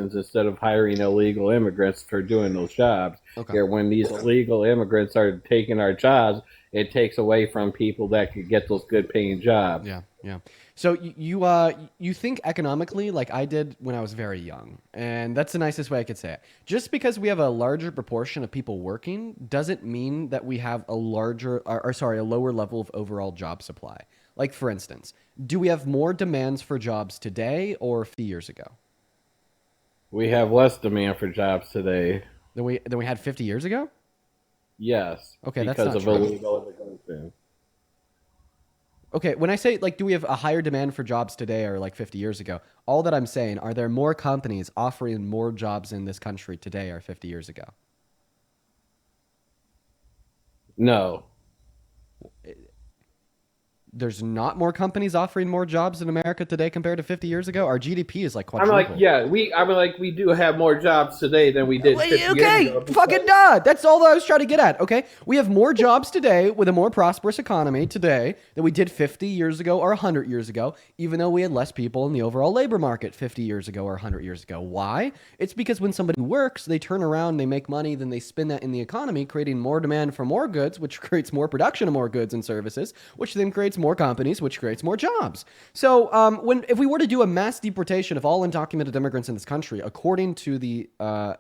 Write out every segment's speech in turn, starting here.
citizens instead of hiring illegal immigrants for doing those jobs. Okay. Here, when these illegal immigrants are taking our jobs, it takes away from people that could get those good paying jobs. Yeah, yeah. So you think economically like I did when I was very young, and that's the nicest way I could say it. Just because we have a larger proportion of people working doesn't mean that we have a a lower level of overall job supply. Like for instance, do we have more demands for jobs today or 50 years ago We have less demand for jobs today. than we had 50 years ago? Yes, Okay, that's because not of true. illegal immigration. Okay, when I say like do we have a higher demand for jobs today or like 50 years ago, all that I'm saying are there more companies offering more jobs in this country today or 50 years ago? No. There's not more companies offering more jobs in America today compared to 50 years ago. Our GDP is like I'm like, quadrupled. yeah, we do have more jobs today than we did 50 years Okay, ago fucking because duh. That's all that I was trying to get at. Okay, we have more jobs today with a more prosperous economy today than we did 50 years ago or 100 years ago, even though we had less people in the overall labor market 50 years ago or 100 years ago. Why? It's because when somebody works, they turn around, they make money, then they spend that in the economy, creating more demand for more goods, which creates more production of more goods and services, which then creates more companies, which creates more jobs. So, if we were to do a mass deportation of all undocumented immigrants in this country, according to the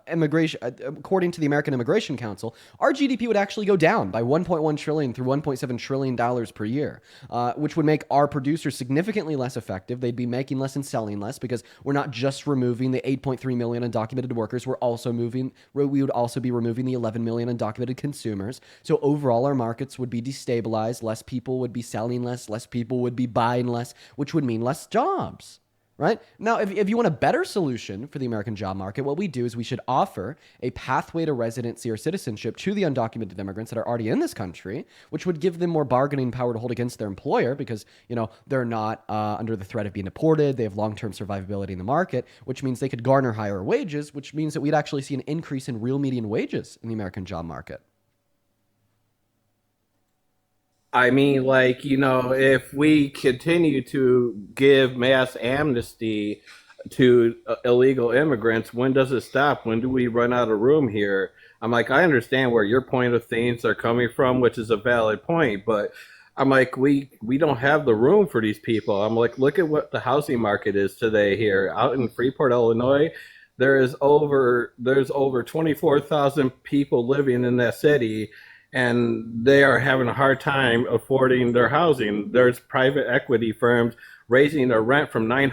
American Immigration Council, our GDP would actually go down by 1.1 trillion through 1.7 trillion dollars per year, which would make our producers significantly less effective. They'd be making less and selling less because we're not just removing the 8.3 million undocumented workers. We would also be removing the 11 million undocumented consumers. So overall, our markets would be destabilized. Less people would be selling less. Less people would be buying less, which would mean less jobs. Right? Now, if you want a better solution for the American job market, what we do is we should offer a pathway to residency or citizenship to the undocumented immigrants that are already in this country, which would give them more bargaining power to hold against their employer because, they're not under the threat of being deported. They have long-term survivability in the market, which means they could garner higher wages, which means that we'd actually see an increase in real median wages in the American job market. I mean, like, if we continue to give mass amnesty to illegal immigrants, when does it stop? When do we run out of room here? I'm like, I understand where your point of things are coming from, which is a valid point, but I'm like, we don't have the room for these people. I'm like, look at what the housing market is today here out in Freeport, Illinois. There's over 24,000 people living in that city, and they are having a hard time affording their housing. There's private equity firms raising their rent from $900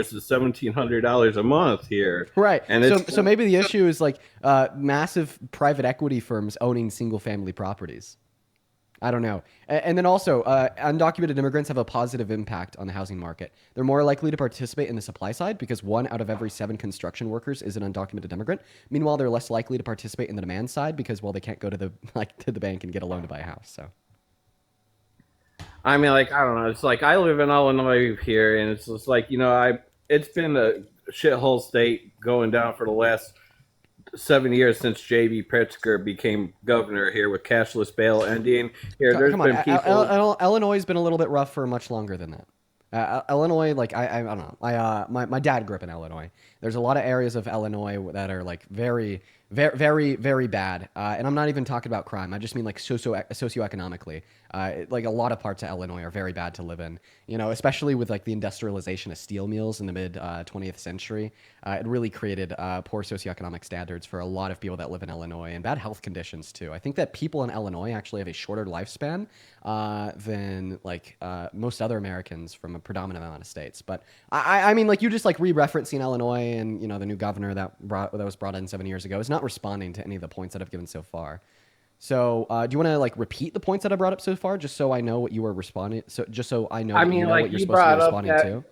to $1,700 a month here, Right. and So maybe the issue is like massive private equity firms owning single family properties. I don't know. And then also, undocumented immigrants have a positive impact on the housing market. They're more likely to participate in the supply side because 1 out of every 7 construction workers is an undocumented immigrant. Meanwhile, they're less likely to participate in the demand side because, well, they can't go to the to the bank and get a loan to buy a house. So I mean, like, I don't know. It's like I live in Illinois here, and it's just like it's been a shithole state going down for the last 7 years since J.B. Pritzker became governor here with cashless bail ending. Here, there's come on, been people. Illinois has been a little bit rough for much longer than that. Illinois, like I don't know. My dad grew up in Illinois. There's a lot of areas of Illinois that are like very, very, very, very bad. And I'm not even talking about crime. I just mean like socioeconomically. Like a lot of parts of Illinois are very bad to live in. Especially with like the industrialization of steel mills in the mid 20th century. It really created poor socioeconomic standards for a lot of people that live in Illinois and bad health conditions too. I think that people in Illinois actually have a shorter lifespan than like most other Americans from a predominant amount of states. But I mean, like you just like re-referencing Illinois and the new governor that was brought in 7 years ago is not responding to any of the points that I've given so far. So do you want to like repeat the points that I brought up so far, just so I know what you were responding? So just so I know I that you mean, know what like you're supposed to be responding to.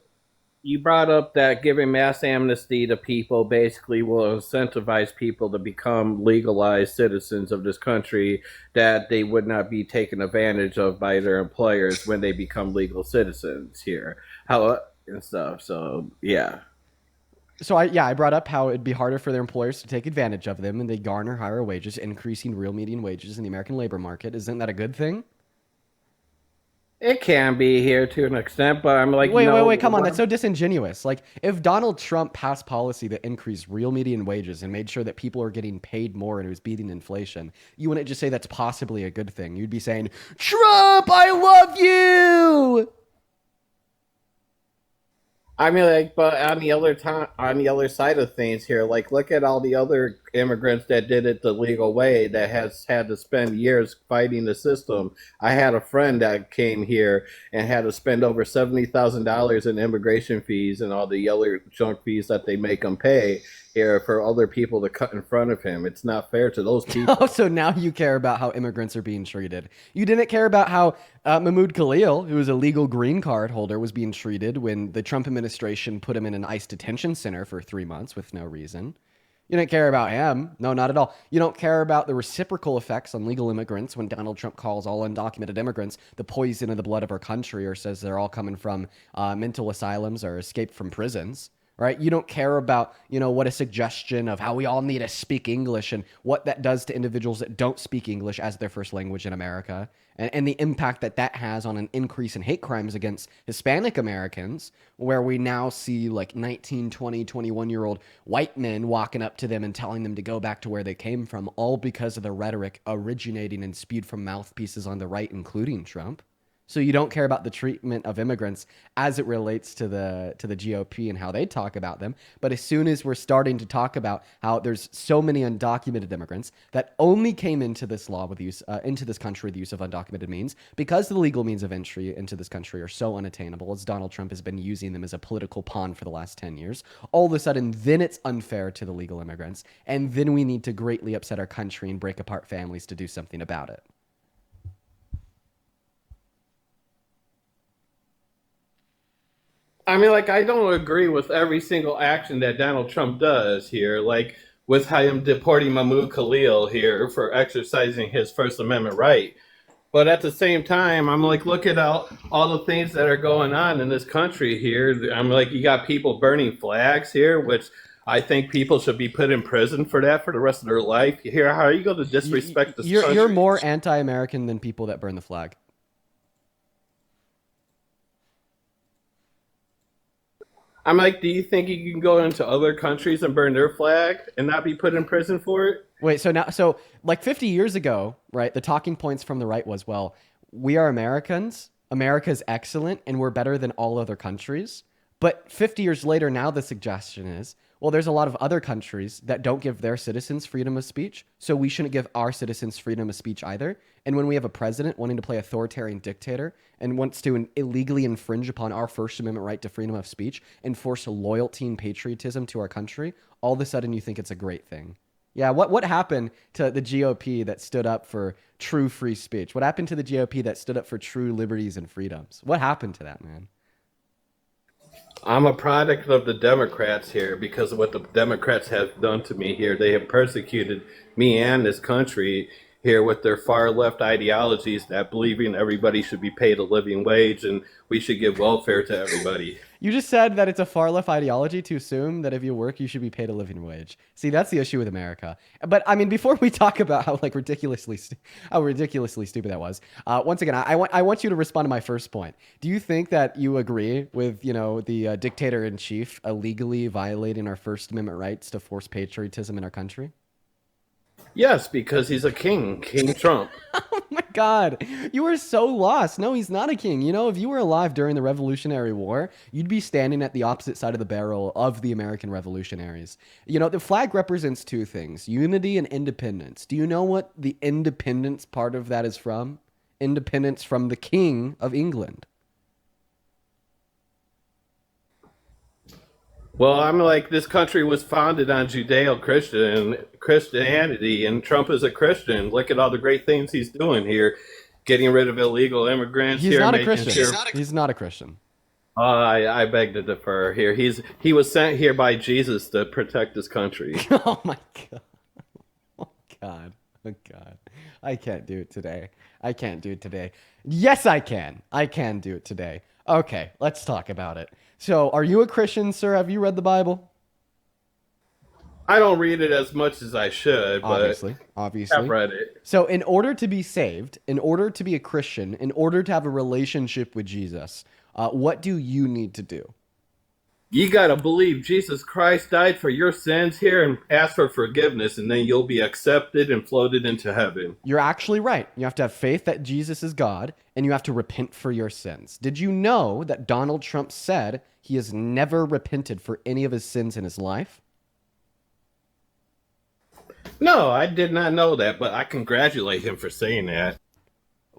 you brought up that giving mass amnesty to people basically will incentivize people to become legalized citizens of this country, that they would not be taken advantage of by their employers when they become legal citizens here. How and stuff. So yeah. So I brought up how it'd be harder for their employers to take advantage of them, and they garner higher wages, increasing real median wages in the American labor market. Isn't that a good thing? It can be here to an extent, but I'm like, Wait, come on. what That's so disingenuous. Like, if Donald Trump passed policy that increased real median wages and made sure that people are getting paid more and it was beating inflation, you wouldn't just say that's possibly a good thing. You'd be saying, Trump, I love you. I mean, like, but on the other time, on the other side of things here, like, look at all the other immigrants that did it the legal way that has had to spend years fighting the system. I had a friend that came here and had to spend over $70,000 in immigration fees and all the other junk fees that they make them pay here for other people to cut in front of him. It's not fair to those Oh, people. so now you care about how immigrants are being treated. You didn't care about how Mahmoud Khalil, who was a legal green card holder, was being treated when the Trump administration put him in an ICE detention center for 3 months with no reason. You didn't care about him. No, not at all. You don't care about the reciprocal effects on legal immigrants when Donald Trump calls all undocumented immigrants the poison of the blood of our country or says they're all coming from mental asylums or escaped from prisons. Right? You don't care about, what a suggestion of how we all need to speak English and what that does to individuals that don't speak English as their first language in America and the impact that that has on an increase in hate crimes against Hispanic Americans, where we now see like 19, 20, 21-year-old white men walking up to them and telling them to go back to where they came from, all because of the rhetoric originating and spewed from mouthpieces on the right, including Trump. So you don't care about the treatment of immigrants as it relates to the GOP and how they talk about them. But as soon as we're starting to talk about how there's so many undocumented immigrants that only came into this law with use into this country with the use of undocumented means because the legal means of entry into this country are so unattainable, as Donald Trump has been using them as a political pawn for the last 10 years, all of a sudden then it's unfair to the legal immigrants, and then we need to greatly upset our country and break apart families to do something about it. I mean, like, I don't agree with every single action that Donald Trump does here, like with him deporting Mahmoud Khalil here for exercising his First Amendment right. But at the same time, I'm like, look at all the things that are going on in this country here. I'm like, you got people burning flags here, which I think people should be put in prison for that for the rest of their life. Here, how are you going to disrespect this You're country? more anti-American than people that burn the flag. I'm like, do you think you can go into other countries and burn their flag and not be put in prison for it? Wait, so like 50 years ago, right? The talking points from the right was, well, we are Americans. America's excellent, and we're better than all other countries. But 50 years later, now the suggestion is, well, there's a lot of other countries that don't give their citizens freedom of speech, so we shouldn't give our citizens freedom of speech either. And when we have a president wanting to play authoritarian dictator and wants to illegally infringe upon our First Amendment right to freedom of speech and force loyalty and patriotism to our country, all of a sudden you think it's a great thing. Yeah, what happened to the GOP that stood up for true free speech? What happened to the GOP that stood up for true liberties and freedoms? What happened to that, man? I'm a product of the Democrats here because of what the Democrats have done to me here. They have persecuted me and this country here with their far left ideologies that believing everybody should be paid a living wage and we should give welfare to everybody. You just said that it's a far left ideology to assume that if you work, you should be paid a living wage. See, that's the issue with America. But I mean, before we talk about how like how ridiculously stupid that was, once again, I want you to respond to my first point. Do you think that you agree with the dictator in chief illegally violating our First Amendment rights to force patriotism in our country? Yes, because he's a king, King Trump. Oh my God, you are so lost. No, he's not a king. If you were alive during the Revolutionary War, you'd be standing at the opposite side of the barrel of the American revolutionaries. The flag represents two things: unity and independence. Do you know what the independence part of that is from? Independence from the King of England. Well, I'm like, this country was founded on Judeo Christianity, and Trump is a Christian. Look at all the great things he's doing here, getting rid of illegal immigrants He's here, not a making Christian. sure. He's not a Christian. I beg to differ here. He was sent here by Jesus to protect this country. Oh my God. Oh God. Oh God. I can't do it today. I can't do it today. Yes, I can. I can do it today. Okay, let's talk about it. So, are you a Christian, sir? Have you read the Bible? I don't read it as much as I should, but Obviously, I've obviously. read it. So, in order to be saved, in order to be a Christian, in order to have a relationship with Jesus, what do you need to do? You got to believe Jesus Christ died for your sins here and ask for forgiveness, and then you'll be accepted and floated into heaven. You're actually right. You have to have faith that Jesus is God, and you have to repent for your sins. Did you know that Donald Trump said he has never repented for any of his sins in his life? No, I did not know that, but I congratulate him for saying that.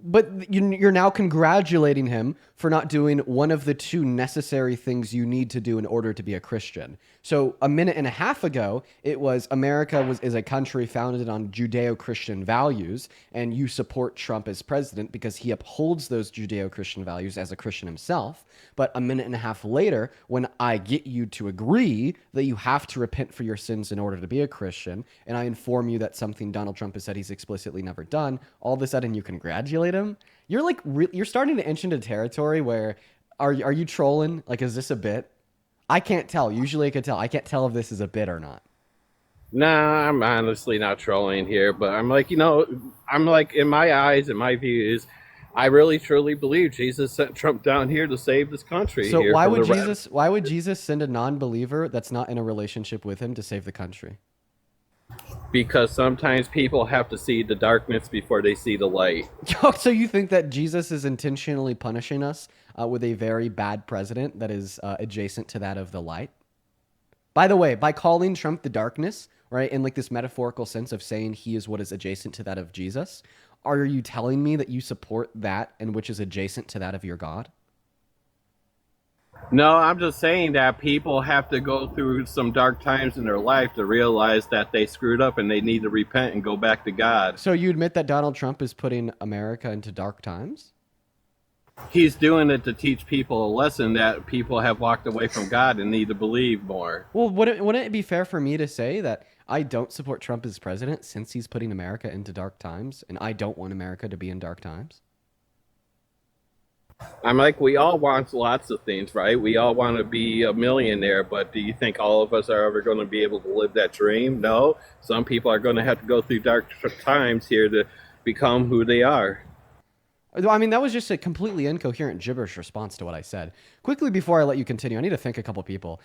But you're now congratulating him for not doing one of the two necessary things you need to do in order to be a Christian. So a minute and a half ago, it was is a country founded on Judeo-Christian values, and you support Trump as president because he upholds those Judeo-Christian values as a Christian himself. But a minute and a half later, when I get you to agree that you have to repent for your sins in order to be a Christian, and I inform you that something Donald Trump has said he's explicitly never done, all of a sudden you congratulate him. You're like you're starting to inch into territory where are you trolling? Like, is this a bit? I can't tell. Usually I could tell. I can't tell if this is a bit or not. Nah, I'm honestly not trolling here, but I'm like, I'm like, in my eyes, in my views, I really truly believe Jesus sent Trump down here to save this country So here why from would the Jesus send a non-believer that's not in a relationship with him to save the country? because sometimes people have to see the darkness before they see the light. So you think that Jesus is intentionally punishing us with a very bad president that is adjacent to that of the light? By the way, by calling Trump the darkness, right, in like this metaphorical sense of saying he is what is adjacent to that of Jesus, are you telling me that you support that and which is adjacent to that of your God? No, I'm just saying that people have to go through some dark times in their life to realize that they screwed up and they need to repent and go back to God. So you admit that Donald Trump is putting America into dark times? He's doing it to teach people a lesson that people have walked away from God and need to believe more. Well, wouldn't it be fair for me to say that I don't support Trump as president since he's putting America into dark times, and I don't want America to be in dark times? I'm like, we all want lots of things, right? We all want to be a millionaire, but do you think all of us are ever going to be able to live that dream? No. Some people are going to have to go through dark times here to become who they are. I mean, that was just a completely incoherent gibberish response to what I said. Quickly, before I let you continue, I need to thank a couple people.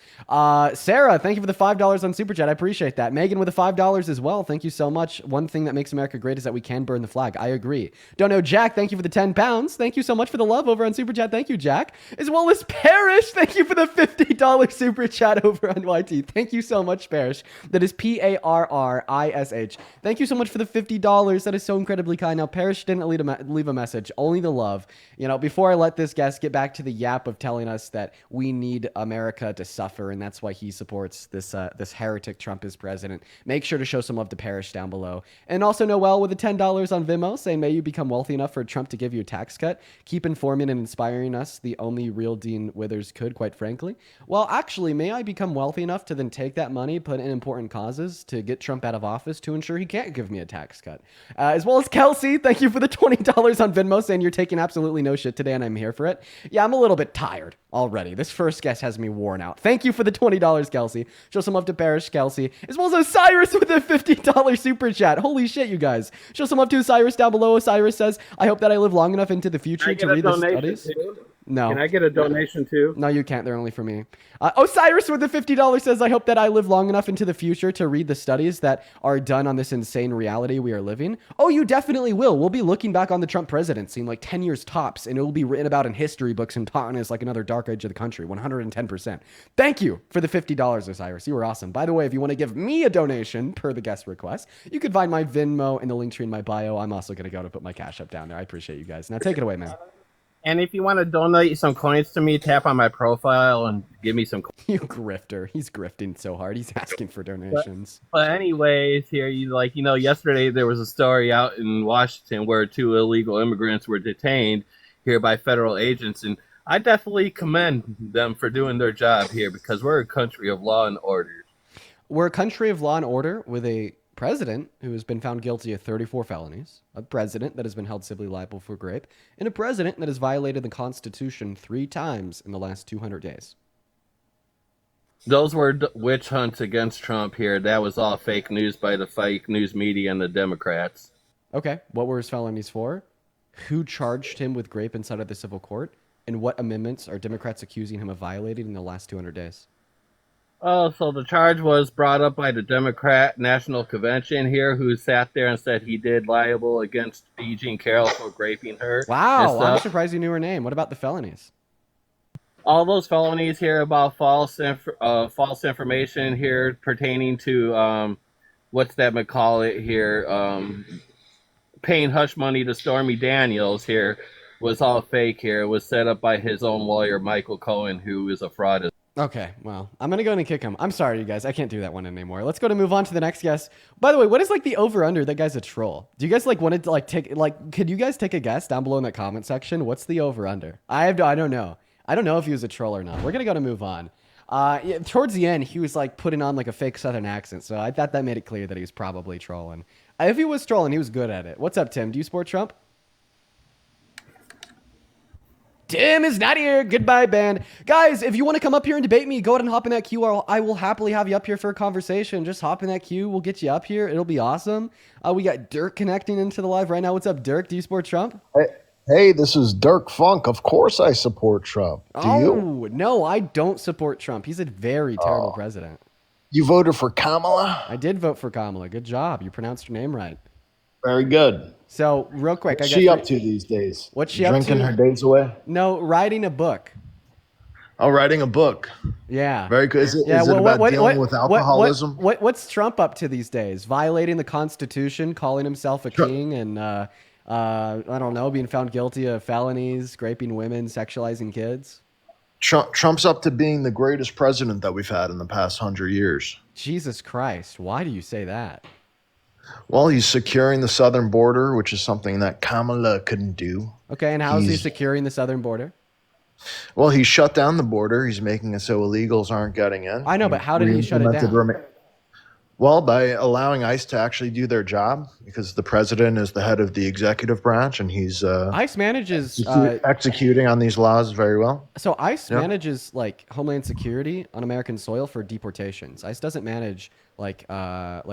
Sarah, thank you for the $5 on Super Chat. I appreciate that. Megan with the $5 as well. Thank you so much. One thing that makes America great is that we can burn the flag. I agree. Don't know Jack. Thank you for the £10. Thank you so much for the love over on Super Chat. Thank you, Jack. As well as Parrish. Thank you for the $50 Super Chat over on YT. Thank you so much, Parrish. That is Parrish. Thank you so much for the $50. That is so incredibly kind. Now, Parrish didn't leave a message. Only the love. Before I let this guest get back to the yap of telling us that we need America to suffer, and that's why he supports this heretic Trump as president, make sure to show some love to Parrish down below. And also Noel with the $10 on Venmo saying, may you become wealthy enough for Trump to give you a tax cut. Keep informing and inspiring us, the only real Dean Withers could, quite frankly. Well, actually, may I become wealthy enough to then take that money, put it in important causes to get Trump out of office to ensure he can't give me a tax cut. As well as Kelsey, thank you for the $20 on Venmo saying you're taking absolutely no shit today and I'm here for it. Yeah, I'm a little bit tired already. This first guest has me worn out. Thank you for the $20, Kelsey. Show some love to Parrish, Kelsey, as well as Osiris with a $50 super chat. Holy shit, you guys. Show some love to Osiris down below. Osiris says, I hope that I live long enough into the future to read the studies. Too? No. Can I get a donation too? No, you can't. They're only for me. Osiris with the $50 says, I hope that I live long enough into the future to read the studies that are done on this insane reality we are living. Oh, you definitely will. We'll be looking back on the Trump presidency in like 10 years tops, and it will be written about in history books and taught as like another dark age of the country, 110%. Thank you for the $50, Osiris. You were awesome. By the way, if you want to give me a donation per the guest request, you can find my Venmo in the link tree in my bio. I'm also going to go to put my Cash App down there. I appreciate you guys. Now take it away, man. And if you want to donate some coins to me, tap on my profile and give me some coins. You grifter. He's grifting so hard. He's asking for donations. But anyways, here, yesterday there was a story out in Washington where two illegal immigrants were detained here by federal agents. And I definitely commend them for doing their job here because we're a country of law and order. We're a country of law and order with a president who has been found guilty of 34 felonies, a president that has been held civilly liable for rape, and a president that has violated the Constitution 3 times in the last 200 days. Those were witch hunts against Trump here. That was all fake news by the fake news media and the Democrats. Okay, what were his felonies for? Who charged him with rape inside of the civil court? And what amendments are Democrats accusing him of violating in the last 200 days? Oh, so the charge was brought up by the Democrat National Convention here, who sat there and said he did liable against E. Jean Carroll for raping her and Wow, I'm stuff. surprised you knew her name. What about the felonies? All those felonies here about false information here pertaining to what's that McCall it here, paying hush money to Stormy Daniels here was all fake here. It was set up by his own lawyer, Michael Cohen, who is a fraud. Okay, well, I'm gonna go in and kick him. I'm sorry, you guys. I can't do that one anymore. Let's go to move on to the next guest. By the way, what is like the over under? That guy's a troll. Do you guys like wanted to like take like? Could you guys take a guess down below in the comment section? What's the over under? I don't know. I don't know if he was a troll or not. We're gonna go to move on. Yeah, towards the end, he was like putting on like a fake Southern accent, so I thought that made it clear that he was probably trolling. If he was trolling, he was good at it. What's up, Tim? Do you support Trump? Tim is not here. Goodbye, band. Guys, if you want to come up here and debate me, go ahead and hop in that queue. I will happily have you up here for a conversation. Just hop in that queue. We'll get you up here. It'll be awesome. We got Dirk connecting into the live right now. What's up, Dirk? Do you support Trump? Hey, this is Dirk Funk. Of course I support Trump. Do you? Oh, no, I don't support Trump. He's a very terrible president. You voted for Kamala? I did vote for Kamala. Good job. You pronounced her name right. Very good. So, real quick, What's she up to these days? What's she up Drinking to? her days away? No, writing a book. Oh, writing a book. Yeah. Very good. Is it well, about dealing with alcoholism? What's Trump up to these days? Violating the Constitution, calling himself a king, and I don't know, being found guilty of felonies, raping women, sexualizing kids. Trump's up to being the greatest president that we've had in the past 100 years. Jesus Christ. Why do you say that? Well, he's securing the southern border, which is something that Kamala couldn't do. Okay, and how is he securing the southern border? Well, he shut down the border. He's making it so illegals aren't getting in. I know, but how did he shut it down? Well, by allowing ICE to actually do their job, because the president is the head of the executive branch, and he's ICE manages executing on these laws very well. So ICE manages like Homeland Security on American soil for deportations. ICE doesn't manage like fighting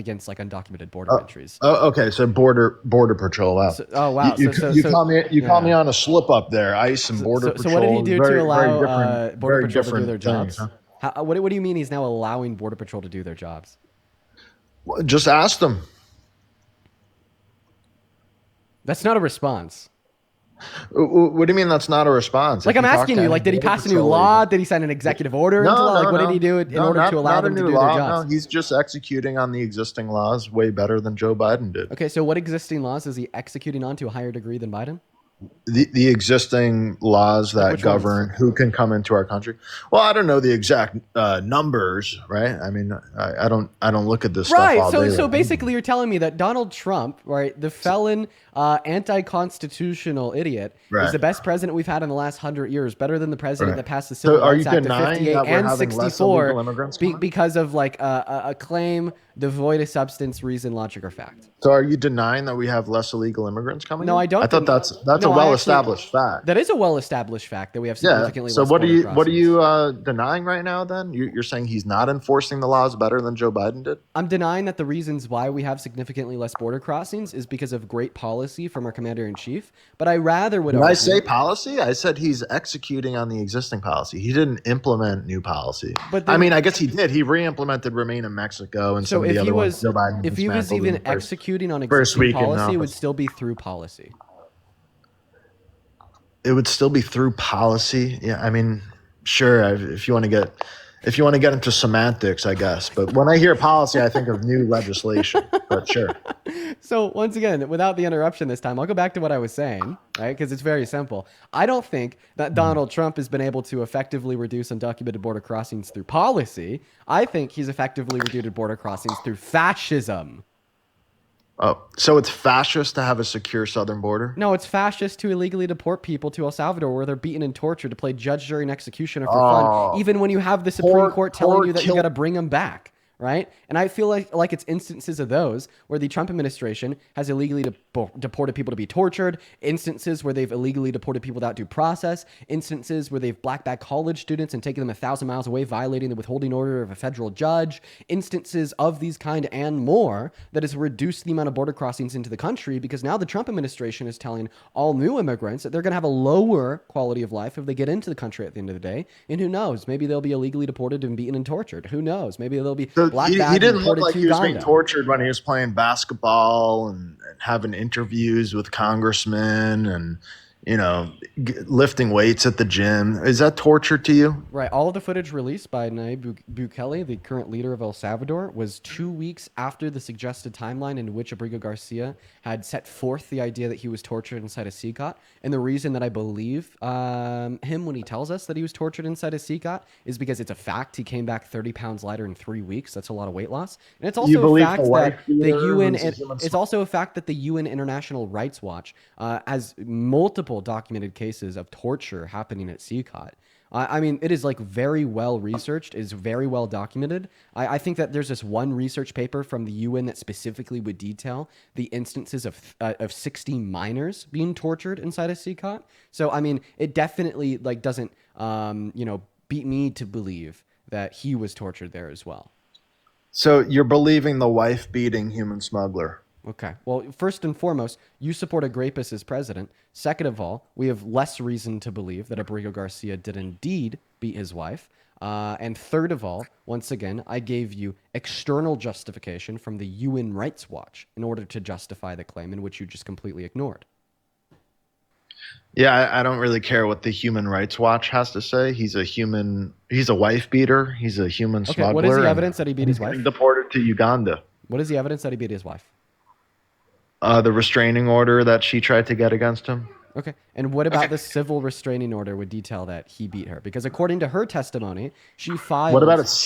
against like undocumented border entries. Oh, okay. So border patrol. Wow. Wow. You call me on a slip up there. ICE and border patrol. So what did he do to allow border patrol to do their things, jobs? What do you mean he's now allowing border patrol to do their jobs? Well, just ask them. That's not a response. What do you mean that's not a response? Like I'm asking you, like, did he pass a new law? Did he sign an executive order? Like, what did he do in order to allow them to do their jobs? No, he's just executing on the existing laws way better than Joe Biden did. Okay, so what existing laws is he executing on to a higher degree than Biden? The existing laws that govern who can come into our country. Well, I don't know the exact numbers, right? I mean, I don't look at this stuff all day. Right. So basically, you're telling me that Donald Trump, right, the felon, anti-constitutional idiot, is the best president we've had in the last 100 years, better than the president that passed the Civil Rights Act of 58 and 64 because of like a claim devoid of substance, reason, logic, or fact. So are you denying that we have less illegal immigrants coming? No, in? I don't. I thought that's a well-established fact. That is a well-established fact that we have significantly So less what border are you denying right now? Then you're saying he's not enforcing the laws better than Joe Biden did? I'm denying that the reasons why we have significantly less border crossings is because of great policy from our commander in chief. But I rather would. Did I say policy? I said he's executing on the existing policy. He didn't implement new policy. But then, I mean, I guess he did. He re-implemented Remain in Mexico and some of the other ones. Joe Biden if he was even executing on existing policy, it would still be through policy. It would still be through policy. Yeah, I mean, sure. If you want to get into semantics, I guess. But when I hear policy, I think of new legislation. But sure. So once again, without the interruption this time, I'll go back to what I was saying, right? Because it's very simple. I don't think that Donald Trump has been able to effectively reduce undocumented border crossings through policy. I think he's effectively reduced border crossings through fascism. Oh, so it's fascist to have a secure southern border? No, it's fascist to illegally deport people to El Salvador where they're beaten and tortured to play judge, jury, and executioner for fun, even when you have the Supreme Court telling you that you got to bring them back. right? And I feel like it's instances of those where the Trump administration has illegally deported people to be tortured, instances where they've illegally deported people without due process, instances where they've black bag college students and taken them 1,000 miles away, violating the withholding order of a federal judge, instances of these kind and more that has reduced the amount of border crossings into the country, because now the Trump administration is telling all new immigrants that they're going to have a lower quality of life if they get into the country at the end of the day. And who knows, maybe they'll be illegally deported and beaten and tortured. Who knows, maybe they'll be black He bagged and didn't look deported like to he was being Uganda. tortured when he was playing basketball and having interviews with congressmen and, lifting weights at the gym. Is that torture to you? Right. All of the footage released by Nayib Bukele, the current leader of El Salvador, was 2 weeks after the suggested timeline in which Abrigo Garcia had set forth the idea that he was tortured inside a CCOT. And the reason that I believe him when he tells us that he was tortured inside a CCOT is because it's a fact. He came back 30 pounds lighter in 3 weeks. That's a lot of weight loss. And it's also a fact that the UN. It's also a fact that the UN International Rights Watch has multiple documented cases of torture happening at CCOT. I mean, it is like very well researched, is very well documented. I think that there's this one research paper from the UN that specifically would detail the instances of 60 minors being tortured inside a CCOT. So, I mean, it definitely like doesn't, beat me to believe that he was tortured there as well. So you're believing the wife-beating human smuggler? Okay. Well, first and foremost, you support a rapist as president. Second of all, we have less reason to believe that Abrigo Garcia did indeed beat his wife. And third of all, once again, I gave you external justification from the UN Rights Watch in order to justify the claim in which you just completely ignored. Yeah, I don't really care what the Human Rights Watch has to say. He's a wife beater. He's a human smuggler. Okay, what is the evidence that he beat his wife? He's deported to Uganda. What is the evidence that he beat his wife? The restraining order that she tried to get against him. Okay. And what about the civil restraining order would detail that he beat her? Because according to her testimony, she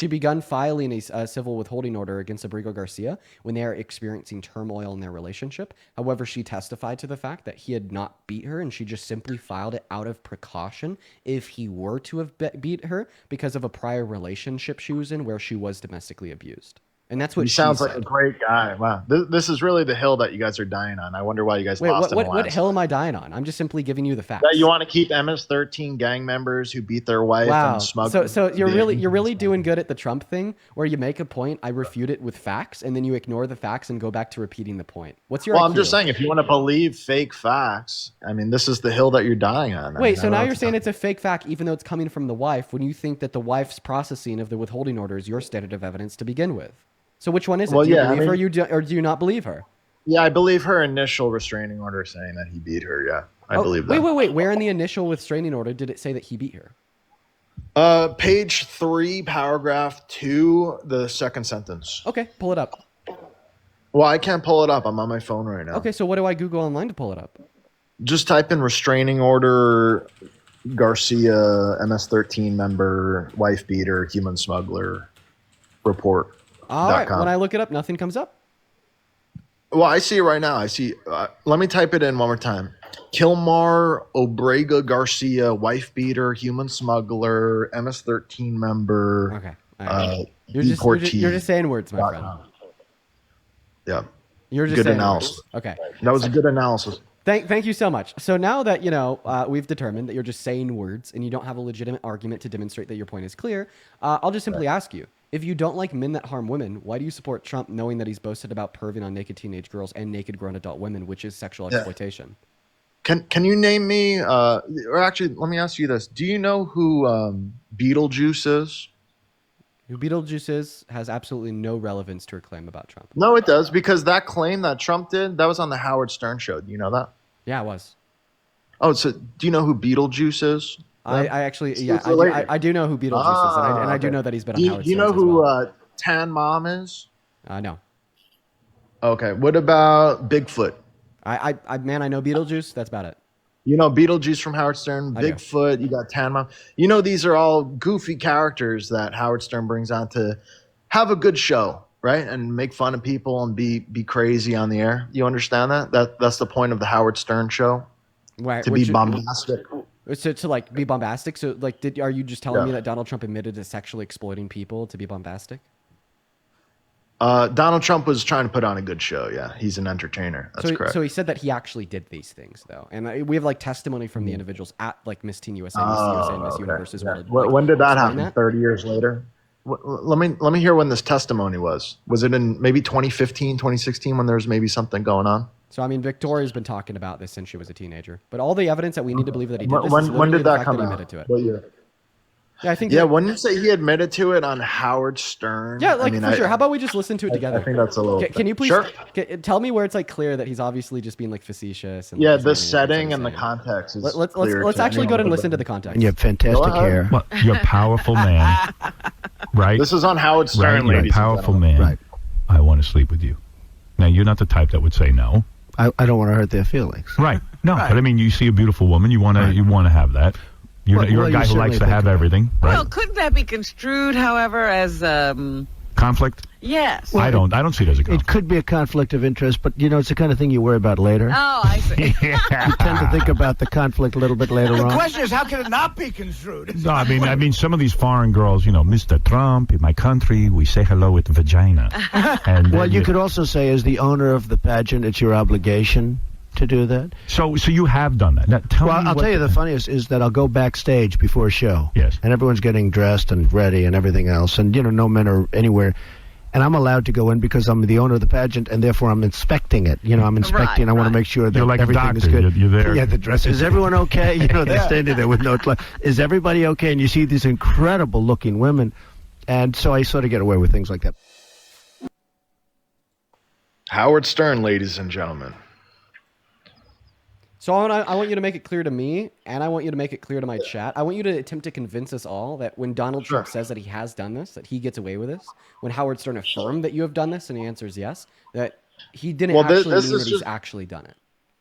begun filing a civil withholding order against Abrigo Garcia when they are experiencing turmoil in their relationship. However, she testified to the fact that he had not beat her, and she just simply filed it out of precaution if he were to have beat her because of a prior relationship she was in where she was domestically abused. And that's what he she sounds said. like a great guy. Wow, this is really the hill that you guys are dying on. I wonder why you guys lost in the what last. hill am I dying on? I'm just simply giving you the facts. That you want to keep MS-13 gang members who beat their wife and smuggle. So you're really doing good at the Trump thing, where you make a point, I refute it with facts, and then you ignore the facts and go back to repeating the point. What's your? Well, IQ? I'm just saying, if you want to believe fake facts, I mean, this is the hill that you're dying on. Wait, so now you're saying it's a fake fact, even though it's coming from the wife, when you think that the wife's processing of the withholding order is your standard of evidence to begin with? So which one is it? Well, do you yeah, believe her, or do you not believe her? Yeah, I believe her initial restraining order saying that he beat her. Yeah, I believe that. Wait. Where in the initial restraining order did it say that he beat her? Page 3, paragraph 2, the second sentence. Okay, pull it up. Well, I can't pull it up. I'm on my phone right now. Okay, so what do I Google online to pull it up? Just type in restraining order, Garcia, MS-13 member, wife beater, human smuggler, report. All right, when I look it up, nothing comes up. Well, I see it right now. I see. Let me type it in one more time. Kilmar Obrega Garcia, wife beater, human smuggler, MS-13 member. Okay. Right. You're just saying words, my friend. Yeah. You're just good saying analysis. Words. Okay. That was a good analysis. Thank you so much. So now that, we've determined that you're just saying words and you don't have a legitimate argument to demonstrate that your point is clear, I'll just simply ask you, if you don't like men that harm women, why do you support Trump knowing that he's boasted about perving on naked teenage girls and naked grown adult women, which is sexual exploitation? Can you name me, or actually, let me ask you this. Do you know who Beetlejuice is? Who Beetlejuice is has absolutely no relevance to her claim about Trump. No, it does, because that claim that Trump did, that was on the Howard Stern show. Do you know that? Yeah, it was. Oh, so do you know who Beetlejuice is? I actually, yeah, I do know who Beetlejuice is, and I do know that he's been on Howard Stern. Do you know who Tan Mom is? No. Okay, what about Bigfoot? I know Beetlejuice. That's about it. You know Beetlejuice from Howard Stern, Bigfoot, you got Tan Mom. You know these are all goofy characters that Howard Stern brings on to have a good show, right? And make fun of people and be crazy on the air. You understand that? That's the point of the Howard Stern show. Right. To be bombastic. To like be bombastic. So like, are you just telling me that Donald Trump admitted to sexually exploiting people to be bombastic? Donald Trump was trying to put on a good show. Yeah, he's an entertainer. That's correct. So he said that he actually did these things, though, and we have like testimony from the individuals at like Miss Teen USA, Miss USA, and Miss Universe as well. Yeah. When did that happen? 30 years later. Let me hear when this testimony was. Was it in maybe 2015, 2016 when there was maybe something going on? So I mean, Victoria's been talking about this since she was a teenager, but all the evidence that we need to believe that he did this is when did the that fact come that he out? admitted to it. What year? Yeah, I think. Yeah, when you say he admitted to it on Howard Stern. Yeah, like for sure. How about we just listen to it together? I think that's a little. Can you please tell me where it's like clear that he's obviously just being like facetious? And, yeah, the setting and the context is. Let's actually go ahead and listen to the context. And you have fantastic hair. Well, you're a powerful man, right? This is on Howard Stern, right? ladies. You're a powerful man. Right. I want to sleep with you. Now, you're not the type that would say no. I don't want to hurt their feelings. Right. No, but I mean, you see a beautiful woman, you want to have that. You're a guy who likes to have everything, right? Well, couldn't that be construed, however, as conflict? Yes. Well, I don't see it as a conflict. It could be a conflict of interest, but it's the kind of thing you worry about later. Oh, I see. You tend to think about the conflict a little bit later on. The question is, how can it not be construed? No, I mean, some of these foreign girls, Mr. Trump, in my country, we say hello with vagina. And well, you could also say, as the owner of the pageant, it's your obligation to do that. So you have done that. Now, I'll tell you the funniest is that I'll go backstage before a show. Yes. And everyone's getting dressed and ready and everything else. And, no men are anywhere. And I'm allowed to go in because I'm the owner of the pageant, and therefore I'm inspecting it. I'm inspecting. I want to make sure that like everything is good. You're there. Yeah, the dress. Is everyone okay? They're standing there with no clothes. Is everybody okay? And you see these incredible-looking women. And so I sort of get away with things like that. Howard Stern, ladies and gentlemen. So I want you to make it clear to me, and I want you to make it clear to my chat. I want you to attempt to convince us all that when Donald Trump says that he has done this, that he gets away with this, when Howard Stern affirmed that you have done this, and the answer is yes, that he didn't actually mean that he's actually done it.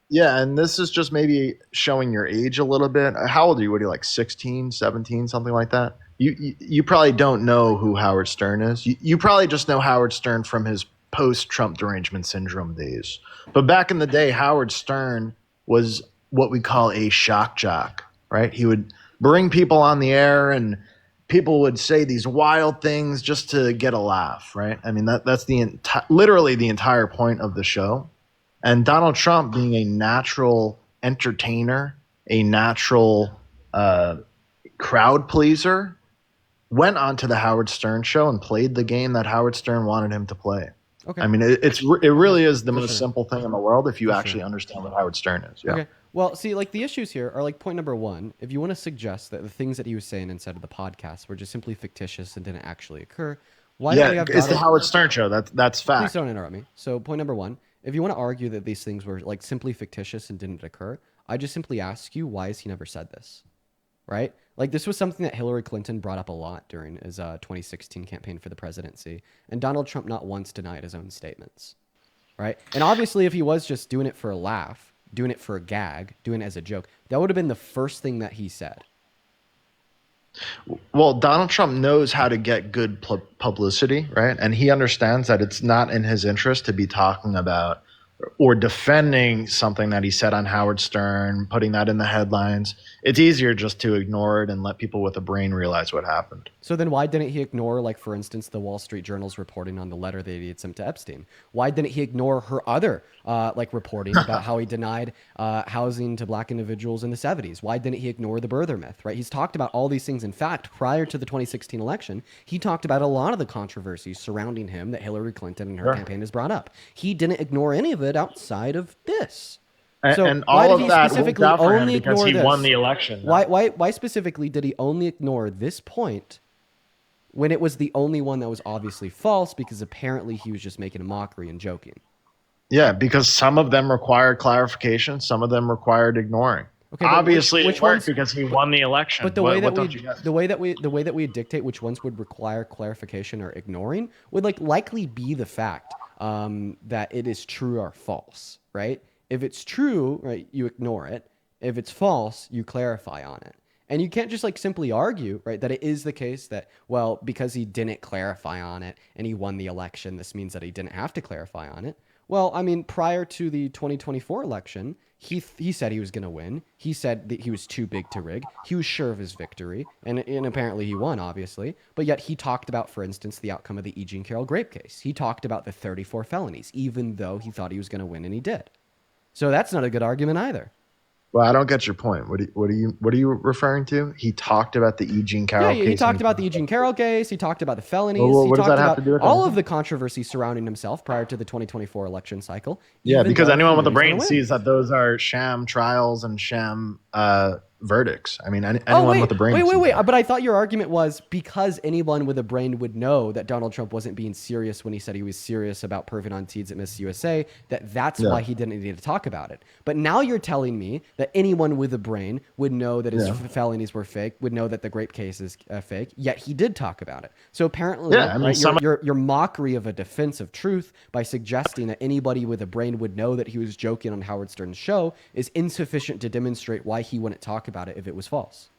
Yeah, and this is just maybe showing your age a little bit. How old are you? What are you, like 16, 17, something like that? You probably don't know who Howard Stern is. You probably just know Howard Stern from his post-Trump derangement syndrome days. But back in the day, Howard Stern was what we call a shock jock, right? He would bring people on the air and people would say these wild things just to get a laugh, right? I mean, that's literally the entire point of the show. And Donald Trump, being a natural entertainer, a natural crowd pleaser, went onto the Howard Stern show and played the game that Howard Stern wanted him to play. Okay. I mean, it really is the most simple thing in the world if you actually understand what Howard Stern is. Yeah. Okay. Well, see, like the issues here are like point number one. If you want to suggest that the things that he was saying inside of the podcast were just simply fictitious and didn't actually occur, why don't we have it's the Howard Stern show. That's fact. Please don't interrupt me. So point number one, if you want to argue that these things were like simply fictitious and didn't occur, I just simply ask you, why has he never said this? Right? Like this was something that Hillary Clinton brought up a lot during his 2016 campaign for the presidency, and Donald Trump not once denied his own statements, right? And obviously, if he was just doing it for a laugh, doing it for a gag, doing it as a joke, that would have been the first thing that he said. Well, Donald Trump knows how to get good publicity, right? And he understands that it's not in his interest to be talking about or defending something that he said on Howard Stern, putting that in the headlines. It's easier just to ignore it and let people with a brain realize what happened. So then why didn't he ignore, like, for instance, the Wall Street Journal's reporting on the letter that he had sent to Epstein? Why didn't he ignore her other, reporting about how he denied housing to black individuals in the 70s? Why didn't he ignore the birther myth, right? He's talked about all these things. In fact, prior to the 2016 election, he talked about a lot of the controversies surrounding him that Hillary Clinton and her campaign has brought up. He didn't ignore any of it outside of this. So and all of that worked out for him because he won the election. Why specifically did he only ignore this point when it was the only one that was obviously false, because apparently he was just making a mockery and joking? Yeah, because some of them required clarification, some of them required ignoring. Okay, obviously which it worked because he won the election. But the way that we dictate which ones would require clarification or ignoring would likely be the fact that it is true or false, right? If it's true, right, you ignore it. If it's false, you clarify on it. And you can't just simply argue, right, that it is the case that, well, because he didn't clarify on it and he won the election, this means that he didn't have to clarify on it. Well, I mean, prior to the 2024 election, he said he was going to win. He said that he was too big to rig. He was sure of his victory, and apparently he won, obviously. But yet he talked about, for instance, the outcome of the E. Jean Carroll grape case. He talked about the 34 felonies, even though he thought he was going to win, and he did. So that's not a good argument either. Well, I don't get your point. What are you referring to? He talked about the E. Jean Carroll case. He talked about the E. Jean Carroll case. He talked about the felonies. Well, he what does talked that have about to do with all anything? of the controversy surrounding himself prior to the 2024 election cycle. Yeah, even because though anyone he with a knew he was brain gonna win. sees that those are sham trials and sham verdicts. I mean, anyone with a brain. Wait. sees that. But I thought your argument was because anyone with a brain would know that Donald Trump wasn't being serious when he said he was serious about perving on teens at Miss USA, that's Yeah. why he didn't need to talk about it. But now you're telling me that anyone with a brain would know that his felonies were fake, would know that the grape case is fake, yet he did talk about it. So apparently, Yeah, I mean, right, your mockery of a defense of truth by suggesting that anybody with a brain would know that he was joking on Howard Stern's show is insufficient to demonstrate why he wouldn't talk about it if it was false.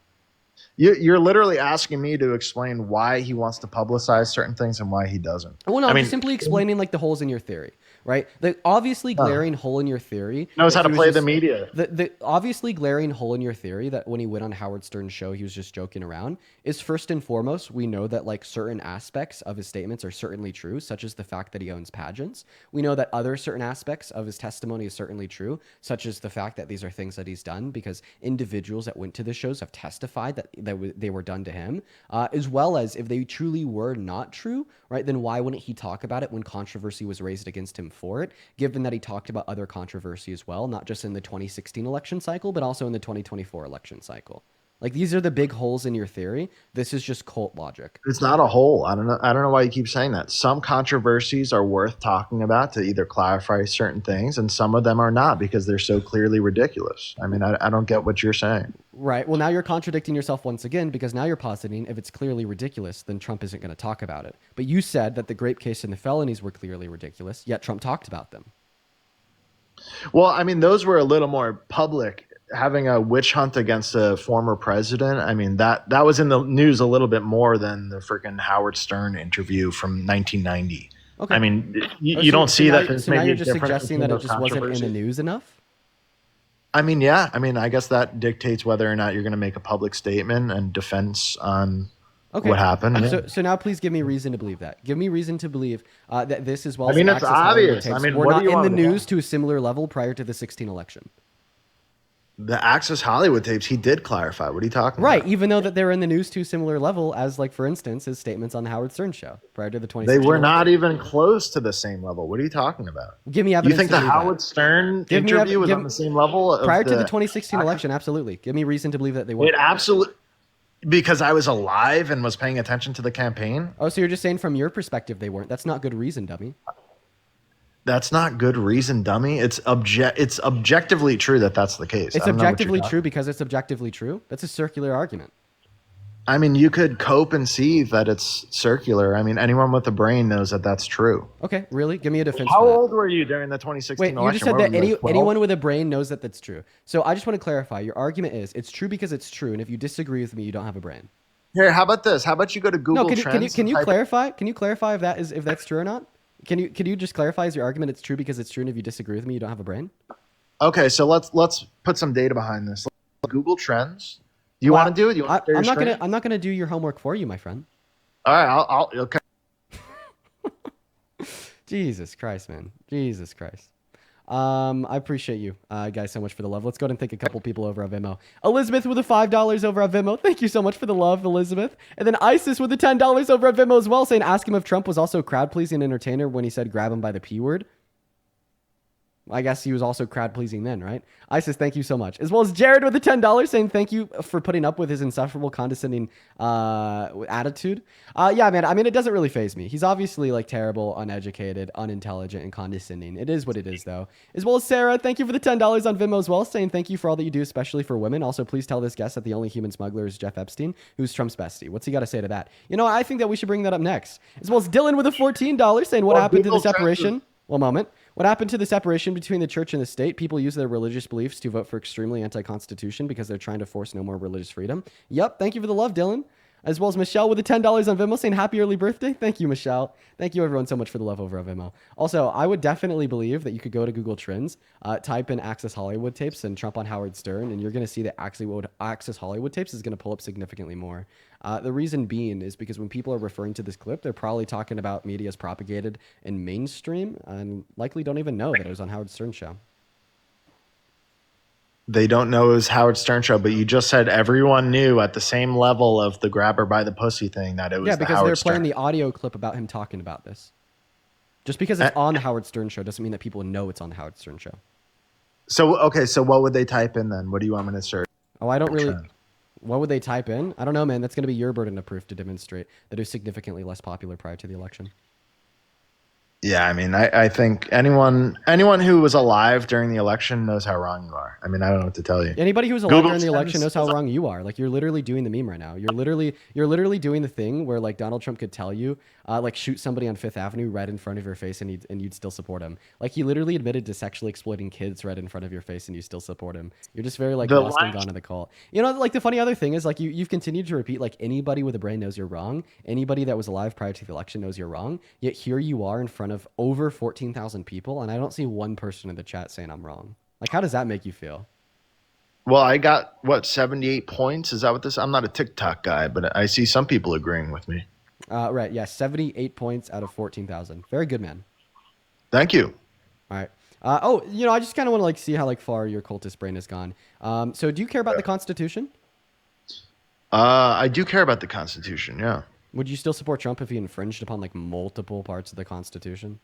You're literally asking me to explain why he wants to publicize certain things and why he doesn't. Well, no, I I'm mean, just simply explaining like the holes in your theory, right? The obviously glaring hole in your theory knows that how to he was play the just- media. The obviously glaring hole in your theory that when he went on Howard Stern's show, he was just joking around is first and foremost, we know that like certain aspects of his statements are certainly true, such as the fact that he owns pageants. We know that other certain aspects of his testimony is certainly true, such as the fact that these are things that he's done because individuals that went to the shows have testified that they were done to him, as well as if they truly were not true, right, then why wouldn't he talk about it when controversy was raised against him for it, given that he talked about other controversy as well, not just in the 2016 election cycle, but also in the 2024 election cycle. Like, these are the big holes in your theory. This is just cult logic. It's not a hole. I don't know why you keep saying that. Some controversies are worth talking about to either clarify certain things, and some of them are not because they're so clearly ridiculous. I mean, I don't get what you're saying. Right. Well, now you're contradicting yourself once again because now you're positing if it's clearly ridiculous, then Trump isn't going to talk about it. But you said that the grape case and the felonies were clearly ridiculous, yet Trump talked about them. Well, I mean, those were a little more public. Having a witch hunt against a former president, I mean, that was in the news a little bit more than the freaking Howard Stern interview from 1990. Okay. I mean, you don't see that. So now you're just suggesting that it just wasn't in the news enough? I mean, yeah. I mean, I guess that dictates whether or not you're going to make a public statement and defense on what happened. Yeah. So now please give me reason to believe that. Give me reason to believe that this as well as I mean, the it's Access Hollywood obvious. tapes I mean, were what do not you in the want to news to a similar level prior to the 2016 election. The Access Hollywood tapes, he did clarify. What are you talking Right, about? even though that they were in the news to a similar level as, like, for instance, his statements on the Howard Stern show prior to the 2016 They were not election. even close to the same level. What are you talking about? Give me You evidence think to the believe that. Howard Stern Give me interview was give- on the same level? Of Prior to the 2016 election, absolutely. Give me reason to believe that they were. It absolutely, because I was alive and was paying attention to the campaign. Oh, so you're just saying from your perspective they weren't. That's not good reason, dummy. That's not good reason, dummy. It's objectively true that that's the case. It's I don't know what you're objectively talking- true because it's objectively true. That's a circular argument. I mean, you could cope and see that it's circular. I mean, anyone with a brain knows that that's true. Okay, really? Give me a defense How for that. old were you during the 2016 Wait, you election? just said What that were you, like, 12? anyone with a brain knows that that's true. So I just want to clarify. Your argument is it's true because it's true, and if you disagree with me, you don't have a brain. Here, how about this? How about you go to Google No, Trends? can you and type- clarify? Can you clarify if that's true or not? Can you just clarify as your argument it's true because it's true, and if you disagree with me, you don't have a brain? Okay, so let's put some data behind this. Google Trends. You want to do it? You want to share your screen? I'm not gonna do your homework for you, my friend. All right, I'll okay. Jesus Christ, man. Jesus Christ. I appreciate you guys so much for the love. Let's go ahead and thank a couple people over on Venmo. Elizabeth with the $5 over on Venmo. Thank you so much for the love, Elizabeth. And then Isis with the $10 over on Venmo as well, saying ask him if Trump was also crowd-pleasing entertainer when he said grab him by the P word. I guess he was also crowd-pleasing then, right? Isis, thank you so much. As well as Jared with the $10 saying thank you for putting up with his insufferable, condescending attitude. Yeah, man, I mean, it doesn't really faze me. He's obviously, like, terrible, uneducated, unintelligent, and condescending. It is what it is, though. As well as Sarah, thank you for the $10 on Venmo as well, saying thank you for all that you do, especially for women. Also, please tell this guest that the only human smuggler is Jeff Epstein, who's Trump's bestie. What's he got to say to that? You know, I think that we should bring that up next. As well as Dylan with a $14 saying what happened to the separation. One moment. What happened to the separation between the church and the state? People use their religious beliefs to vote for extremely anti-constitution because they're trying to force no more religious freedom. Yep. Thank you for the love, Dylan. As well as Michelle with the $10 on Venmo saying happy early birthday. Thank you, Michelle. Thank you, everyone, so much for the love over on Venmo. Also, I would definitely believe that you could go to Google Trends, type in Access Hollywood tapes and Trump on Howard Stern, and you're going to see that Access Hollywood tapes is going to pull up significantly more. The reason being is because when people are referring to this clip, they're probably talking about media's propagated in mainstream and likely don't even know that it was on Howard Stern's show. They don't know it was Howard Stern show, but you just said everyone knew at the same level of the grab her by the pussy thing that it was because Howard they're Stern. playing the audio clip about him talking about this. Just because it's on the Howard Stern show doesn't mean that people know it's on the Howard Stern show. So, okay, so what would they type in then? What do you want me to search? Oh, I don't really... What would they type in? I don't know, man. That's going to be your burden of proof to demonstrate that it was significantly less popular prior to the election. Yeah, I mean, I think anyone who was alive during the election knows how wrong you are. I mean, I don't know what to tell you. Anybody who's alive during the election knows how wrong you are. Like, you're literally doing the meme right now. You're literally doing the thing where, like, Donald Trump could tell you, like, shoot somebody on Fifth Avenue right in front of your face and you'd still support him. Like, he literally admitted to sexually exploiting kids right in front of your face and you still support him. You're just very, like, lost and gone to the cult. You know, like, the funny other thing is, like, you've continued to repeat, like, anybody with a brain knows you're wrong. Anybody that was alive prior to the election knows you're wrong. Yet here you are in front of over 14,000 people, and I don't see one person in the chat saying I'm wrong. Like, how does that make you feel? Well, I got, 78 points? Is that what this? I'm not a TikTok guy, but I see some people agreeing with me. Right, yeah, 78 points out of 14,000. Very good, man. Thank you. All right. I just kind of want to, like, see how, like, far your cultist brain has gone. So do you care about the Constitution? I do care about the Constitution, yeah. Would you still support Trump if he infringed upon, like, multiple parts of the Constitution?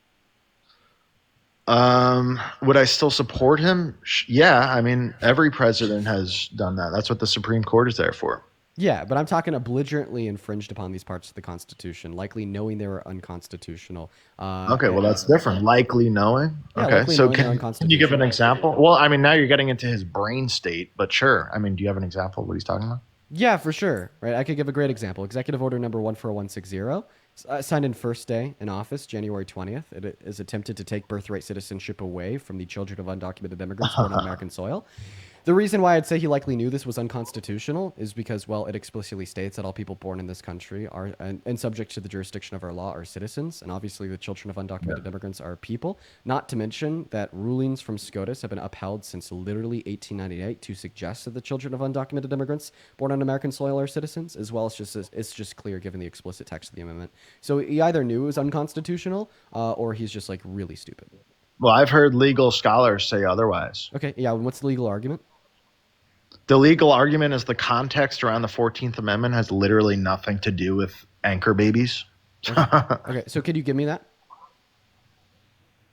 Would I still support him? Yeah, I mean, every president has done that. That's what the Supreme Court is there for. Yeah, but I'm talking belligerently infringed upon these parts of the Constitution, likely knowing they were unconstitutional. Okay, well, that's different. Likely knowing? Yeah, okay, likely so knowing can you give an example? Well, I mean, now you're getting into his brain state, but sure. I mean, do you have an example of what he's talking about? Yeah, for sure. Right, I could give a great example. Executive Order number 14160, signed in first day in office, January 20th. It is attempted to take birthright citizenship away from the children of undocumented immigrants born on American soil. The reason why I'd say he likely knew this was unconstitutional is because, well, it explicitly states that all people born in this country are and subject to the jurisdiction of our law are citizens, and obviously the children of undocumented immigrants are people. Not to mention that rulings from SCOTUS have been upheld since literally 1898 to suggest that the children of undocumented immigrants born on American soil are citizens, as well as it's just clear given the explicit text of the amendment. So he either knew it was unconstitutional or he's just, like, really stupid. Well, I've heard legal scholars say otherwise. Okay, yeah, what's the legal argument? The legal argument is the context around the 14th Amendment has literally nothing to do with anchor babies. Okay, so could you give me that?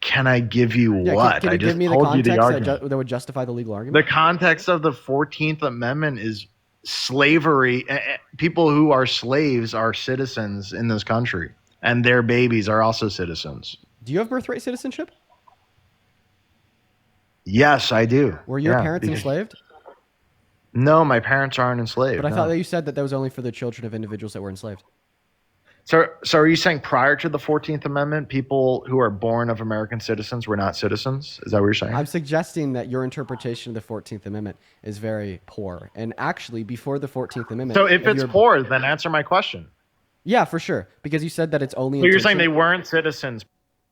Can I give you what? Can you give me the context that would justify the legal argument? The context of the 14th Amendment is slavery. People who are slaves are citizens in this country, and their babies are also citizens. Do you have birthright citizenship? Yes, I do. Were your parents enslaved? No, my parents aren't enslaved. But I thought that you said that was only for the children of individuals that were enslaved. So are you saying prior to the 14th Amendment, people who are born of American citizens were not citizens? Is that what you're saying? I'm suggesting that your interpretation of the 14th Amendment is very poor. And actually, before the 14th Amendment... So if it's poor, then answer my question. Yeah, for sure. Because you said that it's only... So you're saying they weren't citizens?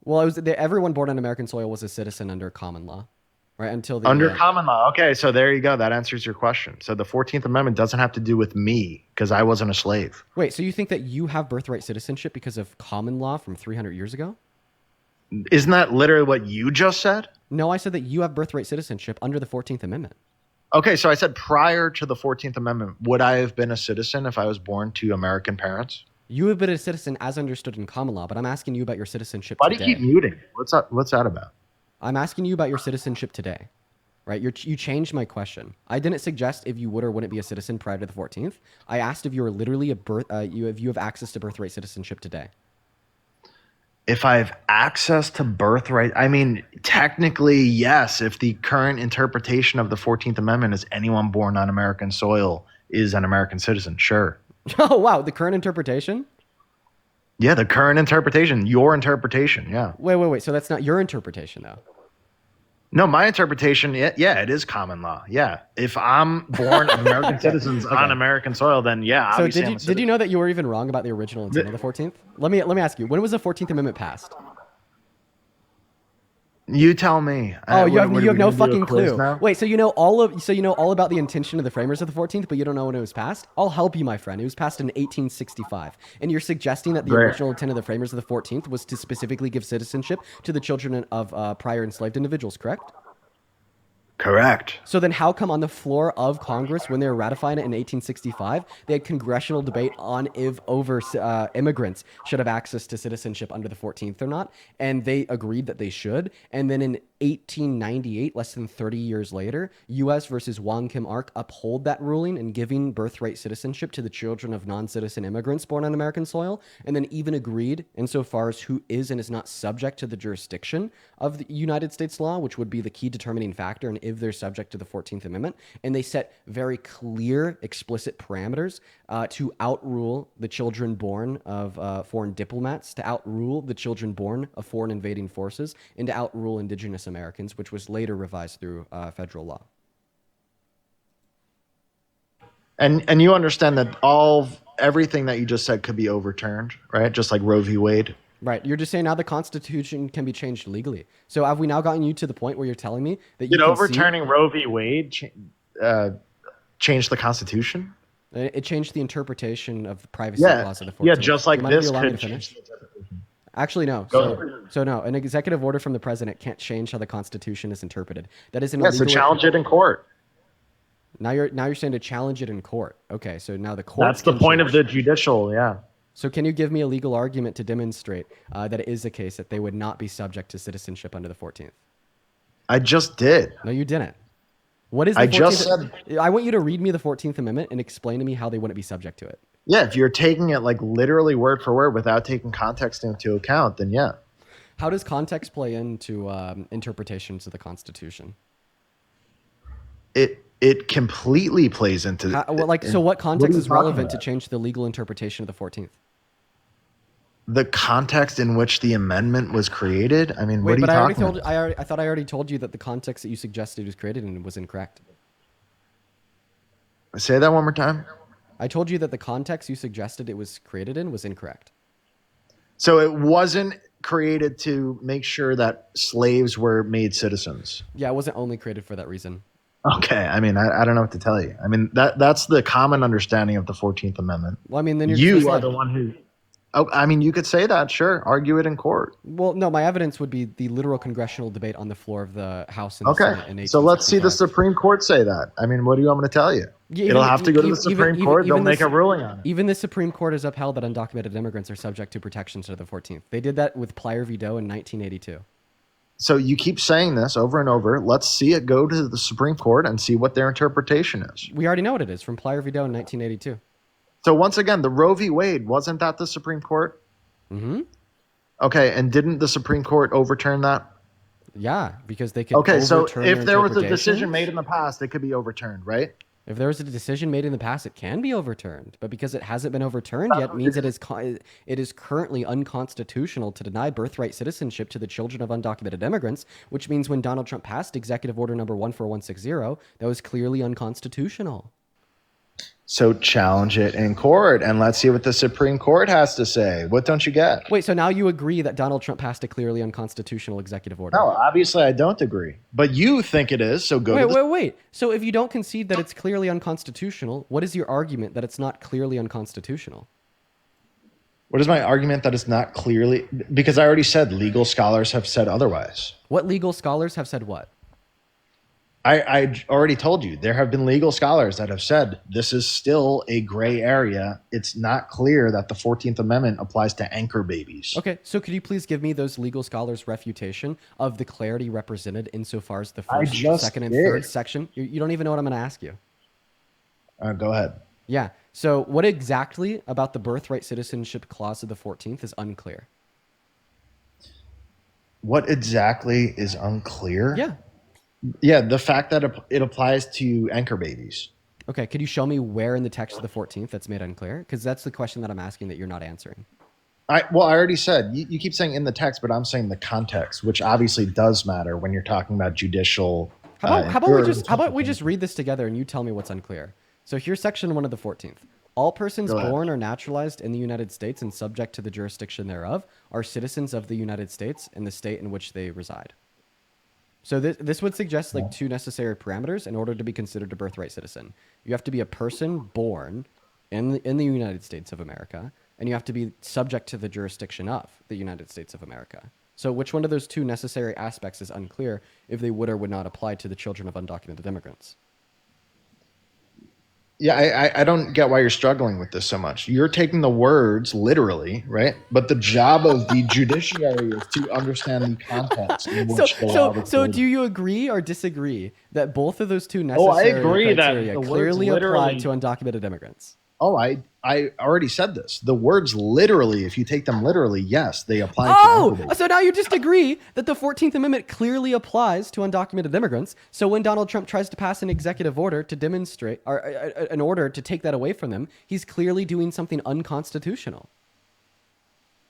Well, everyone born on American soil was a citizen under common law. Right, until the under common law. Okay, so there you go. That answers your question. So the 14th Amendment doesn't have to do with me because I wasn't a slave. Wait, so you think that you have birthright citizenship because of common law from 300 years ago? Isn't that literally what you just said? No, I said that you have birthright citizenship under the 14th Amendment. Okay, so I said prior to the 14th Amendment, would I have been a citizen if I was born to American parents? You have been a citizen as understood in common law, but I'm asking you about your citizenship today. Why do you keep muting? What's that about? I'm asking you about your citizenship today, right? You changed my question. I didn't suggest if you would or wouldn't be a citizen prior to the 14th. I asked if you were literally if you have access to birthright citizenship today. If I have access to birthright, I mean, technically, yes. If the current interpretation of the 14th Amendment is anyone born on American soil is an American citizen, sure. Oh, wow. The current interpretation? Yeah, the current interpretation, your interpretation, yeah. Wait. So that's not your interpretation, though. No, my interpretation, yeah, it is common law. Yeah, if I'm born of American citizens on American soil, then yeah. So Obviously I'm a did you know that you were even wrong about the original intent of the 14th? Let me ask you, when was the 14th Amendment passed? You tell me. Oh, you have What, you are have we no gonna do a fucking quiz clue. now? Wait, so you know all about the intention of the framers of the 14th, but you don't know when it was passed? I'll help you, my friend. It was passed in 1865, and you're suggesting that the Great. original intent of the framers of the 14th was to specifically give citizenship to the children of prior enslaved individuals, correct? Correct. So then how come on the floor of Congress, when they were ratifying it in 1865, they had congressional debate on if immigrants should have access to citizenship under the 14th or not? And they agreed that they should. And then in 1898, less than 30 years later, U.S. versus Wong Kim Ark uphold that ruling and giving birthright citizenship to the children of non-citizen immigrants born on American soil, and then even agreed insofar as who is and is not subject to the jurisdiction of the United States law, which would be the key determining factor in if they're subject to the 14th Amendment. And they set very clear, explicit parameters to outrule the children born of foreign diplomats, to outrule the children born of foreign invading forces, and to outrule indigenous Americans, which was later revised through federal law. And you understand that everything that you just said could be overturned, right? Just like Roe v. Wade. Right. You're just saying now the Constitution can be changed legally. So have we now gotten you to the point where you're telling me that you Did can overturning Roe v. Wade change the Constitution? It changed the interpretation of the privacy Yeah, clause of the 14th. yeah, just like Do you mind if this you allow me could to finish? change the interpretation. Actually, no. So no, an executive order from the president can't change how the Constitution is interpreted. That is an Yeah, so illegal. challenge it in court. Now you're saying to challenge it in court. Okay, so now the court. That's the point of the judicial, yeah. So can you give me a legal argument to demonstrate that it is the case that they would not be subject to citizenship under the 14th? I just did. No, you didn't. What is the I 14th? just said. I want you to read me the 14th Amendment and explain to me how they wouldn't be subject to it. Yeah, if you're taking it like literally word for word without taking context into account, then yeah. How does context play into interpretations of the Constitution? It completely plays into so what context are you is relevant talking to change the legal interpretation of the 14th? the context in which the amendment was created. I mean, Wait, what but are you talking about? I thought I already told you that the context that you suggested was created in was incorrect. Say that one more time. I told you that the context you suggested it was created in was incorrect. So it wasn't created to make sure that slaves were made citizens. Yeah, it wasn't only created for that reason. Okay, I mean, I don't know what to tell you. I mean, that's the common understanding of the 14th Amendment. Well, I mean, then You are the one who. Oh, I mean, you could say that, sure. Argue it in court. Well, no, my evidence would be the literal congressional debate on the floor of the House and the Senate in Okay, so let's see the 1865. Supreme Court say that. I mean, what do you want me to tell you? Yeah, It'll have to go to the even- Supreme Court. They'll even make the- a ruling on it. Even the Supreme Court has upheld that undocumented immigrants are subject to protections under the 14th. They did that with Plyer v. Doe in 1982. So you keep saying this over and over. Let's see it go to the Supreme Court and see what their interpretation is. We already know what it is from Plyer v. Doe in 1982. So once again, the Roe v. Wade, wasn't that the Supreme Court? Mm-hmm. Okay, and didn't the Supreme Court overturn that? Yeah, because they could Okay, so overturn if their there was a interpretations. decision made in the past, it could be overturned, right? If there was a decision made in the past, it can be overturned. But because it hasn't been overturned yet, means it is currently unconstitutional to deny birthright citizenship to the children of undocumented immigrants, which means when Donald Trump passed Executive Order number 14160, that was clearly unconstitutional. So challenge it in court and let's see what the Supreme Court has to say. What don't you get? Wait, so now you agree that Donald Trump passed a clearly unconstitutional executive order? No, obviously I don't agree. But you think it is, so go to the Wait. So if you don't concede that it's clearly unconstitutional, what is your argument that it's not clearly unconstitutional? What is my argument that it's not clearly? Because I already said legal scholars have said otherwise. What legal scholars have said what? I already told you there have been legal scholars that have said this is still a gray area. It's not clear that the 14th Amendment applies to anchor babies. Okay, so could you please give me those legal scholars' refutation of the clarity represented insofar as the first, just second, and did. third section? You don't even know what I'm going to ask you. Go ahead. Yeah, so what exactly about the birthright citizenship clause of the 14th is unclear? What exactly is unclear? Yeah. Yeah, the fact that it applies to anchor babies. Okay, could you show me where in the text of the 14th that's made unclear? Because that's the question that I'm asking that you're not answering. I already said you keep saying in the text, but I'm saying the context, which obviously does matter when you're talking about judicial. How about we just read this together and you tell me what's unclear. So here's section 1 of the 14th. All persons Go ahead. born or naturalized in the United States and subject to the jurisdiction thereof are citizens of the United States and the state in which they reside. So this would suggest like two necessary parameters in order to be considered a birthright citizen. You have to be a person born in the United States of America, and you have to be subject to the jurisdiction of the United States of America. So which one of those two necessary aspects is unclear if they would or would not apply to the children of undocumented immigrants? Yeah, I don't get why you're struggling with this so much. You're taking the words literally, right? But the job of the judiciary is to understand the context in which the law was So written. do you agree or disagree that both of those two necessary agree that criteria the words clearly apply literally- to undocumented immigrants? Oh, I already said this. The words literally, if you take them literally, yes, they apply to Oh, everybody. so now you just agree that the 14th Amendment clearly applies to undocumented immigrants. So when Donald Trump tries to pass an executive order to demonstrate, or an order to take that away from them, he's clearly doing something unconstitutional.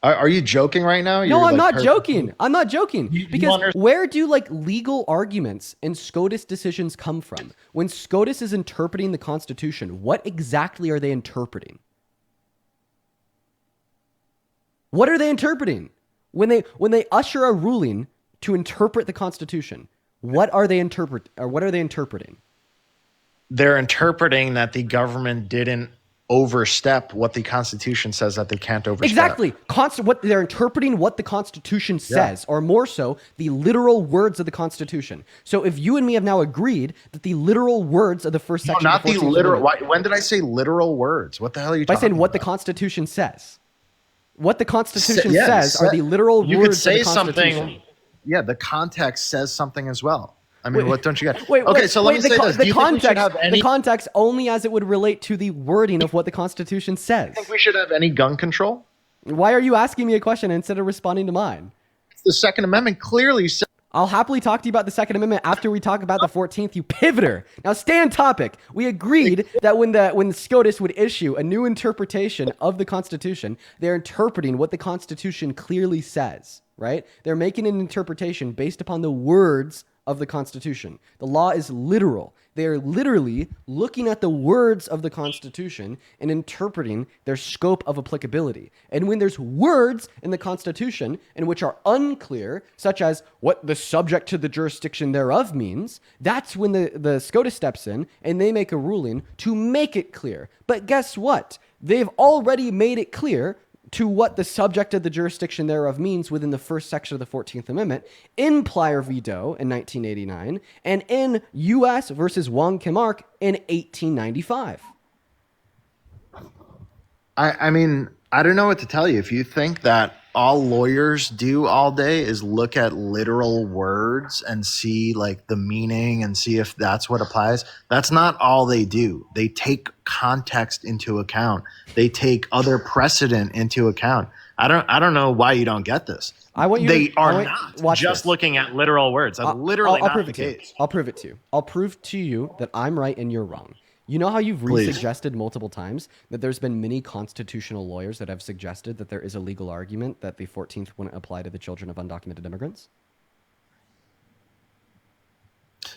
Are you joking right now? No, You're, I'm like, not joking. I'm not joking. you Because understand- where do like legal arguments and SCOTUS decisions come from? When SCOTUS is interpreting the Constitution, what exactly are they interpreting? What are they interpreting? When they usher a ruling to interpret the Constitution, what are they interpreting? They're interpreting that the government didn't overstep what the Constitution says that they can't overstep. Exactly. What they're interpreting what the Constitution says, or more so, the literal words of the Constitution. So if you and me have now agreed that the literal words of the first No, section not of the the 14th literal. Amendment, When did I say literal words? What the hell are you by talking saying what the about? Constitution says. What the Constitution Yeah, says are the literal you words could say of the Constitution. something. Yeah, the context says something as well. I mean, what don't you get? Wait, okay, wait, so let wait, me say this. Do the you think we should context, have any? the context only as it would relate to the wording of what the Constitution says. Think we should have any gun control? Why are you asking me a question instead of responding to mine? The Second Amendment clearly says. I'll happily talk to you about the Second Amendment after we talk about the 14th, you pivoter. Now stay on topic. We agreed that when the SCOTUS would issue a new interpretation of the Constitution, they're interpreting what the Constitution clearly says, right? They're making an interpretation based upon the words of the Constitution. The law is literal. They are literally looking at the words of the Constitution and interpreting their scope of applicability. And when there's words in the Constitution in which are unclear, such as what the subject to the jurisdiction thereof means, that's when the SCOTUS steps in and they make a ruling to make it clear. But guess what? They've already made it clear to what the subject of the jurisdiction thereof means within the first section of the 14th Amendment in Plyer v. Doe in 1989 and in U.S. versus Wong Kim Ark in 1895. I mean, I don't know what to tell you. If you think that all lawyers do all day is look at literal words and see like the meaning and see if that's what applies, that's not all they do. They take context into account. They take other precedent into account. I don't know why you don't get this. They are not just looking at literal words. That's literally I'll not prove the it to you. case. I'll prove it to you. I'll prove to you that I'm right and you're wrong. You know how you've Please. re-suggested multiple times that there's been many constitutional lawyers that have suggested that there is a legal argument that the 14th wouldn't apply to the children of undocumented immigrants?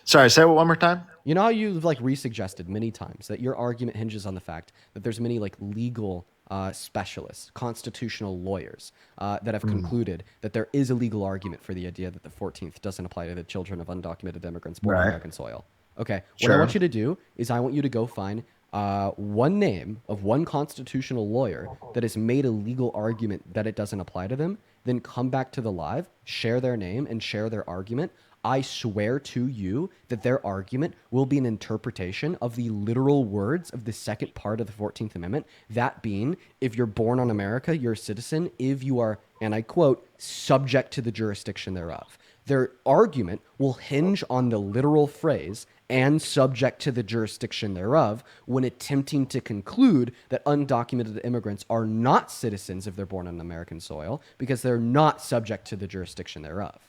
Sorry, say it one more time. You know how you've like re-suggested many times that your argument hinges on the fact that there's many like legal specialists, constitutional lawyers that have concluded that there is a legal argument for the idea that the 14th doesn't apply to the children of undocumented immigrants born on American soil. Okay, what I want you to do is I want you to go find one name of one constitutional lawyer that has made a legal argument that it doesn't apply to them, then come back to the live, share their name and share their argument. I swear to you that their argument will be an interpretation of the literal words of the second part of the 14th Amendment, that being, if you're born on America, you're a citizen, if you are, and I quote, subject to the jurisdiction thereof. Their argument will hinge on the literal phrase and subject to the jurisdiction thereof when attempting to conclude that undocumented immigrants are not citizens if they're born on American soil because they're not subject to the jurisdiction thereof.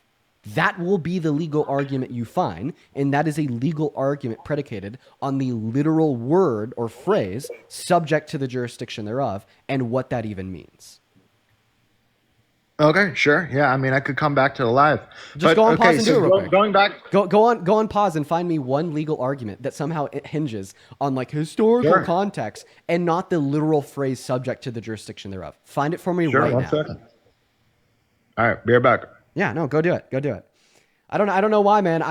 That will be the legal argument you find, and that is a legal argument predicated on the literal word or phrase subject to the jurisdiction thereof and what that even means. Okay, sure. Yeah, I mean, I could come back to the live. Just go on pause and do it real quick. Going back. Go on pause and find me one legal argument that somehow it hinges on like historical Sure. context and not the literal phrase subject to the jurisdiction thereof. Find it for me Sure, right one now. second. All right, be right back. Yeah, no, go do it. Go do it. I don't know why, man.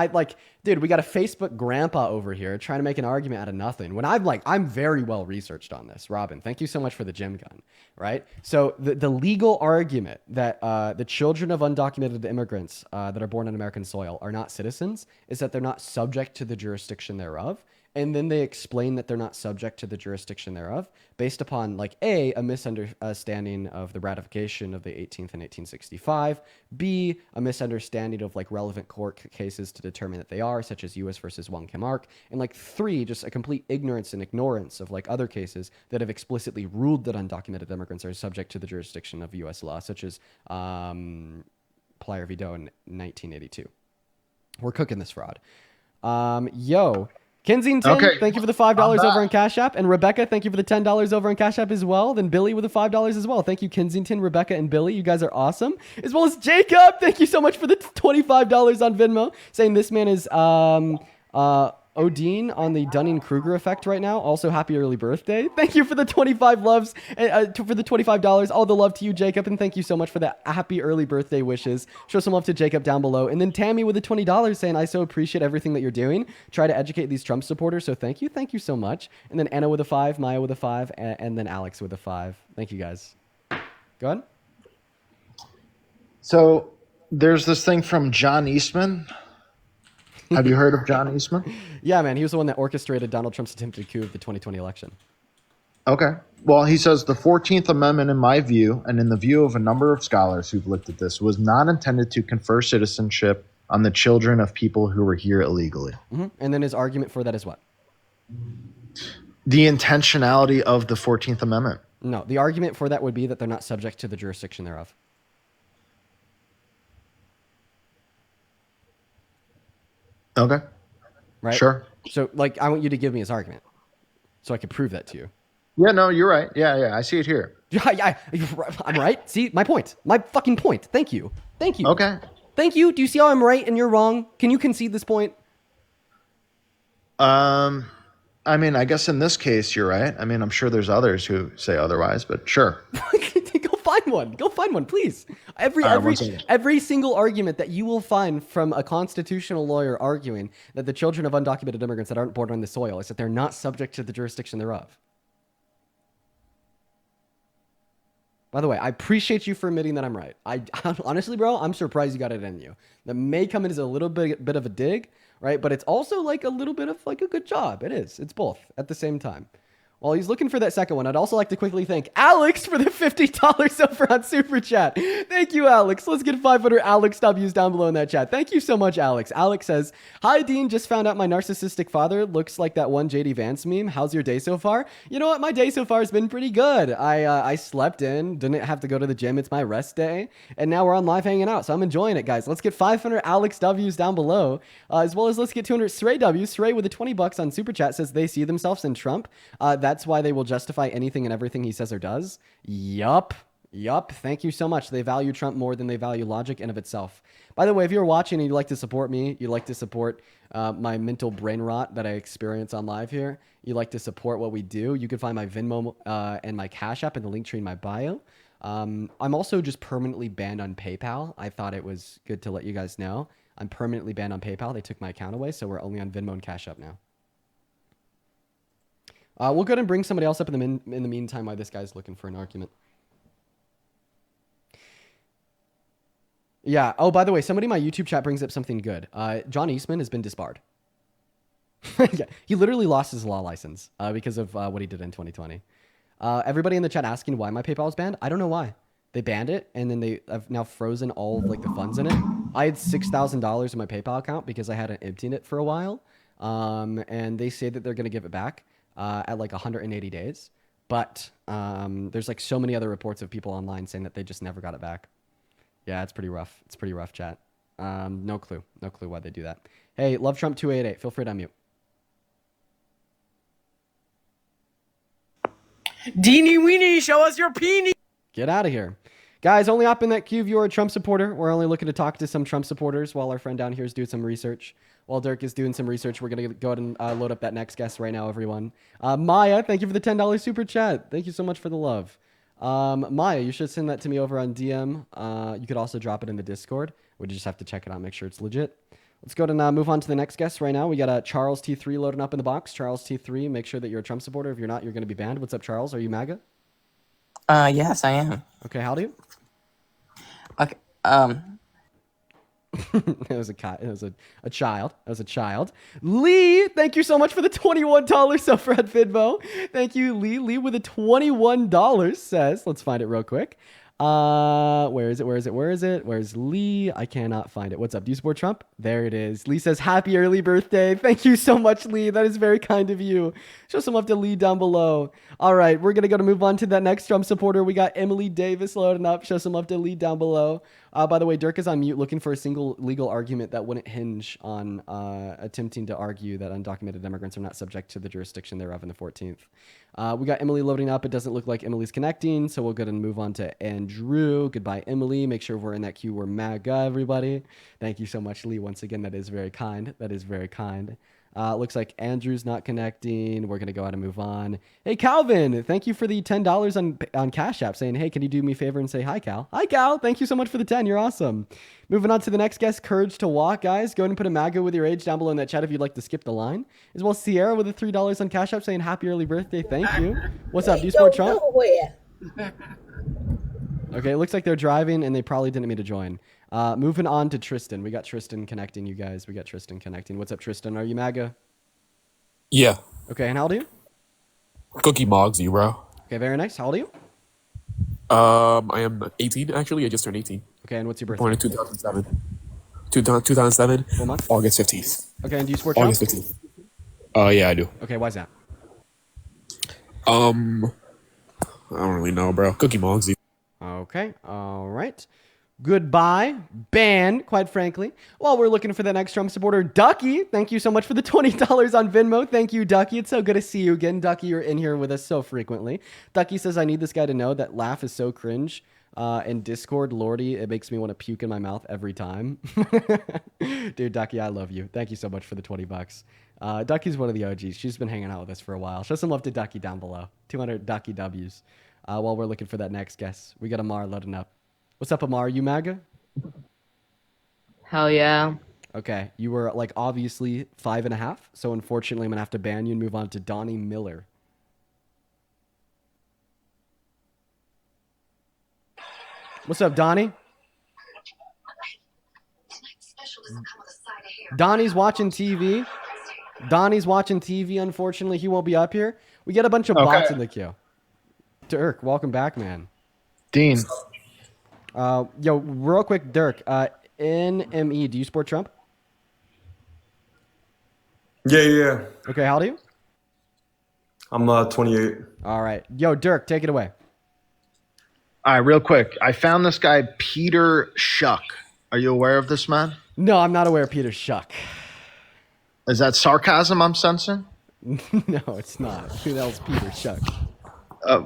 Dude, we got a Facebook grandpa over here trying to make an argument out of nothing. When I'm very well researched on this. Robin, thank you so much for the gym gun, right? So the legal argument that the children of undocumented immigrants that are born on American soil are not citizens is that they're not subject to the jurisdiction thereof. And then they explain that they're not subject to the jurisdiction thereof based upon like a misunderstanding of the ratification of the 18th in 1865, B, a misunderstanding of like relevant court cases to determine that they are, such as U.S. versus Wong Kim Ark, and like 3, just a complete ignorance and ignorance of like other cases that have explicitly ruled that undocumented immigrants are subject to the jurisdiction of U.S. law, such as Plyer v. Doe in 1982. We're cooking this fraud. Kensington, Okay. thank you for the $5 over on Cash App. And Rebecca, thank you for the $10 over on Cash App as well. Then Billy with the $5 as well. Thank you, Kensington, Rebecca, and Billy. You guys are awesome. As well as Jacob, thank you so much for the $25 on Venmo. Saying this man is Odin on the Dunning-Kruger effect right now. Also, happy early birthday. Thank you for the 25 loves, for the $25. All the love to you, Jacob, and thank you so much for the happy early birthday wishes. Show some love to Jacob down below. And then Tammy with the $20 saying, I so appreciate everything that you're doing. Try to educate these Trump supporters, so thank you. Thank you so much. And then Anna with a 5, Maya with a 5, and then Alex with a 5. Thank you, guys. Go ahead. So there's this thing from John Eastman. Have you heard of John Eastman? Yeah, man. He was the one that orchestrated Donald Trump's attempted coup of the 2020 election. Okay. Well, he says the 14th Amendment, in my view, and in the view of a number of scholars who've looked at this, was not intended to confer citizenship on the children of people who were here illegally. Mm-hmm. And then his argument for that is what? The intentionality of the 14th Amendment. No, the argument for that would be that they're not subject to the jurisdiction thereof. Okay. Right? Sure. So, I want you to give me his argument so I can prove that to you. Yeah, no, you're right. Yeah, I see it here. I'm right. See, my point. My fucking point. Thank you. Okay. Thank you. Do you see how I'm right and you're wrong? Can you concede this point? I mean, I guess in this case, you're right. I mean, I'm sure there's others who say otherwise, but sure. Go find one, please. Every single argument that you will find from a constitutional lawyer arguing that the children of undocumented immigrants that aren't born on the soil is that they're not subject to the jurisdiction thereof. By the way, I appreciate you for admitting that I'm right. I honestly, bro, I'm surprised you got it in you. That may come in as a little bit of a dig, right? But it's also like a little bit of like a good job. It is. It's both at the same time. While he's looking for that second one, I'd also like to quickly thank Alex for the $50 over on Super Chat. Thank you, Alex. Let's get 500 Alex W's down below in that chat. Thank you so much, Alex. Alex says, hi, Dean. Just found out my narcissistic father looks like that one JD Vance meme. How's your day so far? You know what? My day so far has been pretty good. I slept in, didn't have to go to the gym. It's my rest day. And now we're on live hanging out. So I'm enjoying it, guys. Let's get 500 Alex W's down below, as well as let's get 200 Sray W's. Sray with the $20 on Super Chat says they see themselves in Trump. That's why they will justify anything and everything he says or does. Yup. Thank you so much. They value Trump more than they value logic in of itself. By the way, if you're watching and you'd like to support me, you'd like to support my mental brain rot that I experience on live here, you'd like to support what we do, you can find my Venmo and my Cash App in the link tree in my bio. I'm also just permanently banned on PayPal. I thought it was good to let you guys know. I'm permanently banned on PayPal. They took my account away, so we're only on Venmo and Cash App now. We'll go ahead and bring somebody else up in the meantime while this guy's looking for an argument. Yeah. Oh, by the way, somebody in my YouTube chat brings up something good. John Eastman has been disbarred. Yeah, he literally lost his law license because of what he did in 2020. Everybody in the chat asking why my PayPal was banned. I don't know why. They banned it, and then they have now frozen all of like the funds in it. I had $6,000 in my PayPal account because I hadn't emptied it for a while, and they say that they're going to give it back at like 180 days. But there's like so many other reports of people online saying that they just never got it back. Yeah, it's pretty rough. It's pretty rough, chat. No clue why they do that. Hey, Love Trump 288, feel free to unmute. Deenie weenie, show us your peenie. Get out of here. Guys, only hop in that queue if you're a Trump supporter. We're only looking to talk to some Trump supporters while our friend down here is doing some research. While Dirk is doing some research, we're going to go ahead and load up that next guest right now, everyone. Maya, thank you for the $10 super chat. Thank you so much for the love. Maya, you should send that to me over on DM. You could also drop it in the Discord. We just have to check it out, make sure it's legit. Let's go ahead and move on to the next guest right now. We got Charles T3 loading up in the box. Charles T3, make sure that you're a Trump supporter. If you're not, you're going to be banned. What's up, Charles? Are you MAGA? Yes, I am. Okay, how do you? Okay. It was a child. That was a child. Lee, thank you so much for the $21 sub for Fidbo. Thank you, Lee. Lee with a $21 says, let's find it real quick. Where is it? Where's Lee? I cannot find it. What's up? Do you support Trump? There it is. Lee says, happy early birthday. Thank you so much, Lee. That is very kind of you. Show some love to Lee down below. All right, we're going to move on to that next Trump supporter. We got Emily Davis loading up. Show some love to Lee down below. By the way, Dirk is on mute looking for a single legal argument that wouldn't hinge on attempting to argue that undocumented immigrants are not subject to the jurisdiction thereof in the 14th. We got Emily loading up. It doesn't look like Emily's connecting, so we'll go ahead and move on to Andrew. Goodbye, Emily. Make sure we're in that queue. We're MAGA, everybody. Thank you so much, Lee. Once again, that is very kind. That is very kind. Looks like Andrew's not connecting. We're going to go ahead and move on. Hey, Calvin, thank you for the $10 on Cash App saying, hey, can you do me a favor and say hi, Cal? Hi, Cal. Thank you so much for the 10. You're awesome. Moving on to the next guest, Courage to Walk, guys. Go ahead and put a MAGA with your age down below in that chat if you'd like to skip the line. As well as Sierra with the $3 on Cash App saying happy early birthday. Thank you. What's up? Do you support Trump? Okay, it looks like they're driving and they probably didn't mean to join. Moving on to Tristan. We got Tristan connecting, you guys. We got Tristan connecting. What's up, Tristan? Are you MAGA? Yeah. Okay, and how old are you? Cookie Mogsy, bro. Okay, very nice. How old are you? I am 18, actually. I just turned 18. Okay, and what's your birthday? Born in 2007. 2007, Full month? August 15th. Okay, and do you support Trump? August 15th. Yeah, I do. Okay, why is that? I don't really know, bro. Cookie Mogsy. Okay, all right. Goodbye. Ban, quite frankly. While we're looking for the next Trump supporter, Ducky, thank you so much for the $20 on Venmo. Thank you, Ducky. It's so good to see you again. Ducky, you're in here with us so frequently. Ducky says, I need this guy to know that laugh is so cringe. In Discord, Lordy, it makes me want to puke in my mouth every time. Dude, Ducky, I love you. Thank you so much for the $20. Ducky's one of the OGs. She's been hanging out with us for a while. Show some love to Ducky down below. 200 Ducky W's. While we're looking for that next guest, we got Amar loading up. What's up, Amar? You MAGA? Hell yeah. Okay, you were like obviously 5.5, so unfortunately I'm gonna have to ban you and move on to Donnie Miller. What's up, Donnie? Donnie's watching TV. Donnie's watching TV. Unfortunately, he won't be up here. We get a bunch of bots in the queue. Dirk, welcome back, man. Dean. Yo, real quick, Dirk. NME, do you support Trump? Yeah. Okay, how old are you? I'm 28. All right. Yo, Dirk, take it away. All right, real quick. I found this guy, Peter Schuck. Are you aware of this man? No, I'm not aware of Peter Schuck. Is that sarcasm I'm sensing? No, it's not. Who the hell's Peter Schuck?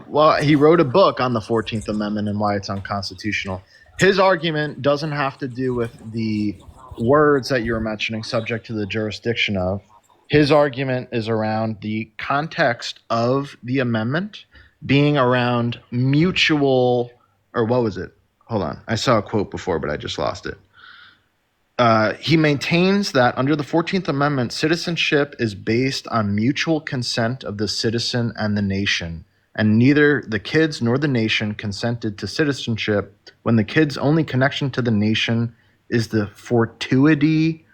Well, he wrote a book on the 14th Amendment and why it's unconstitutional. His argument doesn't have to do with the words that you were mentioning, subject to the jurisdiction of. His argument is around the context of the amendment being around mutual, or what was it? Hold on. I saw a quote before, but I just lost it. He maintains that under the 14th Amendment, citizenship is based on mutual consent of the citizen and the nation, and neither the kids nor the nation consented to citizenship when the kid's only connection to the nation is the fortuity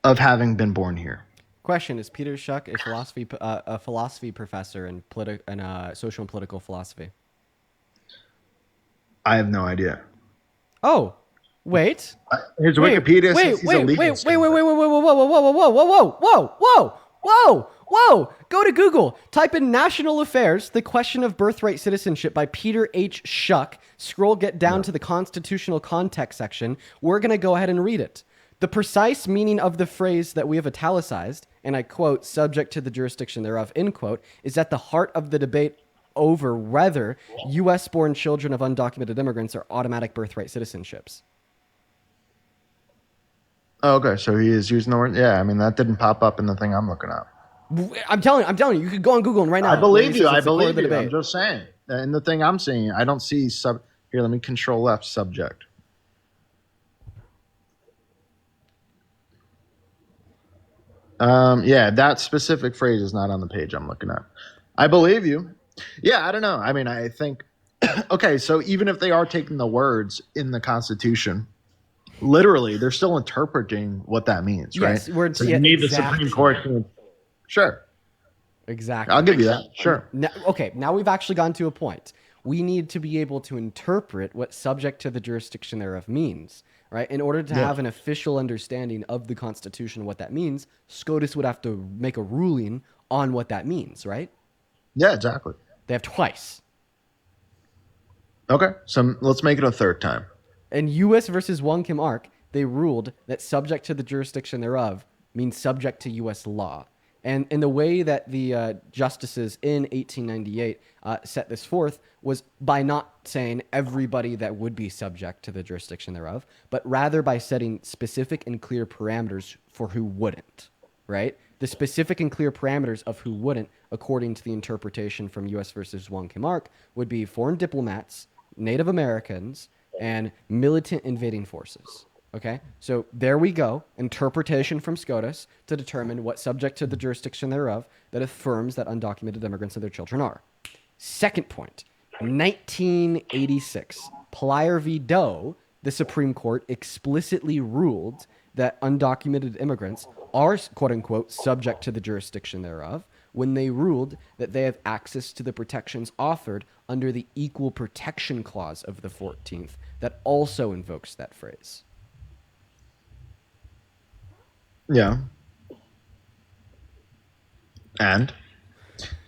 of having been born here. Question: is Peter Schuck a philosophy professor in social and political philosophy? I have no idea. Oh, wait. His Wikipedia says he's a legal student. Whoa. Go to Google. Type in National Affairs, the question of birthright citizenship by Peter H. Schuck. Get down to the constitutional context section. We're going to go ahead and read it. The precise meaning of the phrase that we have italicized, and I quote, subject to the jurisdiction thereof, end quote, is at the heart of the debate over whether U.S.-born children of undocumented immigrants are automatic birthright citizenships. Oh, okay, so he is using the word. Yeah, I mean that didn't pop up in the thing I'm looking at. I'm telling you, you could go on Google and right now. I believe you. I It's the core of believe the you. debate. I'm just saying. In the thing I'm seeing, I don't see sub. Here, let me control F subject. Yeah, that specific phrase is not on the page I'm looking at. I believe you. Yeah, I don't know. I mean, I think. Okay, so even if they are taking the words in the Constitution, literally, they're still interpreting what that means, Yes, right? So you need the Supreme Court to. Sure. Exactly. I'll give you that. Sure. Now we've actually gotten to a point. We need to be able to interpret what subject to the jurisdiction thereof means, right? In order to have an official understanding of the Constitution, what that means, SCOTUS would have to make a ruling on what that means, right? Yeah, exactly. They have twice. Okay, so let's make it a third time. In U.S. versus Wong Kim Ark, they ruled that subject to the jurisdiction thereof means subject to U.S. law. And in the way that the justices in 1898 set this forth was by not saying everybody that would be subject to the jurisdiction thereof, but rather by setting specific and clear parameters for who wouldn't, right? The specific and clear parameters of who wouldn't, according to the interpretation from U.S. versus Wong Kim Ark, would be foreign diplomats, Native Americans, and militant invading forces. Okay, so there we go. Interpretation from SCOTUS to determine what subject to the jurisdiction thereof that affirms that undocumented immigrants and their children are. Second point, 1986, Plyer v. Doe, the Supreme Court explicitly ruled that undocumented immigrants are, quote unquote, subject to the jurisdiction thereof when they ruled that they have access to the protections offered under the Equal Protection Clause of the 14th that also invokes that phrase. Yeah. And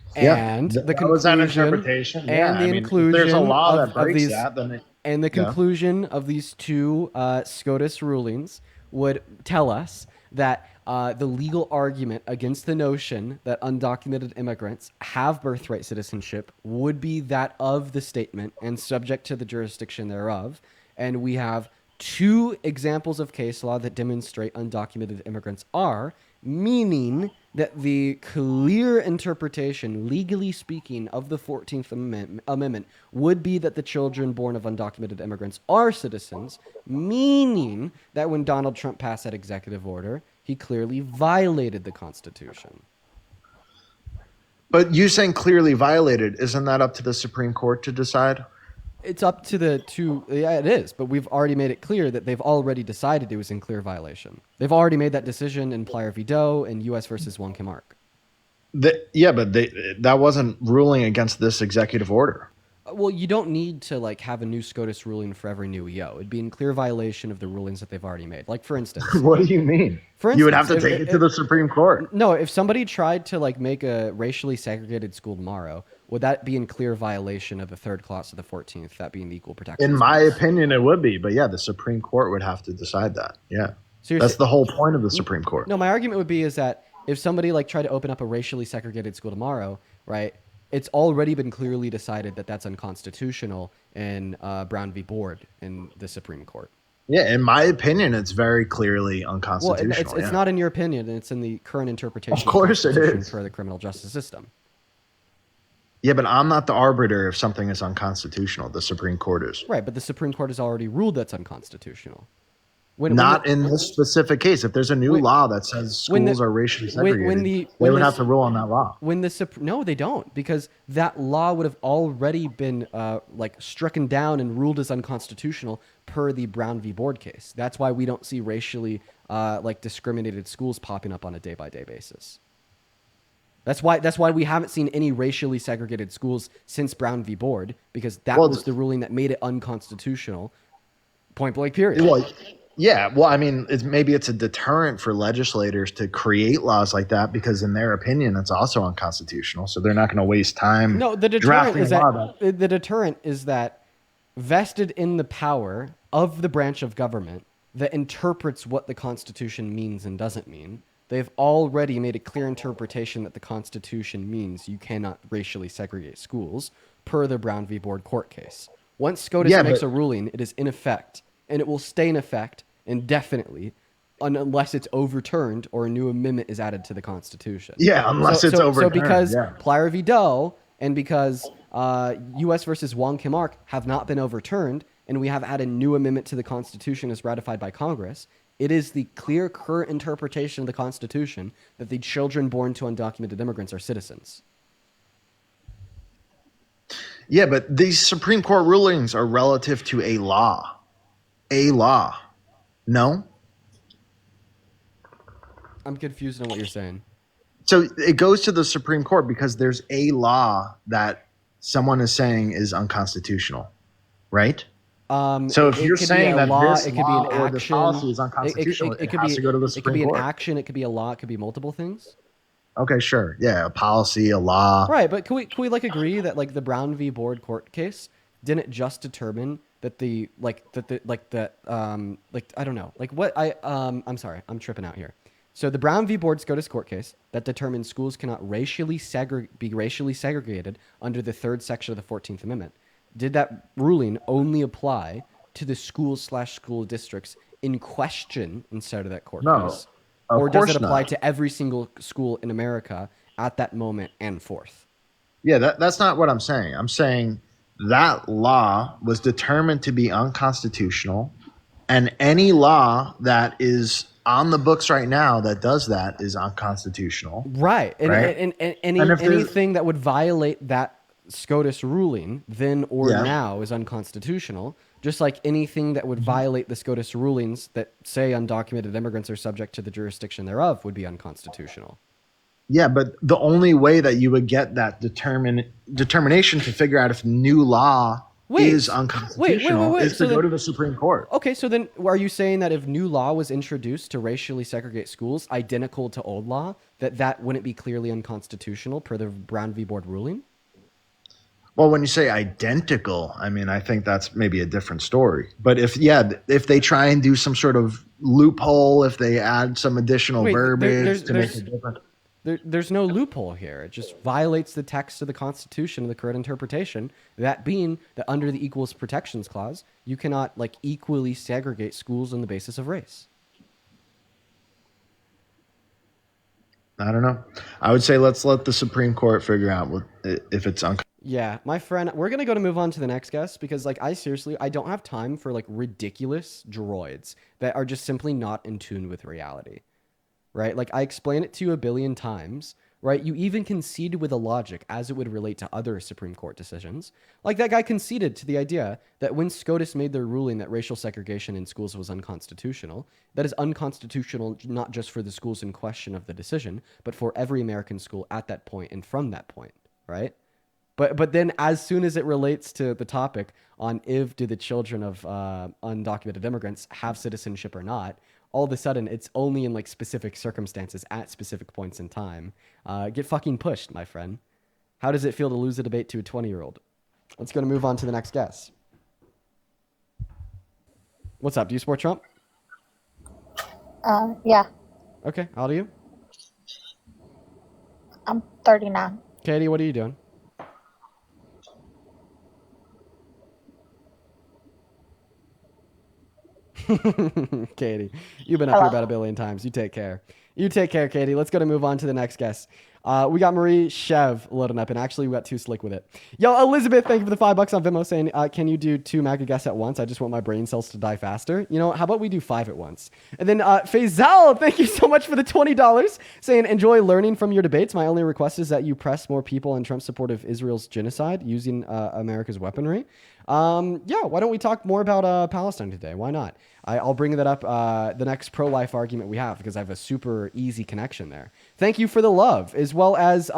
the conclusion was that interpretation. And the inclusion there's a law that of breaks these, that, then and the conclusion of these two SCOTUS rulings would tell us that the legal argument against the notion that undocumented immigrants have birthright citizenship would be that of the statement and subject to the jurisdiction thereof. And we have two examples of case law that demonstrate undocumented immigrants are, meaning that the clear interpretation, legally speaking, of the 14th Amendment would be that the children born of undocumented immigrants are citizens, meaning that when Donald Trump passed that executive order, he clearly violated the Constitution. But you saying clearly violated, isn't that up to the Supreme Court to decide? It's up to yeah, it is, but we've already made it clear that they've already decided it was in clear violation. They've already made that decision in Plyer v. Doe and U.S. versus Wong Kim Ark. But that wasn't ruling against this executive order. Well, you don't need to have a new SCOTUS ruling for every new EO. It'd be in clear violation of the rulings that they've already made. Like, for instance, what do you mean? For instance, you would have to take it to the Supreme Court. No, if somebody tried to make a racially segregated school tomorrow, would that be in clear violation of the third clause of the 14th, that being the equal protection? In my opinion, it would be. But yeah, the Supreme Court would have to decide that. Yeah. So that's the whole point of the Supreme Court. No, my argument would be is that if somebody tried to open up a racially segregated school tomorrow, right, it's already been clearly decided that that's unconstitutional in Brown v. Board in the Supreme Court. Yeah, in my opinion, it's very clearly unconstitutional. Well, it's not in your opinion. It's in the current interpretation of course it is. For the criminal justice system. Yeah, but I'm not the arbiter if something is unconstitutional. The Supreme Court is. Right, but the Supreme Court has already ruled that's unconstitutional. Not in this specific case. If there's a new law that says schools are racially segregated, they would have to rule on that law. No, they don't, because that law would have already been stricken down and ruled as unconstitutional per the Brown v. Board case. That's why we don't see racially discriminated schools popping up on a day-by-day basis. That's why we haven't seen any racially segregated schools since Brown v. Board, because that was the ruling that made it unconstitutional. Point blank. Period. Well, yeah. Well, I mean, maybe it's a deterrent for legislators to create laws like that because, in their opinion, it's also unconstitutional. So they're not going to waste time. No, the deterrent is that vested in the power of the branch of government that interprets what the Constitution means and doesn't mean, They've already made a clear interpretation that the Constitution means you cannot racially segregate schools per the Brown v. Board court case. Once SCOTUS makes a ruling, it is in effect, and it will stay in effect indefinitely unless it's overturned or a new amendment is added to the Constitution. Yeah, unless it's overturned. So because Plyer v. Doe and because U.S. versus Wong Kim Ark have not been overturned, and we have added new amendment to the Constitution as ratified by Congress, it is the clear current interpretation of the Constitution that the children born to undocumented immigrants are citizens. Yeah, but these Supreme Court rulings are relative to a law. A law. No? I'm confused on what you're saying. So it goes to the Supreme Court because there's a law that someone is saying is unconstitutional, right? So if you're saying that this law or this policy is unconstitutional, it has to go to the Supreme Court. It could be an action, it could be a law, it could be multiple things. Okay, sure. Yeah, a policy, a law. Right, but can we like agree that like the Brown v. Board court case didn't just determine that I don't know. Like what I'm sorry, I'm tripping out here. So the Brown v. Board SCOTUS court case that determined schools cannot be racially segregated under the third section of the 14th Amendment. Did that ruling only apply to the schools/school districts in question instead of that court case? Or does it apply to every single school in America at that moment and forth? Yeah, that's not what I'm saying. I'm saying that law was determined to be unconstitutional, and any law that is on the books right now that does that is unconstitutional. Right. And anything that would violate that SCOTUS ruling then or now is unconstitutional, just like anything that would violate the SCOTUS rulings that say undocumented immigrants are subject to the jurisdiction thereof would be unconstitutional. Yeah, but the only way that you would get that determination to figure out if new law is unconstitutional is to go to the Supreme Court. Okay, so then are you saying that if new law was introduced to racially segregate schools identical to old law, that wouldn't be clearly unconstitutional per the Brown v. Board ruling? Well, when you say identical, I mean, I think that's maybe a different story. But if they try and do some sort of loophole, if they add some additional verbiage to make it different. There's no loophole here. It just violates the text of the Constitution, the correct interpretation, that being that under the Equals Protections Clause, you cannot like equally segregate schools on the basis of race. I don't know. I would say let's let the Supreme Court figure out if it's unconstitutional. Yeah, my friend, we're going to move on to the next guest because like I don't have time for like ridiculous droids that are just simply not in tune with reality. Right? Like I explain it to you a billion times, right? You even conceded with a logic as it would relate to other Supreme Court decisions. Like that guy conceded to the idea that when SCOTUS made their ruling that racial segregation in schools was unconstitutional, that is unconstitutional not just for the schools in question of the decision, but for every American school at that point and from that point, right? But then as soon as it relates to the topic on if do the children of undocumented immigrants have citizenship or not, all of a sudden it's only in like specific circumstances at specific points in time. Get fucking pushed, my friend. How does it feel to lose a debate to a 20-year-old? Let's go to move on to the next guest. What's up? Do you support Trump? Yeah. Okay. How old are you? I'm 39. Katie, what are you doing? Katie, you've been up here about a billion times. You take care. You take care, Katie. Let's go to move on to the next guest. We got Marie Chev loading up, and actually we got too slick with it. Yo, Elizabeth, thank you for the $5 on Venmo saying, can you do 2 Maga guests at once? I just want my brain cells to die faster. You know, how about we do 5 at once? And then Faisal, thank you so much for the $20 saying, enjoy learning from your debates. My only request is that you press more people on Trump's support of Israel's genocide using America's weaponry. Yeah, why don't we talk more about Palestine today? Why not? I'll bring that up the next pro-life argument we have because I have a super easy connection there. Thank you for the love, as well as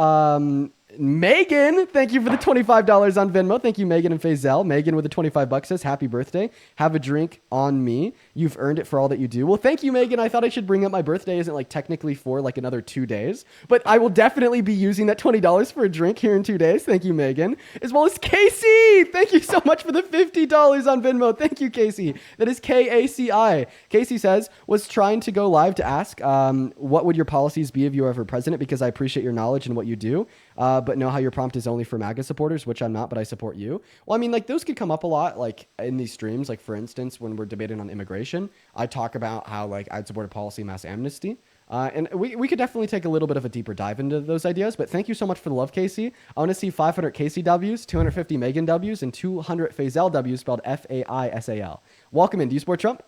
Megan. Thank you for the $25 on Venmo. Thank you, Megan and Faisal. Megan with the $25 says, happy birthday. Have a drink on me. You've earned it for all that you do. Well, thank you, Megan. I thought I should bring up my birthday isn't like technically for like another 2 days, but I will definitely be using that $20 for a drink here in 2 days. Thank you, Megan. As well as Casey. Thank you so much for the $50 on Venmo. Thank you, Casey. That is KACI. Casey says, was trying to go live to ask, what would your policies be if you were ever president? Because I appreciate your knowledge and what you do, but know how your prompt is only for MAGA supporters, which I'm not, but I support you. Well, I mean, like those could come up a lot, like in these streams, like for instance, when we're debating on immigration, I talk about how like I'd support a policy mass amnesty. And we could definitely take a little bit of a deeper dive into those ideas, but thank you so much for the love, Casey. I want to see 500 Casey W's, 250 Megan W's, and 200 Faisal W's spelled Faisal. Welcome in. Do you support Trump?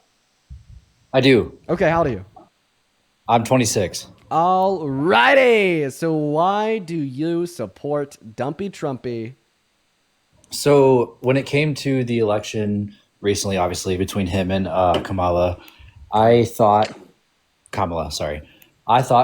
I do. Okay, how old are you? I'm 26. Alrighty. So why do you support Dumpy Trumpy? So when it came to the election recently, obviously between him and Kamala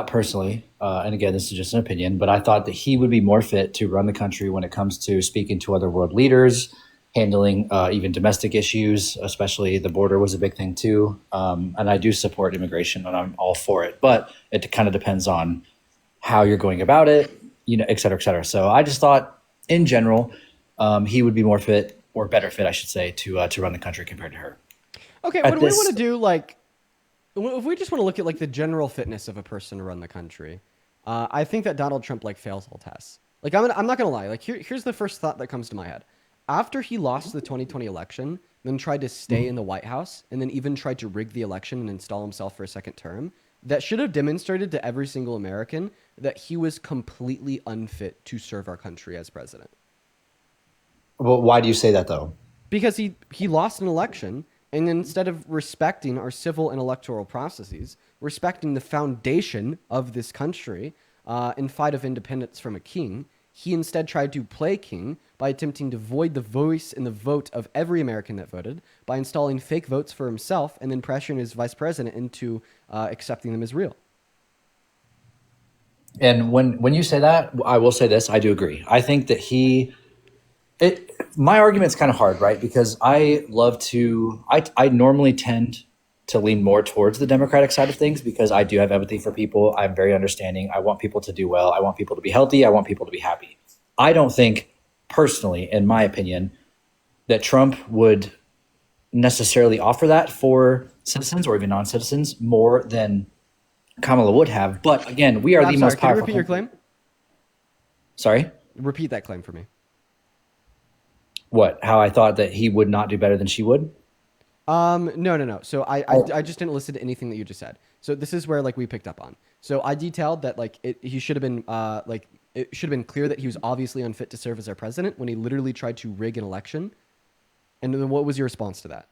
personally, and again, this is just an opinion, but I thought that he would be more fit to run the country when it comes to speaking to other world leaders, handling even domestic issues, especially the border was a big thing too. And I do support immigration and I'm all for it, but it kind of depends on how you're going about it, et cetera, et cetera. So I just thought in general, he would be more fit, or better fit, I should say, to run the country compared to her. Okay, what do we want to do? Like, if we just want to look at like the general fitness of a person to run the country, I think that Donald Trump like fails all tests. Like, I'm not gonna lie. Like, here's the first thought that comes to my head. After he lost the 2020 election, then tried to stay in the White House, and then even tried to rig the election and install himself for a second term, that should have demonstrated to every single American that he was completely unfit to serve our country as president. Well, why do you say that though? Because he lost an election, and instead of respecting our civil and electoral processes, respecting the foundation of this country in fight of independence from a king, he instead tried to play king by attempting to void the voice and the vote of every American that voted by installing fake votes for himself and then pressuring his vice president into accepting them as real. And when you say that, I will say this, I do agree. I think that my argument's kind of hard, right? Because I normally tend to lean more towards the Democratic side of things because I do have empathy for people. I'm very understanding. I want people to do well. I want people to be healthy. I want people to be happy. I don't think personally, in my opinion, that Trump would necessarily offer that for citizens or even non-citizens more than Kamala would have. But again, we are the most powerful. Can you repeat your claim? Sorry? Repeat that claim for me. What? How I thought that he would not do better than she would? No. So I just didn't listen to anything that you just said. So this is where like we picked up on. So I detailed that like he should have been it should have been clear that he was obviously unfit to serve as our president when he literally tried to rig an election. And then what was your response to that?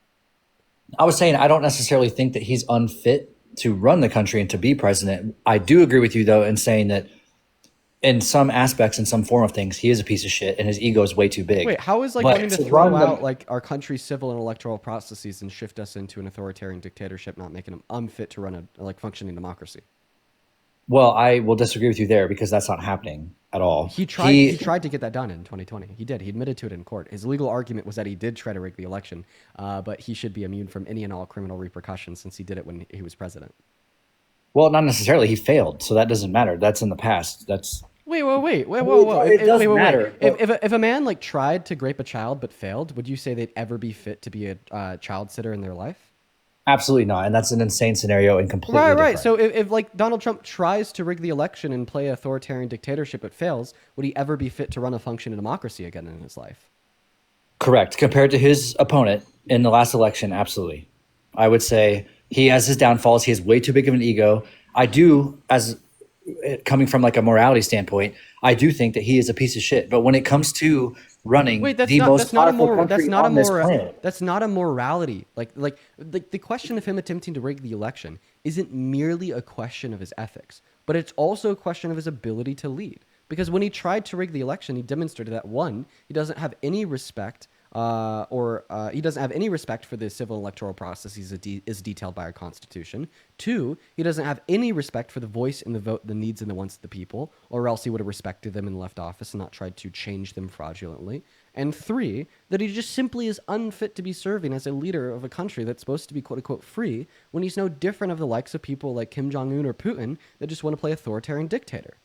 I was saying I don't necessarily think that he's unfit to run the country and to be president. I do agree with you though in saying that in some aspects, in some form of things, he is a piece of shit and his ego is way too big. Wait, how is like wanting to throw out like our country's civil and electoral processes and shift us into an authoritarian dictatorship, not making him unfit to run a like functioning democracy? Well, I will disagree with you there because that's not happening at all. He tried to get that done in 2020. He did. He admitted to it in court. His legal argument was that he did try to rig the election, but he should be immune from any and all criminal repercussions since he did it when he was president. Well, not necessarily. He failed, so that doesn't matter. That's in the past. That's Whoa. It doesn't matter. If a man like tried to rape a child but failed, would you say they'd ever be fit to be a child sitter in their life? Absolutely not, and that's an insane scenario and completely right. different. So if like Donald Trump tries to rig the election and play authoritarian dictatorship but fails, would he ever be fit to run a functioning democracy again in his life? Correct. Compared to his opponent in the last election, absolutely. I would say he has his downfalls. He has way too big of an ego. I do, as coming from like a morality standpoint, I do think that he is a piece of shit. But when it comes to running most powerful country on this planet, that's not a morality. Like the question of him attempting to rig the election isn't merely a question of his ethics, but it's also a question of his ability to lead. Because when he tried to rig the election, he demonstrated that one, he doesn't have any respect. He doesn't have any respect for the civil electoral processes as detailed by our Constitution. Two, he doesn't have any respect for the voice and the vote, the needs and the wants of the people, or else he would have respected them and left office and not tried to change them fraudulently. And 3, that he just simply is unfit to be serving as a leader of a country that's supposed to be quote unquote free when he's no different of the likes of people like Kim Jong-un or Putin that just want to play authoritarian dictator.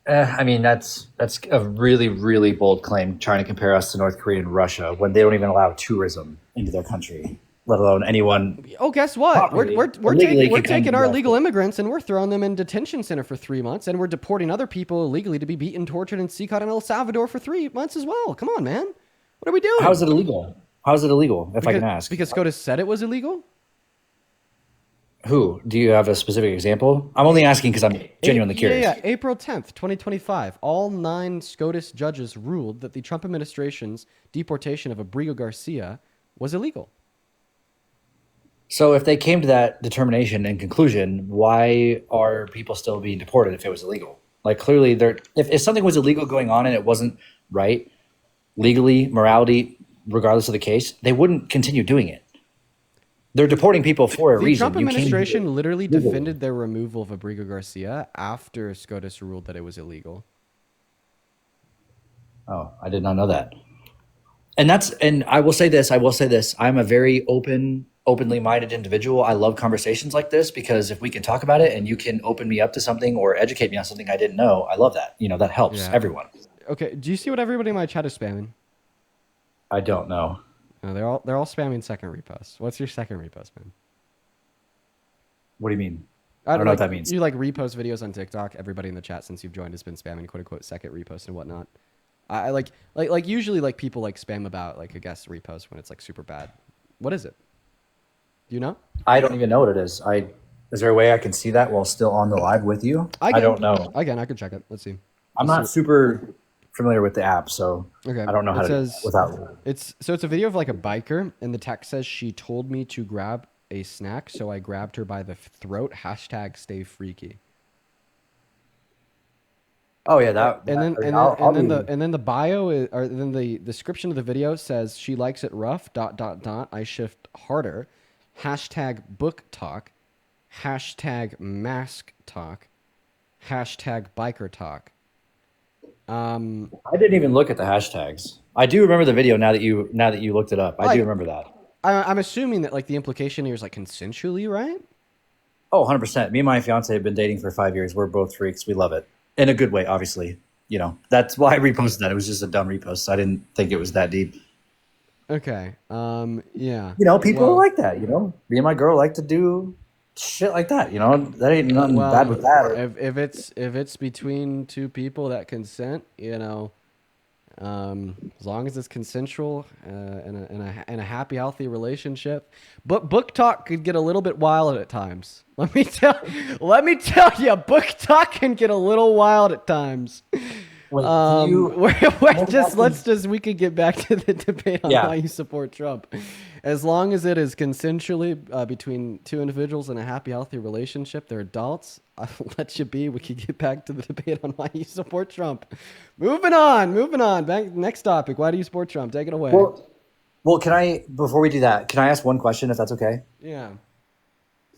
I mean, that's a really, really bold claim trying to compare us to North Korea and Russia when they don't even allow tourism into their country, let alone anyone. Oh, guess what? Properly, We're illegally taking can come our to illegal immigrants and we're throwing them in detention center for 3 months, and we're deporting other people illegally to be beaten, tortured, and seek out in El Salvador for 3 months as well. Come on, man. What are we doing? How is it illegal? How is it illegal, if I can ask? Because SCOTUS said it was illegal? Who? Do you have a specific example? I'm only asking because I'm genuinely curious. Yeah. April 10th, 2025, all 9 SCOTUS judges ruled that the Trump administration's deportation of Abrigo Garcia was illegal. So if they came to that determination and conclusion, why are people still being deported if it was illegal? Like clearly if something was illegal going on and it wasn't right, legally, morality, regardless of the case, they wouldn't continue doing it. They're deporting people for a reason. The Trump administration literally defended their removal of Abrigo Garcia after SCOTUS ruled that it was illegal. Oh, I did not know that. And I will say this, I'm a very openly minded individual. I love conversations like this because if we can talk about it and you can open me up to something or educate me on something I didn't know, I love that. That helps everyone. Okay, do you see what everybody in my chat is spamming? I don't know. No, they're all spamming second repost. What's your second repost, man? What do you mean? I don't know what that means. You like repost videos on TikTok. Everybody in the chat since you've joined has been spamming quote unquote second repost and whatnot. I like usually like people like spam about like a guest repost when it's like super bad. What is it? Do you know? I don't even know what it is. Is there a way I can see that while still on the live with you? I don't know. Again, I can check it. Let's see. I'm not super familiar with the app, so okay. I don't know how to do it without. It's a video of like a biker, and the text says she told me to grab a snack, so I grabbed her by the throat. #stay freaky. Oh yeah, and then the bio is, or then the description of the video says she likes it rough. ... I shift harder. #book talk. #mask talk. #biker talk. I didn't even look at the hashtags. I do remember the video now that you looked it up. I do remember that. I'm assuming that like the implication here is like consensually, right? Oh, 100%. Me and my fiance have been dating for 5 years. We're both freaks. We love it. In a good way, obviously. That's why I reposted that. It was just a dumb repost. I didn't think it was that deep. Okay. Yeah. People are like that, Me and my girl like to do shit like that, That ain't nothing bad with that. If it's between two people that consent, as long as it's consensual in a happy, healthy relationship. But book talk could get a little bit wild at times. Let me tell you, book talk can get a little wild at times. Wait, we could get back to the debate on why you support Trump. As long as it is consensually between two individuals in a happy, healthy relationship, they're adults. I'll let you be. We could get back to the debate on why you support Trump. Moving on. Back next topic. Why do you support Trump? Take it away. Well, before we do that, can I ask one question if that's okay? Yeah.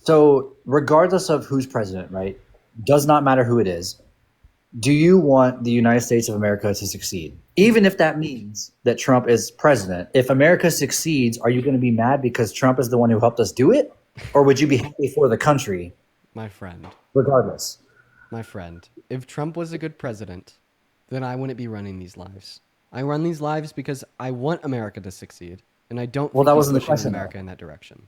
So regardless of who's president, right? Does not matter who it is. Do you want the United States of America to succeed? Even if that means that Trump is president, if America succeeds, are you going to be mad because Trump is the one who helped us do it? Or would you be happy for the country? My friend. Regardless. My friend, if Trump was a good president, then I wouldn't be running these lives. I run these lives because I want America to succeed, and I don't that wasn't the question, America in that direction.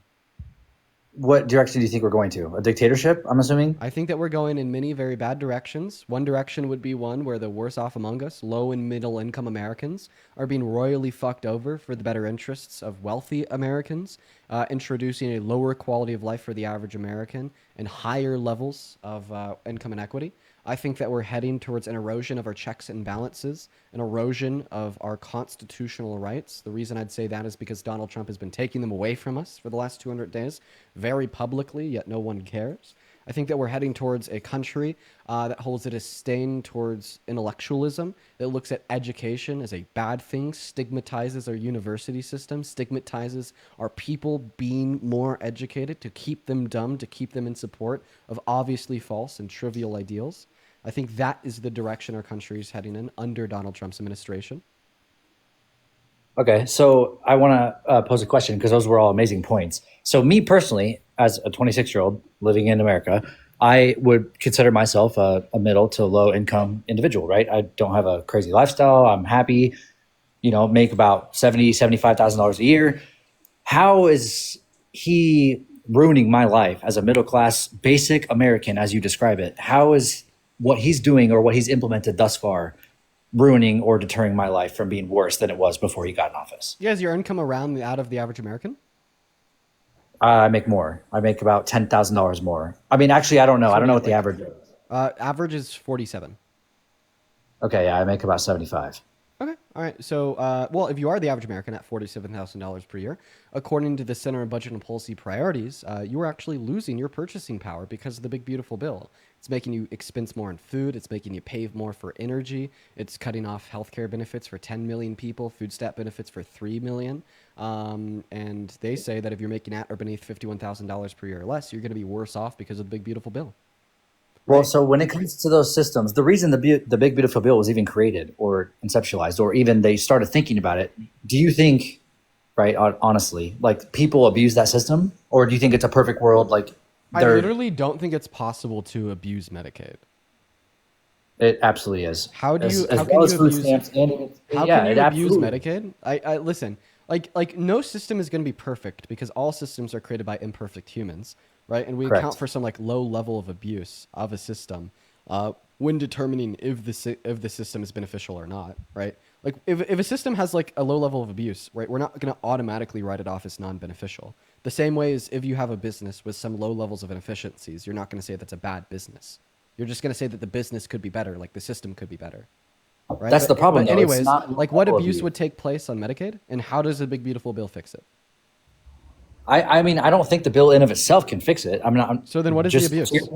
What direction do you think we're going to? A dictatorship, I'm assuming? I think that we're going in many very bad directions. One direction would be one where the worse off among us, low and middle income Americans, are being royally fucked over for the better interests of wealthy Americans, introducing a lower quality of life for the average American and higher levels of income inequity. I think that we're heading towards an erosion of our checks and balances, an erosion of our constitutional rights. The reason I'd say that is because Donald Trump has been taking them away from us for the last 200 days, very publicly, yet no one cares. I think that we're heading towards a country that holds a disdain towards intellectualism, that looks at education as a bad thing, stigmatizes our university system, stigmatizes our people being more educated to keep them dumb, to keep them in support of obviously false and trivial ideals. I think that is the direction our country is heading in under Donald Trump's administration. Okay, so I want to pose a question because those were all amazing points. So me personally, as a 26-year-old living in America, I would consider myself a middle to low income individual, right? I don't have a crazy lifestyle. I'm happy, make about $75,000 a year. How is he ruining my life as a middle class, basic American, as you describe it? How is what he's doing or what he's implemented thus far ruining or deterring my life from being worse than it was before he got in office? Yeah, is your income around out of the average American? I make more. I make about $10,000 more. I mean, actually, I don't know. I don't know what the average is. Average is 47. Okay, yeah, I make about 75. Okay, all right. So, well, if you are the average American at $47,000 per year, according to the Center of Budget and Policy Priorities, you are actually losing your purchasing power because of the big, beautiful bill. It's making you expense more on food. It's making you pay more for energy. It's cutting off healthcare benefits for 10 million people, food stamp benefits for 3 million. And they say that if you're making at or beneath $51,000 per year or less, you're going to be worse off because of the big, beautiful bill. Well, so when it comes to those systems, the reason the Big Beautiful Bill was even created or conceptualized, or even they started thinking about it, do you think, right, honestly, like people abuse that system? Or do you think it's a perfect world? Like, I literally don't think it's possible to abuse Medicaid. It absolutely is. How can you abuse Medicaid? I listen, like no system is going to be perfect because all systems are created by imperfect humans. Right, and we account for some like low level of abuse of a system when determining if the system is beneficial or not. Right, like if a system has like a low level of abuse, right, we're not going to automatically write it off as non-beneficial. The same way as if you have a business with some low levels of inefficiencies, you're not going to say that's a bad business. You're just going to say that the business could be better, like the system could be better. Right? That's the problem. But anyways, like what abuse would take place on Medicaid, and how does the Big Beautiful Bill fix it? I mean, I don't think the bill in of itself can fix it. So then what is the abuse? To your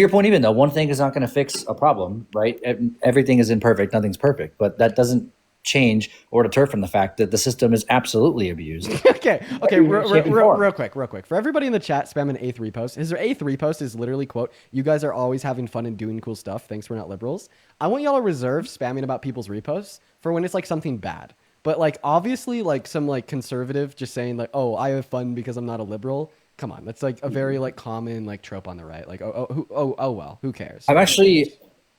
point even though one thing is not going to fix a problem, right? Everything is imperfect. Nothing's perfect, but that doesn't change or deter from the fact that the system is absolutely abused. Okay. Real quick. For everybody in the chat spamming A3 repost, his A3 post is literally, quote, "You guys are always having fun and doing cool stuff. Thanks, we're not liberals." I want y'all to reserve spamming about people's reposts for when it's like something bad. But like obviously like some like conservative just saying like, "Oh, I have fun because I'm not a liberal." Come on, that's like a very like common like trope on the right. Like, well, who cares?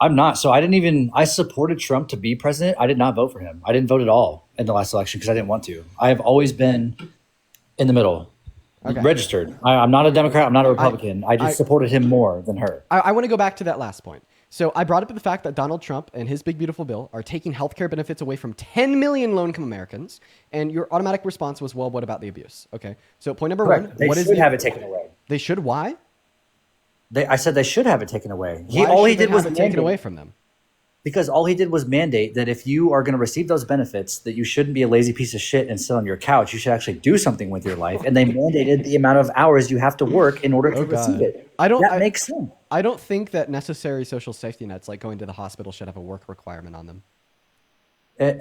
I'm not. So I supported Trump to be president. I did not vote for him. I didn't vote at all in the last election because I didn't want to. I have always been in the middle, registered. I'm not a Democrat. I'm not a Republican. I just supported him more than her. I want to go back to that last point. So I brought up the fact that Donald Trump and his big, beautiful bill are taking healthcare benefits away from 10 million low-income Americans. And your automatic response was, well, what about the abuse? Okay. So point number one. They should have it taken away. They should? Why? I said they should have it taken away. All he did was take it away from them. Because all he did was mandate that if you are going to receive those benefits, that you shouldn't be a lazy piece of shit and sit on your couch. You should actually do something with your life. And they mandated the amount of hours you have to work in order to receive it. That makes sense. I don't think that necessary social safety nets like going to the hospital should have a work requirement on them. It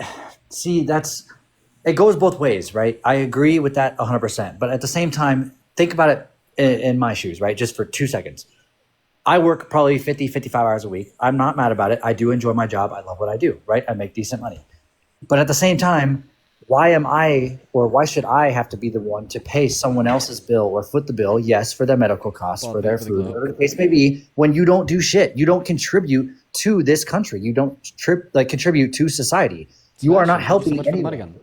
goes both ways, right? I agree with that 100%. But at the same time, think about it in my shoes, right? Just for 2 seconds. I work probably 50, 55 hours a week. I'm not mad about it. I do enjoy my job. I love what I do, right? I make decent money. But at the same time, why should I have to be the one to pay someone else's bill or foot the bill? Yes, for their medical costs, for their food, whatever the case may be, when you don't do shit. You don't contribute to this country. You don't contribute to society. You are not helping anyone.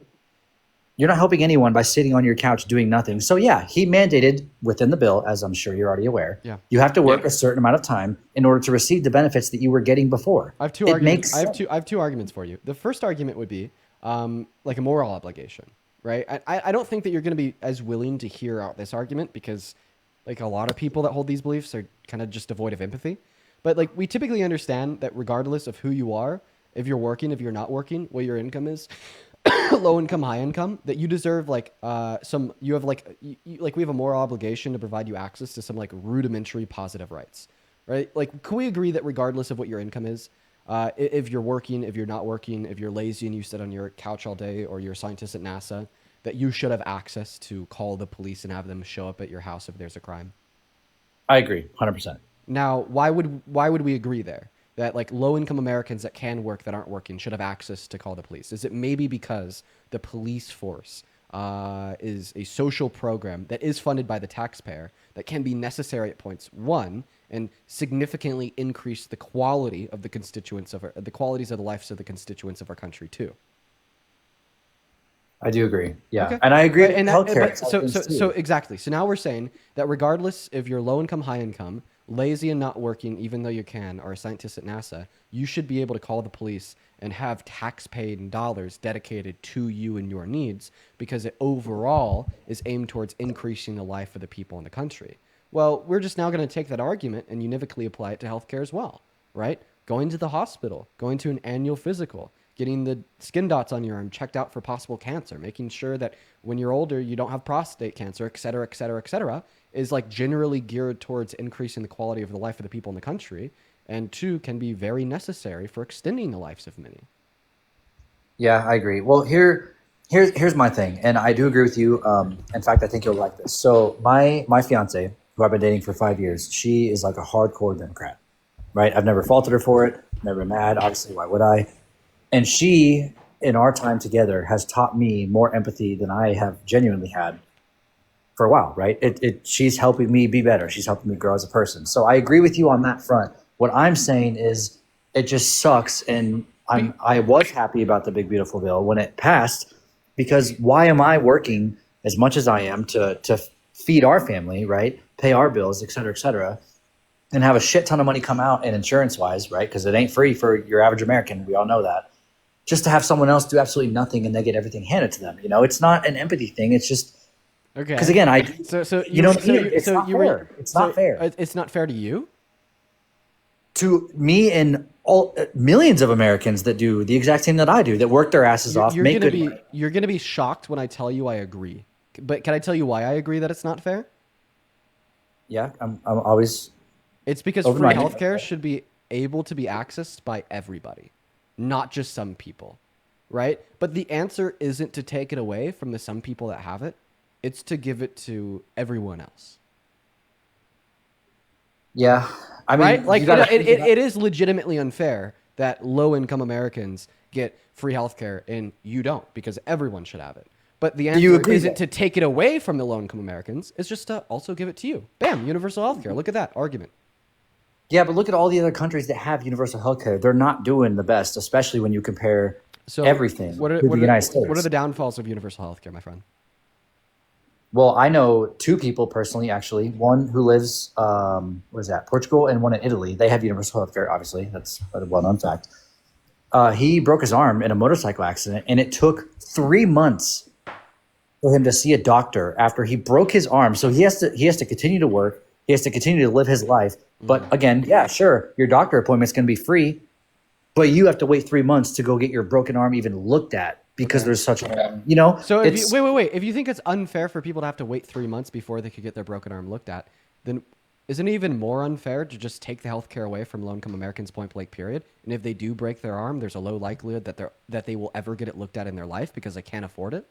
You're not helping anyone by sitting on your couch doing nothing. So yeah, he mandated within the bill, as I'm sure you're already aware, you have to work a certain amount of time in order to receive the benefits that you were getting before. I have two arguments. I have two arguments for you. The first argument would be like a moral obligation, right? I don't think that you're going to be as willing to hear out this argument because like a lot of people that hold these beliefs are kind of just devoid of empathy. But like we typically understand that regardless of who you are, if you're working, if you're not working, what your income is, low income, high income, that you deserve like we have a moral obligation to provide you access to some like rudimentary positive rights, right? Like, can we agree that regardless of what your income is, if you're working, if you're not working, if you're lazy and you sit on your couch all day, or you're a scientist at NASA, that you should have access to call the police and have them show up at your house if there's a crime? I agree, 100%. Now, why would we agree there that like low-income Americans that can work that aren't working should have access to call the police? Is it maybe because the police force is a social program that is funded by the taxpayer that can be necessary at points one and significantly increase the quality of the constituents of the qualities of the lives of the constituents of our country too? I do agree. Yeah. Okay. And I agree Right, with and healthcare. so exactly. So now we're saying that regardless if you're low income, high income, lazy and not working, even though you can, or a scientist at NASA, you should be able to call the police and have tax-paid dollars dedicated to you and your needs because it overall is aimed towards increasing the life of the people in the country. Well, we're just now going to take that argument and univocally apply it to healthcare as well, right? Going to the hospital, going to an annual physical, getting the skin dots on your arm checked out for possible cancer, making sure that when you're older, you don't have prostate cancer, et cetera, et cetera, et cetera, is like generally geared towards increasing the quality of the life of the people in the country. And two, can be very necessary for extending the lives of many. Yeah, I agree. Well, here's my thing. And I do agree with you. In fact, I think you'll like this. So my fiance, who I've been dating for 5 years, she is like a hardcore Democrat, right? I've never faulted her for it. Never been mad. Obviously, why would I? And she, in our time together, has taught me more empathy than I have genuinely had for a while, right? She's helping me be better. She's helping me grow as a person. So I agree with you on that front. What I'm saying is it just sucks. And I was happy about the big, beautiful bill when it passed, because why am I working as much as I am to feed our family, right? Pay our bills, et cetera, and have a shit ton of money come out and insurance wise, right? Because it ain't free for your average American. We all know that. Just to have someone else do absolutely nothing and they get everything handed to them. You know, it's not an empathy thing. It's just okay. Because again, it's not fair. It's not fair. It's not fair to you? To me and all millions of Americans that do the exact same that I do, that work their asses off, make good money. You're going to be shocked when I tell you I agree. But can I tell you why I agree that it's not fair? Yeah, I'm always. It's because free healthcare should be able to be accessed by everybody, not just some people, right? But the answer isn't to take it away from the some people that have it. It's to give it to everyone else. Yeah. I mean, right? Like it is legitimately unfair that low-income Americans get free healthcare and you don't, because everyone should have it. But the answer isn't to take it away from the low-income Americans. It's just to also give it to you. Bam, universal healthcare. Look at that argument. Yeah, but look at all the other countries that have universal healthcare. They're not doing the best, especially when you compare everything to the United States. What are the downfalls of universal healthcare, my friend? Well, I know two people personally, actually. One who lives, Portugal, and one in Italy. They have universal healthcare, obviously. That's a well-known fact. He broke his arm in a motorcycle accident, and it took 3 months for him to see a doctor after he broke his arm. So he has to continue to work. He has to continue to live his life. But again, yeah, sure, your doctor appointment's going to be free, but you have to wait 3 months to go get your broken arm even looked at because there's such a, So wait. If you think it's unfair for people to have to wait 3 months before they could get their broken arm looked at, then isn't it even more unfair to just take the healthcare away from low-income Americans, point blank, period? And if they do break their arm, there's a low likelihood that they will ever get it looked at in their life because they can't afford it?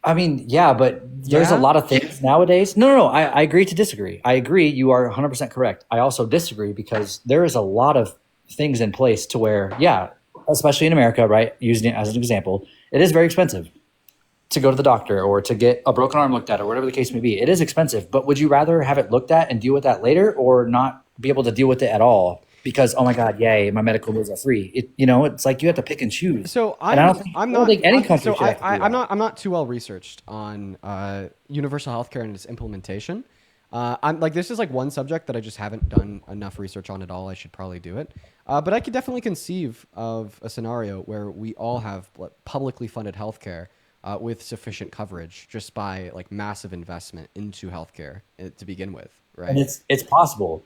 I mean, yeah, but there's a lot of things nowadays. No, I agree to disagree. I agree. You are 100% correct. I also disagree because there is a lot of things in place to where, yeah, especially in America, right, using it as an example, it is very expensive to go to the doctor or to get a broken arm looked at or whatever the case may be. It is expensive, but would you rather have it looked at and deal with that later or not be able to deal with it at all? Because, oh my God, yay, my medical bills are free. It's like you have to pick and choose. So I don't think any country should have to do that. I'm not too well researched on universal healthcare and its implementation. This is like one subject that I just haven't done enough research on at all. I should probably do it. But I could definitely conceive of a scenario where we all have publicly funded healthcare with sufficient coverage just by like massive investment into healthcare to begin with, right? And it's possible.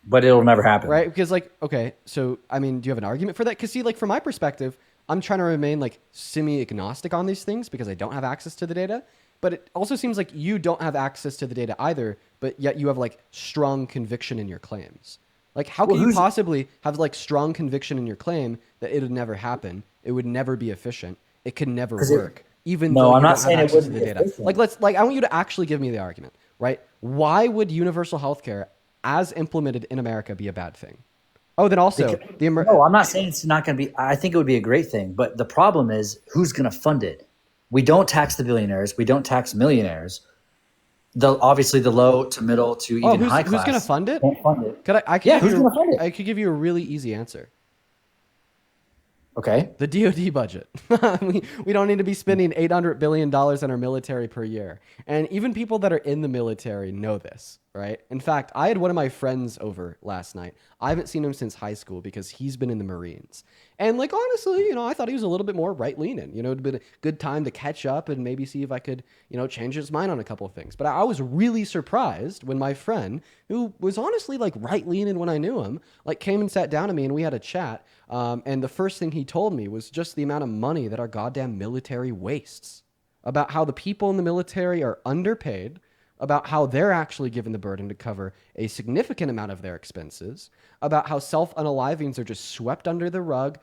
But it'll never happen. Right? Because okay, so, I mean, do you have an argument for that? Because see, from my perspective, I'm trying to remain semi-agnostic on these things because I don't have access to the data. But it also seems like you don't have access to the data either, but yet you have strong conviction in your claims. How can you possibly have strong conviction in your claim that it would never happen? It would never be efficient. It could never work. Even though I'm you not don't saying have it access to wouldn't the be data. efficient. I want you to actually give me the argument, right? Why would universal healthcare as implemented in America, be a bad thing? Oh, then also no, I'm not saying it's not going to be. I think it would be a great thing, but the problem is who's going to fund it. We don't tax the billionaires. We don't tax millionaires. Obviously the low to middle to even high class. Who's going to fund it? Won't fund it. Who's going to fund it? I could give you a really easy answer. Okay. The DoD budget. we don't need to be spending $800 billion on our military per year. And even people that are in the military know this, right? In fact, I had one of my friends over last night. I haven't seen him since high school because he's been in the Marines. And like, honestly, I thought he was a little bit more right-leaning. It'd been a good time to catch up and maybe see if I could, change his mind on a couple of things. But I was really surprised when my friend, who was honestly like right-leaning when I knew him, like came and sat down to me and we had a chat. And the first thing he told me was just the amount of money that our goddamn military wastes, about how the people in the military are underpaid, about how they're actually given the burden to cover a significant amount of their expenses, about how self-unalivings are just swept under the rug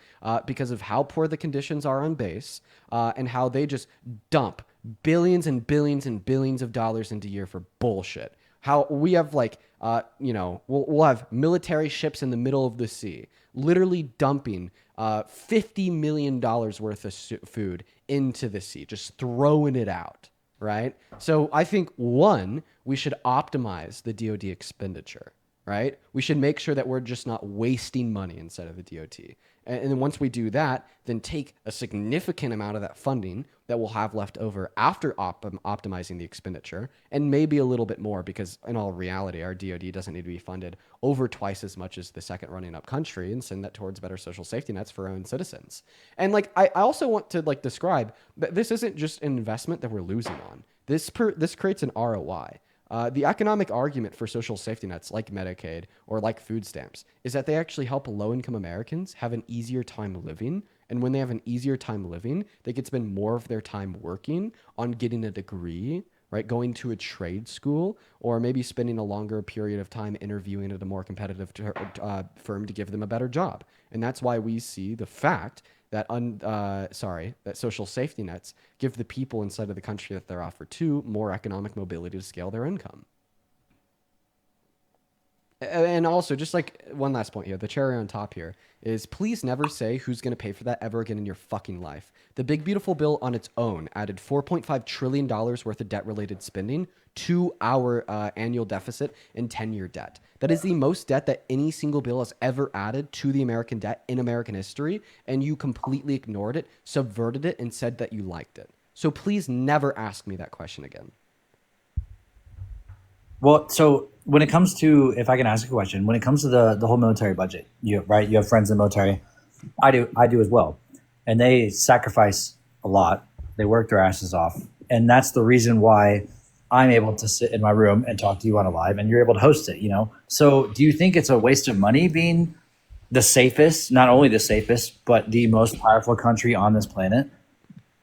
because of how poor the conditions are on base, and how they just dump billions and billions and billions of dollars into year for bullshit. How we have we'll have military ships in the middle of the sea, literally dumping $50 million worth of food into the sea, just throwing it out, right? So I think, one, we should optimize the DoD expenditure, right? We should make sure that we're just not wasting money inside of the DoD. And then once we do that, then take a significant amount of that funding that we'll have left over after optimizing the expenditure, and maybe a little bit more, because in all reality, our DoD doesn't need to be funded over twice as much as the second running up country, and send that towards better social safety nets for our own citizens. And I also want to describe that this isn't just an investment that we're losing on. This creates an ROI. The economic argument for social safety nets like Medicaid or like food stamps is that they actually help low-income Americans have an easier time living. And when they have an easier time living, they can spend more of their time working on getting a degree, right? Going to a trade school, or maybe spending a longer period of time interviewing at a more competitive firm to give them a better job. And that's why we see the fact that that social safety nets give the people inside of the country that they're offered to more economic mobility to scale their income. And also, just one last point here, the cherry on top here is, please never say who's going to pay for that ever again in your fucking life. The big beautiful bill on its own added $4.5 trillion worth of debt-related spending to our annual deficit and 10-year debt. That is the most debt that any single bill has ever added to the American debt in American history, and you completely ignored it, subverted it, and said that you liked it. So please never ask me that question again. Well, so when it comes to, if I can ask a question, when it comes to the whole military budget, you have friends in the military. I do as well. And they sacrifice a lot. They work their asses off. And that's the reason why I'm able to sit in my room and talk to you on a live, and you're able to host it, So do you think it's a waste of money being the safest, not only the safest, but the most powerful country on this planet?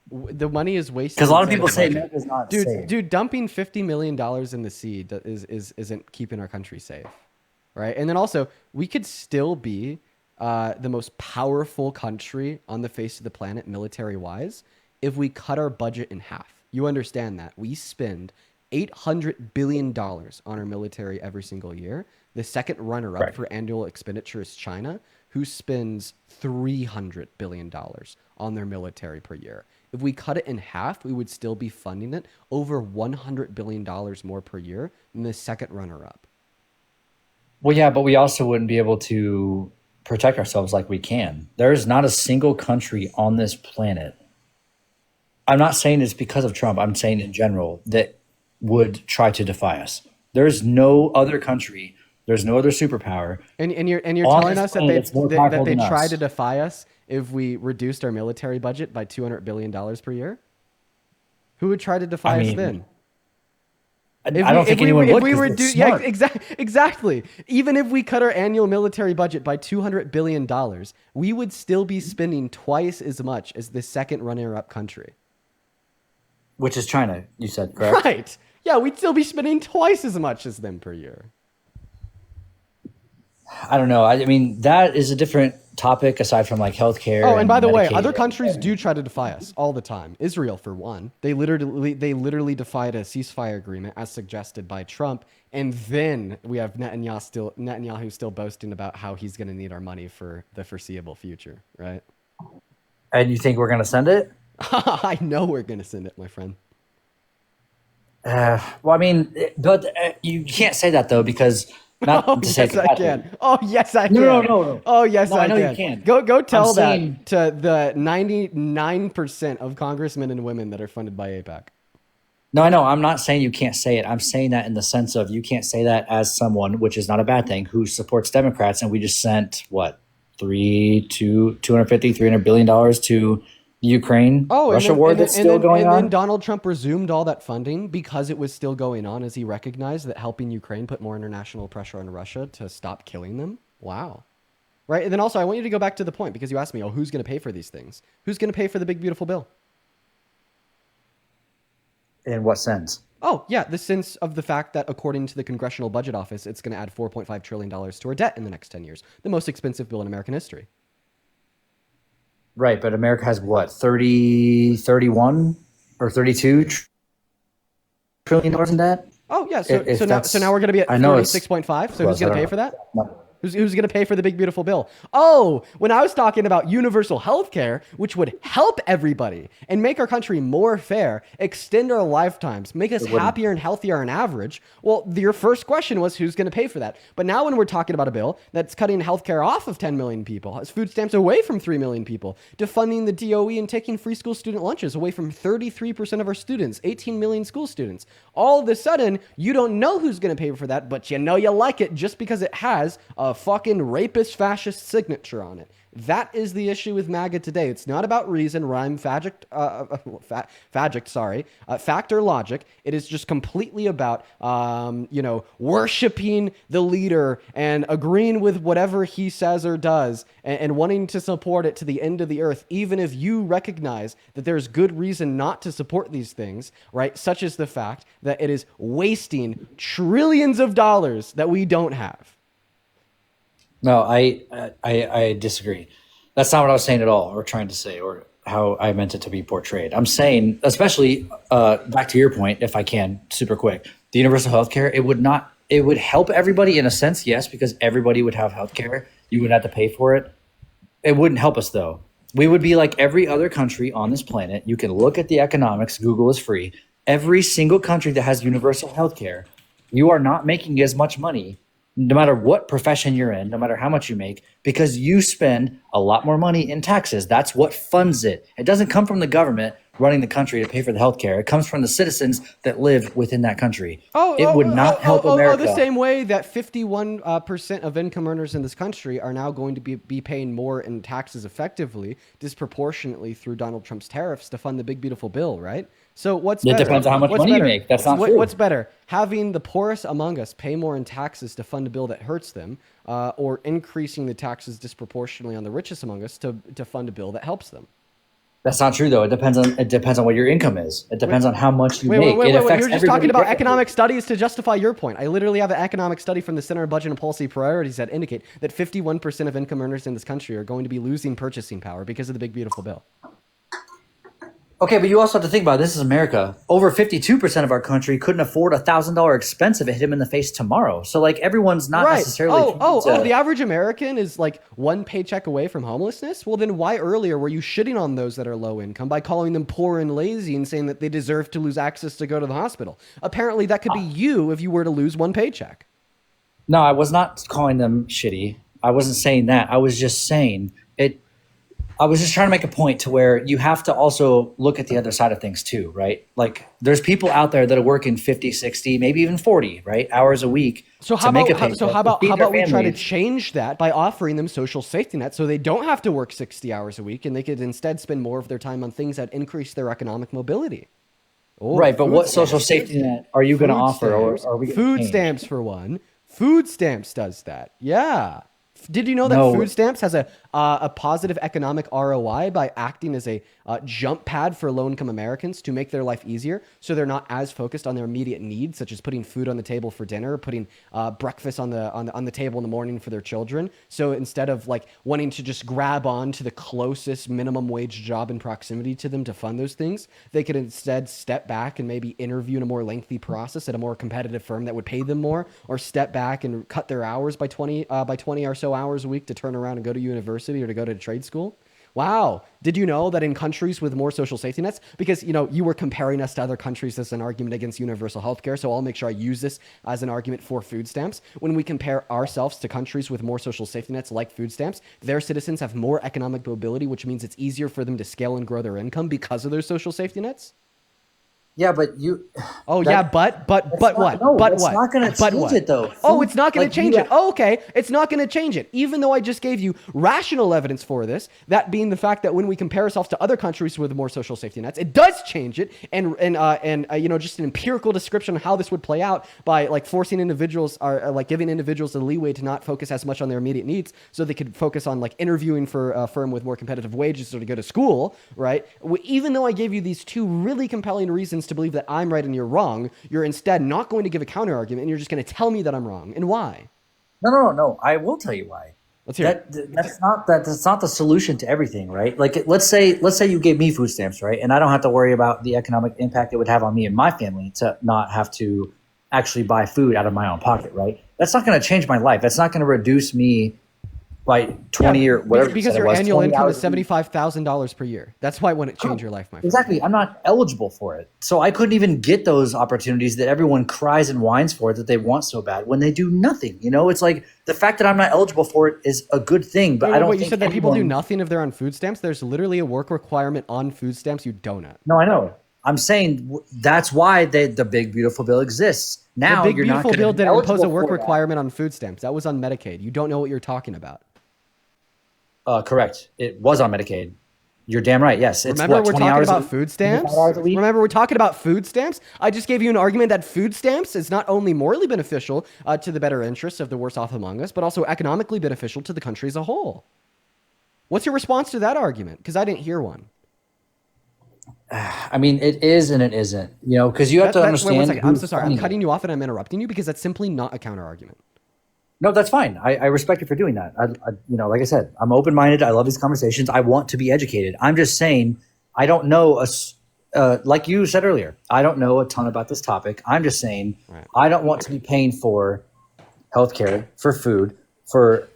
The money is wasted. Because a lot of people say America's not safe. Dude, dumping $50 million in the sea isn't keeping our country safe, right? And then also, we could still be the most powerful country on the face of the planet military-wise if we cut our budget in half. You understand that. We spend $800 billion on our military every single year. The second runner-up for annual expenditure is China, who spends $300 billion on their military per year. If we cut it in half, we would still be funding it over $100 billion more per year than the second runner-up. Well, yeah, but we also wouldn't be able to protect ourselves like we can. There's not a single country on this planet, I'm not saying it's because of Trump, I'm saying in general, that would try to defy us. There's no other country, there's no other superpower. And you're telling us that they try to defy us if we reduced our military budget by $200 billion per year? Who would try to defy us then? I don't think anyone would. Yeah, exactly. Even if we cut our annual military budget by $200 billion, we would still be spending twice as much as the second runner-up country. Which is China, you said, correct? Right. Yeah, we'd still be spending twice as much as them per year. I don't know. I mean, that is a different topic aside from like healthcare. Oh, and by the way, Medicaid other countries do try to defy us all the time. Israel, for one, they literally defied a ceasefire agreement as suggested by Trump, and then we have Netanyahu still boasting about how he's going to need our money for the foreseeable future, right? And you think we're going to send it? I know we're going to send it, my friend. Well, I mean, but you can't say that though, because not Oh, to say yes, I can. Oh, yes, I can. No. Oh, yes, No, I I know can. you can. Go tell I'm that saying- to the 99% of congressmen and women that are funded by AIPAC. No, I know. I'm not saying you can't say it. I'm saying that in the sense of you can't say that as someone, which is not a bad thing, who supports Democrats. And we just sent what, $300 billion to Ukraine, Russia war that's still going on. And then Donald Trump resumed all that funding because it was still going on, as he recognized that helping Ukraine put more international pressure on Russia to stop killing them. Wow. Right. And then also, I want you to go back to the point, because you asked me, who's going to pay for these things? Who's going to pay for the big, beautiful bill? In what sense? Oh, yeah, the sense of the fact that according to the Congressional Budget Office, it's going to add $4.5 trillion to our debt in the next 10 years. The most expensive bill in American history. Right, but America has what, 31 or 32 trillion dollars in debt? Oh, yeah. So now we're going to be at 36.5. So who's going to pay for that? No. Who's going to pay for the big, beautiful bill? Oh, when I was talking about universal health care, which would help everybody and make our country more fair, extend our lifetimes, make us happier and healthier on average. Well, your first question was who's going to pay for that? But now when we're talking about a bill that's cutting health care off of 10 million people, has food stamps away from 3 million people, defunding the DOE and taking free school student lunches away from 33% of our students, 18 million school students. All of a sudden, you don't know who's going to pay for that, but you know you like it just because it has a fucking rapist fascist signature on it. That is the issue with MAGA today. It's not about reason, rhyme, fact or logic. It is just completely about, worshiping the leader and agreeing with whatever he says or does and wanting to support it to the end of the earth, even if you recognize that there's good reason not to support these things, right? Such as the fact that it is wasting trillions of dollars that we don't have. No, I disagree. That's not what I was saying at all, or trying to say, or how I meant it to be portrayed. I'm saying, especially back to your point, if I can, super quick, the universal healthcare, it would help everybody in a sense, yes, because everybody would have healthcare. You would have to pay for it. It wouldn't help us though. We would be like every other country on this planet. You can look at the economics. Google is free. Every single country that has universal healthcare, you are not making as much money, no matter what profession you're in, no matter how much you make, because you spend a lot more money in taxes. That's what funds it. It doesn't come from the government running the country to pay for the healthcare. It comes from the citizens that live within that country. It would not help America. The same way that 51% of income earners in this country are now going to be paying more in taxes effectively, disproportionately through Donald Trump's tariffs to fund the big, beautiful bill, right? So what's better? It depends on how much money you make. That's not true. What's better? Having the poorest among us pay more in taxes to fund a bill that hurts them, or increasing the taxes disproportionately on the richest among us to fund a bill that helps them? That's not true, though. It depends on what your income is. It depends on how much you make. Wait. You're just talking about economic studies to justify your point. I literally have an economic study from the Center of Budget and Policy Priorities that indicate that 51% of income earners in this country are going to be losing purchasing power because of the big, beautiful bill. Okay, but you also have to think about it. This is America. Over 52% of our country couldn't afford a $1,000 expense if it hit him in the face tomorrow. So like everyone's not necessarily. The average American is like one paycheck away from homelessness. Well, then why earlier were you shitting on those that are low income by calling them poor and lazy and saying that they deserve to lose access to go to the hospital? Apparently, that could be you if you were to lose one paycheck. No, I was not calling them shitty. I wasn't saying that. I was just saying it. I was just trying to make a point to where you have to also look at the other side of things too, right? Like there's people out there that are working 50, 60, maybe even 40, right? Hours a week. So how about we try to change that by offering them social safety nets so they don't have to work 60 hours a week and they could instead spend more of their time on things that increase their economic mobility. Right, but what social safety net are you going to offer? Or are we food stamps for one. Food stamps does that. Yeah. Did you know that food stamps has a a positive economic ROI by acting as a jump pad for low-income Americans to make their life easier, so they're not as focused on their immediate needs, such as putting food on the table for dinner, putting breakfast on the table in the morning for their children. So instead of like wanting to just grab on to the closest minimum wage job in proximity to them to fund those things, they could instead step back and maybe interview in a more lengthy process at a more competitive firm that would pay them more, or step back and cut their hours by 20 or so hours a week to turn around and go to university or to go to trade school. Wow. Did you know that in countries with more social safety nets, because, you were comparing us to other countries as an argument against universal healthcare, so I'll make sure I use this as an argument for food stamps. When we compare ourselves to countries with more social safety nets like food stamps, their citizens have more economic mobility, which means it's easier for them to scale and grow their income because of their social safety nets. Yeah, but you. Oh, yeah, but what? No, but it's what? not going to But change what? it, though. Oh, it's not going Like, to change you- it. Oh, okay. It's not going to change it. Even though I just gave you rational evidence for this, that being the fact that when we compare ourselves to other countries with more social safety nets, it does change it. And just an empirical description of how this would play out by like forcing individuals or like giving individuals the leeway to not focus as much on their immediate needs, so they could focus on like interviewing for a firm with more competitive wages or to go to school, right? Even though I gave you these two really compelling reasons to believe that I'm right and you're wrong, you're instead not going to give a counter argument, and you're just going to tell me that I'm wrong. And why? No. I will tell you why. Let's hear it. That's not the solution to everything, right? Like, let's say you gave me food stamps, right? And I don't have to worry about the economic impact it would have on me and my family to not have to actually buy food out of my own pocket, right? That's not going to change my life. That's not going to reduce me by 20 or whatever. Because your annual income is $75,000 per year. That's why it wouldn't change your life, my friend. Exactly. I'm not eligible for it. So I couldn't even get those opportunities that everyone cries and whines for that they want so bad when they do nothing. It's like the fact that I'm not eligible for it is a good thing, but I don't think you said that people do nothing if they're on food stamps? There's literally a work requirement on food stamps, you donut. No, I know. I'm saying that's why the Big Beautiful Bill exists. Now the Big you're Beautiful not Bill didn't impose a work for requirement on food stamps. That was on Medicaid. You don't know what you're talking about. Correct. It was on Medicaid. You're damn right. Yes. It's Remember, what, we're 20 talking hours about food stamps? Remember, we're talking about food stamps? I just gave you an argument that food stamps is not only morally beneficial to the better interests of the worst off among us, but also economically beneficial to the country as a whole. What's your response to that argument? Because I didn't hear one. I mean, it is and it isn't. Because you have to understand. Wait, 1 second. I'm so sorry. I'm cutting you off and I'm interrupting you because that's simply not a counter argument. No, that's fine. I respect you for doing that. Like I said, I'm open-minded. I love these conversations. I want to be educated. I'm just saying, I don't know, like you said earlier, I don't know a ton about this topic. I'm just saying, right. I don't want to be paying for healthcare, for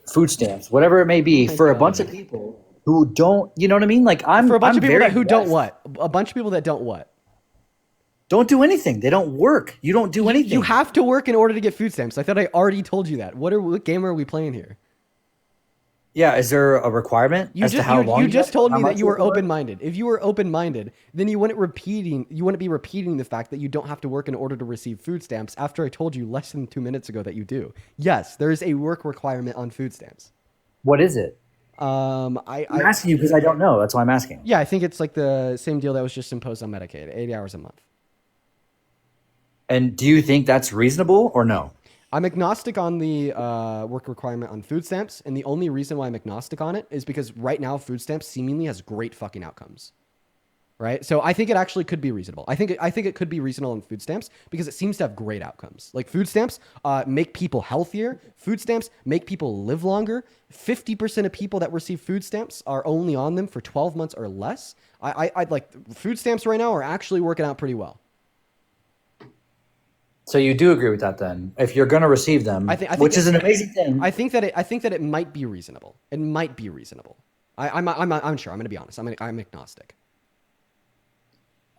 food stamps, whatever it may be, for a bunch of people who don't, you know what I mean? Like for a bunch of people who don't what? A bunch of people that don't what? Don't do anything. They don't work. You don't do anything. You have to work in order to get food stamps. I thought I already told you that. What game are we playing here? Yeah, is there a requirement you just told me that you were open-minded. If you were open-minded, then you wouldn't be repeating the fact that you don't have to work in order to receive food stamps after I told you less than 2 minutes ago that you do. Yes, there is a work requirement on food stamps. What is it? I'm asking you because I don't know. That's why I'm asking. Yeah, I think it's like the same deal that was just imposed on Medicaid, 80 hours a month. And do you think that's reasonable or no? I'm agnostic on the work requirement on food stamps, and the only reason why I'm agnostic on it is because right now food stamps seemingly has great fucking outcomes, right? So I think it actually could be reasonable. I think it could be reasonable on food stamps because it seems to have great outcomes. Like food stamps make people healthier. Food stamps make people live longer. 50% of people that receive food stamps are only on them for 12 months or less. I'd like food stamps right now are actually working out pretty well. So you do agree with that then? If you're going to receive them, which is an amazing thing. I think that it might be reasonable. It might be reasonable. I'm sure. I'm going to be honest. I'm agnostic.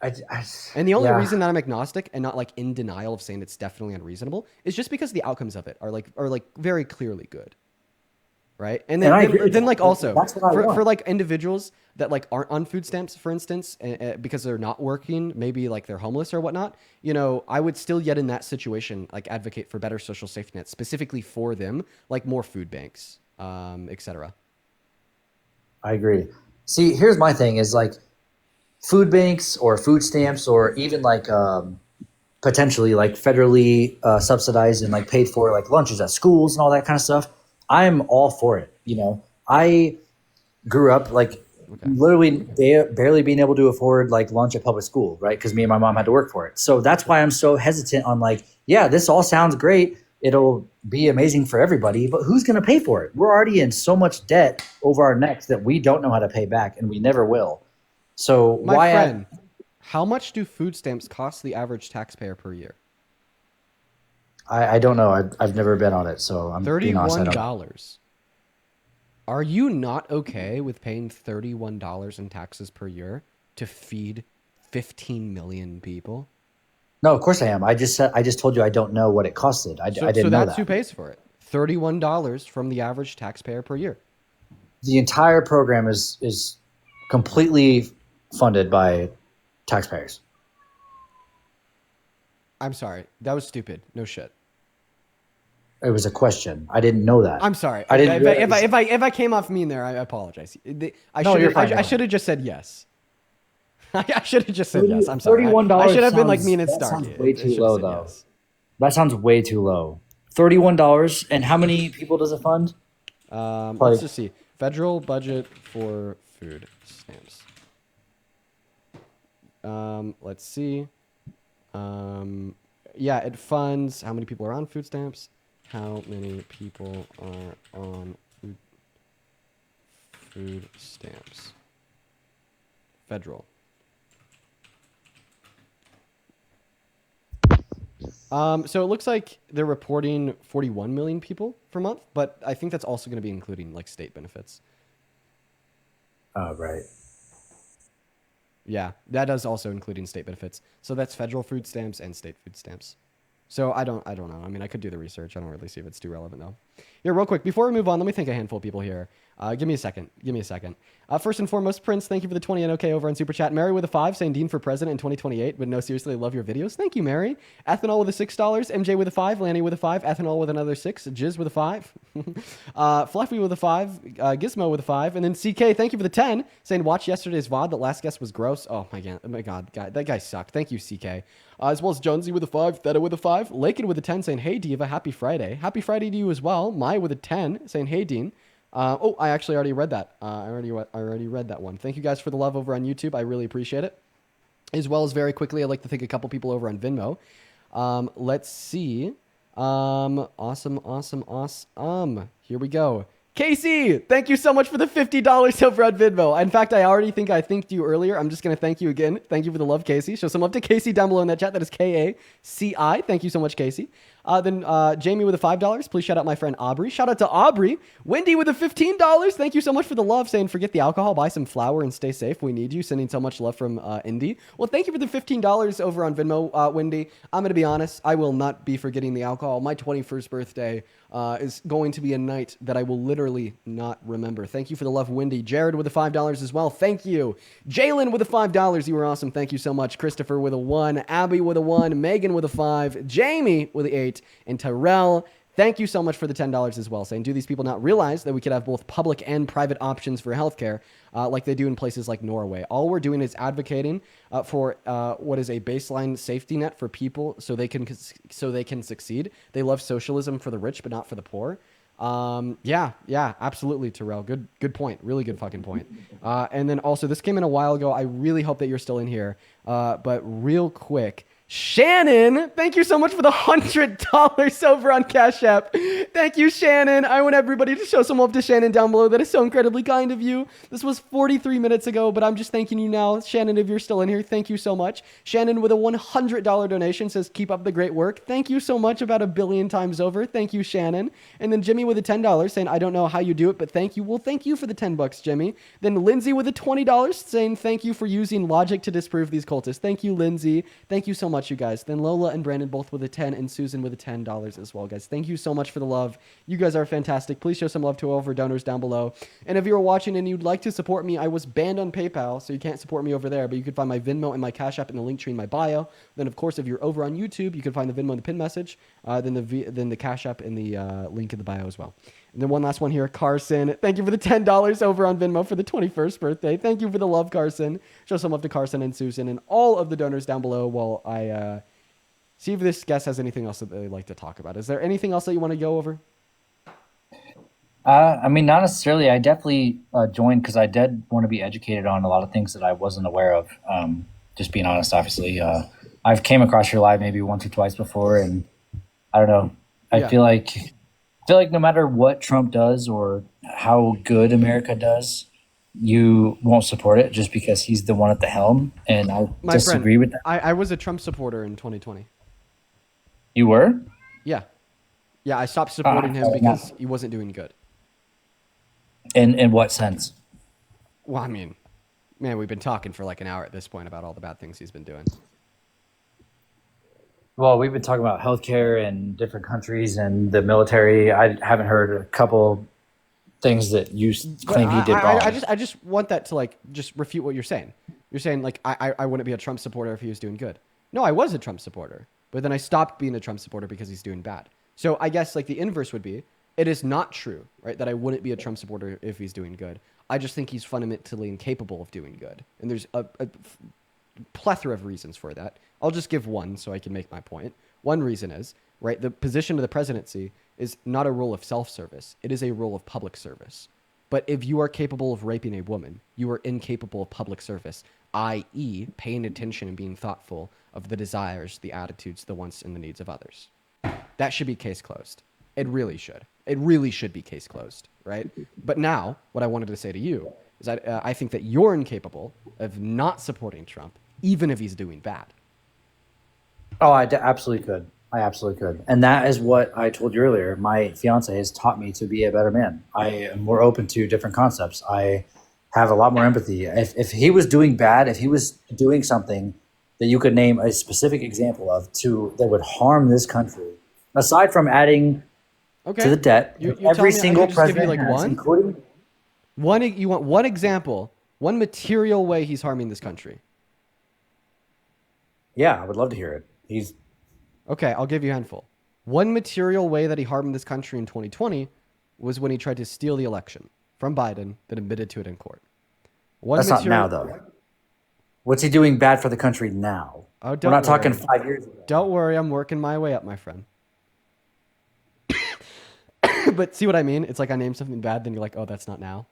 And the only reason that I'm agnostic and not like in denial of saying it's definitely unreasonable is just because the outcomes of it are like very clearly good. Right. And then like also for like individuals that like aren't on food stamps, for instance, because they're not working, maybe like they're homeless or whatnot, I would still yet in that situation, like advocate for better social safety nets specifically for them, like more food banks, etc. I agree. See, here's my thing is like food banks or food stamps or even like potentially like federally subsidized and like paid for like lunches at schools and all that kind of stuff. I'm all for it. grew up like literally barely being able to afford like lunch at public school, right? Because me and my mom had to work for it. So that's why I'm so hesitant on like, yeah, this all sounds great. It'll be amazing for everybody, but who's going to pay for it? We're already in so much debt over our necks that we don't know how to pay back, and we never will. So My friend, how much do food stamps cost the average taxpayer per year? I don't know. I've never been on it, so I'm being honest, I don't know. $31. Are you not okay with paying $31 in taxes per year to feed 15 million people? No, of course I am. I just told you I don't know what it costed. I didn't know that. So that's who pays for it. $31 from the average taxpayer per year. The entire program is completely funded by taxpayers. I'm sorry. That was stupid. No shit. It was a question. I didn't know that. I'm sorry. I didn't. If I came off mean there, I apologize. I should have just said yes. I should have just said yes. I'm sorry. $31 I should have been like mean and that started. sounds way too low, though. Yes. That sounds way too low. $31, and how many people does it fund? Let's just see. Federal budget for food stamps. Let's see. Yeah, it funds. How many people are on food stamps? How many people are on food stamps? Federal. So it looks like they're reporting 41 million people per month, but I think that's also going to be including like state benefits. Oh, right. Yeah, that does also including state benefits. So that's federal food stamps and state food stamps. So I don't know. I mean, I could do the research. I don't really see if it's too relevant though. Here, real quick, before we move on, let me thank a handful of people here. Give me a second. First and foremost, Prince, thank you for the 20 NOK over on Super Chat. Mary with a 5 saying Dean for president in 2028. But no, seriously, I love your videos. Thank you, Mary. Ethanol with a $6. MJ with a 5. Lanny with a 5. Ethanol with another 6. Jizz with a 5. Fluffy with a 5. Gizmo with a 5. And then CK, thank you for the 10 saying watch yesterday's VOD. The last guest was gross. Oh my God, that guy sucked. Thank you, CK. As well as Jonesy with a 5. Theta with a 5. Lakin with a 10 saying hey Diva, happy Friday. Happy Friday to you as well. Mai with a 10 saying hey Dean. I actually already read that. I already read that one. Thank you guys for the love over on YouTube. I really appreciate it. As well as very quickly, I'd like to thank a couple people over on Venmo. Let's see. Awesome. Here we go. Casey, thank you so much for the $50 over on Venmo. In fact, I already think I thanked you earlier. I'm just going to thank you again. Thank you for the love, Casey. Show some love to Casey down below in that chat. That is KACI. Thank you so much, Casey. Then Jamie with a $5. Please shout out my friend Aubrey. Shout out to Aubrey. Wendy with a $15. Thank you so much for the love, saying forget the alcohol, buy some flour and stay safe. We need you. Sending so much love from Indy. Well, thank you for the $15 over on Venmo, Wendy. I'm going to be honest. I will not be forgetting the alcohol. My 21st birthday is going to be a night that I will literally not remember. Thank you for the love, Wendy. Jared with the $5 as well. Thank you. Jalen with the $5. You were awesome. Thank you so much. Christopher with a 1. Abby with a 1. Megan with a 5. Jamie with the 8. And Tyrell, thank you so much for the $10 as well. Saying, do these people not realize that we could have both public and private options for healthcare like they do in places like Norway? All we're doing is advocating for what is a baseline safety net for people so they can succeed. They love socialism for the rich, but not for the poor. Yeah, absolutely, Terrell. Good point. Really good fucking point. And then also, this came in a while ago. I really hope that you're still in here. But real quick, Shannon, thank you so much for the $100 over on Cash App. Thank you, Shannon. I want everybody to show some love to Shannon down below. That is so incredibly kind of you. This was 43 minutes ago, but I'm just thanking you now. Shannon, if you're still in here, thank you so much. Shannon with a $100 donation says, keep up the great work. Thank you so much, about 1 billion times over. Thank you, Shannon. And then Jimmy with a $10 saying, I don't know how you do it, but thank you. Well, thank you for the $10, Jimmy. Then Lindsay with a $20 saying, thank you for using logic to disprove these cultists. Thank you, Lindsay. Thank you so much, you guys. Then Lola and Brandon both with a 10 and Susan with a $10 as well, guys. Thank you so much for the love. You guys are fantastic. Please show some love to all of our donors down below. And if you're watching and you'd like to support me, I was banned on PayPal, so you can't support me over there, but you can find my Venmo and my Cash App in the link tree in my bio. Then, of course, if you're over on YouTube, you can find the Venmo in the pin message, then the Cash App in the link in the bio as well. And then one last one here, Carson. Thank you for the $10 over on Venmo for the 21st birthday. Thank you for the love, Carson. Show some love to Carson and Susan and all of the donors down below while I see if this guest has anything else that they'd like to talk about. Is there anything else that you want to go over? I mean, not necessarily. I definitely joined because I did want to be educated on a lot of things that I wasn't aware of. Just being honest, obviously, I've came across your live maybe once or twice before, and I don't know. I feel like no matter what Trump does or how good America does, you won't support it just because he's the one at the helm. And I disagree with that. I was a Trump supporter in 2020. You were? Yeah. Yeah, I stopped supporting him because he wasn't doing good. In what sense? Well, I mean, man, we've been talking for like an hour at this point about all the bad things he's been doing. Well, we've been talking about healthcare in different countries and the military. I haven't heard a couple things that you claim he did wrong. I just want that to like just refute what you're saying. You're saying like I wouldn't be a Trump supporter if he was doing good. No, I was a Trump supporter, but then I stopped being a Trump supporter because he's doing bad. So I guess like the inverse would be, it is not true, right, that I wouldn't be a Trump supporter if he's doing good. I just think he's fundamentally incapable of doing good. And there's a plethora of reasons for that. I'll just give one so I can make my point. One reason is, right, the position of the presidency is not a role of self-service. It is a role of public service. But if you are capable of raping a woman, you are incapable of public service, i.e. paying attention and being thoughtful of the desires, the attitudes, the wants, and the needs of others. That should be case closed. It really should. It really should be case closed, right? But now, what I wanted to say to you is that I think that you're incapable of not supporting Trump, even if he's doing bad. Oh, I absolutely could. I absolutely could. And that is what I told you earlier. My fiance has taught me to be a better man. I am more open to different concepts. I have a lot more empathy. If he was doing bad, if he was doing something that you could name a specific example of that would harm this country, aside from adding to the debt, every single president like has, including you want one example, one material way he's harming this country. Yeah, I would love to hear it. Okay, I'll give you a handful. One material way that he harmed this country in 2020 was when he tried to steal the election from Biden, then admitted to it in court. That's not now, though. What's he doing bad for the country now? Oh, We're not talking 5 years ago. Don't worry, I'm working my way up, my friend. But see what I mean? It's like I name something bad, then you're like, oh, that's not now.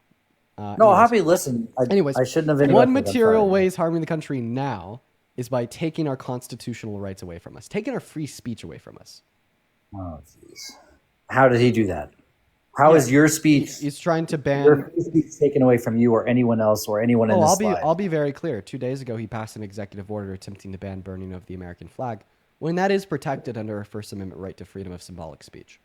No, happy listen. I shouldn't have. One material way he's harming the country now is by taking our constitutional rights away from us, taking our free speech away from us. Oh, jeez. How did he do that? How is your speech? He's trying to ban your free speech taken away from you or anyone else or anyone in this slide. I'll be very clear. 2 days ago, he passed an executive order attempting to ban burning of the American flag, when that is protected under a First Amendment right to freedom of symbolic speech.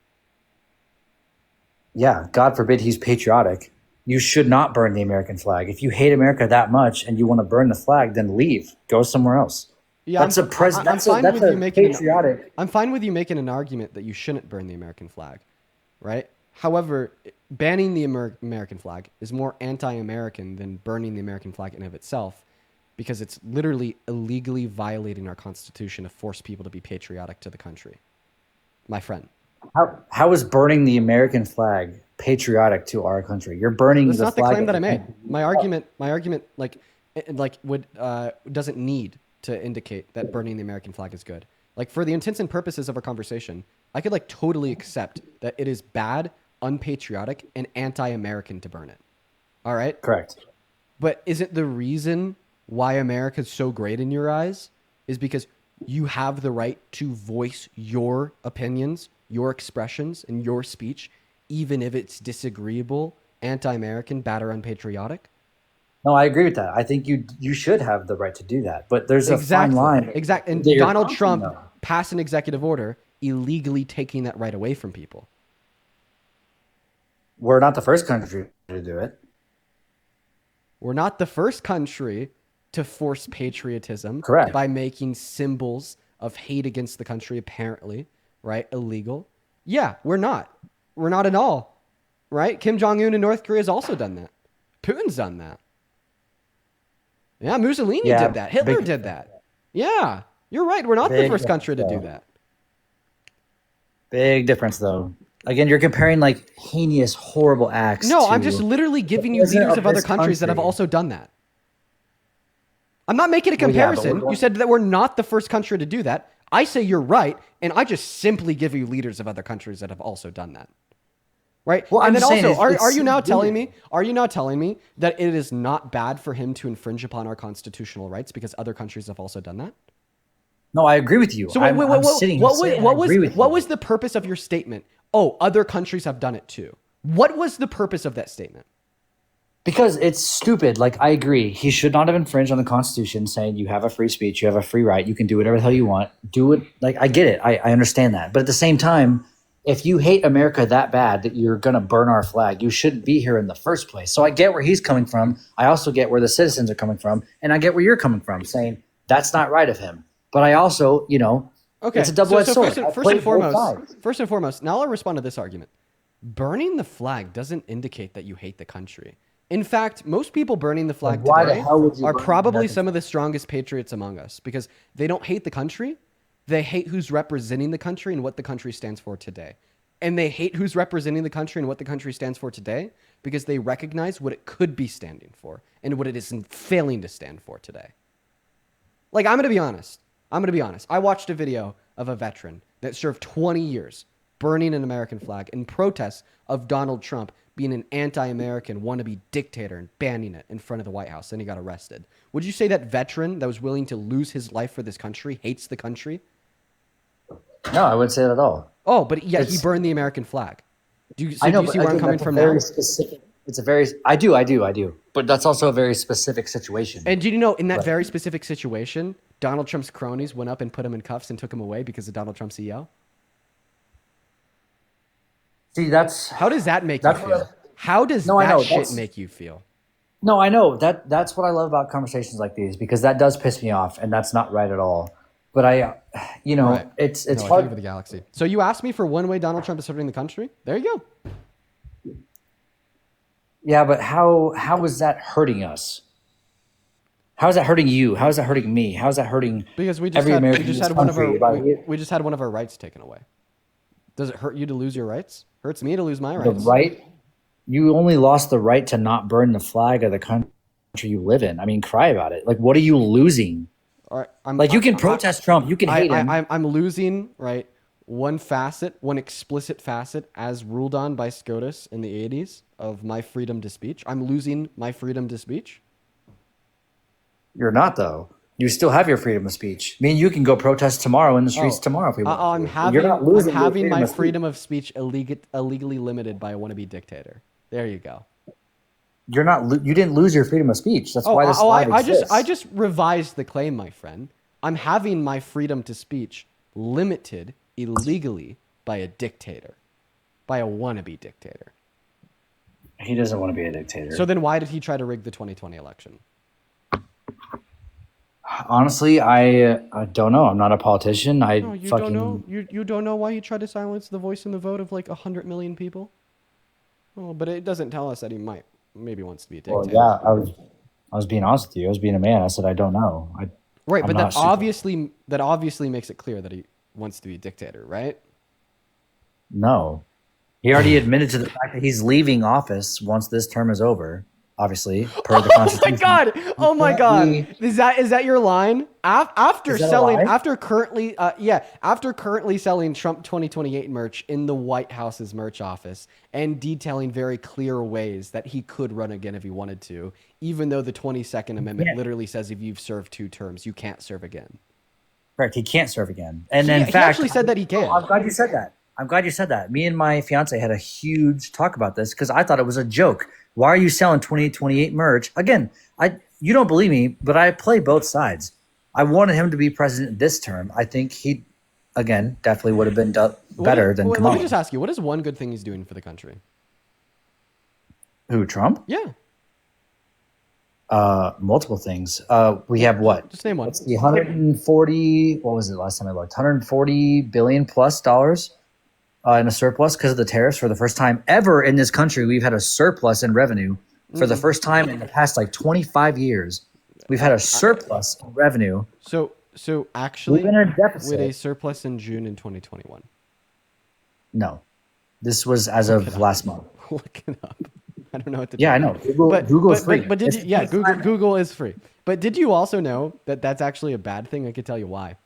Yeah, God forbid he's patriotic. You should not burn the American flag. If you hate America that much and you want to burn the flag, then leave. Go somewhere else. Yeah, I'm fine with you making an argument that you shouldn't burn the American flag, right? However, banning the American flag is more anti-American than burning the American flag in of itself, because it's literally illegally violating our Constitution to force people to be patriotic to the country. My friend. How is burning the American flag patriotic to our country? You're burning That's the not flag. The claim that I made. My argument, doesn't need to indicate that burning the American flag is good. Like, for the intents and purposes of our conversation, I could totally accept that it is bad, unpatriotic, and anti-American to burn it. All right? Correct. But isn't the reason why America is so great in your eyes is because you have the right to voice your opinions, your expressions, and your speech, even if it's disagreeable, anti-American, bad, or unpatriotic? No, I agree with that. I think you should have the right to do that. But there's a fine line. Exactly. And Donald Trump passed an executive order illegally taking that right away from people. We're not the first country to do it. We're not the first country to force patriotism. Correct. By making symbols of hate against the country, apparently, right, illegal. Yeah, we're not. We're not at all, right? Kim Jong-un in North Korea has also done that. Putin's done that. Yeah, Mussolini did that. Hitler did that. Yeah, you're right. We're not the first country to do that. Big difference, though. Again, you're comparing heinous, horrible acts. No, I'm just literally giving you leaders of other countries that have also done that. I'm not making a comparison. You said that we're not the first country to do that. I say you're right, and I just simply give you leaders of other countries that have also done that. Right. Well, and I'm then saying also, it's are you now weird. telling me? Are you now telling me that it is not bad for him to infringe upon our constitutional rights because other countries have also done that? No, I agree with you. So I'm sitting here saying I agree with you. what was the purpose of your statement? Oh, other countries have done it too. What was the purpose of that statement? Because it's stupid. Like, I agree. He should not have infringed on the Constitution saying you have a free speech, you have a free right, you can do whatever the hell you want. Do it. Like, I get it. I understand that. But at the same time, if you hate America that bad that you're going to burn our flag, you shouldn't be here in the first place. So I get where he's coming from. I also get where the citizens are coming from. And I get where you're coming from, saying that's not right of him. But I also, Okay, it's a double-edged sword. First and foremost, now I'll respond to this argument. Burning the flag doesn't indicate that you hate the country. In fact, most people burning the flag Why the today hell would you are burn the probably American some of the strongest patriots among us because they don't hate the country. They hate who's representing the country and what the country stands for today. And they hate who's representing the country and what the country stands for today because they recognize what it could be standing for and what it is failing to stand for today. Like, I'm going to be honest. I watched a video of a veteran that served 20 years burning an American flag in protest of Donald Trump being an anti-American wannabe dictator and banning it in front of the White House. Then he got arrested. Would you say that veteran that was willing to lose his life for this country hates the country? No, I wouldn't say that at all. Oh, but yet he burned the American flag. Do you see where I'm coming from now? I do. But that's also a very specific situation. And do you know, in that very specific situation, Donald Trump's cronies went up and put him in cuffs and took him away because of Donald Trump's CEO? See, how does that make you feel? How does that shit make you feel? No, I know. That's what I love about conversations like these, because that does piss me off, and that's not right at all. But it's hard. Thank you for the galaxy. So you asked me for one way Donald Trump is serving the country? There you go. Yeah, but how is that hurting us? How is that hurting you? How is that hurting me? How is that hurting because we just had one of our rights taken away. Does it hurt you to lose your rights? Hurts me to lose my rights. The right? You only lost the right to not burn the flag of the country you live in. I mean, cry about it. Like, what are you losing? All right, you can protest Trump. You can hate him. I'm losing, right, one explicit facet as ruled on by SCOTUS in the 80s of my freedom to speech. I'm losing my freedom to speech. You're not, though. You still have your freedom of speech. I mean, you can go protest tomorrow in the streets tomorrow if we want. I'm having my freedom of speech illegally limited by a wannabe dictator. There you go. You're not. You didn't lose your freedom of speech. That's why this flag exists. I just revised the claim, my friend. I'm having my freedom to speech limited illegally by a dictator, by a wannabe dictator. He doesn't want to be a dictator. So then why did he try to rig the 2020 election? Honestly, I don't know. I'm not a politician. Don't know. You don't know why he tried to silence the voice and the vote of like 100 million people? Oh, but it doesn't tell us that he maybe wants to be a dictator. Well, yeah, I was being honest with you. I was being a man. I said I don't know. Right, but that obviously makes it clear that he wants to be a dictator, right? No. He already admitted to the fact that he's leaving office once this term is over. Obviously, per the Constitution. Oh my God! Is that your line? After currently selling Trump 2028 merch in the White House's merch office and detailing very clear ways that he could run again if he wanted to, even though the 22nd Amendment literally says if you've served 2 terms, you can't serve again. Correct. He can't serve again. And in fact, he actually said that he can. I'm glad you said that. Me and my fiance had a huge talk about this because I thought it was a joke. Why are you selling 2028 merch? Again, you don't believe me, but I play both sides. I wanted him to be president this term. I think he, again, definitely would have been better than Kamala. Let me just ask you, what is one good thing he's doing for the country? Who, Trump? Yeah. Multiple things. We have what? Just name one. Let's see, 140, what was it last time I looked? $140 billion plus dollars. In a surplus because of the tariffs. For the first time ever in this country, we've had a surplus in revenue. For the first time in the past 25 years, we've had a surplus in revenue. So actually, we've been in a deficit. With a surplus in June in 2021. No, this was as of last month. Look it up. I don't know what to. Yeah, I know. Google is free. But Google is free. But did you also know that that's actually a bad thing? I could tell you why.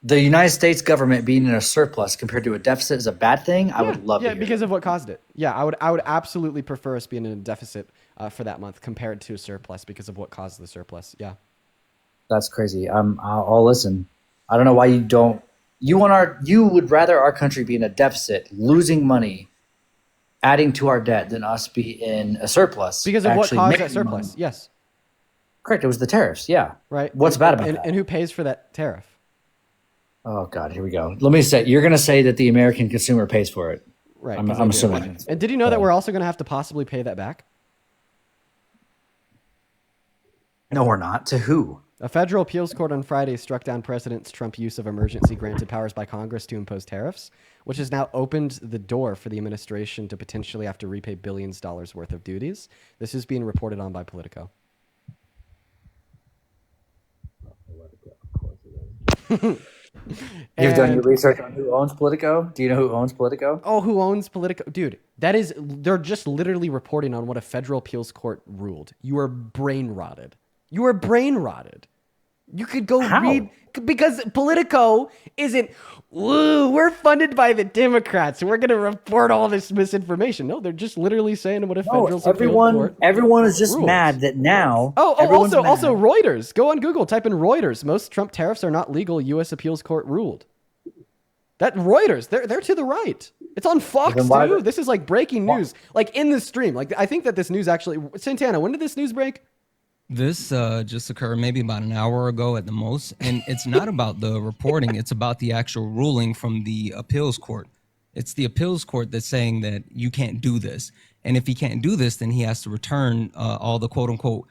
the United States government being in a surplus compared to a deficit is a bad thing, I would love to Yeah, hear because that. of what caused it. Yeah, I would absolutely prefer us being in a deficit for that month compared to a surplus because of what caused the surplus. Yeah. That's crazy. I'll listen. I don't know why you don't. You would rather our country be in a deficit, losing money, adding to our debt, than us be in a surplus. Because of what actually caused that making surplus. money. Yes. Correct. It was the tariffs. Yeah. Right. What's bad about that? And who pays for that tariff? Oh God, here we go. Let me say, you're going to say that the American consumer pays for it. Right. I'm 'cause they do. assuming. And did you know that we're also going to have to possibly pay that back? No, we're not. To who? A federal appeals court on Friday struck down President Trump's use of emergency granted powers by Congress to impose tariffs, which has now opened the door for the administration to potentially have to repay billions of dollars worth of duties. This is being reported on by Politico. You've done your research on who owns Politico? Do you know who owns Politico? Oh, who owns Politico? Dude, they're just literally reporting on what a federal appeals court ruled. You are brain rotted. You are brain rotted. You could go read, because Politico isn't, we're funded by the Democrats. We're going to report all this misinformation. No, they're just literally saying what a federal appeals court everyone is just rules. mad that now. Also Reuters. Go on Google, type in Reuters. Most Trump tariffs are not legal. U.S. appeals court ruled. That Reuters, they're to the right. It's on Fox, dude. This is like breaking news, like in the stream. Like I think that this news actually, Santana, when did this news break? This just occurred maybe about an hour ago at the most, and it's not about the reporting. It's about the actual ruling from the appeals court. It's the appeals court that's saying that you can't do this. And if he can't do this, then he has to return all the quote unquote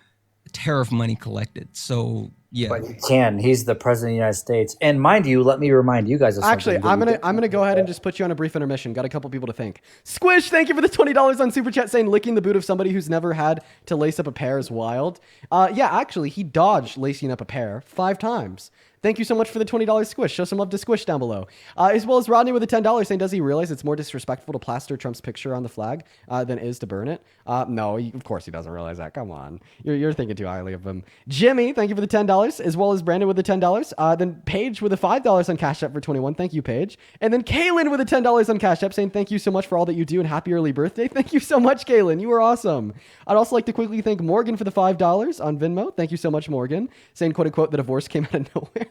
tariff money collected. So, yeah. But he can. He's the president of the United States. And mind you, let me remind you guys of something. Actually, I'm gonna go ahead and just put you on a brief intermission. Got a couple people to thank. Squish, thank you for the $20 on Super Chat saying licking the boot of somebody who's never had to lace up a pair is wild. Yeah, actually, he dodged lacing up a pair 5 times. Thank you so much for the $20 Squish. Show some love to Squish down below. As well as Rodney with the $10 saying, does he realize it's more disrespectful to plaster Trump's picture on the flag than it is to burn it? No, of course he doesn't realize that. Come on. You're thinking too highly of him. Jimmy, thank you for the $10, as well as Brandon with the $10. Then Paige with the $5 on Cash App for 21. Thank you, Paige. And then Kaylin with the $10 on Cash App saying, thank you so much for all that you do and happy early birthday. Thank you so much, Kaylin. You are awesome. I'd also like to quickly thank Morgan for the $5 on Venmo. Thank you so much, Morgan. Saying, quote unquote, the divorce came out of nowhere.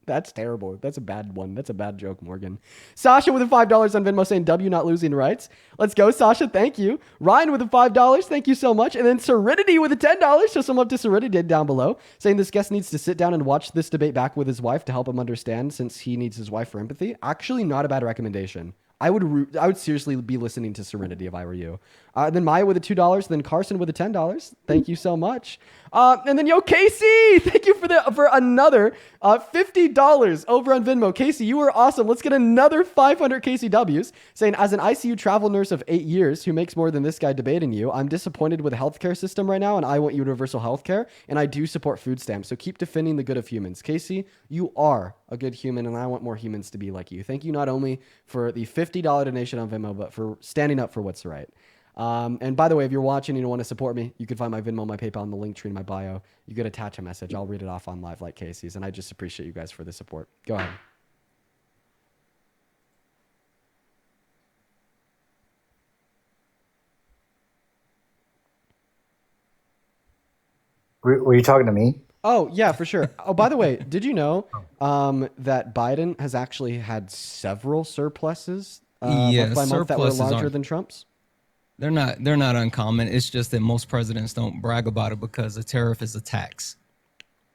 That's terrible. That's a bad one. That's a bad joke, Morgan. Sasha with the $5 on Venmo saying W not losing rights. Let's go, Sasha. Thank you. Ryan with the $5. Thank you so much. And then Serenity with the $10. Show some love to Serenity down below. Saying this guest needs to sit down and watch this debate back with his wife to help him understand since he needs his wife for empathy. Actually, not a bad recommendation. I would seriously be listening to Serenity if I were you. Then Maya with the $2. Then Carson with the $10. Thank you so much. And then Casey, thank you for another $50 over on Venmo. Casey, you were awesome. Let's get another 500 KCWs. Saying, as an ICU travel nurse of 8 years who makes more than this guy debating you, I'm disappointed with the healthcare system right now, and I want universal healthcare, and I do support food stamps. So keep defending the good of humans. Casey, you are a good human, and I want more humans to be like you. Thank you not only for the $50 donation on Venmo, but for standing up for what's right. And by the way, if you're watching and you want to support me, you can find my Venmo, my PayPal, and the link tree in my bio. You could attach a message. I'll read it off on live like Casey's, and I just appreciate you guys for the support. Go ahead. Were you talking to me? Oh, yeah, for sure. Oh, by the way, did you know that Biden has actually had several surpluses month by month that were larger than Trump's? They're not uncommon. It's just that most presidents don't brag about it because a tariff is a tax.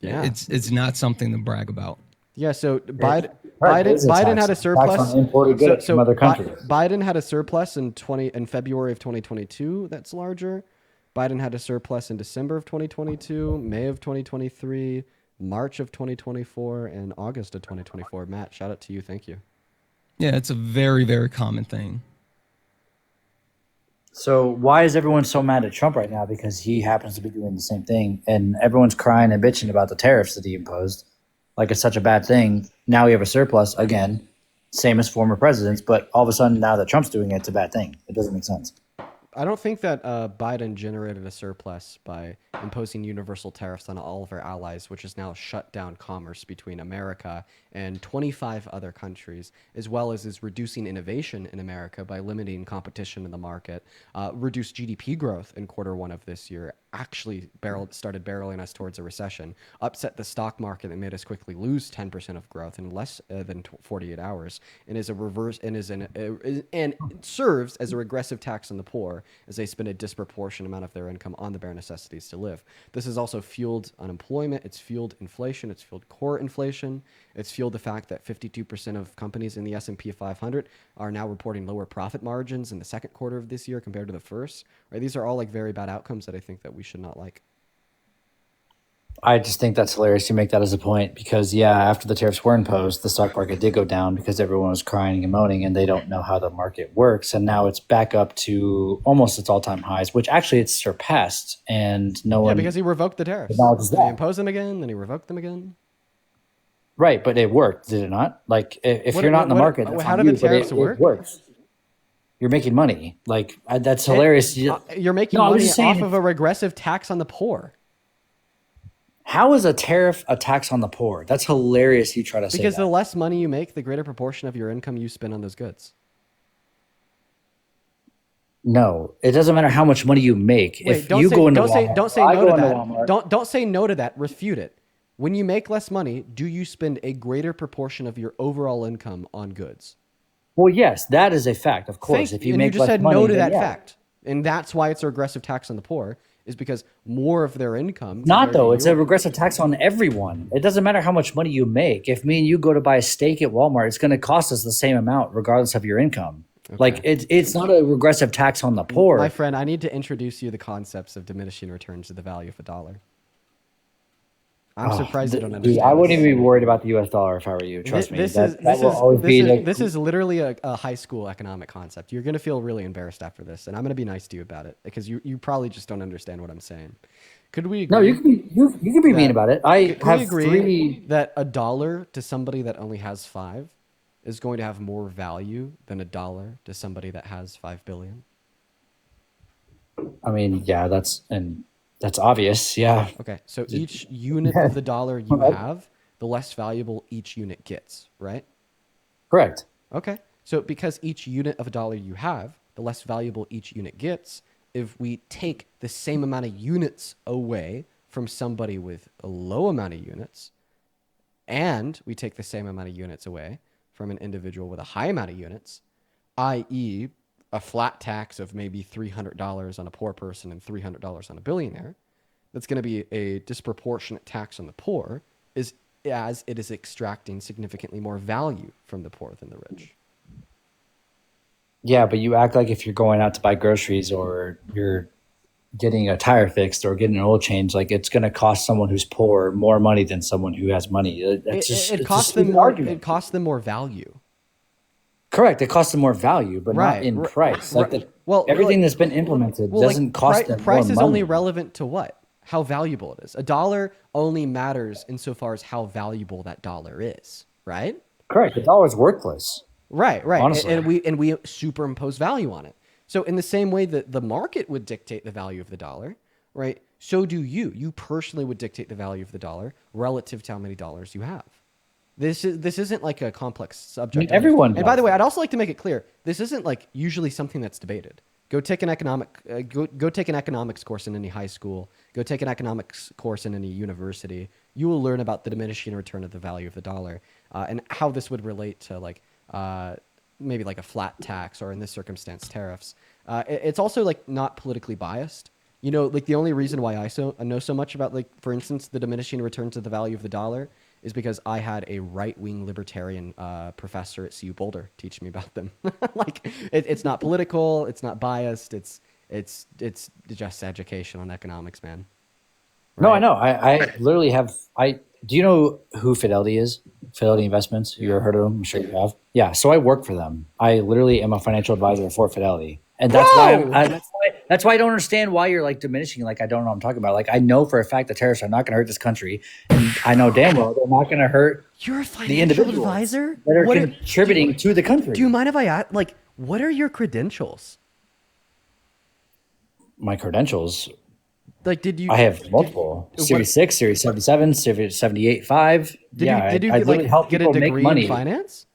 Yeah. It's not something to brag about. Yeah, so Biden had a surplus. From other countries. Biden had a surplus in February of 2022 that's larger. Biden had a surplus in December of 2022, May of 2023, March of 2024, and August of 2024. Matt, shout out to you. Thank you. Yeah, it's a very, very common thing. So why is everyone so mad at Trump right now? Because he happens to be doing the same thing, and everyone's crying and bitching about the tariffs that he imposed. Like it's such a bad thing. Now we have a surplus again, same as former presidents, but all of a sudden now that Trump's doing it, it's a bad thing. It doesn't make sense. I don't think that Biden generated a surplus by imposing universal tariffs on all of our allies, which has now shut down commerce between America and 25 other countries, as well as is reducing innovation in America by limiting competition in the market, reduced GDP growth in Q1 of this year, actually started barreling us towards a recession, upset the stock market and made us quickly lose 10% of growth in less than 48 hours, and is a reverse and and serves as a regressive tax on the poor as they spend a disproportionate amount of their income on the bare necessities to live. This has also fueled unemployment. It's fueled inflation. It's fueled core inflation. It's fueled the fact that 52% of companies in the S&P 500 are now reporting lower profit margins in the second quarter of this year compared to the first. Right? These are all like very bad outcomes that I think that we should not like. I just think that's hilarious. You make that as a point because, after the tariffs were imposed, the stock market did go down because everyone was crying and moaning and they don't know how the market works. And now it's back up to almost its all-time highs, which actually it's surpassed. And no one... Yeah, because he revoked the tariffs. He imposed them again, then he revoked them again. Right, but it worked, did it not? Like, if you're not in the market, that's how on do you, the tariffs it works. You're making money. Like, that's hilarious. You're making money off of a regressive tax on the poor. How is a tariff a tax on the poor? That's hilarious you try to say that. Because the less money you make, the greater proportion of your income you spend on those goods. No, it doesn't matter how much money you make. Wait, if you go into Walmart, don't say no to that. Don't say no to that. Refute it. When you make less money, do you spend a greater proportion of your overall income on goods? Well, yes, that is a fact, of course. If you make just less said money, no to then that fact. And that's why it's a regressive tax on the poor, is because more of their income... Not though. It's a regressive tax on everyone. It doesn't matter how much money you make. If me and you go to buy a steak at Walmart, it's going to cost us the same amount regardless of your income. Okay. Like, it's not a regressive tax on the poor. My friend, I need to introduce you the concepts of diminishing returns to the value of a dollar. I'm surprised you don't understand. I wouldn't even be worried about the U.S. dollar if I were you. Trust me. This is literally a high school economic concept. You're going to feel really embarrassed after this, and I'm going to be nice to you about it because you probably just don't understand what I'm saying. Could we agree? No, you can be mean about it. Can we agree that $1 to somebody that only has 5 is going to have more value than $1 to somebody that has 5 billion? I mean, yeah, that's obvious, yeah. Okay, so each unit of the dollar you have, the less valuable each unit gets, right? Correct. Okay, so because each unit of a dollar you have, the less valuable each unit gets, if we take the same amount of units away from somebody with a low amount of units, and we take the same amount of units away from an individual with a high amount of units, i.e., a flat tax of maybe $300 on a poor person and $300 on a billionaire, that's going to be a disproportionate tax on the poor, as it is extracting significantly more value from the poor than the rich. Yeah, but you act like if you're going out to buy groceries or you're getting a tire fixed or getting an oil change, like it's going to cost someone who's poor more money than someone who has money. It costs them more. It costs them more value. Correct. It costs them more value, but not in price. Like everything that's been implemented doesn't cost them more money. Price is only relevant to what? How valuable it is. $1 only matters insofar as how valuable that dollar is, right? Correct. The dollar is worthless. Right. Honestly. And we superimpose value on it. So in the same way that the market would dictate the value of the dollar, right? So do you. You personally would dictate the value of the dollar relative to how many dollars you have. This isn't like a complex subject. I mean, everyone. And by the way, I'd also like to make it clear, this isn't like usually something that's debated. Go take an economics course in any high school. Go take an economics course in any university. You will learn about the diminishing return of the value of the dollar and how this would relate to like maybe like a flat tax or in this circumstance tariffs. It's also like not politically biased. You know, like the only reason why I know so much about, like, for instance, the diminishing returns of the value of the dollar is because I had a right-wing libertarian professor at CU Boulder teach me about them. Like, it's not political, it's not biased, it's just education on economics, man. Right? No, I know. I literally have. Do you know who Fidelity is? Fidelity Investments. You ever heard of them? I'm sure you have. Yeah. So I work for them. I literally am a financial advisor for Fidelity, and that's that's why I don't understand why you're like diminishing. Like, I don't know what I'm talking about. Like, I know for a fact the tariffs are not going to hurt this country, and I know damn well they're not going to hurt the individuals advisor that are contributing to the country. Do you mind if I ask, like, what are your credentials? my credentials. Like, did you? I have multiple Series 6, Series 77, Series 78, 5. Did yeah, you I literally help get a people make degree money. in finance?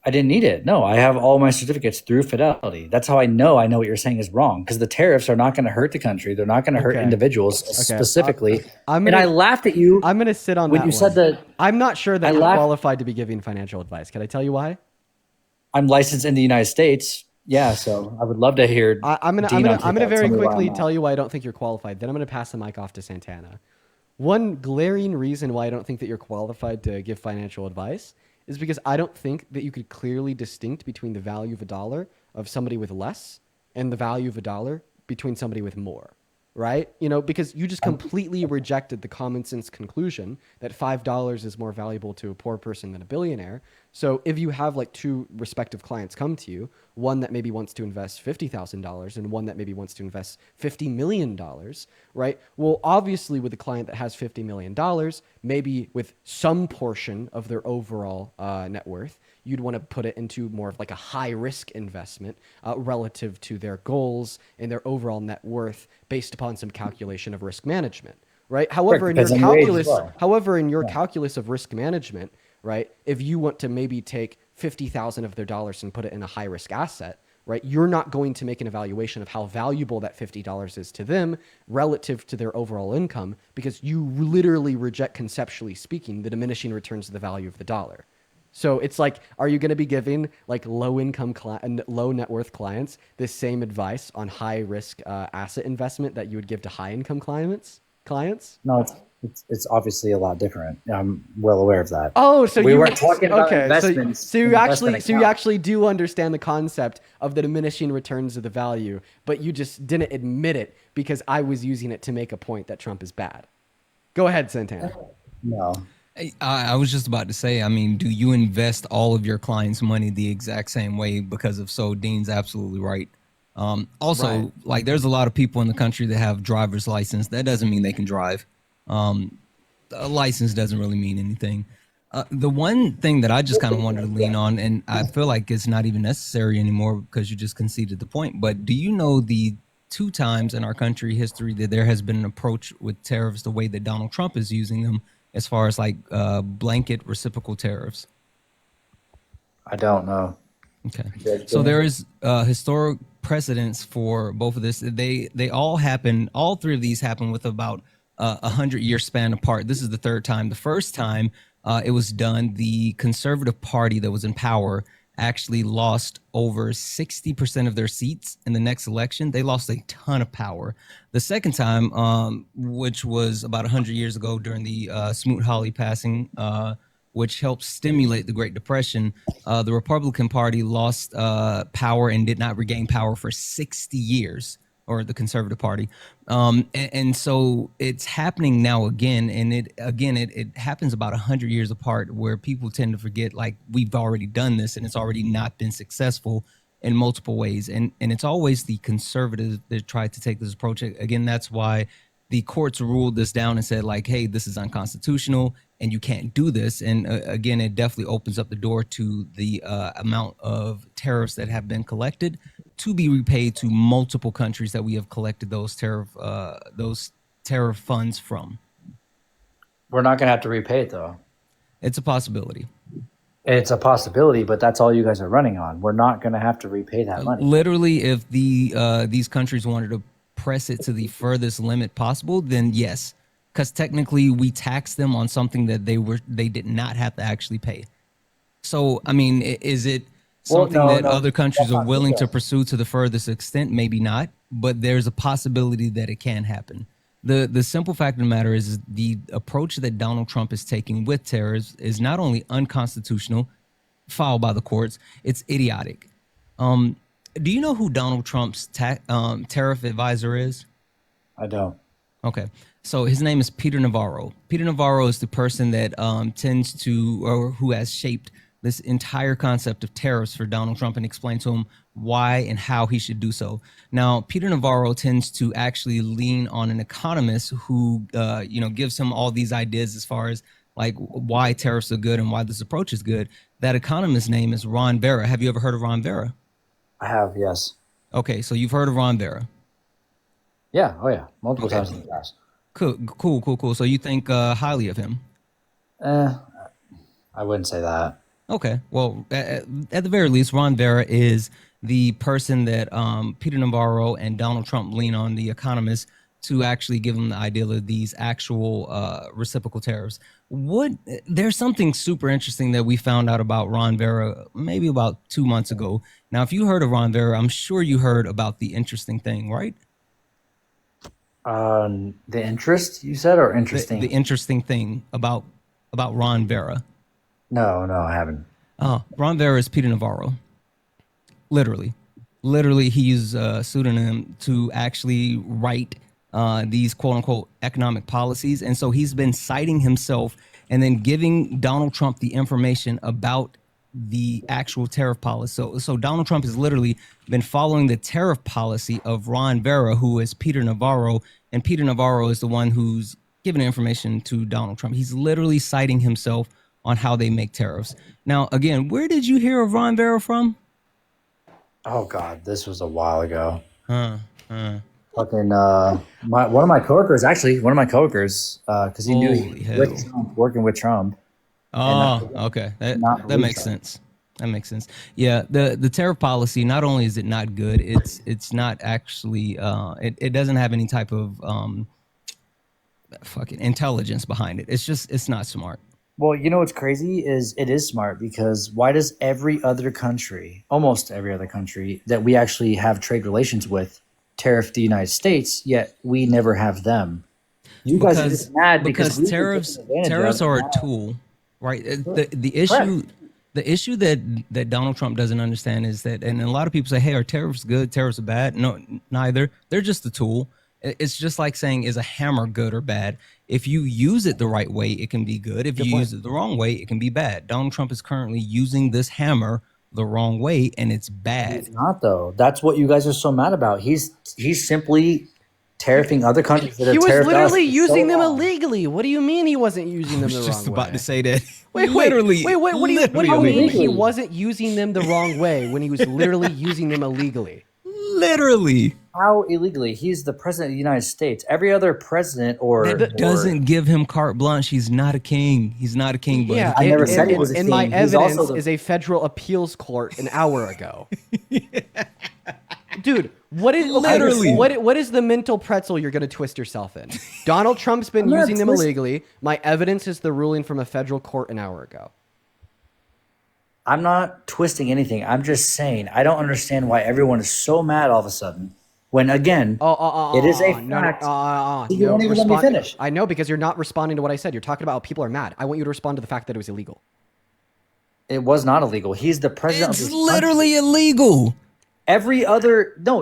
I didn't need it. No, I have all my certificates through Fidelity. That's how I know what you're saying is wrong, because the tariffs are not going to hurt the country. They're not going to hurt individuals specifically. And I laughed at you. I'm going to sit on when that you one. said that. I'm not sure that you're qualified to be giving financial advice. Can I tell you why? I'm licensed in the United States. Yeah, so I would love to hear. I'm gonna very quickly tell you why I don't think you're qualified. Then I'm gonna pass the mic off to Santana. One glaring reason why I don't think that you're qualified to give financial advice is because I don't think that you could clearly distinct between the value of a dollar of somebody with less and the value of a dollar between somebody with more. Right? You know, because you just completely rejected the common sense conclusion that $5 is more valuable to a poor person than a billionaire. So if you have like two respective clients come to you, one that maybe wants to invest $50,000 and one that maybe wants to invest $50 million, right? Well, obviously with a client that has $50 million, maybe with some portion of their overall net worth, you'd want to put it into more of like a high risk investment relative to their goals and their overall net worth based upon some calculation of risk management, right? However, in your calculus of risk management, right, if you want to maybe take 50,000 of their dollars and put it in a high risk asset, right, you're not going to make an evaluation of how valuable that $50 is to them relative to their overall income, because you literally reject, conceptually speaking, the diminishing returns of the value of the dollar. So it's like, are you going to be giving like low net worth clients this same advice on high risk asset investment that you would give to high income clients? No, it's obviously a lot different. I'm well aware of that. Oh, so we weren't talking about investments. So you actually do understand the concept of the diminishing returns of the value, but you just didn't admit it because I was using it to make a point that Trump is bad. Go ahead, Santana. No. I was just about to say, I mean, do you invest all of your clients' money the exact same way? Because if so, Dean's absolutely right. Like there's a lot of people in the country that have driver's license. That doesn't mean they can drive. A license doesn't really mean anything. The one thing that I just kind of wanted to lean on, and I feel like it's not even necessary anymore because you just conceded the point, but do you know the 2 times in our country history that there has been an approach with tariffs the way that Donald Trump is using them, as far as like blanket reciprocal tariffs? I don't know. Okay. So there is historic precedents for both of this. They all happen. All 3 of these happen with about 100-year span apart. This is the 3rd time. The first time it was done, the Conservative Party that was in power actually lost over 60% of their seats in the next election. They lost a ton of power. The second time, which was about 100 years ago during the Smoot-Hawley passing, which helped stimulate the Great Depression, the Republican Party lost power and did not regain power for 60 years, or the Conservative Party. And so it's happening now again. And it happens about 100 years apart, where people tend to forget, like, we've already done this and it's already not been successful in multiple ways. And it's always the conservatives that try to take this approach. Again, that's why the courts ruled this down and said, like, hey, this is unconstitutional and you can't do this. And again, it definitely opens up the door to the amount of tariffs that have been collected to be repaid to multiple countries that we have collected those tariff funds from. We're not going to have to repay it, though. It's a possibility. It's a possibility, but that's all you guys are running on. We're not going to have to repay that money. Literally, if these countries wanted to press it to the furthest limit possible, then yes, because technically we tax them on something that they did not have to actually pay. So, I mean, is it something other countries are willing to pursue to the furthest extent? Maybe not, but there's a possibility that it can happen. The simple fact of the matter is the approach that Donald Trump is taking with tariffs is not only unconstitutional, filed by the courts, it's idiotic. Do you know who Donald Trump's tariff advisor is? I don't. Okay. So his name is Peter Navarro. Peter Navarro is the person that tends to, or who has shaped this entire concept of tariffs for Donald Trump and explained to him why and how he should do so. Now, Peter Navarro tends to actually lean on an economist who, gives him all these ideas as far as like why tariffs are good and why this approach is good. That economist's name is Ron Vera. Have you ever heard of Ron Vera? I have, yes. Okay, so you've heard of Ron Vera. Yeah. Oh yeah. Multiple Okay. times in the past. Cool. So you think highly of him? I wouldn't say that. Okay. Well, at the very least, Ron Vera is the person that Peter Navarro and Donald Trump lean on, the economists, to actually give them the idea of these actual reciprocal tariffs. There's something super interesting that we found out about Ron Vera maybe about 2 months ago. Now, if you heard of Ron Vera, I'm sure you heard about the interesting thing, right? The interest you said, or interesting? The interesting thing about Ron Vera. No, I haven't. Ron Vera is Peter Navarro. Literally, he used a pseudonym to actually write these quote unquote economic policies. And so he's been citing himself and then giving Donald Trump the information about the actual tariff policy. So Donald Trump has literally been following the tariff policy of Ron Vera, who is Peter Navarro. And Peter Navarro is the one who's giving information to Donald Trump. He's literally citing himself on how they make tariffs. Now, again, where did you hear of Ron Vera from? Oh God, this was a while ago. Fucking one of my coworkers, because he knew he was with Trump, working with Trump. Oh, okay. That makes sense. That makes sense. Yeah, the tariff policy, not only is it not good, it's not actually it doesn't have any type of fucking intelligence behind it. It's not smart. Well, you know what's crazy is it is smart, because why does almost every other country that we actually have trade relations with, tariff the United States, yet we never have them? You guys are just mad because tariffs are a tool, right? The issue that Donald Trump doesn't understand is that, and a lot of people say, hey, are tariffs good? Tariffs are bad? No, neither. They're just a tool. It's just like saying, is a hammer good or bad? If you use it the right way, it can be good. If you use it the wrong way, it can be bad. Donald Trump is currently using this hammer the wrong way, and it's bad. He's not, though. That's what you guys are so mad about. He's simply tariffing other countries that have tariffed us. He was literally using them illegally. What do you mean he wasn't using them the wrong way? I was just about to say that. Wait, what do you mean he wasn't using them the wrong way when he was literally using them illegally? Literally. How illegally? He's the president of the United States. Every other president that doesn't give him carte blanche. He's not a king. He's not a king, buddy. Yeah, I never said he was a king. And my evidence is a federal appeals court an hour ago. Dude, what is the mental pretzel you're going to twist yourself in? Donald Trump's been using them illegally. My evidence is the ruling from a federal court an hour ago. I'm not twisting anything. I'm just saying I don't understand why everyone is so mad all of a sudden when, again, it is a fact. You won't even let me finish. I know, because you're not responding to what I said. You're talking about how people are mad. I want you to respond to the fact that it was illegal. It was not illegal. He's the president of this country. It's literally illegal.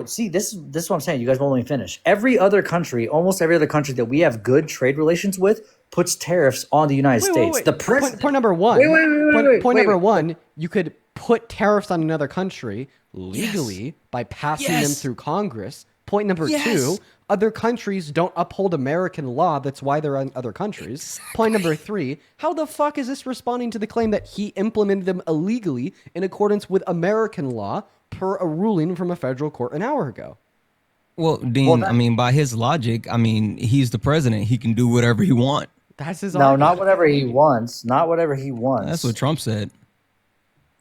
See, this is what I'm saying. You guys won't let me finish. Almost every other country that we have good trade relations with puts tariffs on the United States. Wait. The president. Point number one. Point number one, you could put tariffs on another country legally by passing them through Congress. Point number two, other countries don't uphold American law. That's why they're in other countries. Exactly. Point number three, how the fuck is this responding to the claim that he implemented them illegally in accordance with American law per a ruling from a federal court an hour ago? Well, Dean, I mean, by his logic, I mean, he's the president. He can do whatever he wants. That's his argument. No, not whatever he wants. Not whatever he wants. That's what Trump said.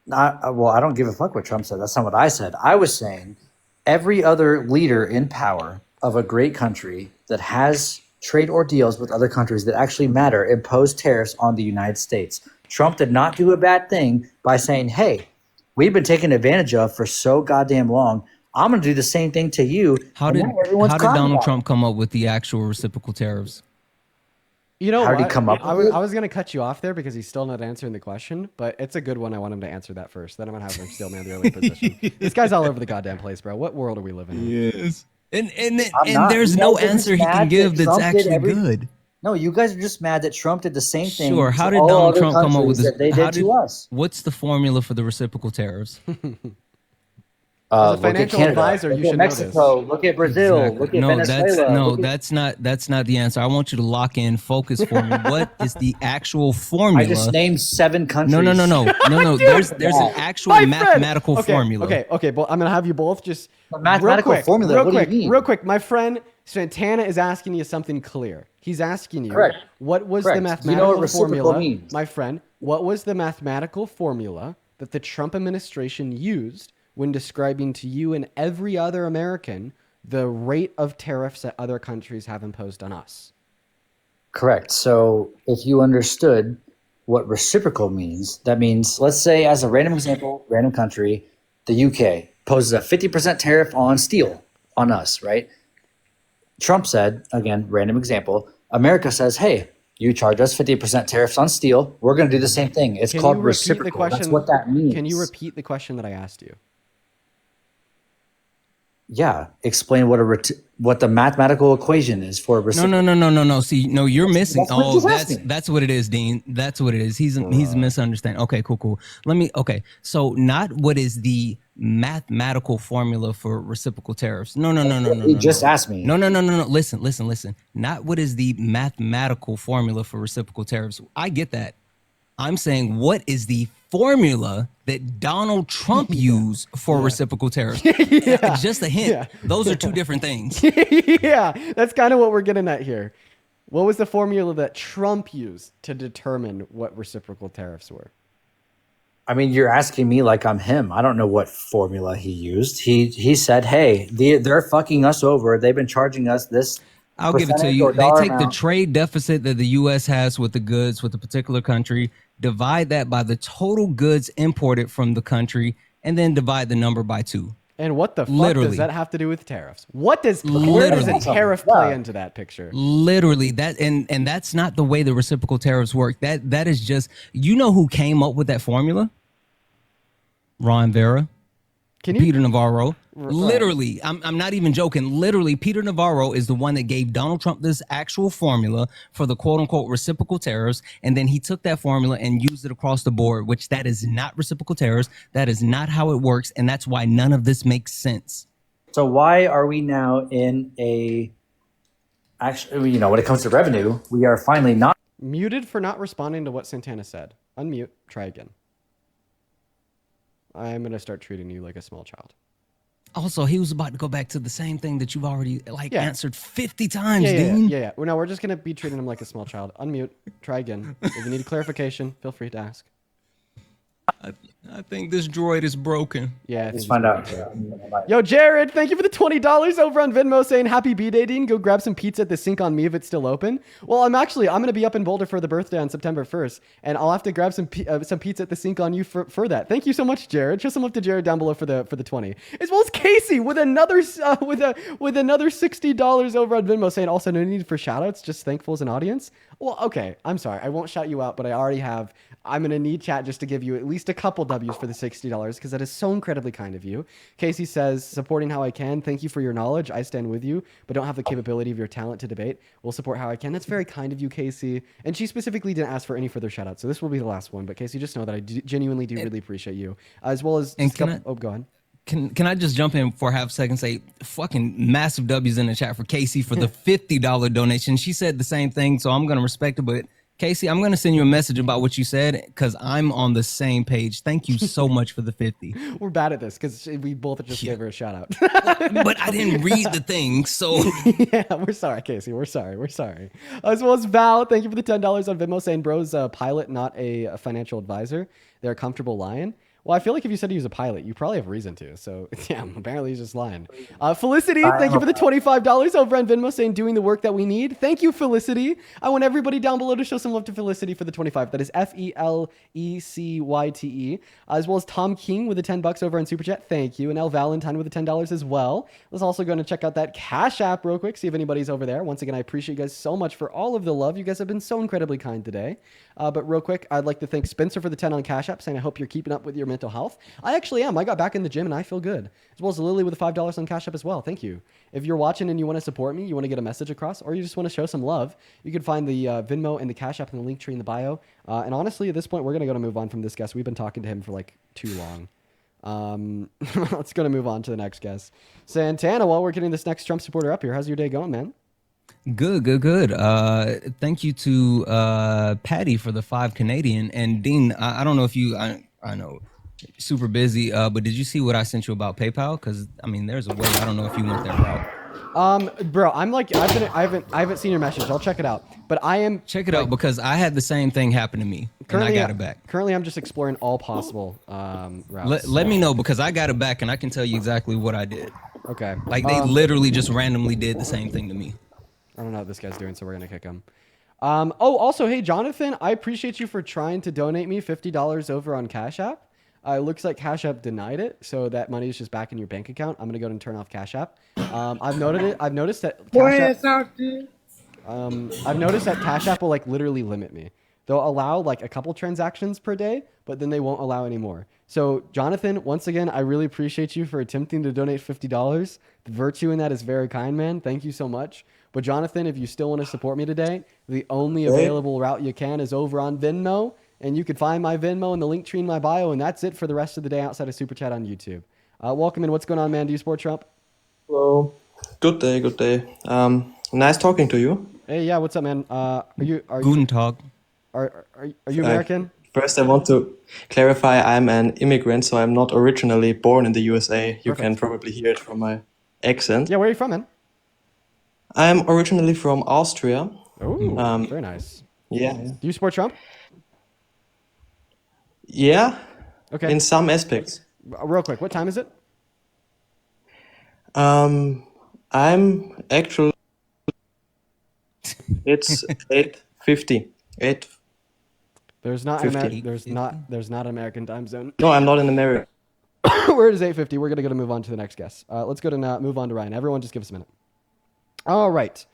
Well, I don't give a fuck what Trump said. That's not what I said. I was saying every other leader in power of a great country that has trade or deals with other countries that actually matter impose tariffs on the United States. Trump did not do a bad thing by saying, hey, we've been taken advantage of for so goddamn long. I'm going to do the same thing to you. How did Donald Trump come up with the actual reciprocal tariffs? You know, how did he come up with it? I was going to cut you off there because he's still not answering the question, but it's a good one. I want him to answer that first. Then I'm going to have him still man the early position. This guy's all over the goddamn place, bro. What world are we living in? Yes. And there's no answer he can give that's actually good. No, you guys are just mad that Trump did the same thing. Sure. How did Donald Trump come up with this? That they did to us? What's the formula for the reciprocal tariffs? As a Look at financial Canada. advisor, Look you at should know Mexico. this. Look at Brazil. Exactly. Look at No, Venezuela. that's not the answer. I want you to lock in, focus for me. What is the actual I formula? just named 7 countries. No. There's an actual mathematical formula. Okay. But I'm gonna have you both just mathematical formula. What do you mean? Real quick. My friend Santana is asking you something clear. He's asking you, Correct. What was Correct. the mathematical You know what reciprocal formula, means. my friend? What was the mathematical formula that the Trump administration used when describing to you and every other American the rate of tariffs that other countries have imposed on us? Correct. So if you understood what reciprocal means, that means, let's say, as a random example, random country, the UK poses a 50% tariff on steel on us, right? Trump said, again, random example, America says, hey, you charge us 50% tariffs on steel. We're going to do the same thing. It's called reciprocal. That's what that means. Can you repeat the question that I asked you? Yeah, explain what the mathematical equation is for reciprocal. No. See, no, you're missing. That's That's what it is, Dean. That's what it is. He's misunderstanding. Okay, cool. So not what is the mathematical formula for reciprocal tariffs? No. You just asked me. No. Listen. Not what is the mathematical formula for reciprocal tariffs. I get that. I'm saying, what is the formula that Donald Trump used for reciprocal tariffs? Just a hint. Yeah. Those are two different things. Yeah, that's kind of what we're getting at here. What was the formula that Trump used to determine what reciprocal tariffs were? I mean, you're asking me like I'm him. I don't know what formula he used. He said, hey, they're fucking us over. They've been charging us this. I'll give it to you. They take the trade deficit that the U.S. has with the goods with a particular country, divide that by the total goods imported from the country, and then divide the number by 2. And what the fuck does that have to do with tariffs? Where does a tariff play into that picture? Literally, that and that's not the way the reciprocal tariffs work. That is just, you know who came up with that formula? Ron Vera. Peter Navarro. Literally, I'm not even joking. Literally, Peter Navarro is the one that gave Donald Trump this actual formula for the quote unquote reciprocal tariffs. And then he took that formula and used it across the board, which that is not reciprocal tariffs. That is not how it works. And that's why none of this makes sense. So why are we now in actually, when it comes to revenue, we are finally not muted for not responding to what Santana said. Unmute, try again. I'm going to start treating you like a small child. Also, he was about to go back to the same thing that you've already answered 50 times, Dean. Yeah. Well, no, we're just going to be treating him like a small child. Unmute, try again. If you need clarification, feel free to ask. I think this droid is broken. Yeah, let's find out. Yo, Jared, thank you for the $20 over on Venmo saying happy B-Day, Dean. Go grab some pizza at the Sink on Me if it's still open. Well, I'm going to be up in Boulder for the birthday on September 1st, and I'll have to grab some pizza at the Sink on You for that. Thank you so much, Jared. Show some love to Jared down below for the 20. As well as Casey with another with another $60 over on Venmo saying also no need for shout-outs, just thankful as an audience. Well, okay, I'm sorry. I won't shout you out, but I already have. I'm going to need chat just to give you at least a couple W's for the $60 because that is so incredibly kind of you. Casey says, supporting how I can. Thank you for your knowledge. I stand with you, but don't have the capability of your talent to debate. We'll support how I can. That's very kind of you, Casey. And she specifically didn't ask for any further shout outs. So this will be the last one. But Casey, just know that I genuinely do really appreciate you. As well as... go on. Can I just jump in for half a second and say fucking massive W's in the chat for Casey for the $50 donation. She said the same thing, so I'm going to respect it. But Casey, I'm going to send you a message about what you said because I'm on the same page. Thank you so much for the 50. We're bad at this because we both just gave her a shout out. But I didn't read the thing, so... Yeah, we're sorry, Casey. We're sorry. As well as Val, thank you for the $10 on Venmo saying bro's a pilot, not a financial advisor. They're a comfortable lying. Well, I feel like if you said he was a pilot, you probably have reason to. So, yeah, apparently he's just lying. Felicity, thank you for the $25 over on Venmo saying doing the work that we need. Thank you, Felicity. I want everybody down below to show some love to Felicity for the 25. That is FELECYTE. As well as Tom King with the $10 over on Super Chat. Thank you. And L Valentine with the $10 as well. Let's also go to check out that Cash App real quick, see if anybody's over there. Once again, I appreciate you guys so much for all of the love. You guys have been so incredibly kind today. But real quick, I'd like to thank Spencer for the 10 on Cash App saying I hope you're keeping up with your mental health. I actually am. I got back in the gym and I feel good. As well as Lily with the $5 on Cash App as well. Thank you. If you're watching and you want to support me, you want to get a message across, or you just want to show some love, you can find the Venmo and the Cash App in the link tree in the bio. And honestly, at this point, we're going to move on from this guest. We've been talking to him for like too long. Let's go to move on to the next guest. Santana, while we're getting this next Trump supporter up here, how's your day going, man? Good. Thank you to Patty for the 5 Canadian. And Dean, I don't know if you, I know, super busy, but did you see what I sent you about PayPal? Because I mean, there's a way. I don't know if you went that route. Bro, I haven't seen your message. I'll check it out. But I am check it out because I had the same thing happen to me, and I got it back. Currently, I'm just exploring all possible routes. Let me know because I got it back, and I can tell you exactly what I did. Okay. Like they literally just randomly did the same thing to me. I don't know what this guy's doing, so we're gonna kick him. Also, hey Jonathan, I appreciate you for trying to donate me $50 over on Cash App. It looks like Cash App denied it, so that money is just back in your bank account. I'm gonna go ahead and turn off Cash App. I've noticed that Cash App will like literally limit me. They'll allow like a couple transactions per day, but then they won't allow any more. So Jonathan, once again, I really appreciate you for attempting to donate $50. The virtue in that is very kind, man. Thank you so much. But Jonathan, if you still want to support me today, the only available route you can is over on Venmo. And you can find my Venmo in the link tree in my bio. And that's it for the rest of the day outside of Super Chat on YouTube. Welcome in. What's going on, man? Do you support Trump? Hello. Good day. Nice talking to you. Hey, yeah. What's up, man? Guten Tag. Are you American? First, I want to clarify I'm an immigrant, so I'm not originally born in the USA. You can probably hear it from my accent. Yeah, where are you from, man? I'm originally from Austria. Oh, very nice. Yeah. Do you support Trump? Yeah. Okay. In some aspects. Real quick, what time is it? I'm actually. It's 8:50. There's not an American time zone. No, I'm not in America. Where is 8:50? We're gonna move on to the next guest. Let's go to move on to Ryan. Everyone, just give us a minute. All right.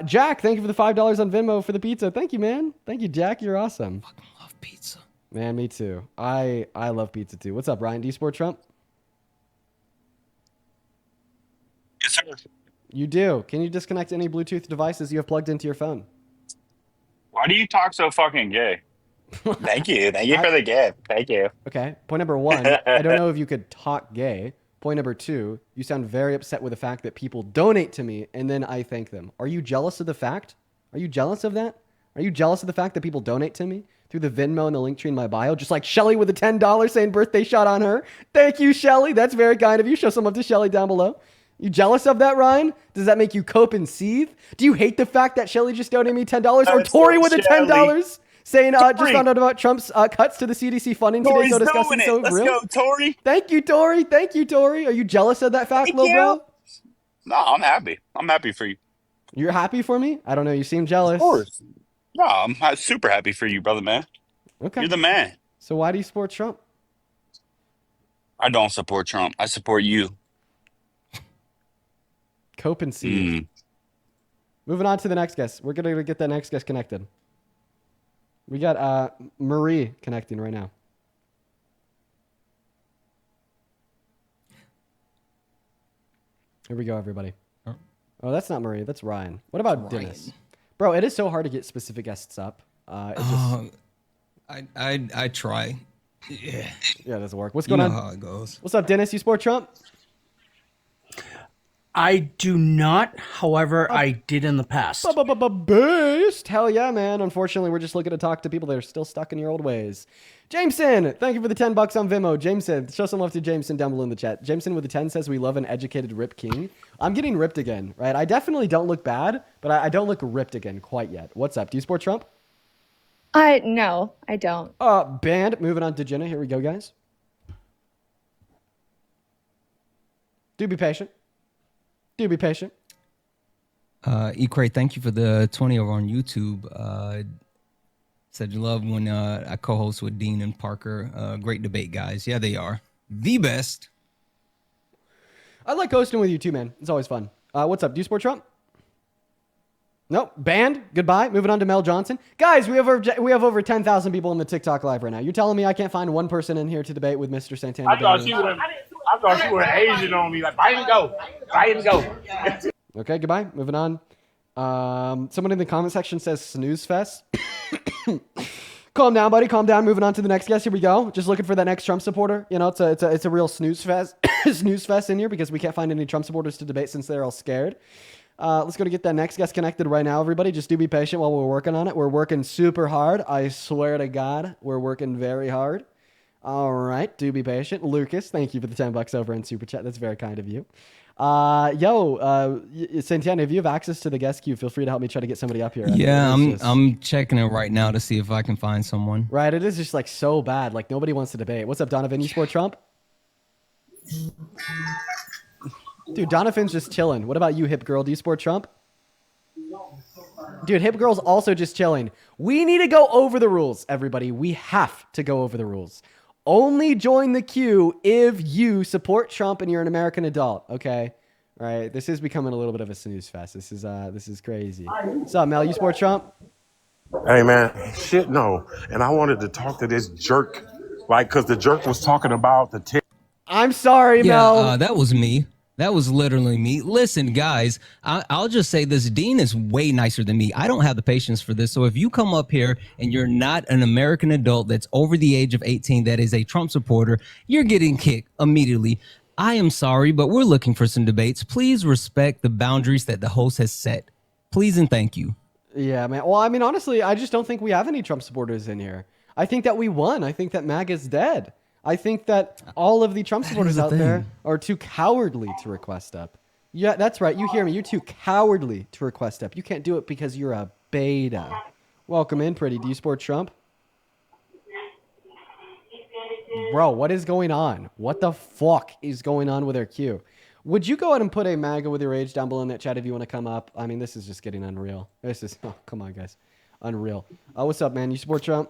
Jack, thank you for the $5 on Venmo for the pizza. Thank you, man. Thank you, Jack. You're awesome. Fucking love pizza. Man, me too. I love pizza too. What's up, Ryan? Do you support Trump? Yes, sir. You do. Can you disconnect any Bluetooth devices you have plugged into your phone? Why do you talk so fucking gay? Thank you. Thank you for the gift. Thank you. Okay. Point number 1, I don't know if you could talk gay. Point number 2, you sound very upset with the fact that people donate to me and then I thank them. Are you jealous of the fact? Are you jealous of that? Are you jealous of the fact that people donate to me through the Venmo and the link tree in my bio? Just like Shelly with a $10 saying birthday shot on her. Thank you, Shelly. That's very kind of you. Show some love to Shelly down below. You jealous of that, Ryan? Does that make you cope and seethe? Do you hate the fact that Shelly just donated me $10? Or Tori with a $10 saying just found out about Trump's cuts to the CDC funding today. So disgusting, so Let's real. go, Tori. Thank you, Tori. Thank you, Tori. Are you jealous of that fact, little bro? No, I'm happy. I'm happy for you. You're happy for me? I don't know. You seem jealous. Of course. No, I'm super happy for you, brother, man. Okay. You're the man. So why do you support Trump? I don't support Trump. I support you. Cope and see. Moving on to the next guest. We're going to get that next guest connected. We got Marie connecting right now. Here we go, everybody. Oh, that's not Marie. That's Ryan. What about Dennis? Bro, it is so hard to get specific guests up. I try. Yeah. Yeah, it doesn't work. What's going on? How it goes. What's up, Dennis? You support Trump? I do not. However, I did in the past. Based. Hell yeah, man. Unfortunately, we're just looking to talk to people that are still stuck in your old ways. Jameson, thank you for the $10 on Venmo. Jameson, show some love to Jameson down below in the chat. Jameson with the 10 says we love an educated Rip King. I'm getting ripped again, right? I definitely don't look bad, but I don't look ripped again quite yet. What's up? Do you support Trump? No, I don't. Band. Moving on to Jenna. Here we go, guys. Do be patient. Do be patient. Equate, thank you for the 20 over on YouTube. Said you love when I co-host with Dean and Parker. Great debate, guys. Yeah, they are the best. I like hosting with you too, man. It's always fun. What's up? Do you support Trump? Nope. Banned. Goodbye. Moving on to Mel Johnson. Guys, we have over 10,000 people in the TikTok live right now. You're telling me I can't find one person in here to debate with Mr. Santana? I thought you were Asian on me. Like, bite and go. Bite and go. Okay, goodbye. Moving on. Someone in the comment section says snooze fest. Calm down, buddy. Calm down. Moving on to the next guest. Here we go. Just looking for that next Trump supporter. You know, it's a real snooze fest, snooze fest in here because we can't find any Trump supporters to debate since they're all scared. Let's go to get that next guest connected right now, everybody. Just do be patient while we're working on it. We're working super hard. I swear to God, we're working very hard. All right. Do be patient. Lucas, thank you for the $10 over in Super Chat. That's very kind of you. Santiana, if you have access to the guest queue, feel free to help me try to get somebody up here. Yeah, I'm checking it right now to see if I can find someone. Right, it is just like so bad. Like nobody wants to debate. What's up, Donovan? You support Trump? Dude, Donovan's just chilling. What about you, hip girl? Do you support Trump? Dude, hip girl's also just chilling. We need to go over the rules, everybody. We have to go over the rules. Only join the queue if you support Trump and you're an American adult. Okay, all right. This is becoming a little bit of a snooze fest. This is crazy. What's up, Mel? You support Trump? Hey man, shit no. And I wanted to talk to this jerk, like, cause the jerk was talking about the. I'm sorry, Mel. That was me. That was literally me. Listen, guys, I'll just say this. Dean is way nicer than me. I don't have the patience for this. So if you come up here and you're not an American adult that's over the age of 18 that is a Trump supporter, you're getting kicked immediately. I am sorry, but we're looking for some debates. Please respect the boundaries that the host has set. Please and thank you. Yeah, man. Well, I mean, honestly, I just don't think we have any Trump supporters in here. I think that we won. I think that MAGA's dead. I think that all of the Trump supporters out there are too cowardly to request up. Yeah, that's right. You hear me. You're too cowardly to request up. You can't do it because you're a beta. Welcome in, pretty. Do you support Trump? Bro, what is going on? What the fuck is going on with our queue? Would you go ahead and put a MAGA with your age down below in that chat if you want to come up? I mean, this is just getting unreal. This is, oh, come on, guys. Unreal. What's up, man? You support Trump?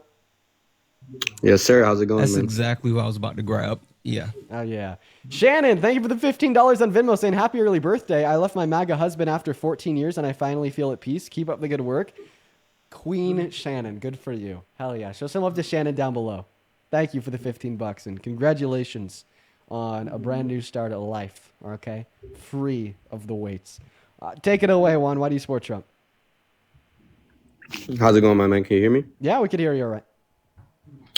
Yes, sir. How's it going, That's man? exactly what I was about to grab. Yeah. Oh, yeah. Shannon, thank you for the $15 on Venmo saying happy early birthday. I left my MAGA husband after 14 years and I finally feel at peace. Keep up the good work. Queen Shannon, good for you. Hell yeah. Show some love to Shannon down below. Thank you for the $15 and congratulations on a brand new start at life. Okay. Free of the weights. Take it away, Juan. Why do you support Trump? How's it going, my man? Can you hear me? Yeah, we could hear you all right.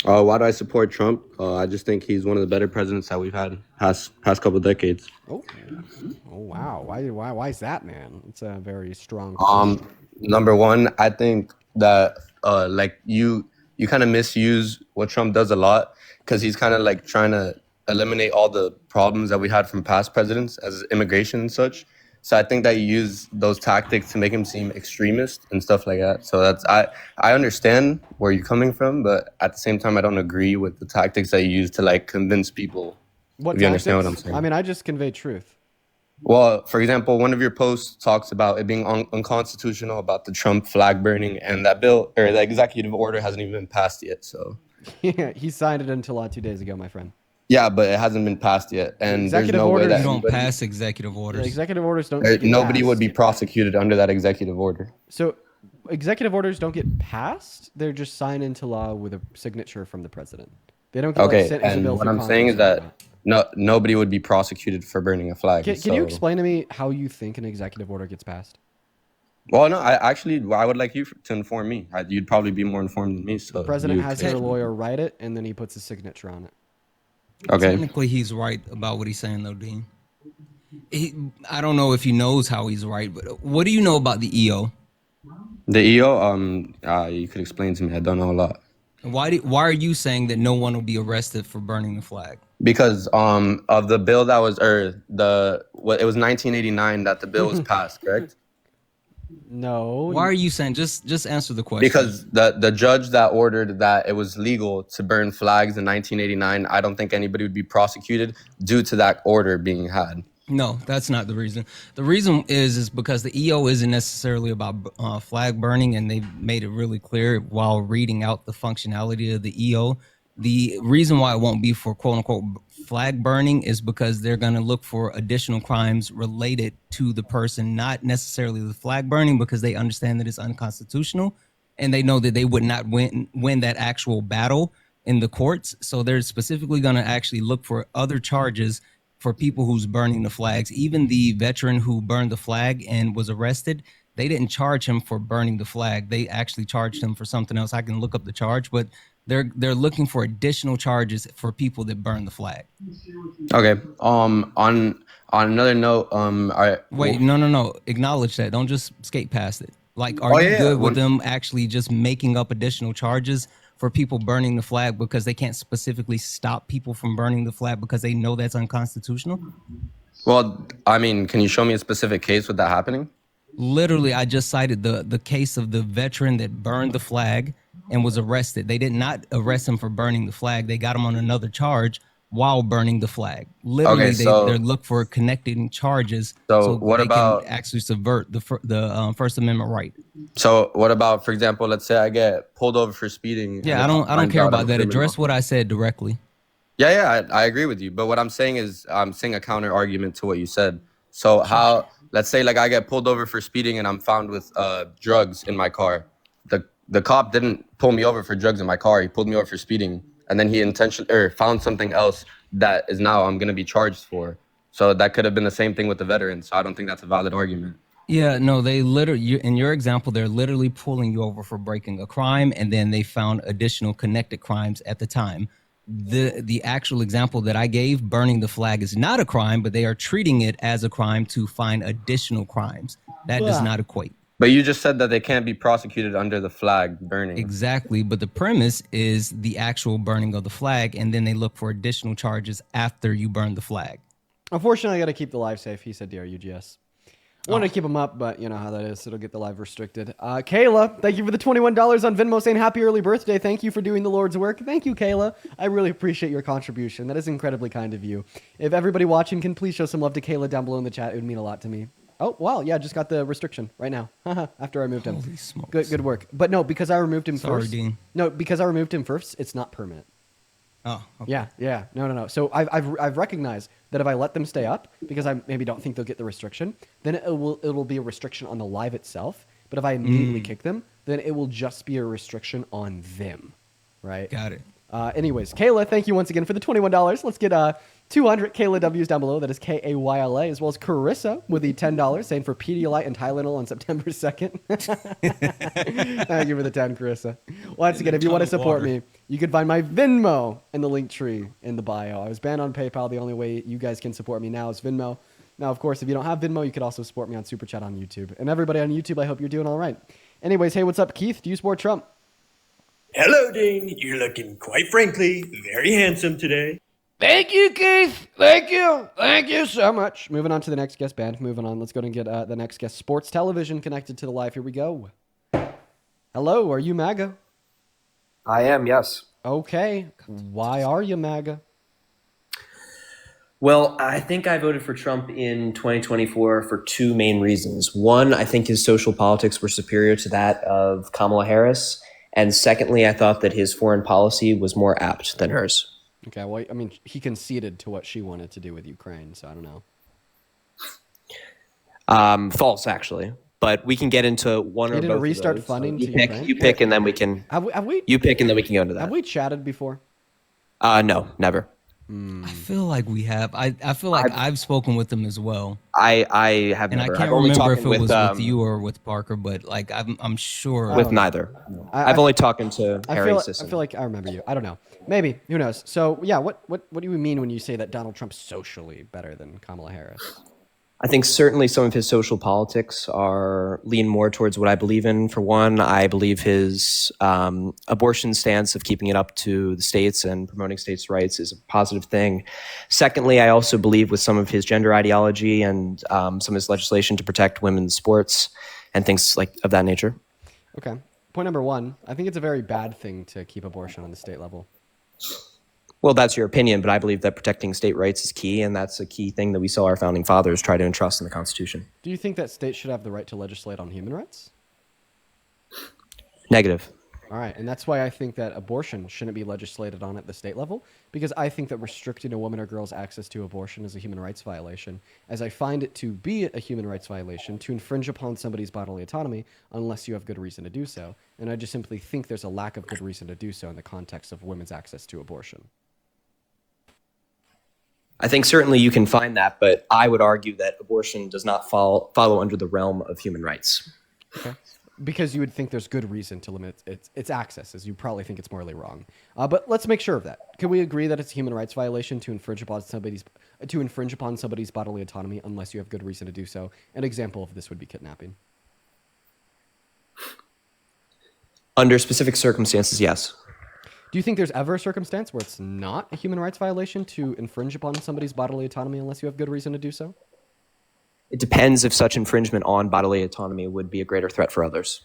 Why do I support Trump? I just think he's one of the better presidents that we've had past couple decades. Oh wow. Why is that, man? It's a very strong. Number one, I think that like you kind of misuse what Trump does a lot because he's kind of like trying to eliminate all the problems that we had from past presidents as immigration and such. So I think that you use those tactics to make him seem extremist and stuff like that. So that's I understand where you're coming from, but at the same time, I don't agree with the tactics that you use to like convince people. What if you understand what I'm saying. I mean, I just convey truth. Well, for example, one of your posts talks about it being unconstitutional about the Trump flag burning, and that bill or the executive order hasn't even been passed yet. So Yeah, he signed it into law 2 days ago, my friend. yeah, but it hasn't been passed yet, and there's Executive no way orders that You don't anybody- pass executive orders. The executive orders don't. or get nobody passed. would be prosecuted under that executive order. So, executive orders don't get passed. They're just signed into law with a signature from the president. They don't get Okay, sent as a and bill what through I'm saying is Congress. that nobody would be prosecuted for burning a flag. Can you so- explain to me how you think an executive order gets passed? Well, no, I would like you to inform me. You'd probably be more informed than me. So The president you has could- their lawyer write it, and then he puts his signature on it. Okay. Technically, he's right about what he's saying, though, Dean. I don't know if he knows how he's right, but what do you know about the EO? The EO, you could explain to me. I don't know a lot. Why are you saying that no one will be arrested for burning the flag? Because of the bill that was, it was 1989 that the bill was passed, correct? No. Why are you saying? Just answer the question. Because the judge that ordered that it was legal to burn flags in 1989, I don't think anybody would be prosecuted due to that order being had. No, that's not the reason. The reason is because the EO isn't necessarily about flag burning, and they made it really clear while reading out the functionality of the EO. The reason why it won't be for quote unquote flag burning is because they're going to look for additional crimes related to the person, not necessarily the flag burning, because they understand that it's unconstitutional and they know that they would not win that actual battle in the courts. So they're specifically going to actually look for other charges for people who's burning the flags. Even the veteran who burned the flag and was arrested, they didn't charge him for burning the flag. They actually charged him for something else. I can look up the charge, but they're looking for additional charges for people that burn the flag. Okay. On another note, Wait, no. Acknowledge that. Don't just skate past it. Like, are Oh, you yeah, good with when- them actually just making up additional charges for people burning the flag because they can't specifically stop people from burning the flag because they know that's unconstitutional? Well, I mean, can you show me a specific case with that happening? Literally, I just cited the case of the veteran that burned the flag and was arrested. They did not arrest him for burning the flag. They got him on another charge while burning the flag. Literally, Okay, so- they look for connecting charges So what they about- can actually subvert the First Amendment right. So what about, for example, let's say I get pulled over for speeding. Yeah, and I it don't finds care out about I'm a that. criminal. Address what I said directly. Yeah, I agree with you. But what I'm saying is, I'm saying a counter argument to what you said. So how, let's say like I get pulled over for speeding and I'm found with drugs in my car. The cop didn't pull me over for drugs in my car. He pulled me over for speeding, and then he found something else that is now I'm gonna be charged for. So that could have been the same thing with the veterans. So I don't think that's a valid argument. Yeah, no, they literally, in your example, they're literally pulling you over for breaking a crime, and then they found additional connected crimes at the time. The actual example that I gave, burning the flag, is not a crime, but they are treating it as a crime to find additional crimes. That does not equate. But you just said that they can't be prosecuted under the flag burning. Exactly, but the premise is the actual burning of the flag, and then they look for additional charges after you burn the flag. Unfortunately, I got to keep the live safe. He said DRUGS. Wanted to keep them up, but you know how that is. It'll get the live restricted. Kayla, thank you for the $21 on Venmo saying happy early birthday. Thank you for doing the Lord's work. Thank you, Kayla. I really appreciate your contribution. That is incredibly kind of you. If everybody watching can please show some love to Kayla down below in the chat, it would mean a lot to me. Oh, wow. Yeah, just got the restriction right now. After I moved him. Holy smokes. Good work. But no, because I removed him Sorry, first. Dean. No, because I removed him first, it's not permanent. Oh, okay. Yeah. No. So I've recognized that if I let them stay up, because I maybe don't think they'll get the restriction, then it'll be a restriction on the live itself. But if I immediately kick them, then it will just be a restriction on them, right? Got it. Anyways, Kayla, thank you once again for the $21. Let's get 200 Kayla W's down below. That is Kayla, as well as Carissa with the $10 saying for Pedialyte and Tylenol on September 2nd. Thank you for the 10, Carissa. Once again, if you want to support me, you can find my Venmo in the link tree in the bio. I was banned on PayPal. The only way you guys can support me now is Venmo. Now, of course, if you don't have Venmo, you could also support me on Super Chat on YouTube. And everybody on YouTube, I hope you're doing all right. Anyways, hey, what's up, Keith? Do you support Trump? Hello, Dean. You're looking, quite frankly, very handsome today. Thank you, Keith. Thank you. Thank you so much. Moving on to the next guest band. Moving on. Let's go and get the next guest. Sports television connected to the live. Here we go. Hello, are you MAGA? I am, yes. Okay. Why are you MAGA? Well, I think I voted for Trump in 2024 for two main reasons. One, I think his social politics were superior to that of Kamala Harris. And secondly, I thought that his foreign policy was more apt than hers. Okay, well, I mean, he conceded to what she wanted to do with Ukraine, so I don't know. False, actually. But we can get into one or both didn't of restart those. funding You to pick, Ukraine? you pick, and then we can. Have we? You pick, and then we can go into that. Have we chatted before? No, never. I feel like we have. I feel like I've spoken with them as well. I have And never. I can't I've only remember if talked it was with you or with Parker, but like I'm sure with neither. I've only talked to Harry's assistant. I feel like I remember you. I don't know. Maybe. Who knows? So, yeah, what do you mean when you say that Donald Trump's socially better than Kamala Harris? I think certainly some of his social politics lean more towards what I believe in. For one, I believe his abortion stance of keeping it up to the states and promoting states' rights is a positive thing. Secondly, I also believe with some of his gender ideology and some of his legislation to protect women's sports and things like of that nature. Okay. Point number one, I think it's a very bad thing to keep abortion on the state level. Well, that's your opinion, but I believe that protecting state rights is key, and that's a key thing that we saw our founding fathers try to entrust in the Constitution. Do you think that states should have the right to legislate on human rights? Negative. All right, and that's why I think that abortion shouldn't be legislated on at the state level, because I think that restricting a woman or girl's access to abortion is a human rights violation, as I find it to be a human rights violation to infringe upon somebody's bodily autonomy unless you have good reason to do so. And I just simply think there's a lack of good reason to do so in the context of women's access to abortion. I think certainly you can find that, but I would argue that abortion does not follow under the realm of human rights. Okay. Because you would think there's good reason to limit its access, as you probably think it's morally wrong. But let's make sure of that. Can we agree that it's a human rights violation to infringe upon somebody's bodily autonomy unless you have good reason to do so? An example of this would be kidnapping. Under specific circumstances, yes. Do you think there's ever a circumstance where it's not a human rights violation to infringe upon somebody's bodily autonomy unless you have good reason to do so? It depends if such infringement on bodily autonomy would be a greater threat for others.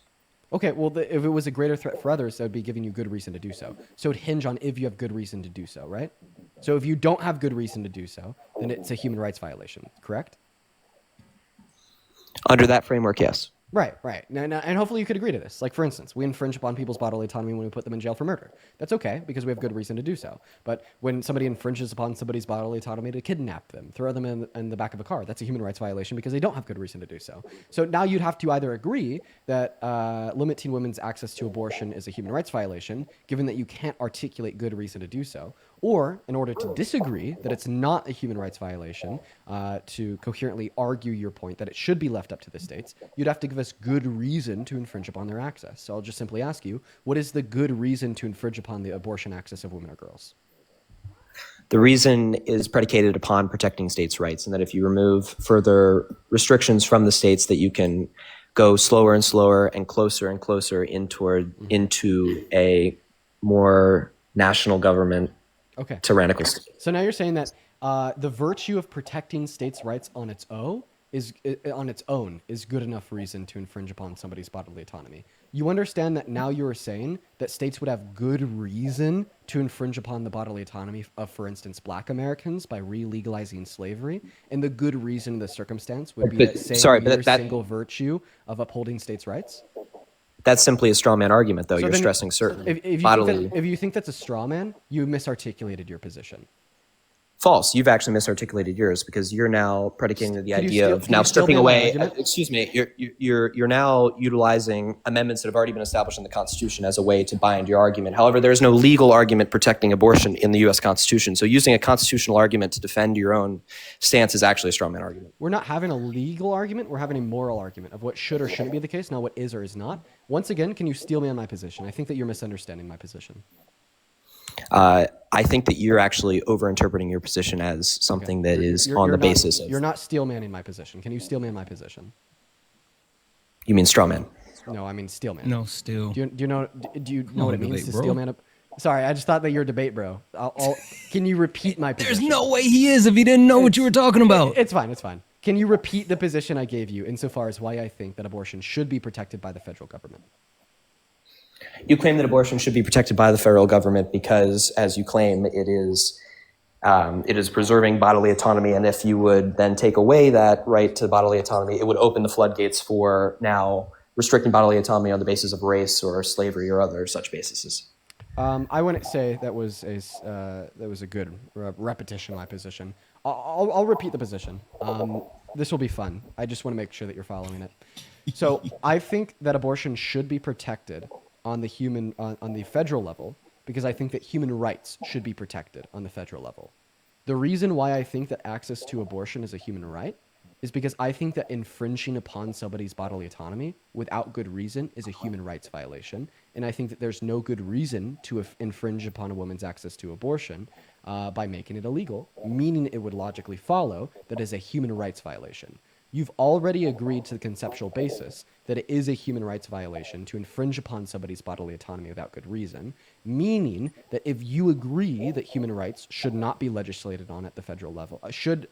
Okay, well, if it was a greater threat for others, that would be giving you good reason to do so. So it would hinge on if you have good reason to do so, right? So if you don't have good reason to do so, then it's a human rights violation, correct? Under that framework, yes. Right. Now, and hopefully you could agree to this. Like, for instance, we infringe upon people's bodily autonomy when we put them in jail for murder. That's okay, because we have good reason to do so. But when somebody infringes upon somebody's bodily autonomy to kidnap them, throw them in the back of a car, that's a human rights violation because they don't have good reason to do so. So now you'd have to either agree that limiting women's access to abortion is a human rights violation, given that you can't articulate good reason to do so, or in order to disagree that it's not a human rights violation, to coherently argue your point that it should be left up to the states, you'd have to give us good reason to infringe upon their access. So I'll just simply ask you, what is the good reason to infringe upon the abortion access of women or girls? The reason is predicated upon protecting states' rights, and that if you remove further restrictions from the states, that you can go slower and slower and closer into a more national government, tyrannical state. So now you're saying that the virtue of protecting states' rights on its own is good enough reason to infringe upon somebody's bodily autonomy. You understand that now you are saying that states would have good reason to infringe upon the bodily autonomy of, for instance, Black Americans by re-legalizing slavery, and the good reason in the circumstance would be that single virtue of upholding states' rights? That's simply a straw man argument, though. So You're then- stressing certain if bodily... if you think that's a straw man, you misarticulated your position. False. You've actually misarticulated yours, because you're now predicating the Could you idea still- of can now you still stripping be my away. argument? Excuse me. You're now utilizing amendments that have already been established in the Constitution as a way to bind your argument. However, there is no legal argument protecting abortion in the U.S. Constitution. So using a constitutional argument to defend your own stance is actually a straw man argument. We're We're not having a legal argument. We're having a moral argument of what should or shouldn't be the case, not what is or is not. Once again, can you steal me on my position? I think that you're misunderstanding my position. I think that you're actually overinterpreting your position as something that is on the not, basis of... You're not steel manning my position. Can you steel man my position? You mean straw man? No, I mean steel man. No, steel. Do you know what it means debate, to bro. steel man? Sorry, I just thought that you're a debate, bro. Can you repeat my position? There's no way he is if he didn't know what you were talking about. It's fine. It's fine. Can you repeat the position I gave you insofar as why I think that abortion should be protected by the federal government? You claim that abortion should be protected by the federal government because, as you claim, it is preserving bodily autonomy. And if you would then take away that right to bodily autonomy, it would open the floodgates for now restricting bodily autonomy on the basis of race or slavery or other such bases. I wouldn't say that was a good repetition of my position. I'll repeat the position. This will be fun. I just want to make sure that you're following it. So I think that abortion should be protected on the federal level because I think that human rights should be protected on the federal level. The reason why I think that access to abortion is a human right is because I think that infringing upon somebody's bodily autonomy without good reason is a human rights violation. And I think that there's no good reason to infringe upon a woman's access to abortion by making it illegal, meaning it would logically follow that is a human rights violation. You've already agreed to the conceptual basis that it is a human rights violation to infringe upon somebody's bodily autonomy without good reason, meaning that if you agree that human rights should not be legislated on at the federal level, should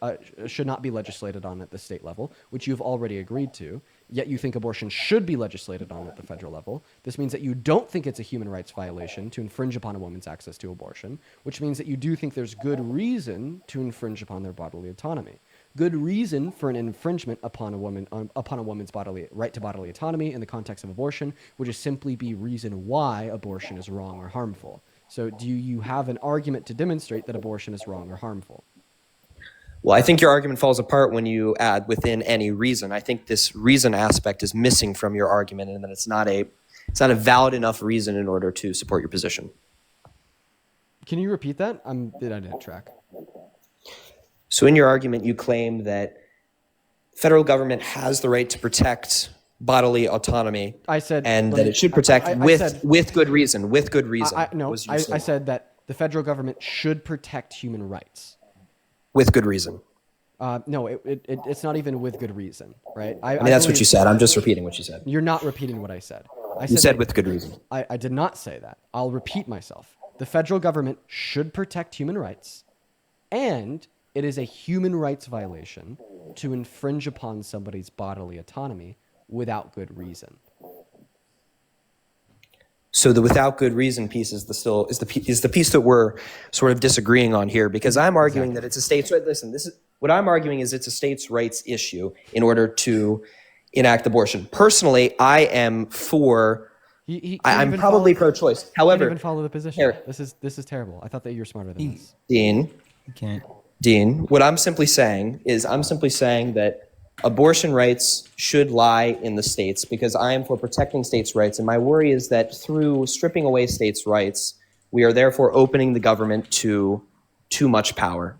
not be legislated on at the state level, which you've already agreed to, yet you think abortion should be legislated on at the federal level, this means that you don't think it's a human rights violation to infringe upon a woman's access to abortion, which means that you do think there's good reason to infringe upon their bodily autonomy. Good reason for an infringement upon a woman's right to bodily autonomy in the context of abortion would just simply be reason why abortion is wrong or harmful. So do you have an argument to demonstrate that abortion is wrong or harmful? Well, I think your argument falls apart when you add within any reason. I think this reason aspect is missing from your argument, and that it's not a valid enough reason in order to support your position. Can you repeat that? I didn't track. So in your argument, you claim that federal government has the right to protect bodily autonomy. I said, and that it should protect with good reason. With good reason. I said that the federal government should protect human rights. With good reason. No, it's not even with good reason, right? I mean, that's what you said. I'm just repeating what you said. You're not repeating what I said. You said with good reason. I did not say that. I'll repeat myself. The federal government should protect human rights, and it is a human rights violation to infringe upon somebody's bodily autonomy without good reason. So the without good reason piece is the piece that we're sort of disagreeing on here, because I'm arguing that it's a states' right. Listen, this is what I'm arguing is it's a states' rights issue in order to enact abortion. Personally, I am for. I'm probably pro-choice. However, can't even follow the position. This is terrible. I thought that you were smarter than this. Dean, you can't. Dean, what I'm simply saying is that abortion rights should lie in the states, because I am for protecting states' rights. And my worry is that through stripping away states' rights, we are therefore opening the government to too much power,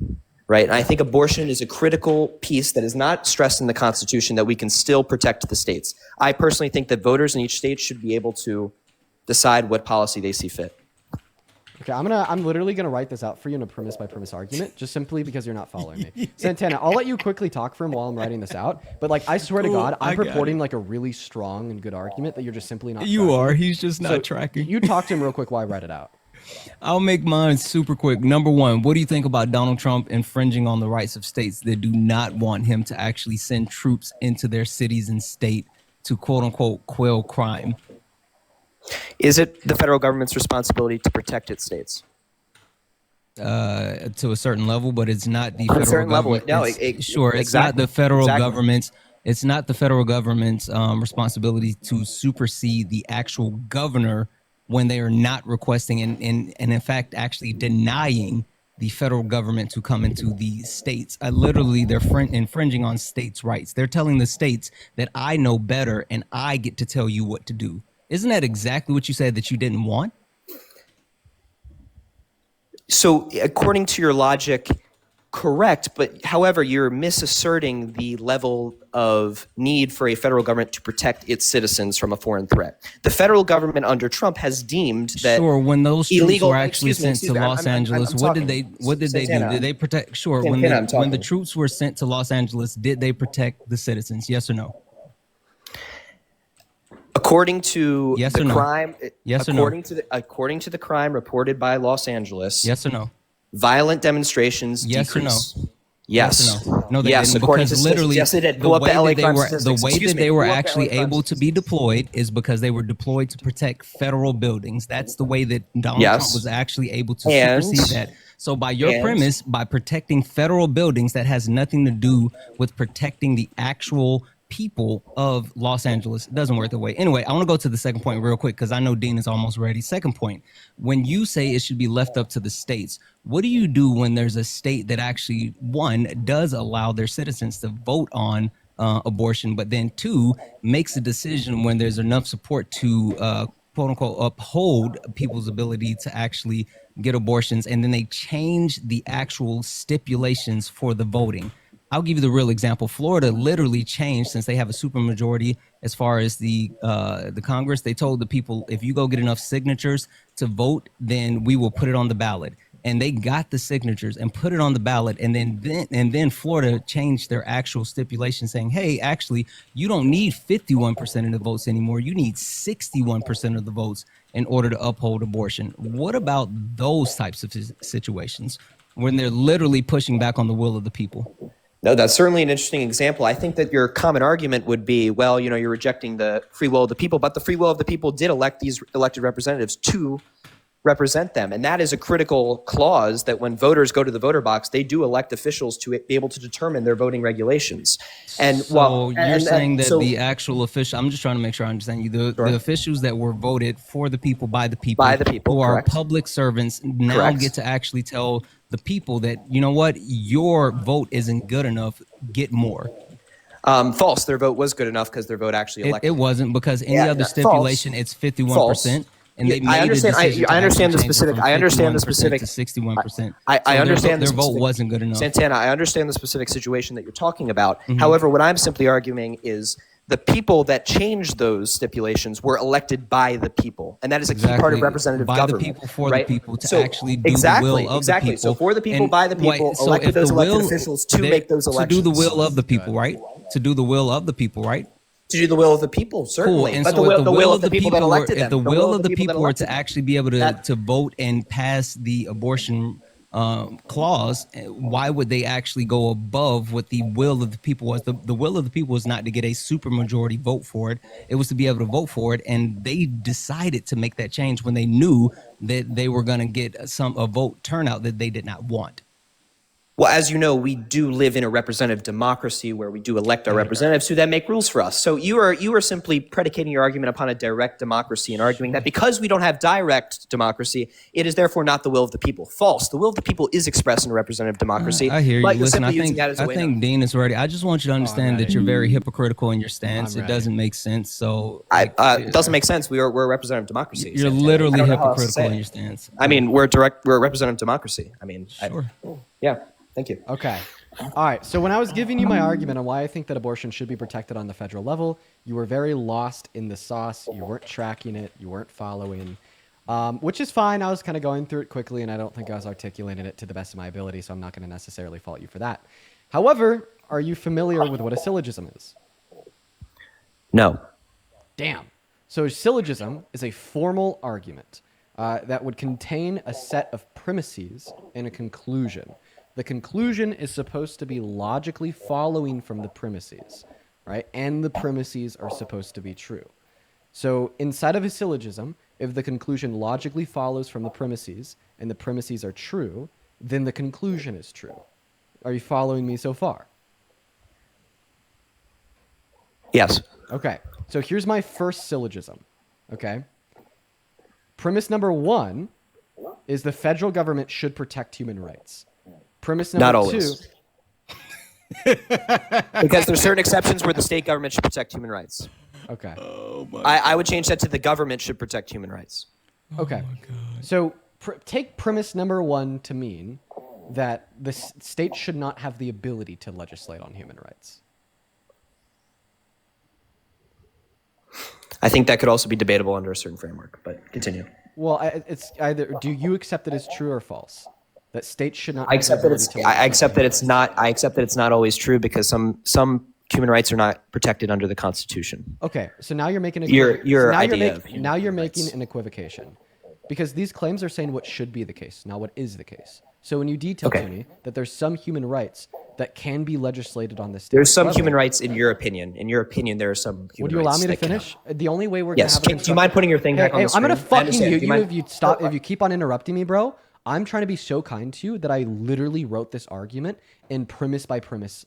right? And I think abortion is a critical piece that is not stressed in the Constitution, that we can still protect the states. I personally think that voters in each state should be able to decide what policy they see fit. Okay, I'm literally gonna write this out for you in a premise by premise argument, just simply because you're not following me. Santana, I'll let you quickly talk for him while I'm writing this out. But like, I swear to God, I'm purporting like a really strong and good argument that you're just simply not. You are. He's just not tracking. You talk to him real quick while I write it out. I'll make mine super quick. Number one, what do you think about Donald Trump infringing on the rights of states that do not want him to actually send troops into their cities and state to quote unquote quell crime? Is it the federal government's responsibility to protect its states? To a certain level, but it's not the federal federal government. No, it's not the federal government's. It's not the federal government's responsibility to supersede the actual governor when they are not requesting and in fact actually denying the federal government to come into the states. Literally, they're infringing on states' rights. They're telling the states that I know better and I get to tell you what to do. Isn't that exactly what you said that you didn't want? So according to your logic, correct, but however, you're misasserting the level of need for a federal government to protect its citizens from a foreign threat. The federal government under Trump has deemed that when those troops were actually sent to Los I'm Angeles, what did they Santana, do? Did they protect? Santana, when the troops were sent to Los Angeles, did they protect the citizens? Yes or no? According to the crime, according to the crime reported by Los Angeles, yes or no? Violent demonstrations yes decrease. Or no? Yes. Yes or no? No, they yes, didn't, according because to literally yes, they did. the way that they were actually able to be deployed is because they were deployed to protect federal buildings. That's the way that Donald Trump was actually able to supersede that. So by your premise, by protecting federal buildings, that has nothing to do with protecting the actual people of Los Angeles. It doesn't work that way. Anyway, I want to go to the second point real quick because I know Dean is almost ready. Second point, when you say it should be left up to the states, what do you do when there's a state that actually, one, does allow their citizens to vote on abortion, but then two, makes a decision when there's enough support to quote unquote uphold people's ability to actually get abortions, and then they change the actual stipulations for the voting? I'll give you the real example. Florida literally changed, since they have a supermajority as far as the Congress. They told the people, if you go get enough signatures to vote, then we will put it on the ballot. And they got the signatures and put it on the ballot. And then Florida changed their actual stipulation, saying, hey, actually, you don't need 51% of the votes anymore. You need 61% of the votes in order to uphold abortion. What about those types of situations when they're literally pushing back on the will of the people? No, that's certainly an interesting example. I think that your common argument would be, well, you know, you're rejecting the free will of the people, but the free will of the people did elect these elected representatives to represent them. And that is a critical clause, that when voters go to the voter box, they do elect officials to be able to determine their voting regulations. And so you're saying that the actual official, I'm just trying to make sure I understand you, the officials that were voted for the people, by the people, who are public servants, now get to actually tell the people that, you know what, your vote isn't good enough, get more. False. Their vote was good enough because their vote actually elected. It wasn't, because any other stipulation, it's 51%. And they made I understand. I understand the specific. I understand the specific. To 61%. I understand their vote wasn't good enough. Santana, I understand the specific situation that you're talking about. However, what I'm simply arguing is the people that changed those stipulations were elected by the people, and that is a key part of representative by government. the people, for right? the people, to So, actually do exactly, the will of exactly. the people. So for the people, And by the people, so elected if the those elected will, officials to make those elections. To do the will of the people, right? To do the will of the people, right? To do the will of the people, certainly. Cool. And But so the will of the people that were, elected if them. the will of the that people were to elected them. actually be able to vote and pass the abortion clause, why would they actually go above what the will of the people was? The will of the people was not to get a supermajority vote for it. It was to be able to vote for it. And they decided to make that change when they knew that they were going to get a vote turnout that they did not want. Well, as you know, we do live in a representative democracy where we do elect our representatives who then make rules for us. So you are simply predicating your argument upon a direct democracy and arguing that because we don't have direct democracy, it is therefore not the will of the people. False. The will of the people is expressed in a representative democracy. I hear you. But you're Listen, simply I using that as a way think Dean is ready. I just want you to understand that you're very hypocritical in your stance. It doesn't make sense. So it doesn't make sense. We're a representative democracy. You're literally hypocritical in your stance. I mean, we're a representative democracy. I mean, sure. Yeah. Thank you. Okay. All right. So when I was giving you my argument on why I think that abortion should be protected on the federal level, you were very lost in the sauce. You weren't tracking it. You weren't following, which is fine. I was kind of going through it quickly, and I don't think I was articulating it to the best of my ability, so I'm not going to necessarily fault you for that. However, are you familiar with what a syllogism is? No. Damn. So a syllogism is a formal argument that would contain a set of premises and a conclusion. The conclusion is supposed to be logically following from the premises, right? And the premises are supposed to be true. So inside of a syllogism, if the conclusion logically follows from the premises and the premises are true, then the conclusion is true. Are you following me so far? Yes. Okay. So here's my first syllogism. Okay. Premise number 1 is the federal government should protect human rights. Premise number Not 2. always. Because there's certain exceptions where the state government should protect human rights. Okay. I would change that to the government should protect human rights. Okay. So take premise number 1 to mean that the state should not have the ability to legislate on human rights. I think that could also be debatable under a certain framework, but continue. Well, it's either, do you accept it as true or false? That states should not. I accept that it's not. I accept that it's not always true because some human rights are not protected under the Constitution. Okay, so now you're making now you're making an equivocation, because these claims are saying what should be the case, not what is the case. So when you detail to me that there's some human rights that can be legislated on the state, there's some human rights in your opinion. In your opinion, there are some. Would you allow me to finish? The only way we're yes. Gonna have Do you mind putting your thing back on the screen? I'm gonna fucking you if you stop if you keep on interrupting me, bro. I'm trying to be so kind to you that I literally wrote this argument in premise by premise,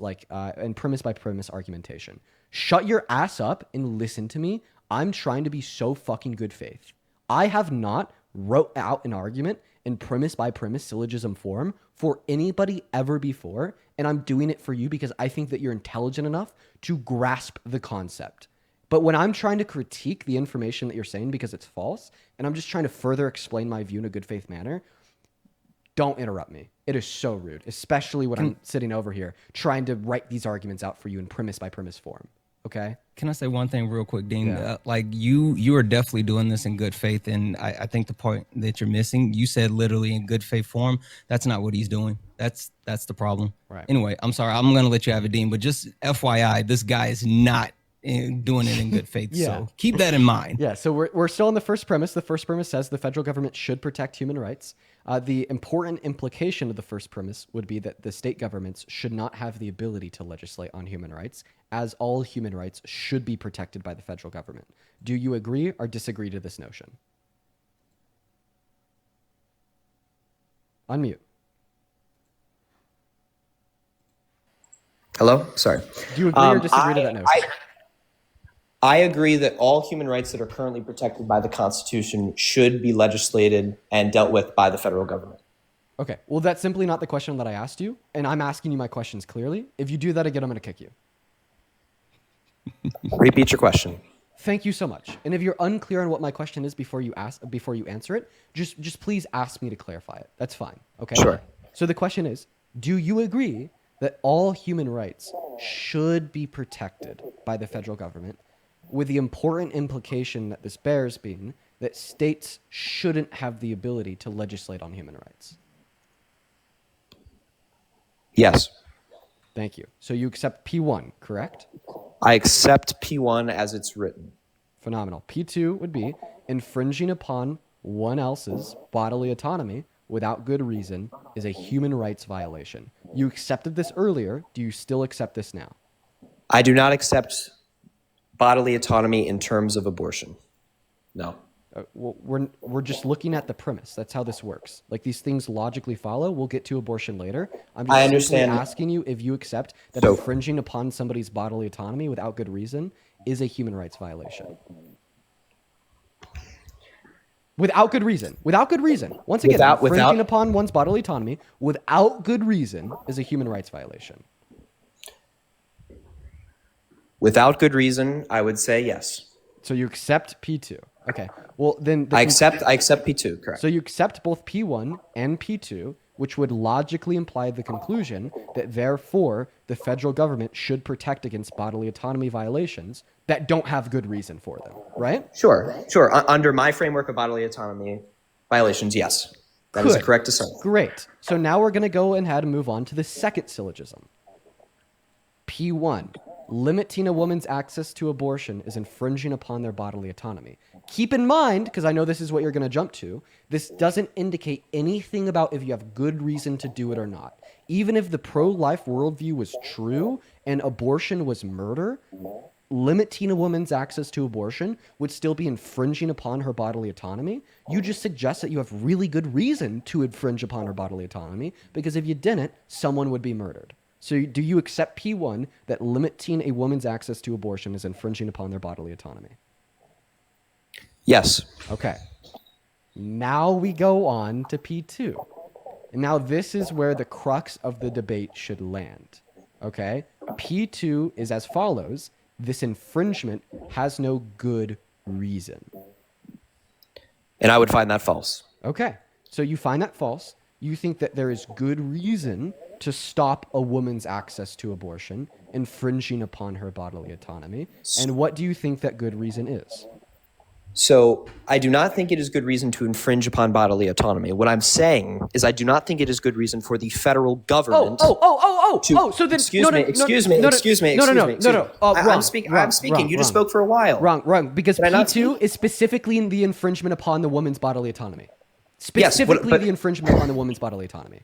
argumentation. Shut your ass up and listen to me. I'm trying to be so fucking good faith. I have not wrote out an argument in premise by premise syllogism form for anybody ever before, and I'm doing it for you because I think that you're intelligent enough to grasp the concept. But when I'm trying to critique the information that you're saying because it's false, and I'm just trying to further explain my view in a good faith manner, don't interrupt me. It is so rude, especially when I'm sitting over here trying to write these arguments out for you in premise by premise form. Okay? Can I say one thing real quick, Dean? Yeah. Like you are definitely doing this in good faith, and I think the point that you're missing, you said literally in good faith form. That's not what he's doing. That's the problem. Right. Anyway, I'm sorry. I'm gonna let you have it, Dean. But just FYI, this guy is not doing it in good faith. Yeah. So keep that in mind. Yeah. So we're still on the first premise. The first premise says the federal government should protect human rights. The important implication of the first premise would be that the state governments should not have the ability to legislate on human rights, as all human rights should be protected by the federal government. Do you agree or disagree to this notion? Unmute. Hello? Sorry. Do you agree or disagree to that notion? I agree that all human rights that are currently protected by the Constitution should be legislated and dealt with by the federal government. Okay. Well, that's simply not the question that I asked you, and I'm asking you my questions clearly. If you do that again, I'm going to kick you. Repeat your question. Thank you so much. And if you're unclear on what my question is before you answer it, just please ask me to clarify it. That's fine. Okay? Sure. So the question is, do you agree that all human rights should be protected by the federal government, with the important implication that this bears being that states shouldn't have the ability to legislate on human rights. Yes. Thank you. So you accept P1, correct? I accept P1 as it's written. Phenomenal. P2 would be infringing upon one else's bodily autonomy without good reason is a human rights violation. You accepted this earlier. Do you still accept this now? I do not accept bodily autonomy in terms of abortion. No. Well, we're just looking at the premise. That's how this works. Like, these things logically follow. We'll get to abortion later. I'm just I understand. simply asking you if you accept that infringing upon somebody's bodily autonomy without good reason is a human rights violation. Without good reason. Without good reason. Once again, infringing upon one's bodily autonomy without good reason is a human rights violation. Without good reason, I would say yes. So you accept P2. Okay. Well, then I accept P2, correct. So you accept both P1 and P2, which would logically imply the conclusion that therefore the federal government should protect against bodily autonomy violations that don't have good reason for them, right? Sure. Under my framework of bodily autonomy violations, yes. That is a correct assumption. Great. So now we're going to go ahead and move on to the second syllogism. P1. Limiting a woman's access to abortion is infringing upon their bodily autonomy. Keep in mind, because I know this is what you're going to jump to, this doesn't indicate anything about if you have good reason to do it or not. Even if the pro-life worldview was true and abortion was murder, limiting a woman's access to abortion would still be infringing upon her bodily autonomy. You just suggest that you have really good reason to infringe upon her bodily autonomy, because if you didn't, someone would be murdered. So do you accept P1 that limiting a woman's access to abortion is infringing upon their bodily autonomy? Yes. Okay. Now we go on to P2. And now this is where the crux of the debate should land. Okay? P2 is as follows. This infringement has no good reason. And I would find that false. Okay. So you find that false. You think that there is good reason to stop a woman's access to abortion, infringing upon her bodily autonomy. And what do you think that good reason is? So I do not think it is good reason to infringe upon bodily autonomy. What I'm saying is I do not think it is good reason for the federal government. So then Excuse me. No. I'm speaking. You just spoke for a while. Wrong. Because P2 is specifically in the infringement upon the woman's bodily autonomy. Specifically, the infringement upon the woman's bodily autonomy.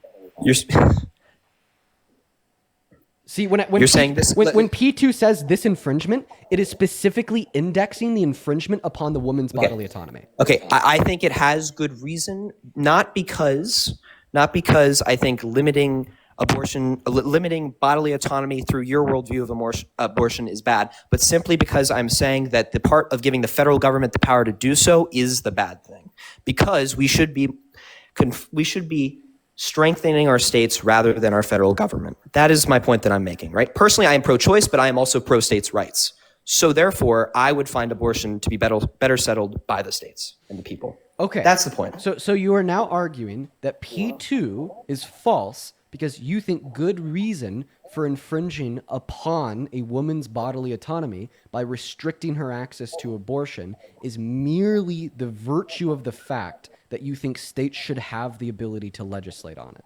See, when P2 says this infringement, it is specifically indexing the infringement upon the woman's bodily autonomy. Okay, I think it has good reason, not because I think limiting bodily autonomy through your worldview of abortion is bad, but simply because I'm saying that the part of giving the federal government the power to do so is the bad thing, because we should be strengthening our states rather than our federal government. That is my point that I'm making, right? Personally, I am pro-choice, but I am also pro-states' rights. So therefore, I would find abortion to be better settled by the states and the people. Okay. That's the point. So you are now arguing that P2 is false because you think good reason for infringing upon a woman's bodily autonomy by restricting her access to abortion is merely the virtue of the fact that you think states should have the ability to legislate on it.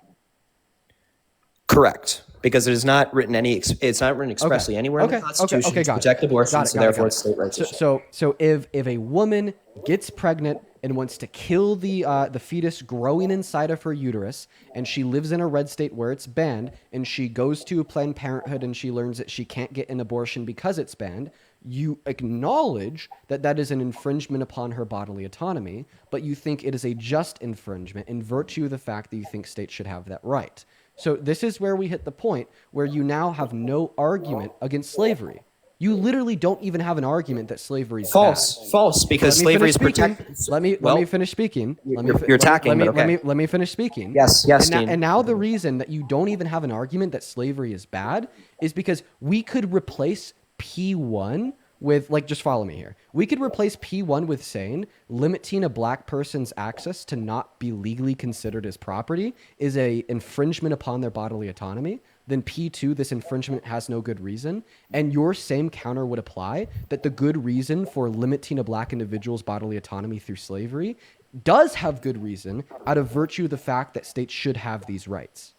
Correct, because it is not written expressly anywhere in the Constitution to protect abortion, so therefore it's state rights. So if a woman gets pregnant and wants to kill the fetus growing inside of her uterus, and she lives in a red state where it's banned, and she goes to Planned Parenthood and she learns that she can't get an abortion because it's banned, you acknowledge that that is an infringement upon her bodily autonomy, but you think it is a just infringement in virtue of the fact that you think states should have that right. So this is where we hit the point where you now have no argument against slavery. You literally don't even have an argument that slavery is bad. False, because slavery is protected. Let me finish speaking. You're attacking, but okay. Let me finish speaking. Yes, Dean. And now the reason that you don't even have an argument that slavery is bad is because we could replace P1 with, just follow me here. We could replace P1 with saying limiting a black person's access to not be legally considered as property is a infringement upon their bodily autonomy. then P2, this infringement has no good reason. And your same counter would apply that the good reason for limiting a black individual's bodily autonomy through slavery does have good reason out of virtue of the fact that states should have these rights.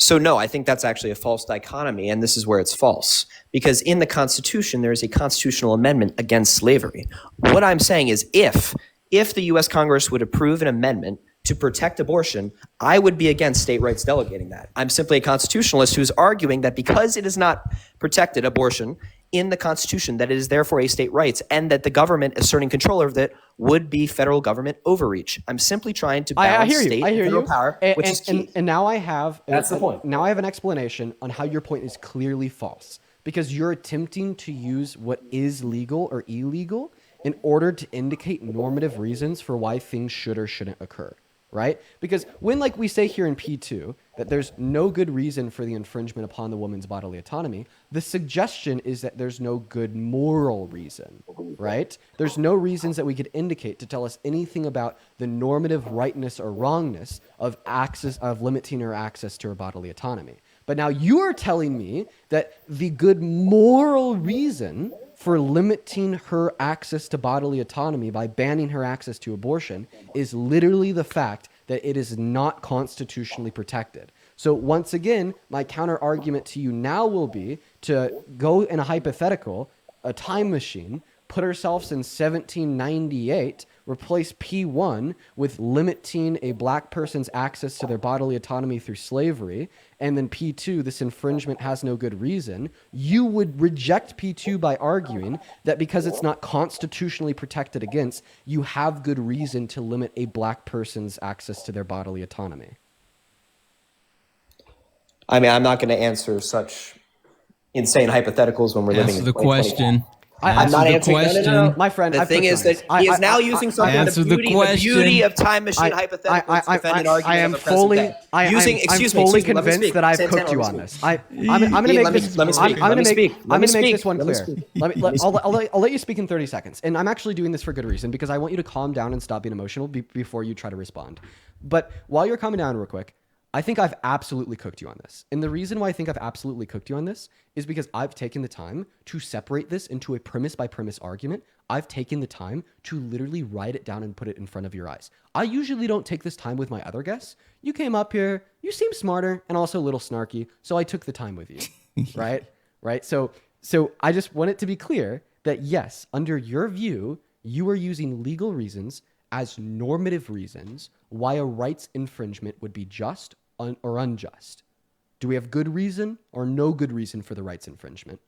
So no, I think that's actually a false dichotomy, and this is where it's false. Because in the Constitution, there is a constitutional amendment against slavery. What I'm saying is if the U.S. Congress would approve an amendment to protect abortion, I would be against state rights delegating that. I'm simply a constitutionalist who's arguing that because it is not protected, abortion, in the Constitution, that it is therefore a state rights, and that the government asserting control over it would be federal government overreach. I'm simply trying to balance state and federal power, which is key. And now I have... That's the point. Now I have an explanation on how your point is clearly false. Because you're attempting to use what is legal or illegal in order to indicate normative reasons for why things should or shouldn't occur. Right? Because when, like we say here in P2, that there's no good reason for the infringement upon the woman's bodily autonomy, the suggestion is that there's no good moral reason, right? There's no reasons that we could indicate to tell us anything about the normative rightness or wrongness of limiting her access to her bodily autonomy. But now you're telling me that the good moral reason for limiting her access to bodily autonomy by banning her access to abortion is literally the fact that it is not constitutionally protected. So once again, my counter argument to you now will be to go in a hypothetical, a time machine, put ourselves in 1798, replace P1 with limiting a black person's access to their bodily autonomy through slavery, and then P2, this infringement has no good reason, you would reject P2 by arguing that because it's not constitutionally protected against, you have good reason to limit a black person's access to their bodily autonomy. I mean, I'm not going to answer such insane hypotheticals when we're living in the question. I'm not answering. No. My friend, the thing is that he is now using something of the beauty of time machine hypotheticals to defend an argument. I am fully convinced that I've cooked you on this. I'm going to make this one clear. I'll let you speak in 30 seconds, and I'm actually doing this for good reason because I want you to calm down and stop being emotional before you try to respond. But while you're calming down real quick, I think I've absolutely cooked you on this. And the reason why I think I've absolutely cooked you on this is because I've taken the time to separate this into a premise by premise argument. I've taken the time to literally write it down and put it in front of your eyes. I usually don't take this time with my other guests. You came up here, you seem smarter and also a little snarky, so I took the time with you, right? So I just want it to be clear that yes, under your view, you are using legal reasons as normative reasons why a rights infringement would be just or unjust. Do we have good reason or no good reason for the rights infringement?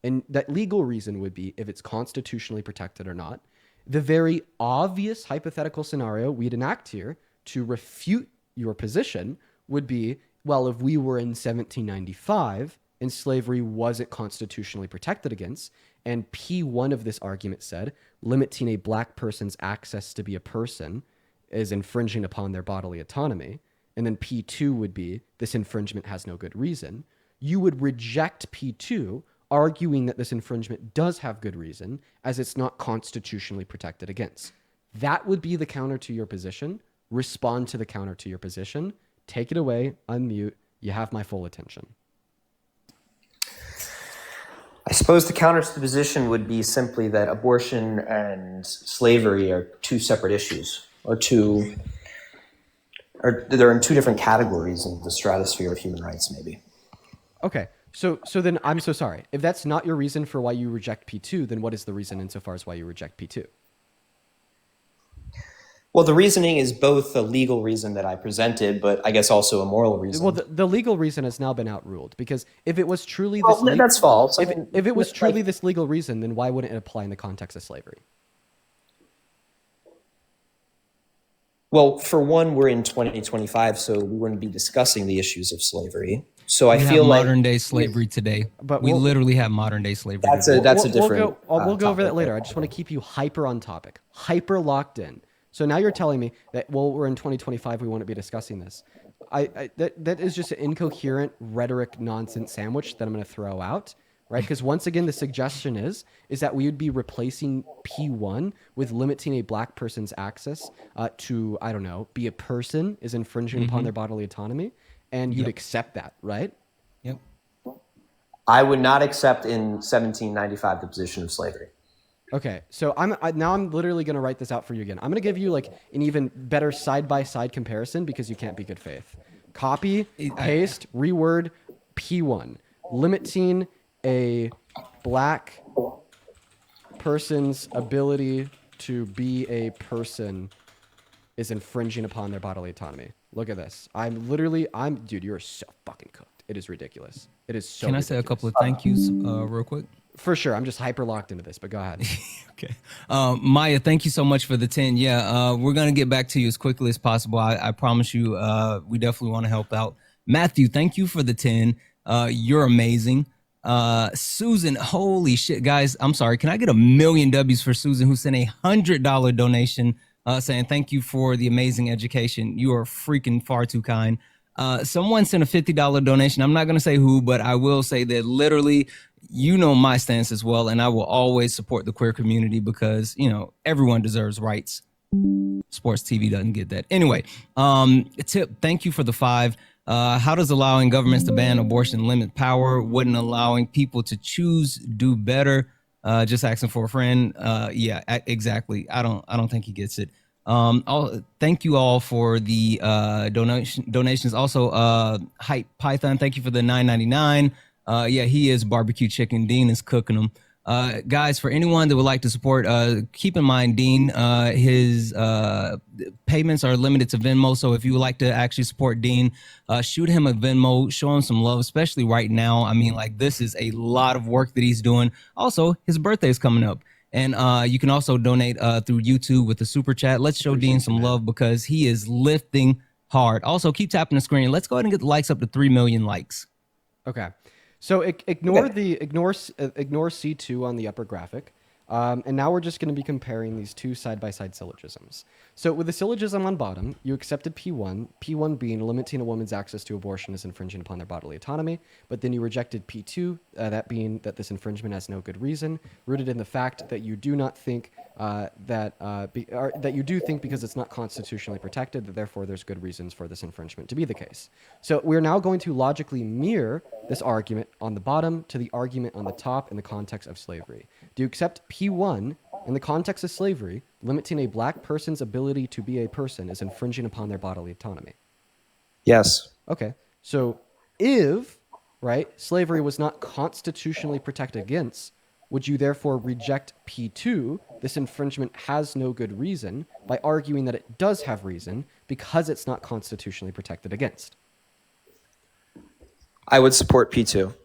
And that legal reason would be if it's constitutionally protected or not. The very obvious hypothetical scenario we'd enact here to refute your position would be, well, if we were in 1795 and slavery wasn't constitutionally protected against, and P1 of this argument said limiting a black person's access to be a person is infringing upon their bodily autonomy, and then P2 would be this infringement has no good reason, you would reject P2, arguing that this infringement does have good reason as it's not constitutionally protected against. That would be the counter to your position. Respond to the counter to your position. Take it away, unmute. You have my full attention. I suppose the counter to the position would be simply that abortion and slavery are two separate issues, they're in two different categories in the stratosphere of human rights, maybe. Okay, so then I'm so sorry. If that's not your reason for why you reject P2, then what is the reason insofar as why you reject P2? Well, the reasoning is both a legal reason that I presented, but I guess also a moral reason. Well, the legal reason has now been outruled because if it was truly that's false. If it was truly this legal reason, then why wouldn't it apply in the context of slavery? Well, for one, we're in 2025, so we wouldn't be discussing the issues of slavery. So I feel like modern day slavery today. But we literally have modern day slavery. That's a different. We'll go over that later. I just want to keep you hyper on topic, hyper locked in. So now you're telling me that we're in 2025, we won't be discussing this. That is just an incoherent rhetoric nonsense sandwich that I'm going to throw out. Right? Because once again, the suggestion is that we would be replacing P1 with limiting a black person's access to, I don't know, be a person is infringing upon their bodily autonomy. and you'd accept that, right? Yep. I would not accept in 1795 the position of slavery. Okay, so I'm literally going to write this out for you again. I'm going to give you like an even better side-by-side comparison because you can't be good faith. Copy, paste, reword, P1. Limiting a black person's ability to be a person is infringing upon their bodily autonomy. Look at this. Dude, you're so fucking cooked. It is ridiculous. It is so Can I ridiculous. say a couple of thank yous real quick? For sure. I'm just hyper locked into this, but go ahead. Okay. Maya, thank you so much for the 10. Yeah, we're going to get back to you as quickly as possible. I promise you, we definitely want to help out. Matthew, thank you for the 10. You're amazing. Susan, holy shit, guys. I'm sorry. Can I get 1,000,000 W's for Susan, who sent a $100 donation saying thank you for the amazing education. You are freaking far too kind. Someone sent a $50 donation. I'm not going to say who, but I will say that literally, you know my stance as well, and I will always support the queer community because, you know, everyone deserves rights. Sports TV doesn't get that. Anyway, Tip, thank you for the 5. How does allowing governments to ban abortion limit power? Wouldn't allowing people to choose do better? Just asking for a friend. Yeah, exactly. I don't think he gets it. Thank you all for the donations. Also, Hype Python, thank you for the $9.99. Yeah, he is barbecue chicken. Dean is cooking them. Guys, for anyone that would like to support, keep in mind, Dean, his payments are limited to Venmo. So if you would like to actually support Dean, shoot him a Venmo, show him some love, especially right now. I mean, like, this is a lot of work that he's doing. Also, his birthday is coming up. And you can also donate through YouTube with the super chat. Let's show Dean some love because he is lifting hard. Also, keep tapping the screen. Let's go ahead and get the likes up to 3 million likes. Okay. So ignore C2 on the upper graphic. And now we're just going to be comparing these two side-by-side syllogisms. So with the syllogism on bottom, you accepted P1, P1 being limiting a woman's access to abortion is infringing upon their bodily autonomy, but then you rejected P2, that being that this infringement has no good reason, rooted in the fact that you do not think that you do think because it's not constitutionally protected, that therefore there's good reasons for this infringement to be the case. So we're now going to logically mirror this argument on the bottom to the argument on the top in the context of slavery. Do you accept P1 in the context of slavery, limiting a black person's ability to be a person is infringing upon their bodily autonomy? Yes. Okay. So if, right, slavery was not constitutionally protected against, would you therefore reject P2, this infringement has no good reason, by arguing that it does have reason because it's not constitutionally protected against? I would support P2.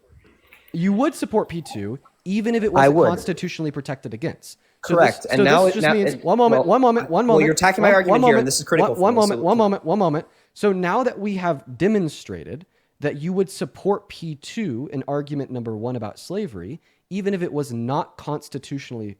You would support P2 even if it wasn't constitutionally protected against. Correct. So this just means one moment. Well, you're attacking my argument here, and this is critical. One moment. So now that we have demonstrated that you would support P2 in argument number 1 about slavery, even if it was not constitutionally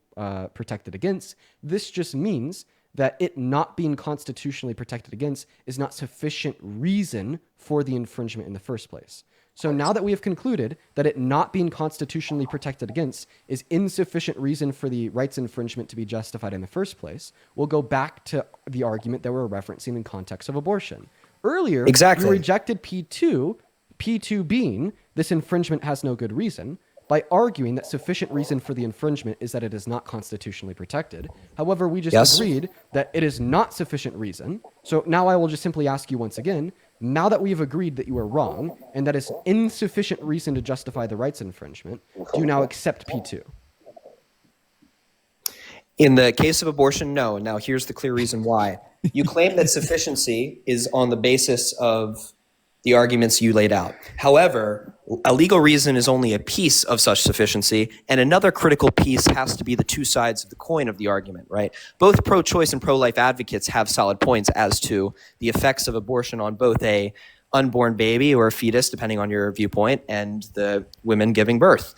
protected against, this just means that it not being constitutionally protected against is not sufficient reason for the infringement in the first place. So now that we have concluded that it not being constitutionally protected against is insufficient reason for the rights infringement to be justified in the first place, we'll go back to the argument that we're referencing in context of abortion. Earlier, you rejected P2, P2 being this infringement has no good reason, by arguing that sufficient reason for the infringement is that it is not constitutionally protected. However, we just agreed that it is not sufficient reason. So now I will just simply ask you once again, now that we have agreed that you are wrong and that is insufficient reason to justify the rights infringement, do you now accept P2? In the case of abortion, no. Now, here's the clear reason why. You claim that sufficiency is on the basis of the arguments you laid out. However, a legal reason is only a piece of such sufficiency, and another critical piece has to be the two sides of the coin of the argument, right? Both pro-choice and pro-life advocates have solid points as to the effects of abortion on both a unborn baby or a fetus, depending on your viewpoint, and the women giving birth.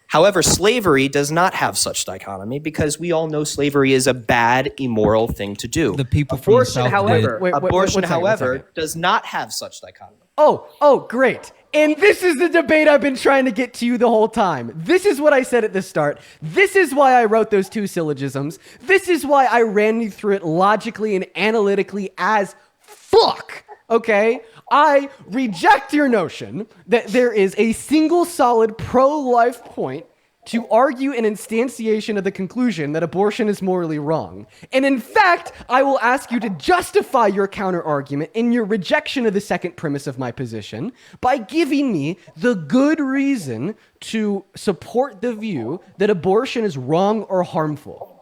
However, slavery does not have such dichotomy because we all know slavery is a bad, immoral thing to do. The people from the South Abortion, however, does not have such dichotomy. Oh, great. And this is the debate I've been trying to get to you the whole time. This is what I said at the start. This is why I wrote those two syllogisms. This is why I ran you through it logically and analytically as fuck. Okay, I reject your notion that there is a single solid pro-life point to argue an instantiation of the conclusion that abortion is morally wrong. And in fact, I will ask you to justify your counter-argument in your rejection of the second premise of my position by giving me the good reason to support the view that abortion is wrong or harmful.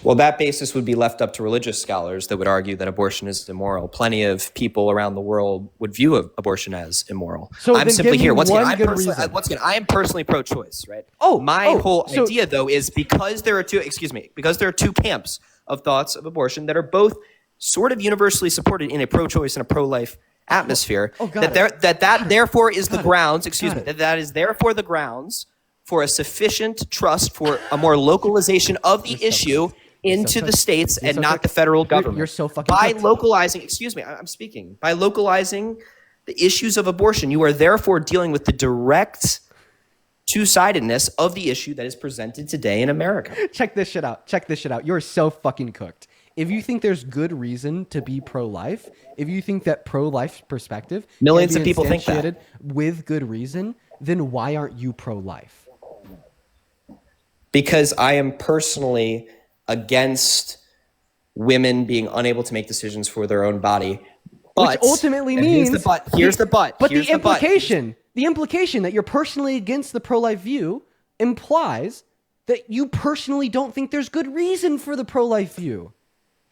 Well, that basis would be left up to religious scholars that would argue that abortion is immoral. Plenty of people around the world would view abortion as immoral. So I'm then simply give me here. Once again, one good reason. I am personally pro-choice, right? Oh, my whole so- idea, though, is because there are two camps of thoughts of abortion that are both sort of universally supported in a pro-choice and a pro-life atmosphere. That therefore is the grounds. That is therefore the grounds for a sufficient trust for a more localization of the issue into the states and not the federal government. You're so fucking by cooked. localizing, I'm speaking. By localizing the issues of abortion, you are therefore dealing with the direct two-sidedness of the issue that is presented today in America. Check this shit out. You're so fucking cooked. If you think there's good reason to be pro-life, if you think that pro-life perspective Millions can of be people think that. instantiated with good reason, then why aren't you pro-life? Because I am personally against women being unable to make decisions for their own body. But, which ultimately and means here's the but. But the implication that you're personally against the pro-life view implies that you personally don't think there's good reason for the pro-life view.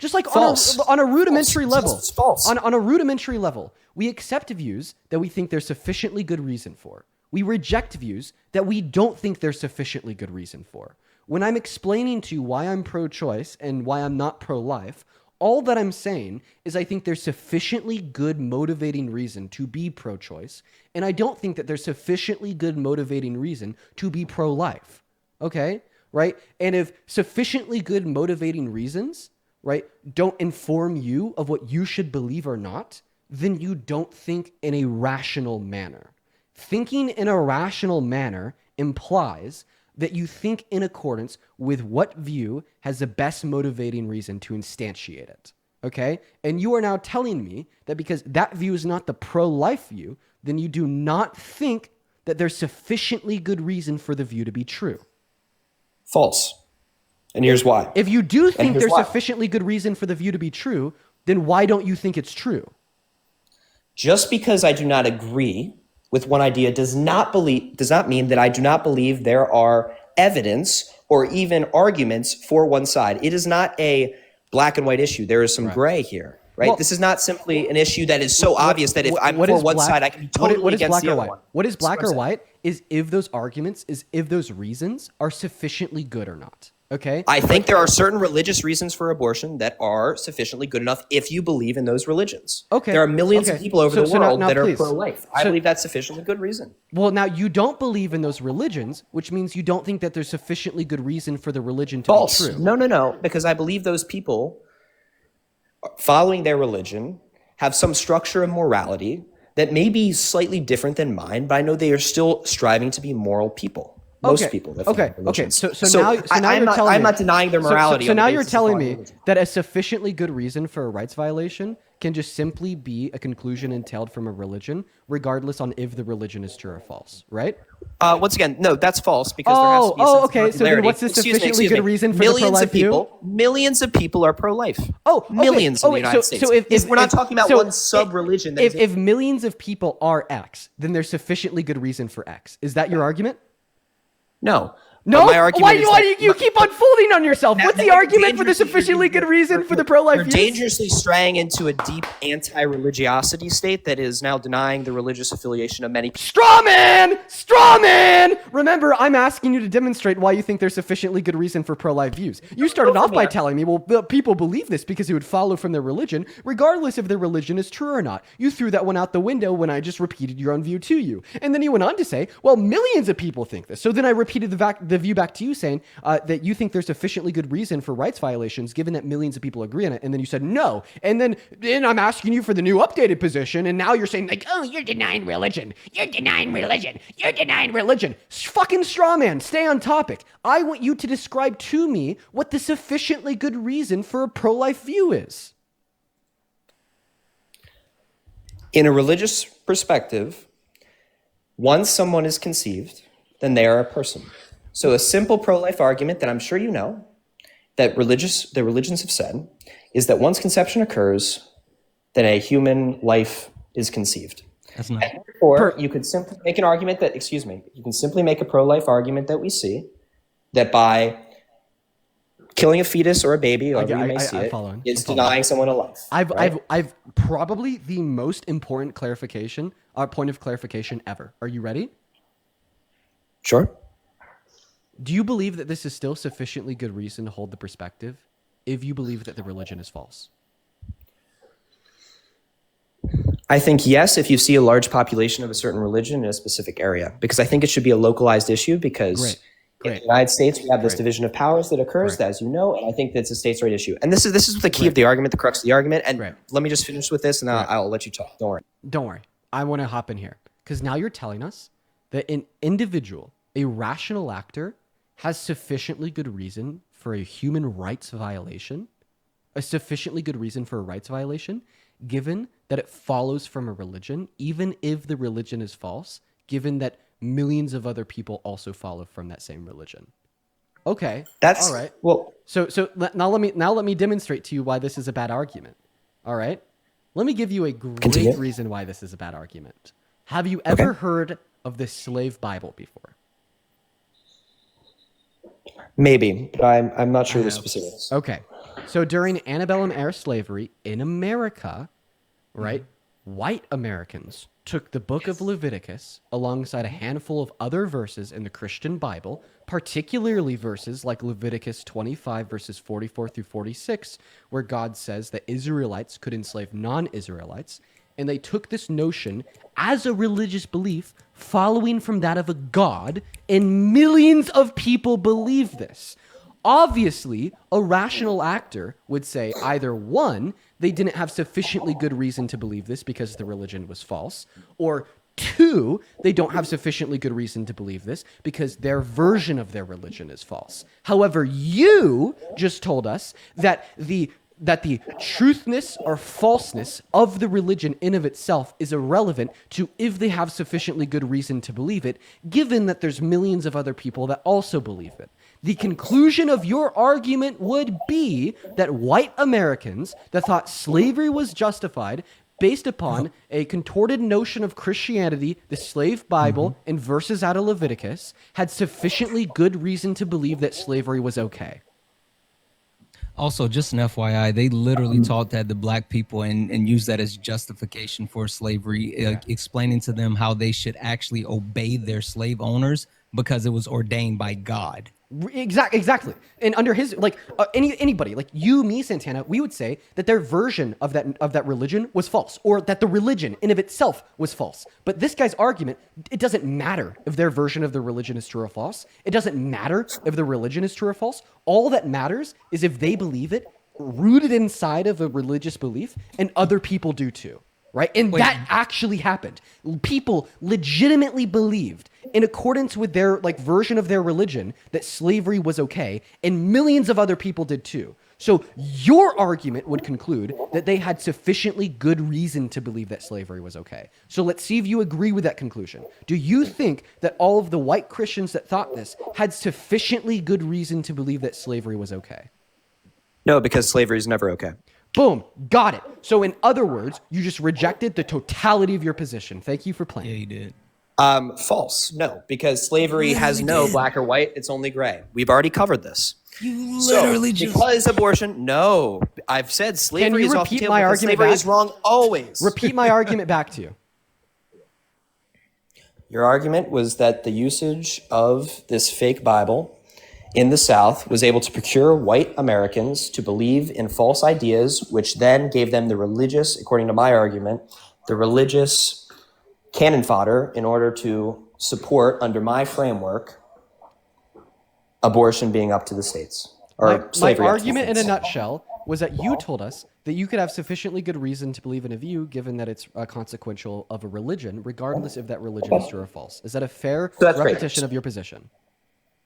Just like on a rudimentary level. It's false. On a rudimentary level, we accept views that we think there's sufficiently good reason for. We reject views that we don't think there's sufficiently good reason for. When I'm explaining to you why I'm pro-choice and why I'm not pro-life, all that I'm saying is I think there's sufficiently good motivating reason to be pro-choice, and I don't think that there's sufficiently good motivating reason to be pro-life. Okay? Right? And if sufficiently good motivating reasons, right, don't inform you of what you should believe or not, then you don't think in a rational manner. Thinking in a rational manner implies that you think in accordance with what view has the best motivating reason to instantiate it. Okay? And you are now telling me that because that view is not the pro-life view, then you do not think that there's sufficiently good reason for the view to be true. False. And here's why. If you do think there's sufficiently good reason for the view to be true, then why don't you think it's true? Just because I do not agree with one idea does not mean that I do not believe there are evidence or even arguments for one side. It is not a black and white issue. There is some gray here, right? Well, this is not simply an issue that is so obvious that if I'm for one side, I can be totally against the other one. What is black or white is if those arguments, if those reasons are sufficiently good or not. Okay? I think there are certain religious reasons for abortion that are sufficiently good enough if you believe in those religions. Okay. There are millions of people over the world that are please. pro-life. I believe that's sufficiently good reason. Well, now you don't believe in those religions, which means you don't think that there's sufficiently good reason for the religion to be true. No, because I believe those people following their religion have some structure of morality that may be slightly different than mine, but I know they are still striving to be moral people. Most people. That follow religions. So now you're telling me, I'm not denying their morality. So now you're telling me that a sufficiently good reason for a rights violation can just simply be a conclusion entailed from a religion, regardless on if the religion is true or false, right? Once again, no, that's false because there has to be a sense of okay. So then what's the sufficiently good reason for the pro-life view? Millions of people are pro-life. Okay. Millions in the United States. So if we're not talking about one sub-religion. If millions of people are X, then there's sufficiently good reason for X. Is that your argument? No. No? My argument Why do you keep unfolding on yourself? What's the argument for the sufficiently good reason for the pro-life You're views? dangerously straying into a deep anti-religiosity state that is now denying the religious affiliation of many people. Straw man! Remember, I'm asking you to demonstrate why you think there's sufficiently good reason for pro-life views. You started off by telling me, well, people believe this because it would follow from their religion, regardless if their religion is true or not. You threw that one out the window when I just repeated your own view to you. And then you went on to say, well, millions of people think this. So then I repeated the view back to you saying that you think there's sufficiently good reason for rights violations given that millions of people agree on it. And then you said no. And then I'm asking you for the new updated position. And now you're saying like, oh, you're denying religion. You're denying religion. You're denying religion. Fucking straw man. Stay on topic. I want you to describe to me what the sufficiently good reason for a pro-life view is. In a religious perspective, once someone is conceived, then they are a person. So a simple pro-life argument that I'm sure you know, that the religions have said, is that once conception occurs, then a human life is conceived. That's not. Or you could simply make an argument that, you can simply make a pro-life argument that we see, that by killing a fetus or a baby, however you may see it, is denying someone a life. I've probably the most important clarification, point of clarification ever. Are you ready? Sure. Do you believe that this is still sufficiently good reason to hold the perspective if you believe that the religion is false? I think yes, if you see a large population of a certain religion in a specific area, because I think it should be a localized issue because in the United States, we have this division of powers that occurs, as you know, and I think that's a states' right issue. And this is the key of the argument, the crux of the argument. And let me just finish with this, and I'll let you talk. Don't worry. Don't worry. I want to hop in here because now you're telling us that an individual, a rational actor, has sufficiently good reason for a human rights violation, a sufficiently good reason for a rights violation, given that it follows from a religion, even if the religion is false, given that millions of other people also follow from that same religion. Okay, that's all right. Well, so now let me demonstrate to you why this is a bad argument. All right, let me give you a great reason why this is a bad argument. Have you ever heard of the slave Bible before? Maybe, but I'm not sure the specifics. Okay, so during antebellum era slavery in America, right, white Americans took the book of Leviticus alongside a handful of other verses in the Christian Bible, particularly verses like Leviticus 25 verses 44 through 46, where God says that Israelites could enslave non-Israelites, and they took this notion as a religious belief following from that of a god, and millions of people believe this. Obviously, a rational actor would say either one, they didn't have sufficiently good reason to believe this because the religion was false, or two, they don't have sufficiently good reason to believe this because their version of their religion is false. However, you just told us that the truthness or falseness of the religion in of itself is irrelevant to if they have sufficiently good reason to believe it, given that there's millions of other people that also believe it. The conclusion of your argument would be that white Americans that thought slavery was justified based upon a contorted notion of Christianity, the slave Bible, and verses out of Leviticus, had sufficiently good reason to believe that slavery was okay. Also, just an FYI, they literally taught that to black people and used that as justification for slavery, explaining to them how they should actually obey their slave owners because it was ordained by God. Exactly. And under his, anybody, like you, me, Santana, we would say that their version of that religion was false, or that the religion in of itself was false. But this guy's argument, it doesn't matter if their version of the religion is true or false. It doesn't matter if the religion is true or false. All that matters is if they believe it, rooted inside of a religious belief, and other people do too. Right? And that actually happened. People legitimately believed, in accordance with their version of their religion, that slavery was okay, and millions of other people did too. So your argument would conclude that they had sufficiently good reason to believe that slavery was okay. So let's see if you agree with that conclusion. Do you think that all of the white Christians that thought this had sufficiently good reason to believe that slavery was okay? No, because slavery is never okay. Boom, got it. So in other words, you just rejected the totality of your position. Thank you for playing. Yeah, you did. False. No, because slavery has no black or white. It's only gray. We've already covered this. You literally because abortion. No, I've said slavery is off the table. My argument slavery back? Is wrong always. Repeat my argument back to you. Your argument was that the usage of this fake Bible in the South was able to procure white Americans to believe in false ideas, which then gave them the religious, according to my argument, the religious cannon fodder in order to support, under my framework, abortion being up to the states. Or slavery. My argument in a nutshell was that you told us that you could have sufficiently good reason to believe in a view, given that it's consequential of a religion, regardless if that religion is true or false. Is that a fair repetition of your position?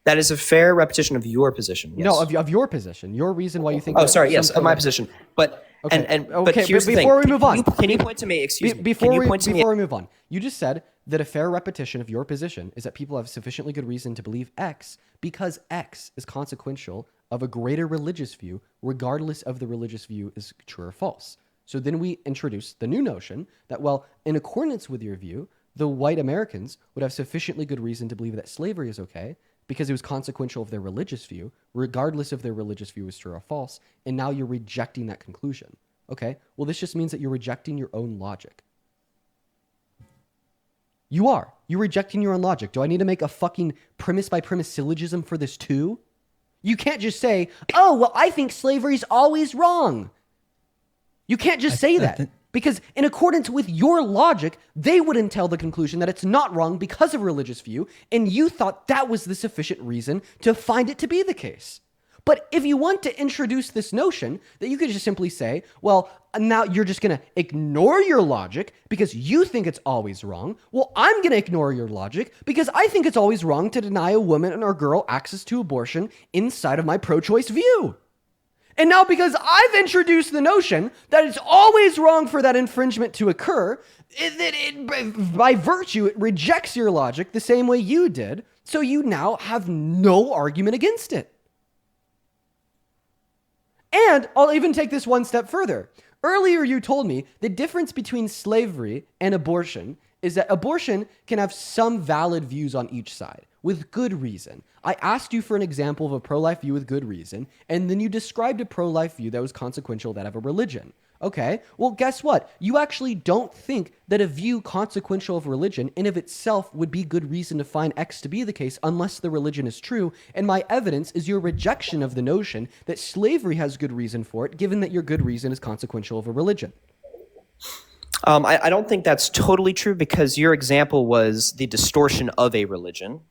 That is a fair repetition of your position. Yes. No, of your position. Your reason why you think. Oh, sorry. Yes, of my position. But Okay. But here's the thing. Before we move on, Can you point to me? Excuse me. Before Can you we point to me? move on, you just said that a fair repetition of your position is that people have sufficiently good reason to believe X because X is consequential of a greater religious view, regardless of the religious view is true or false. So then we introduce the new notion that, well, in accordance with your view, the white Americans would have sufficiently good reason to believe that slavery is okay because it was consequential of their religious view, regardless if their religious view is true or false. And now you're rejecting that conclusion. Okay, well, this just means that you're rejecting your own logic. You are. You're rejecting your own logic. Do I need to make a fucking premise by premise syllogism for this too? You can't just say, oh, well, I think slavery's always wrong. You can't just say that. Because in accordance with your logic, they would entail the conclusion that it's not wrong because of religious view, and you thought that was the sufficient reason to find it to be the case. But if you want to introduce this notion that you could just simply say, well, now you're just going to ignore your logic because you think it's always wrong. Well, I'm going to ignore your logic because I think it's always wrong to deny a woman or girl access to abortion inside of my pro-choice view. And now because I've introduced the notion that it's always wrong for that infringement to occur, by virtue, it rejects your logic the same way you did. So you now have no argument against it. And I'll even take this one step further. Earlier, you told me the difference between slavery and abortion is that abortion can have some valid views on each side with good reason. I asked you for an example of a pro-life view with good reason, and then you described a pro-life view that was consequential that of a religion. Okay, well, guess what? You actually don't think that a view consequential of religion in of itself would be good reason to find X to be the case unless the religion is true, and my evidence is your rejection of the notion that slavery has good reason for it, given that your good reason is consequential of a religion. I don't think that's totally true because your example was the distortion of a religion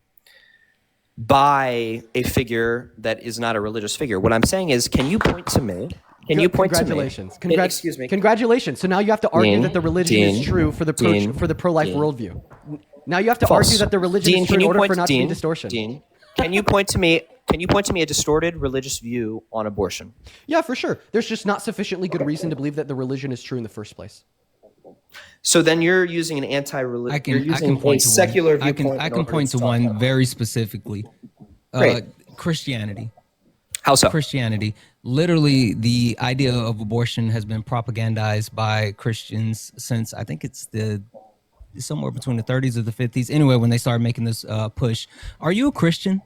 by a figure that is not a religious figure. What I'm saying is, can you point to me? Congratulations. Excuse me. Congratulations. So now you have to argue that the religion is true for the pro-life worldview. Now you have to argue that the religion is true in order for not to be distortion. Dean, can you point to me a distorted religious view on abortion? Yeah, for sure. There's just not sufficiently good reason to believe that the religion is true in the first place. So then you're using an anti-religious. I can point to secular one. viewpoint. I can point to one very specifically. Christianity. How so? Christianity. Literally, the idea of abortion has been propagandized by Christians since I think it's somewhere between the 30s or the 50s. Anyway, when they started making this push. Are you a Christian?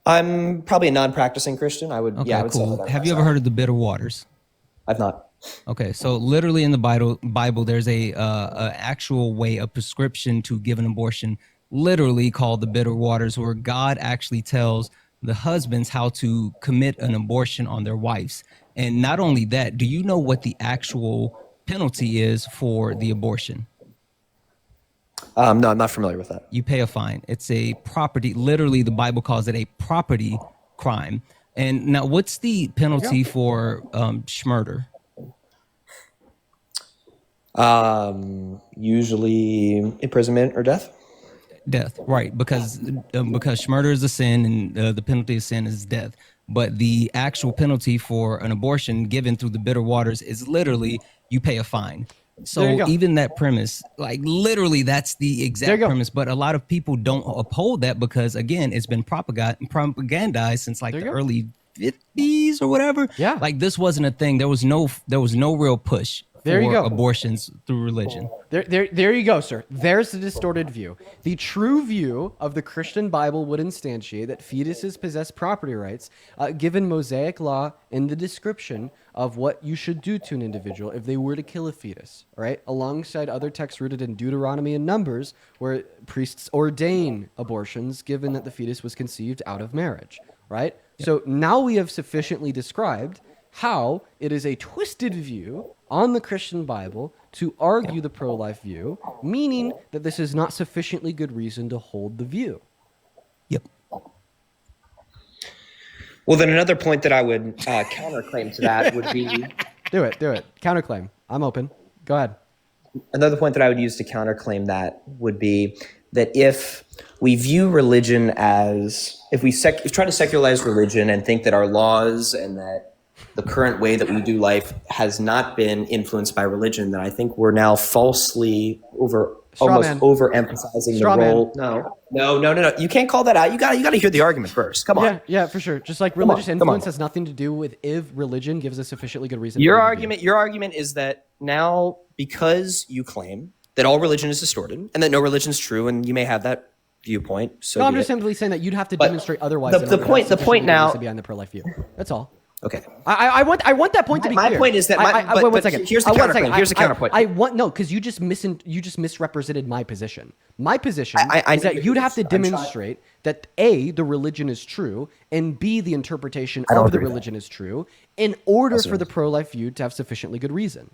I'm probably a non-practicing Christian. I would. Okay, yeah, I would cool. say that. Have you ever heard of the bitter waters? I've not. Okay, so literally in the Bible, there's a actual way, a prescription to give an abortion, literally called the bitter waters, where God actually tells the husbands how to commit an abortion on their wives. And not only that, do you know what the actual penalty is for the abortion? No, I'm not familiar with that. You pay a fine. It's a property. Literally, the Bible calls it a property crime. And now, what's the penalty for schmurder? Usually imprisonment or death. Death, right? Because schmurder is a sin, and the penalty of sin is death. But the actual penalty for an abortion given through the bitter waters is literally you pay a fine. So even that premise, like literally, that's the exact premise. But a lot of people don't uphold that because, again, it's been propagandized since like the early 50s or whatever. Yeah, like this wasn't a thing. There was no real push for abortions through religion. There you go, sir. There's the distorted view. The true view of the Christian Bible would instantiate that fetuses possess property rights, given Mosaic law in the description of what you should do to an individual if they were to kill a fetus, right? Alongside other texts rooted in Deuteronomy and Numbers, where priests ordain abortions, given that the fetus was conceived out of marriage, right? Yeah. So now we have sufficiently described how it is a twisted view on the Christian Bible to argue the pro-life view, meaning that this is not sufficiently good reason to hold the view. Yep. Well, then another point that I would counterclaim to that would be... Do it. Counterclaim. I'm open. Go ahead. Another point that I would use to counterclaim that would be that if we view religion as... If we try to secularize religion and think that our laws and that the current way that we do life has not been influenced by religion, then I think we're now falsely overemphasizing the role. No. You can't call that out. You got to hear the argument first. Come on. Yeah, for sure. Just like religious influence has nothing to do with if religion gives a sufficiently good reason. Your argument is that now, because you claim that all religion is distorted and that no religion is true, and you may have that viewpoint. So no, I'm just simply saying that you'd have to demonstrate otherwise. The point now to be on the pro-life view. That's all. Okay. I want that point to be clear. My point is that. Wait 1 second. Here's the counterpoint. Here's the counterpoint. Because you just misrepresented my position. My position is that you'd have to demonstrate that A, the religion is true, and B, the interpretation of the religion is true, in order for the pro-life view to have sufficiently good reason.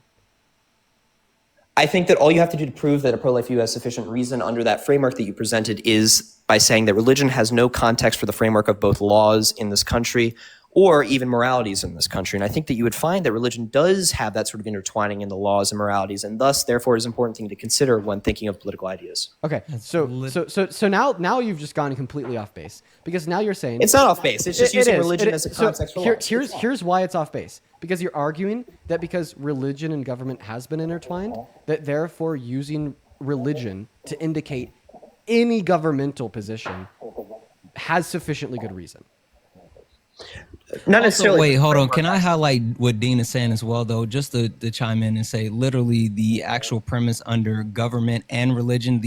I think that all you have to do to prove that a pro-life view has sufficient reason under that framework that you presented is by saying that religion has no context for the framework of both laws in this country or even moralities in this country. And I think that you would find that religion does have that sort of intertwining in the laws and moralities, and thus, therefore, is an important thing to consider when thinking of political ideas. Okay, so now you've just gone completely off base, because now you're saying it's not off base. It's just using religion as a context for laws. Here's why it's off base. Because you're arguing that because religion and government has been intertwined, that therefore using religion to indicate any governmental position has sufficiently good reason. Not necessarily. Wait, hold on. Can I highlight what Dean is saying as well, though? Just to chime in and say, literally, the actual premise under government and religion,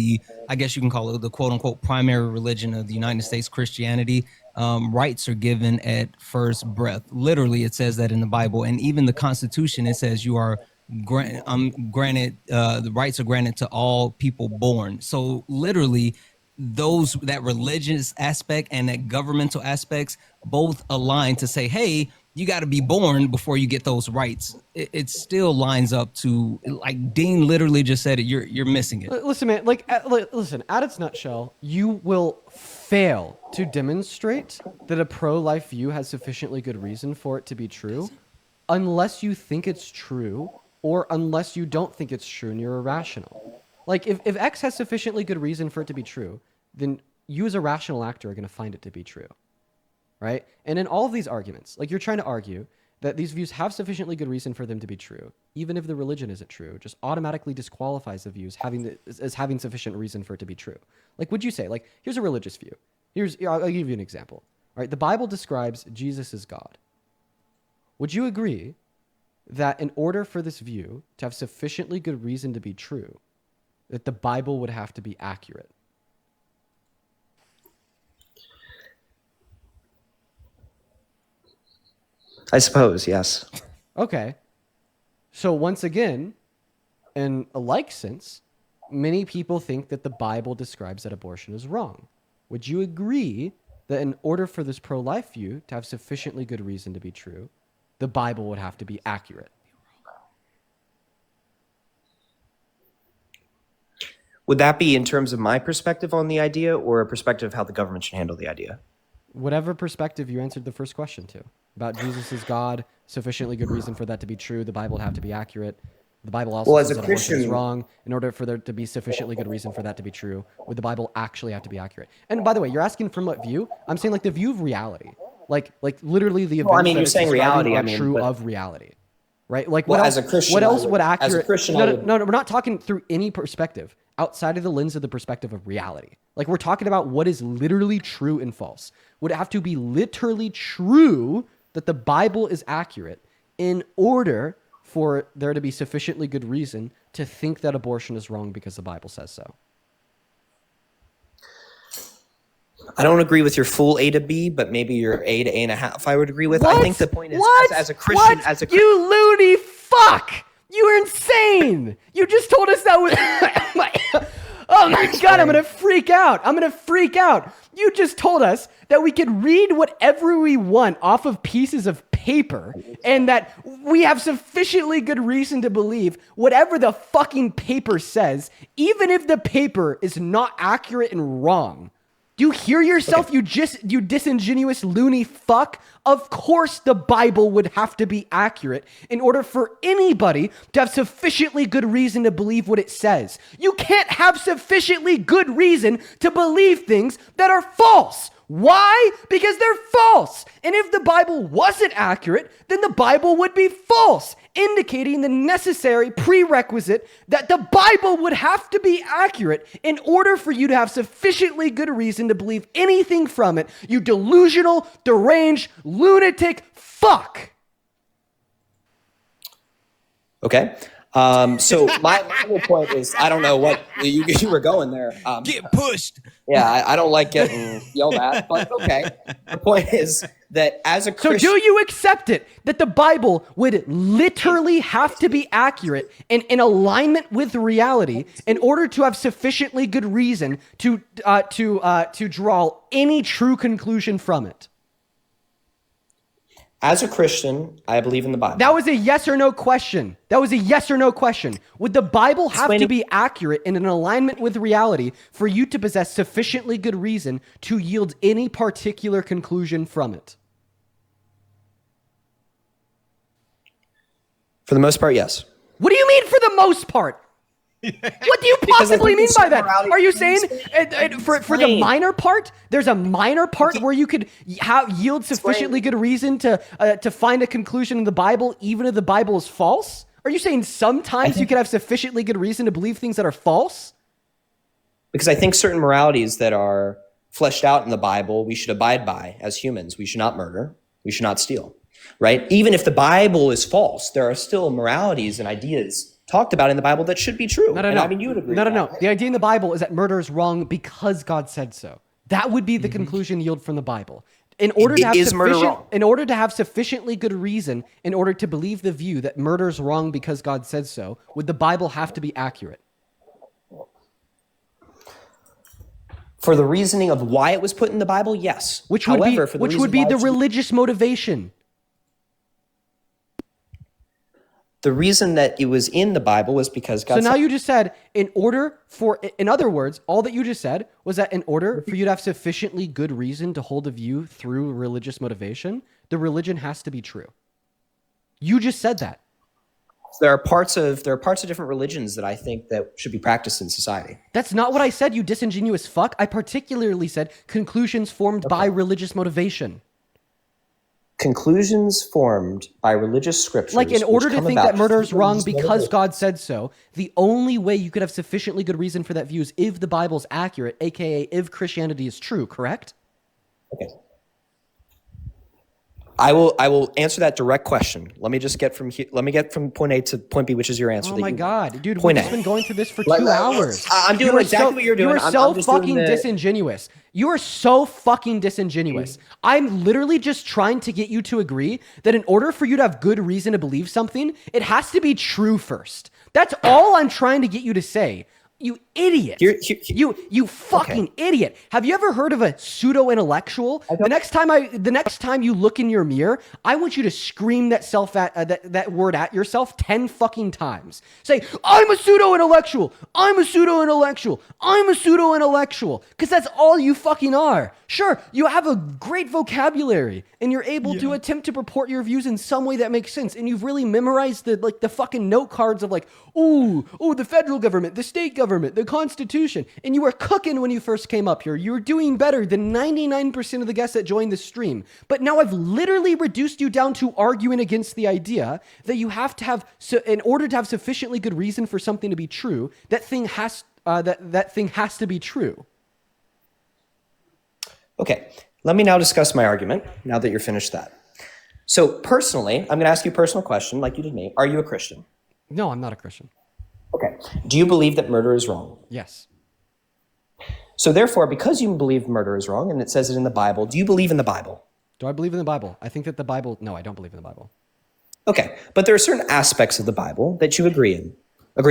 I guess you can call it the quote unquote primary religion of the United States, Christianity, rights are given at first breath. Literally, it says that in the Bible, and even the Constitution, it says you are granted the rights are granted to all people born. So literally, that religious aspect and that governmental aspects both align to say, hey, you got to be born before you get those rights. It still lines up to, like Dean literally just said it. You're missing it. Listen, man. Listen. At its nutshell, you will fail to demonstrate that a pro-life view has sufficiently good reason for it to be true, unless you think it's true, or unless you don't think it's true and you're irrational. Like if X has sufficiently good reason for it to be true, then you as a rational actor are going to find it to be true, right? And in all of these arguments, like you're trying to argue that these views have sufficiently good reason for them to be true, even if the religion isn't true, just automatically disqualifies the views as having sufficient reason for it to be true. Like, would you say, like, here's a religious view. I'll give you an example. All right, the Bible describes Jesus as God. Would you agree that in order for this view to have sufficiently good reason to be true, that the Bible would have to be accurate? I suppose, yes. Okay. So once again, in a like sense, many people think that the Bible describes that abortion is wrong. Would you agree that in order for this pro-life view to have sufficiently good reason to be true, the Bible would have to be accurate? Would that be in terms of my perspective on the idea or a perspective of how the government should handle the idea? Whatever perspective you answered the first question to. About Jesus as God, sufficiently good reason for that to be true, the Bible would have to be accurate. The Bible also says that abortion is wrong. In order for there to be sufficiently good reason for that to be true, would the Bible actually have to be accurate? And by the way, you're asking from what view? I'm saying like the view of reality. Like literally the events that you're saying reality, are true of reality. Right? Like as a Christian, what else would accurate? As a Christian, no, we're not talking through any perspective outside of the lens of the perspective of reality. Like we're talking about what is literally true and false. Would it have to be literally true that the Bible is accurate in order for there to be sufficiently good reason to think that abortion is wrong because the Bible says so? I don't agree with your full A to B, but maybe your A to A and a half I would agree with. What? I think the point is, as a Christian, you loony fuck! You are insane! You just told us that was... Oh my God, I'm going to freak out. You just told us that we could read whatever we want off of pieces of paper and that we have sufficiently good reason to believe whatever the fucking paper says, even if the paper is not accurate and wrong. Do you hear yourself, you disingenuous loony fuck? Of course the Bible would have to be accurate in order for anybody to have sufficiently good reason to believe what it says. You can't have sufficiently good reason to believe things that are false. Why? Because they're false. And if the Bible wasn't accurate, then the Bible would be false, indicating the necessary prerequisite that the Bible would have to be accurate in order for you to have sufficiently good reason to believe anything from it, you delusional, deranged, lunatic fuck. Okay. So my whole point is, I don't know what you were going there. Get pushed. Yeah, I don't like getting yelled at, but okay. The point is that as a Christian... So do you accept it that the Bible would literally have to be accurate and in alignment with reality in order to have sufficiently good reason to draw any true conclusion from it? As a Christian, I believe in the Bible. That was a yes or no question. That was a yes or no question. Would the Bible have to be accurate and in alignment with reality for you to possess sufficiently good reason to yield any particular conclusion from it? For the most part, yes. What do you mean for the most part? What do you possibly mean by that? Are you saying for the minor part, there's a minor part where you could yield sufficiently good reason to find a conclusion in the Bible, even if the Bible is false? Are you saying sometimes you could have sufficiently good reason to believe things that are false? Because I think certain moralities that are fleshed out in the Bible, we should abide by as humans. We should not murder. We should not steal, right? Even if the Bible is false, there are still moralities and ideas talked about in the Bible that should be true. No. I mean, you would agree. No. Right? The idea in the Bible is that murder is wrong because God said so. That would be the conclusion yield from the Bible. In order to have sufficiently good reason, in order to believe the view that murder is wrong because God said so, would the Bible have to be accurate? For the reasoning of why it was put in the Bible, yes. Which would be the religious motivation. The reason that it was in the Bible was because God said... So now you just said, in other words, all that you just said was that in order for you to have sufficiently good reason to hold a view through religious motivation, the religion has to be true. You just said that. There are parts of different religions that I think that should be practiced in society. That's not what I said, you disingenuous fuck. I particularly said conclusions formed by religious motivation. Conclusions formed by religious scriptures. Like in order to think that murder is wrong because God said so, the only way you could have sufficiently good reason for that view is if the Bible's accurate, aka if Christianity is true, correct? Okay. I will answer that direct question. Let me get from point A to point B, which is your answer. Oh my God, dude, we've just been going through this for 2 hours. I'm doing exactly what you're doing. You are so fucking disingenuous. You are so fucking disingenuous. I'm literally just trying to get you to agree that in order for you to have good reason to believe something, it has to be true first. That's all I'm trying to get you to say. You idiot. You fucking idiot. Have you ever heard of a pseudo-intellectual? The next time you look in your mirror, I want you to scream that word at yourself 10 fucking times. Say, I'm a pseudo-intellectual. I'm a pseudo-intellectual. I'm a pseudo-intellectual. Because that's all you fucking are. Sure, you have a great vocabulary and you're able to attempt to purport your views in some way that makes sense. And you've really memorized the fucking note cards of the federal government, the state government, the Constitution, and you were cooking when you first came up here. You were doing better than 99% of the guests that joined the stream. But now I've literally reduced you down to arguing against the idea that you have to have, in order to have sufficiently good reason for something to be true, that thing has to be true. Okay, let me now discuss my argument, now that you're finished that. So personally, I'm going to ask you a personal question like you did me. Are you a Christian? No, I'm not a Christian. Okay. Do you believe that murder is wrong? Yes. So therefore, because you believe murder is wrong, and it says it in the Bible, do you believe in the Bible? Do I believe in the Bible? I think that the Bible... No, I don't believe in the Bible. Okay. But there are certain aspects of the Bible that you agree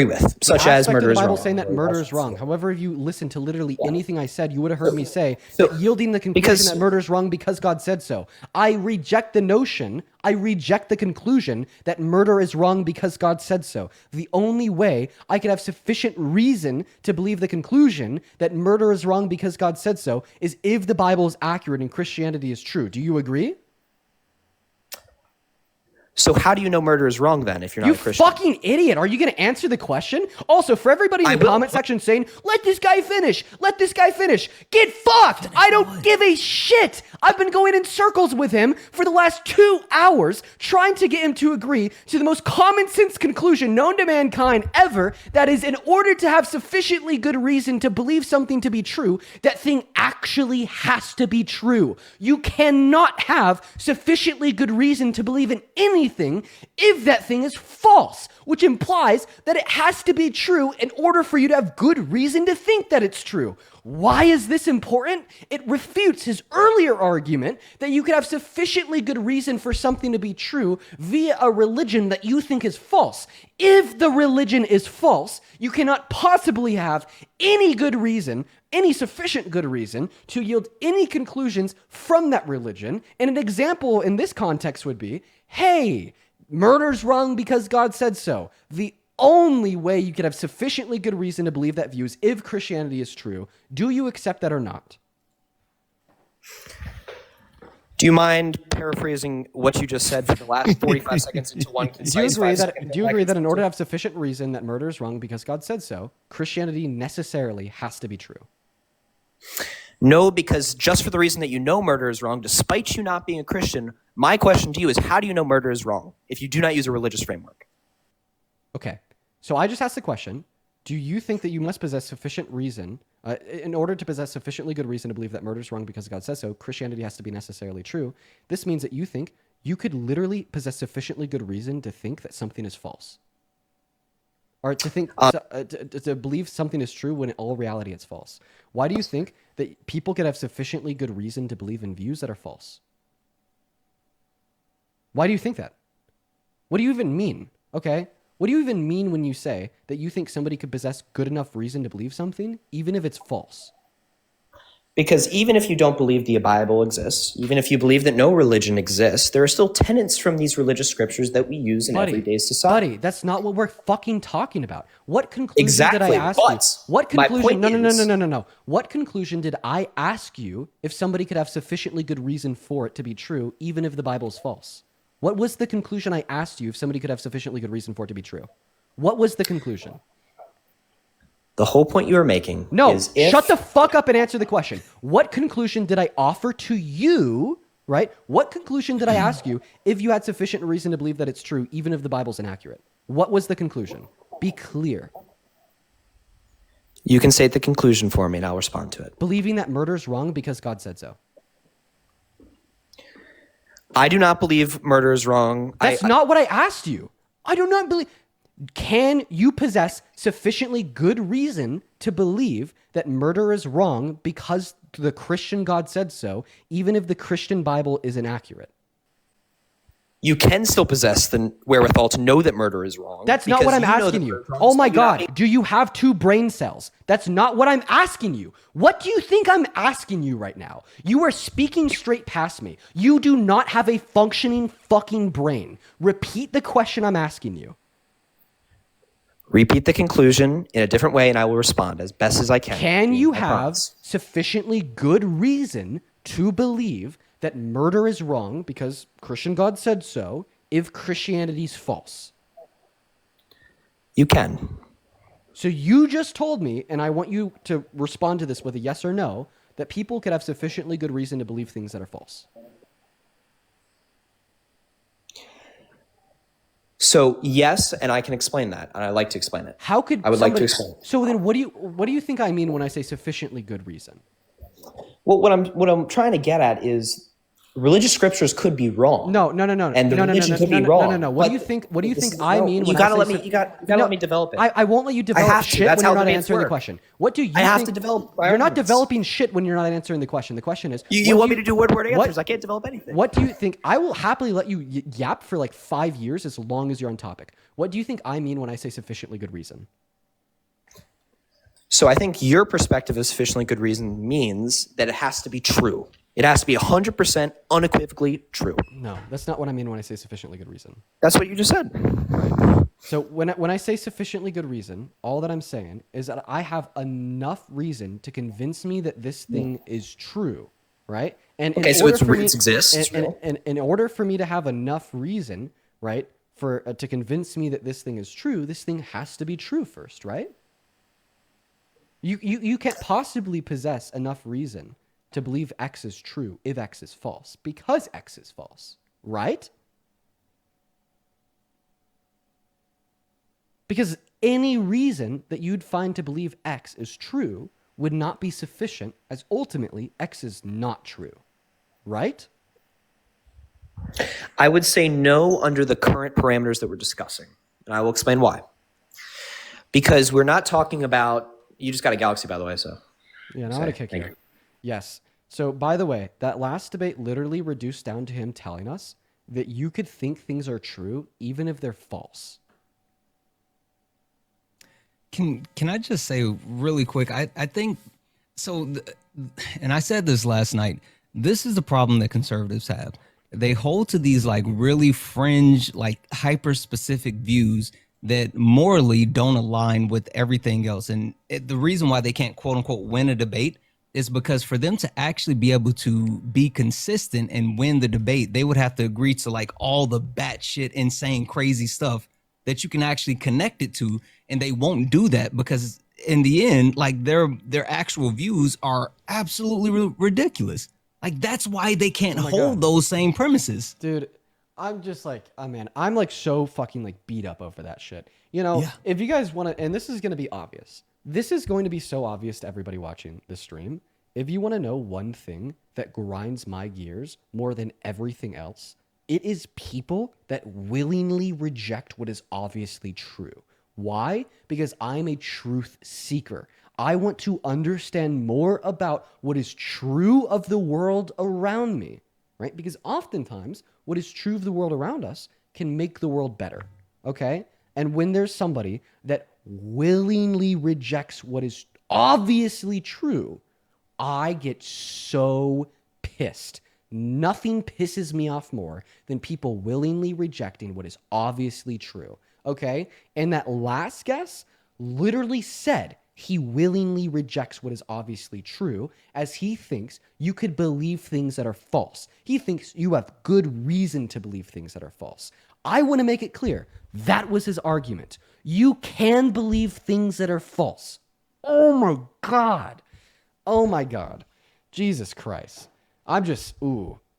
with, such as murder is wrong. The Bible saying that murder is wrong. However, if you listen to literally anything I said, you would have heard me say that yielding the conclusion that murder is wrong because God said so. I reject the conclusion that murder is wrong because God said so. The only way I could have sufficient reason to believe the conclusion that murder is wrong because God said so is if the Bible is accurate and Christianity is true. Do you agree? So how do you know murder is wrong then if you're not You a Christian? fucking idiot. Are you going to answer the question? Also, for everybody in the comment section saying, let this guy finish, get fucked. I don't give a shit. I've been going in circles with him for the last 2 hours trying to get him to agree to the most common sense conclusion known to mankind ever. That is, in order to have sufficiently good reason to believe something to be true, that thing actually has to be true. You cannot have sufficiently good reason to believe in anything if that thing is false, which implies that it has to be true in order for you to have good reason to think that it's true. Why is this important? It refutes his earlier argument that you could have sufficiently good reason for something to be true via a religion that you think is false. If the religion is false, you cannot possibly have any good reason, any sufficient good reason to yield any conclusions from that religion. And an example in this context would be, hey, murder's wrong because God said so. The only way you could have sufficiently good reason to believe that view is if Christianity is true. Do you accept that or not? Do you mind paraphrasing what you just said for the last 45 seconds into one concise Do you agree that in order to have sufficient reason that murder is wrong because God said so, Christianity necessarily has to be true? No, because just for the reason that you know murder is wrong, despite you not being a Christian, my question to you is, how do you know murder is wrong if you do not use a religious framework? Okay, so I just asked the question, do you think that you must possess sufficient reason, in order to possess sufficiently good reason to believe that murder is wrong because God says so, Christianity has to be necessarily true? This means that you think you could literally possess sufficiently good reason to think that something is false. Or to think, to believe something is true when in all reality it's false. Why do you think that people could have sufficiently good reason to believe in views that are false? Why do you think that? What do you even mean? Okay? What do you even mean when you say that you think somebody could possess good enough reason to believe something, even if it's false? Because even if you don't believe the Bible exists, even if you believe that no religion exists, there are still tenets from these religious scriptures that we use in everyday society. Buddy, that's not what we're fucking talking about. What conclusion did I ask you? What conclusion? No. What conclusion did I ask you if somebody could have sufficiently good reason for it to be true, even if the Bible is false? What was the conclusion I asked you if somebody could have sufficiently good reason for it to be true? What was the conclusion? The whole point you were making is shut the fuck up and answer the question. What conclusion did I offer to you, right? What conclusion did I ask you if you had sufficient reason to believe that it's true, even if the Bible's inaccurate? What was the conclusion? Be clear. You can state the conclusion for me and I'll respond to it. Believing that murder is wrong because God said so. I do not believe murder is wrong. That's not what I asked you. I do not believe... Can you possess sufficiently good reason to believe that murder is wrong because the Christian God said so, even if the Christian Bible is inaccurate? You can still possess the wherewithal to know that murder is wrong. That's not what I'm asking you. Oh my God, do you have 2 brain cells? That's not what I'm asking you. What do you think I'm asking you right now? You are speaking straight past me. You do not have a functioning fucking brain. Repeat the question I'm asking you. Repeat the conclusion in a different way and I will respond as best as I can. Can you have sufficiently good reason to believe that murder is wrong because Christian God said so if Christianity's false? You can. So you just told me, and I want you to respond to this with a yes or no, that people could have sufficiently good reason to believe things that are false. So yes, and I can explain that, and I'd like to explain it. How could I would like to explain it. So then, what do you think I mean when I say sufficiently good reason? Well, what I'm trying to get at is religious scriptures could be wrong. No. And the religion could be wrong. No. What do you think I mean? You gotta let me. You gotta let me develop it. I won't let you develop shit when you're not answering the question. What do you? I have to develop. You're not developing shit when you're not answering the question. The question is, you want me to do word answers? I can't develop anything. What do you think? I will happily let you yap for like 5 years as long as you're on topic. What do you think I mean when I say sufficiently good reason? So I think your perspective of sufficiently good reason means that it has to be true. It has to be 100% unequivocally true. No, that's not what I mean when I say sufficiently good reason. That's what you just said. Right. So when I say sufficiently good reason, all that I'm saying is that I have enough reason to convince me that this thing is true, right? And okay, so it exists. In order for me to have enough reason right? For to convince me that this thing is true, this thing has to be true first, right? You can't possibly possess enough reason to believe X is true if X is false, because X is false, right? Because any reason that you'd find to believe X is true would not be sufficient, as ultimately X is not true, right? I would say no under the current parameters that we're discussing. And I will explain why. Because we're not talking about, you just got a galaxy, by the way, so. Yeah, and I want to kick you. Yes. So, by the way, that last debate literally reduced down to him telling us that you could think things are true even if they're false. Can I just say really quick? I think so, and I said this last night. This is the problem that conservatives have. They hold to these like really fringe, like hyper specific views that morally don't align with everything else. And the reason why they can't quote unquote win a debate is because for them to actually be able to be consistent and win the debate, they would have to agree to like all the batshit insane crazy stuff that you can actually connect it to, and they won't do that because in the end, like their actual views are absolutely ridiculous. Like that's why they can't hold those same premises. Dude, I'm just like, oh man, I'm like so fucking like beat up over that shit. You know, if you guys want to, and this is going to be obvious. This is going to be so obvious to everybody watching this stream. If you want to know one thing that grinds my gears more than everything else, it is people that willingly reject what is obviously true. Why? Because I'm a truth seeker. I want to understand more about what is true of the world around me, right? Because oftentimes what is true of the world around us can make the world better, okay? And when there's somebody that willingly rejects what is obviously true, I get so pissed. Nothing pisses me off more than people willingly rejecting what is obviously true, okay? And that last guess literally said he willingly rejects what is obviously true as he thinks you could believe things that are false. He thinks you have good reason to believe things that are false. I want to make it clear. That was his argument. You can believe things that are false. Oh my God. Oh my God. Jesus Christ. I'm just,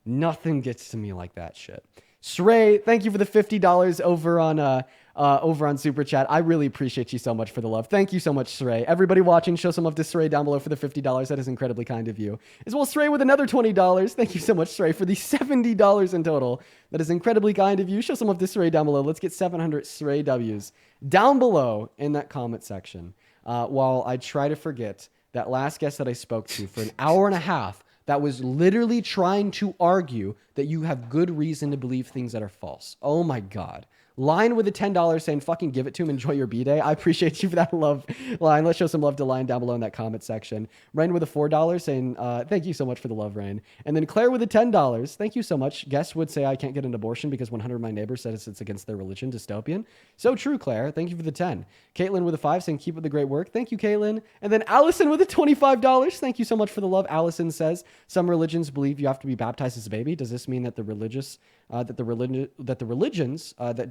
nothing gets to me like that shit. Shrey, thank you for the $50 over on Super Chat. I really appreciate you so much for the love. Thank you so much, Shrey. Everybody watching, show some love to Shrey down below for the $50. That is incredibly kind of you. As well as Shrey with another $20. Thank you so much, Shrey, for the $70 in total. That is incredibly kind of you. Show some love to Shrey down below. Let's get 700 Shrey W's down below in that comment section. While I try to forget that last guest that I spoke to for an hour and a half that was literally trying to argue that you have good reason to believe things that are false. Oh my God. Lion with a $10 saying, fucking give it to him, enjoy your B-Day. I appreciate you for that love, Lion. Let's show some love to Lion down below in that comment section. Rain with a $4 saying, thank you so much for the love, Rain. And then Claire with a $10. Thank you so much. Guests would say I can't get an abortion because 100 of my neighbors said it's against their religion. Dystopian. So true, Claire. Thank you for the 10. Caitlin with a 5 saying, keep up the great work. Thank you, Caitlin. And then Allison with a $25. Thank you so much for the love. Allison says, some religions believe you have to be baptized as a baby. Does this mean that the religions that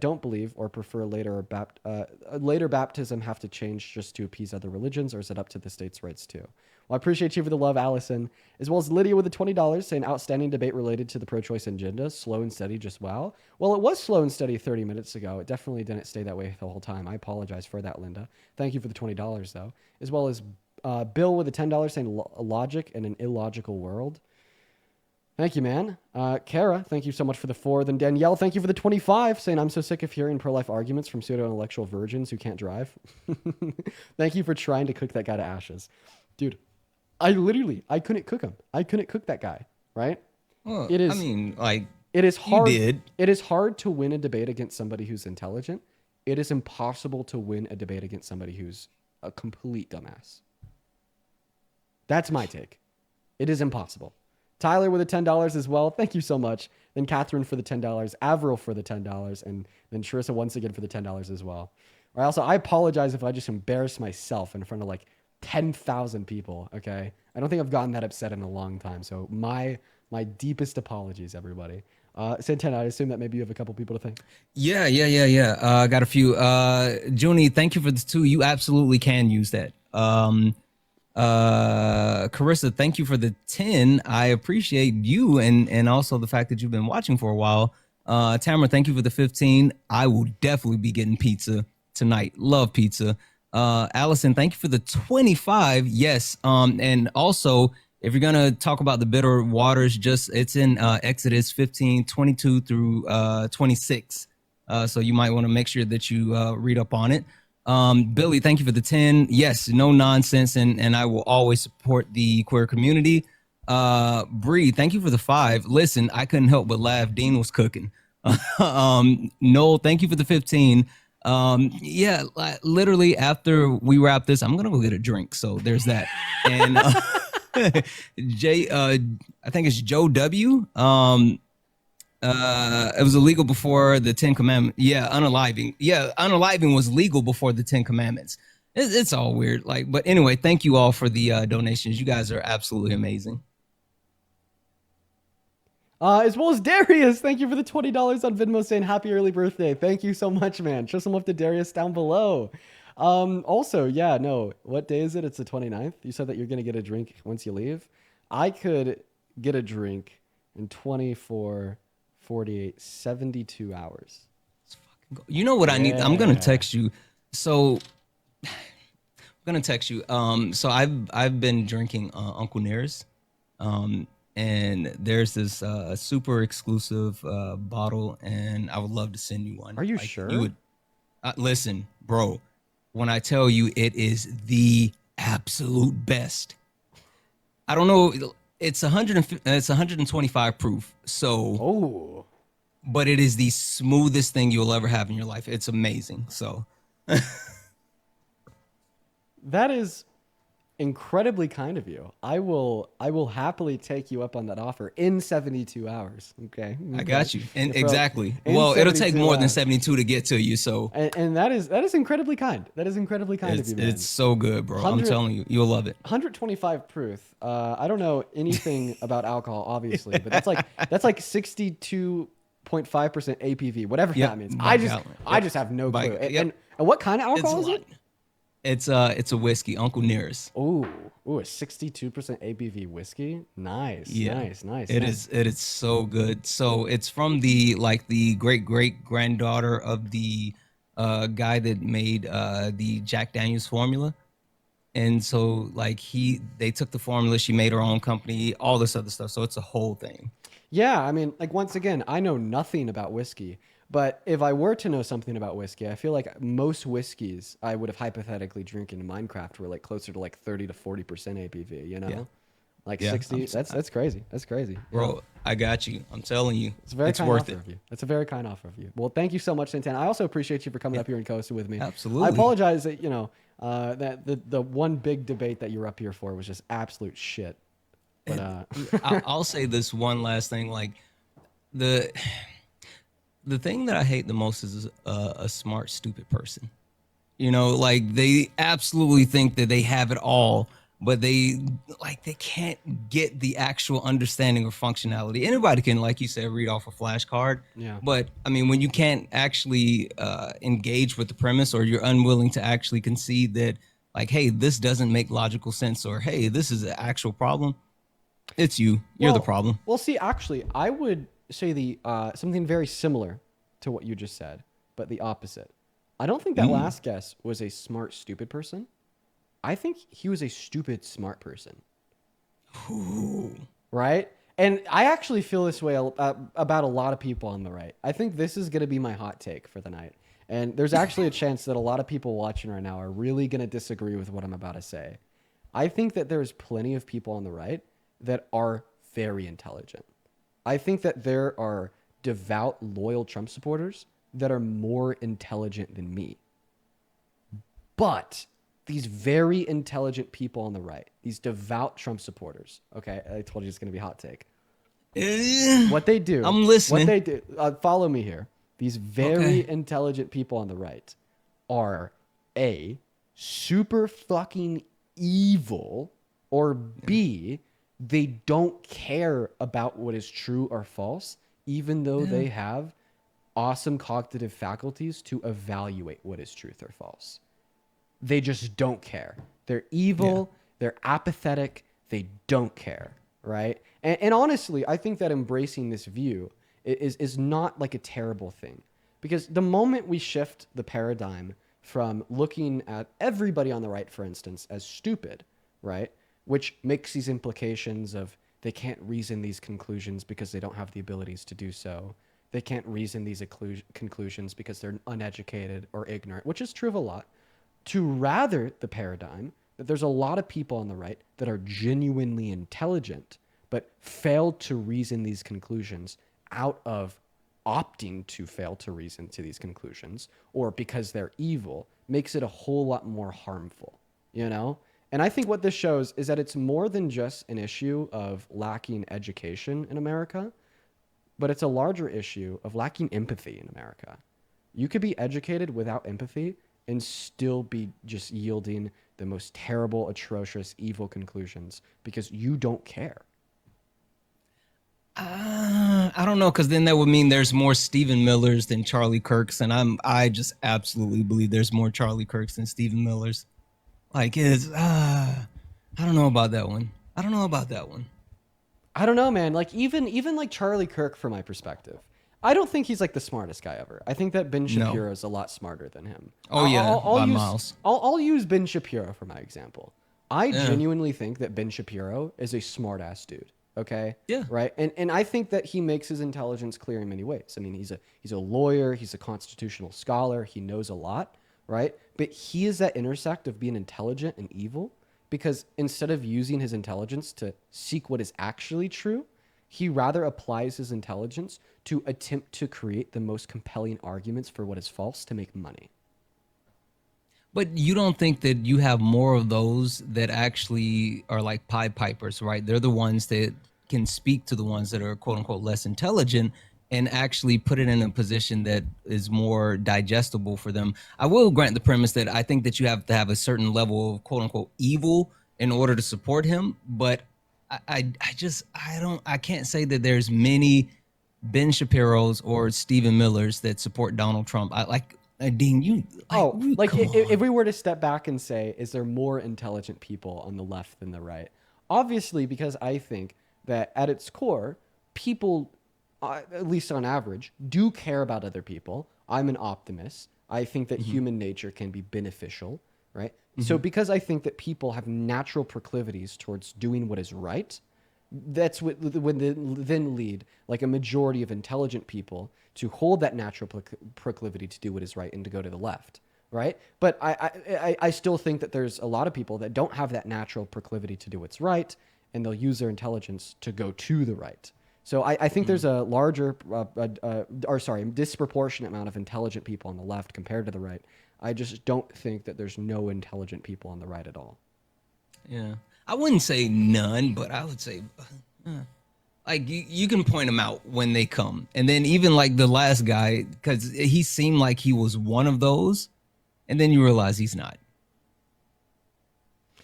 don't believe or prefer later baptism have to change just to appease other religions, or is it up to the states' rights too? Well, I appreciate you for the love, Allison, as well as Lydia with the $20 saying outstanding debate related to the pro-choice agenda. Slow and steady, just wow. Well, it was slow and steady 30 minutes ago. It definitely didn't stay that way the whole time. I apologize for that, Linda. Thank you for the $20 though, as well as Bill with the $10 saying logic in an illogical world. Thank you, man. Kara, thank you so much for the 4. Then Danielle, thank you for the 25, saying, I'm so sick of hearing pro-life arguments from pseudo-intellectual virgins who can't drive. Thank you for trying to cook that guy to ashes. Dude, I couldn't cook him. I couldn't cook that guy, right? Well, it is hard. You did. It is hard to win a debate against somebody who's intelligent. It is impossible to win a debate against somebody who's a complete dumbass. That's my take. It is impossible. Tyler with the $10 as well. Thank you so much. Then Catherine for the $10, Avril for the $10, and then Charissa once again for the $10 as well. I apologize if I just embarrassed myself in front of like 10,000 people, okay? I don't think I've gotten that upset in a long time, so my deepest apologies, everybody. Santana, I assume that maybe you have a couple people to thank. Yeah. I got a few. Junie, thank you for the 2. You absolutely can use that. Carissa, thank you for the 10. I appreciate you and also the fact that you've been watching for a while. Tamara, thank you for the 15. I will definitely be getting pizza tonight. Love pizza. Allison, thank you for the 25. Yes. And also, if you're gonna talk about the bitter waters, it's in Exodus 15:22 through 26. So you might want to make sure that you read up on it. Billy, thank you for the 10. Yes, no nonsense, and I will always support the queer community. Bree, thank you for the 5. Listen, I couldn't help but laugh. Dean was cooking. Noel, thank you for the 15. Yeah, literally after we wrap this, I'm gonna go get a drink. So there's that. And Jay, I think it's Joe W. It was illegal before the 10 Commandments. Yeah, unaliving. Yeah, unaliving was legal before the 10 Commandments. It's all weird. But anyway, thank you all for the donations. You guys are absolutely amazing. As well as Darius, thank you for the $20 on Venmo saying happy early birthday. Thank you so much, man. Show some love to Darius down below. Also, yeah, no, what day is it? It's the 29th. You said that you're going to get a drink once you leave. I could get a drink in 24, 48, 72 hours. You know what I need? I'm going to text you. So I'm going to text you. So I've been drinking Uncle Near's. And there's this super exclusive bottle, and I would love to send you one. Are you sure? You would listen, bro. When I tell you it is the absolute best. I don't know. It's 125 proof. So, but it is the smoothest thing you'll ever have in your life. It's amazing. So, that is incredibly kind of you. I will happily take you up on that offer in 72 hours. Okay. I got you. And exactly. Well, it'll take more than 72 to get to you. So, and that is incredibly kind. That is incredibly kind of you, man. It's so good, bro. I'm telling you, you'll love it. 125 proof. I don't know anything about alcohol, obviously, but that's like 62.5% APV, whatever that means. I just have no clue. And what kind of alcohol is it? It's a whiskey, Uncle Near's. Ooh, a 62% ABV whiskey. Nice, nice. It is so good. So it's from the great granddaughter of the guy that made the Jack Daniel's formula. And so they took the formula, she made her own company, all this other stuff. So it's a whole thing. Yeah, I mean, once again, I know nothing about whiskey. But if I were to know something about whiskey, I feel like most whiskeys I would have hypothetically drinking in Minecraft were closer to 30 to 40% ABV, you know? 60. That's crazy. That's crazy. Bro, I got you. I'm telling you. It's worth it. Of you. That's a very kind offer of you. Well, thank you so much, Santana. I also appreciate you for coming up here and coasting with me. Absolutely. I apologize that, that the one big debate that you're up here for was just absolute shit. But I'll say this one last thing. The thing that I hate the most is a smart, stupid person. They absolutely think that they have it all, but they can't get the actual understanding or functionality. Anybody can, like you said, read off a flashcard. Yeah. But I mean, when you can't actually engage with the premise, or you're unwilling to actually concede that, hey, this doesn't make logical sense, or hey, this is an actual problem, it's you. You're the problem. Well, see, actually, I would say something very similar to what you just said, but the opposite. I don't think that last guest was a smart, stupid person. I think he was a stupid, smart person. Ooh. Right? And I actually feel this way about a lot of people on the right. I think this is going to be my hot take for the night. And there's actually a chance that a lot of people watching right now are really going to disagree with what I'm about to say. I think that there's plenty of people on the right that are very intelligent. I think that there are devout, loyal Trump supporters that are more intelligent than me. But these very intelligent people on the right, these devout Trump supporters, okay, I told you it's going to be a hot take. What they do, I'm listening. What they do, follow me here. These very intelligent people on the right are A, super fucking evil, or B, they don't care about what is true or false, even though they have awesome cognitive faculties to evaluate what is truth or false. They just don't care. They're evil, they're apathetic, they don't care, right? And honestly, I think that embracing this view is not like a terrible thing, because the moment we shift the paradigm from looking at everybody on the right, for instance, as stupid, right? Which makes these implications of they can't reason these conclusions because they don't have the abilities to do so. They can't reason these conclusions because they're uneducated or ignorant, which is true of a lot. To rather the paradigm that there's a lot of people on the right that are genuinely intelligent, but fail to reason these conclusions out of opting to fail to reason to these conclusions, or because they're evil, makes it a whole lot more harmful, you know? And I think what this shows is that it's more than just an issue of lacking education in America, but it's a larger issue of lacking empathy in America. You could be educated without empathy and still be just yielding the most terrible, atrocious, evil conclusions because you don't care. I don't know, because then that would mean there's more Stephen Millers than Charlie Kirks, and I just absolutely believe there's more Charlie Kirks than Stephen Millers. Like, I don't know about that one. I don't know, man. Like even like Charlie Kirk, from my perspective, I don't think he's like the smartest guy ever. I think that Ben Shapiro is a lot smarter than him. Oh yeah, by miles. I'll use Ben Shapiro for my example. I genuinely think that Ben Shapiro is a smart ass dude. Okay. Yeah. Right. And I think that he makes his intelligence clear in many ways. I mean, he's a lawyer. He's a constitutional scholar. He knows a lot. Right. But he is that intersect of being intelligent and evil, because instead of using his intelligence to seek what is actually true, he rather applies his intelligence to attempt to create the most compelling arguments for what is false to make money. But you don't think that you have more of those that actually are like Pied Pipers, right? They're the ones that can speak to the ones that are quote unquote less intelligent and actually put it in a position that is more digestible for them. I will grant the premise that I think that you have to have a certain level of quote unquote evil in order to support him. But I can't say that there's many Ben Shapiro's or Stephen Millers that support Donald Trump. Dean, if we were to step back and say, is there more intelligent people on the left than the right? Obviously, because I think that at its core, people, at least on average, do care about other people. I'm an optimist. I think that human nature can be beneficial, right? So because I think that people have natural proclivities towards doing what is right, that's what would then lead like a majority of intelligent people to hold that natural proclivity to do what is right and to go to the left, right? But I still think that there's a lot of people that don't have that natural proclivity to do what's right, and they'll use their intelligence to go to the right. So I think there's a larger, disproportionate amount of intelligent people on the left compared to the right. I just don't think that there's no intelligent people on the right at all. Yeah. I wouldn't say none, but I would say, like, you can point them out when they come. And then even like the last guy, because he seemed like he was one of those, and then you realize he's not.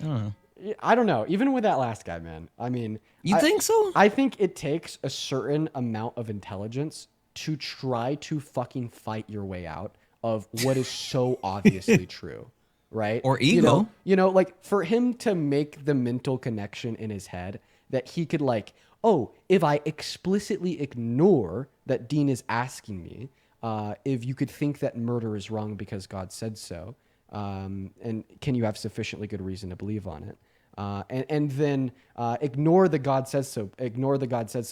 I don't know. I don't know. Even with that last guy, man. I mean, you think so? I think it takes a certain amount of intelligence to try to fucking fight your way out of what is so obviously true, right? Or ego. You know, like for him to make the mental connection in his head that he could like, oh, if I explicitly ignore that Dean is asking me, if you could think that murder is wrong because God said so, and can you have sufficiently good reason to believe on it? And then ignore the God says so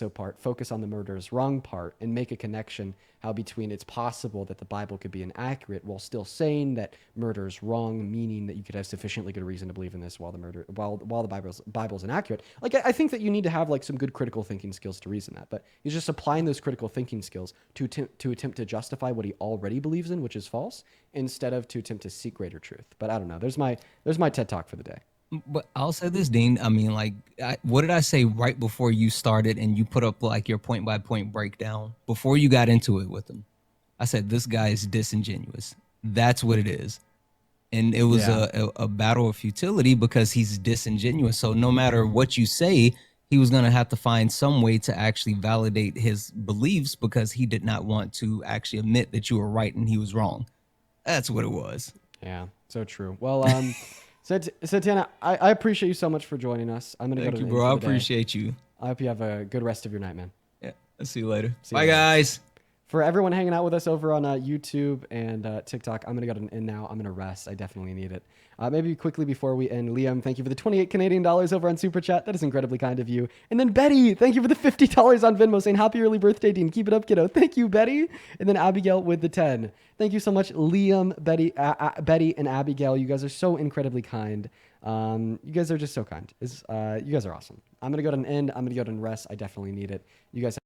part, focus on the murder is wrong part, and make a connection how between it's possible that the Bible could be inaccurate while still saying that murder is wrong, meaning that you could have sufficiently good reason to believe in this while the Bible's inaccurate. Like I think that you need to have like some good critical thinking skills to reason that, but he's just applying those critical thinking skills to attempt to justify what he already believes in, which is false, instead of to attempt to seek greater truth. But I don't know. There's my TED Talk for the day. But I'll say this, Dean. I mean, like, what did I say right before you started and you put up like your point by point breakdown before you got into it with him? I said, this guy is disingenuous. That's what it is. And it was a battle of futility because he's disingenuous. So no matter what you say, he was going to have to find some way to actually validate his beliefs because he did not want to actually admit that you were right and he was wrong. That's what it was. Yeah, so true. Well, Satana, I appreciate you so much for joining us. I'm gonna Thank go to you, the bro. end I for the day. appreciate you. I hope you have a good rest of your night, man. Yeah, I'll see you later. See you Bye, later. guys. For everyone hanging out with us over on YouTube and TikTok, I'm going to go to an end now. I'm going to rest. I definitely need it. Maybe quickly before we end, Liam, thank you for the 28 Canadian dollars over on Super Chat. That is incredibly kind of you. And then Betty, thank you for the $50 on Venmo saying happy early birthday, Dean. Keep it up, kiddo. Thank you, Betty. And then Abigail with the 10. Thank you so much, Liam, Betty, and Abigail. You guys are so incredibly kind. You guys are just so kind. You guys are awesome. I'm going to go to an end. I'm going to go to an rest. I definitely need it. You guys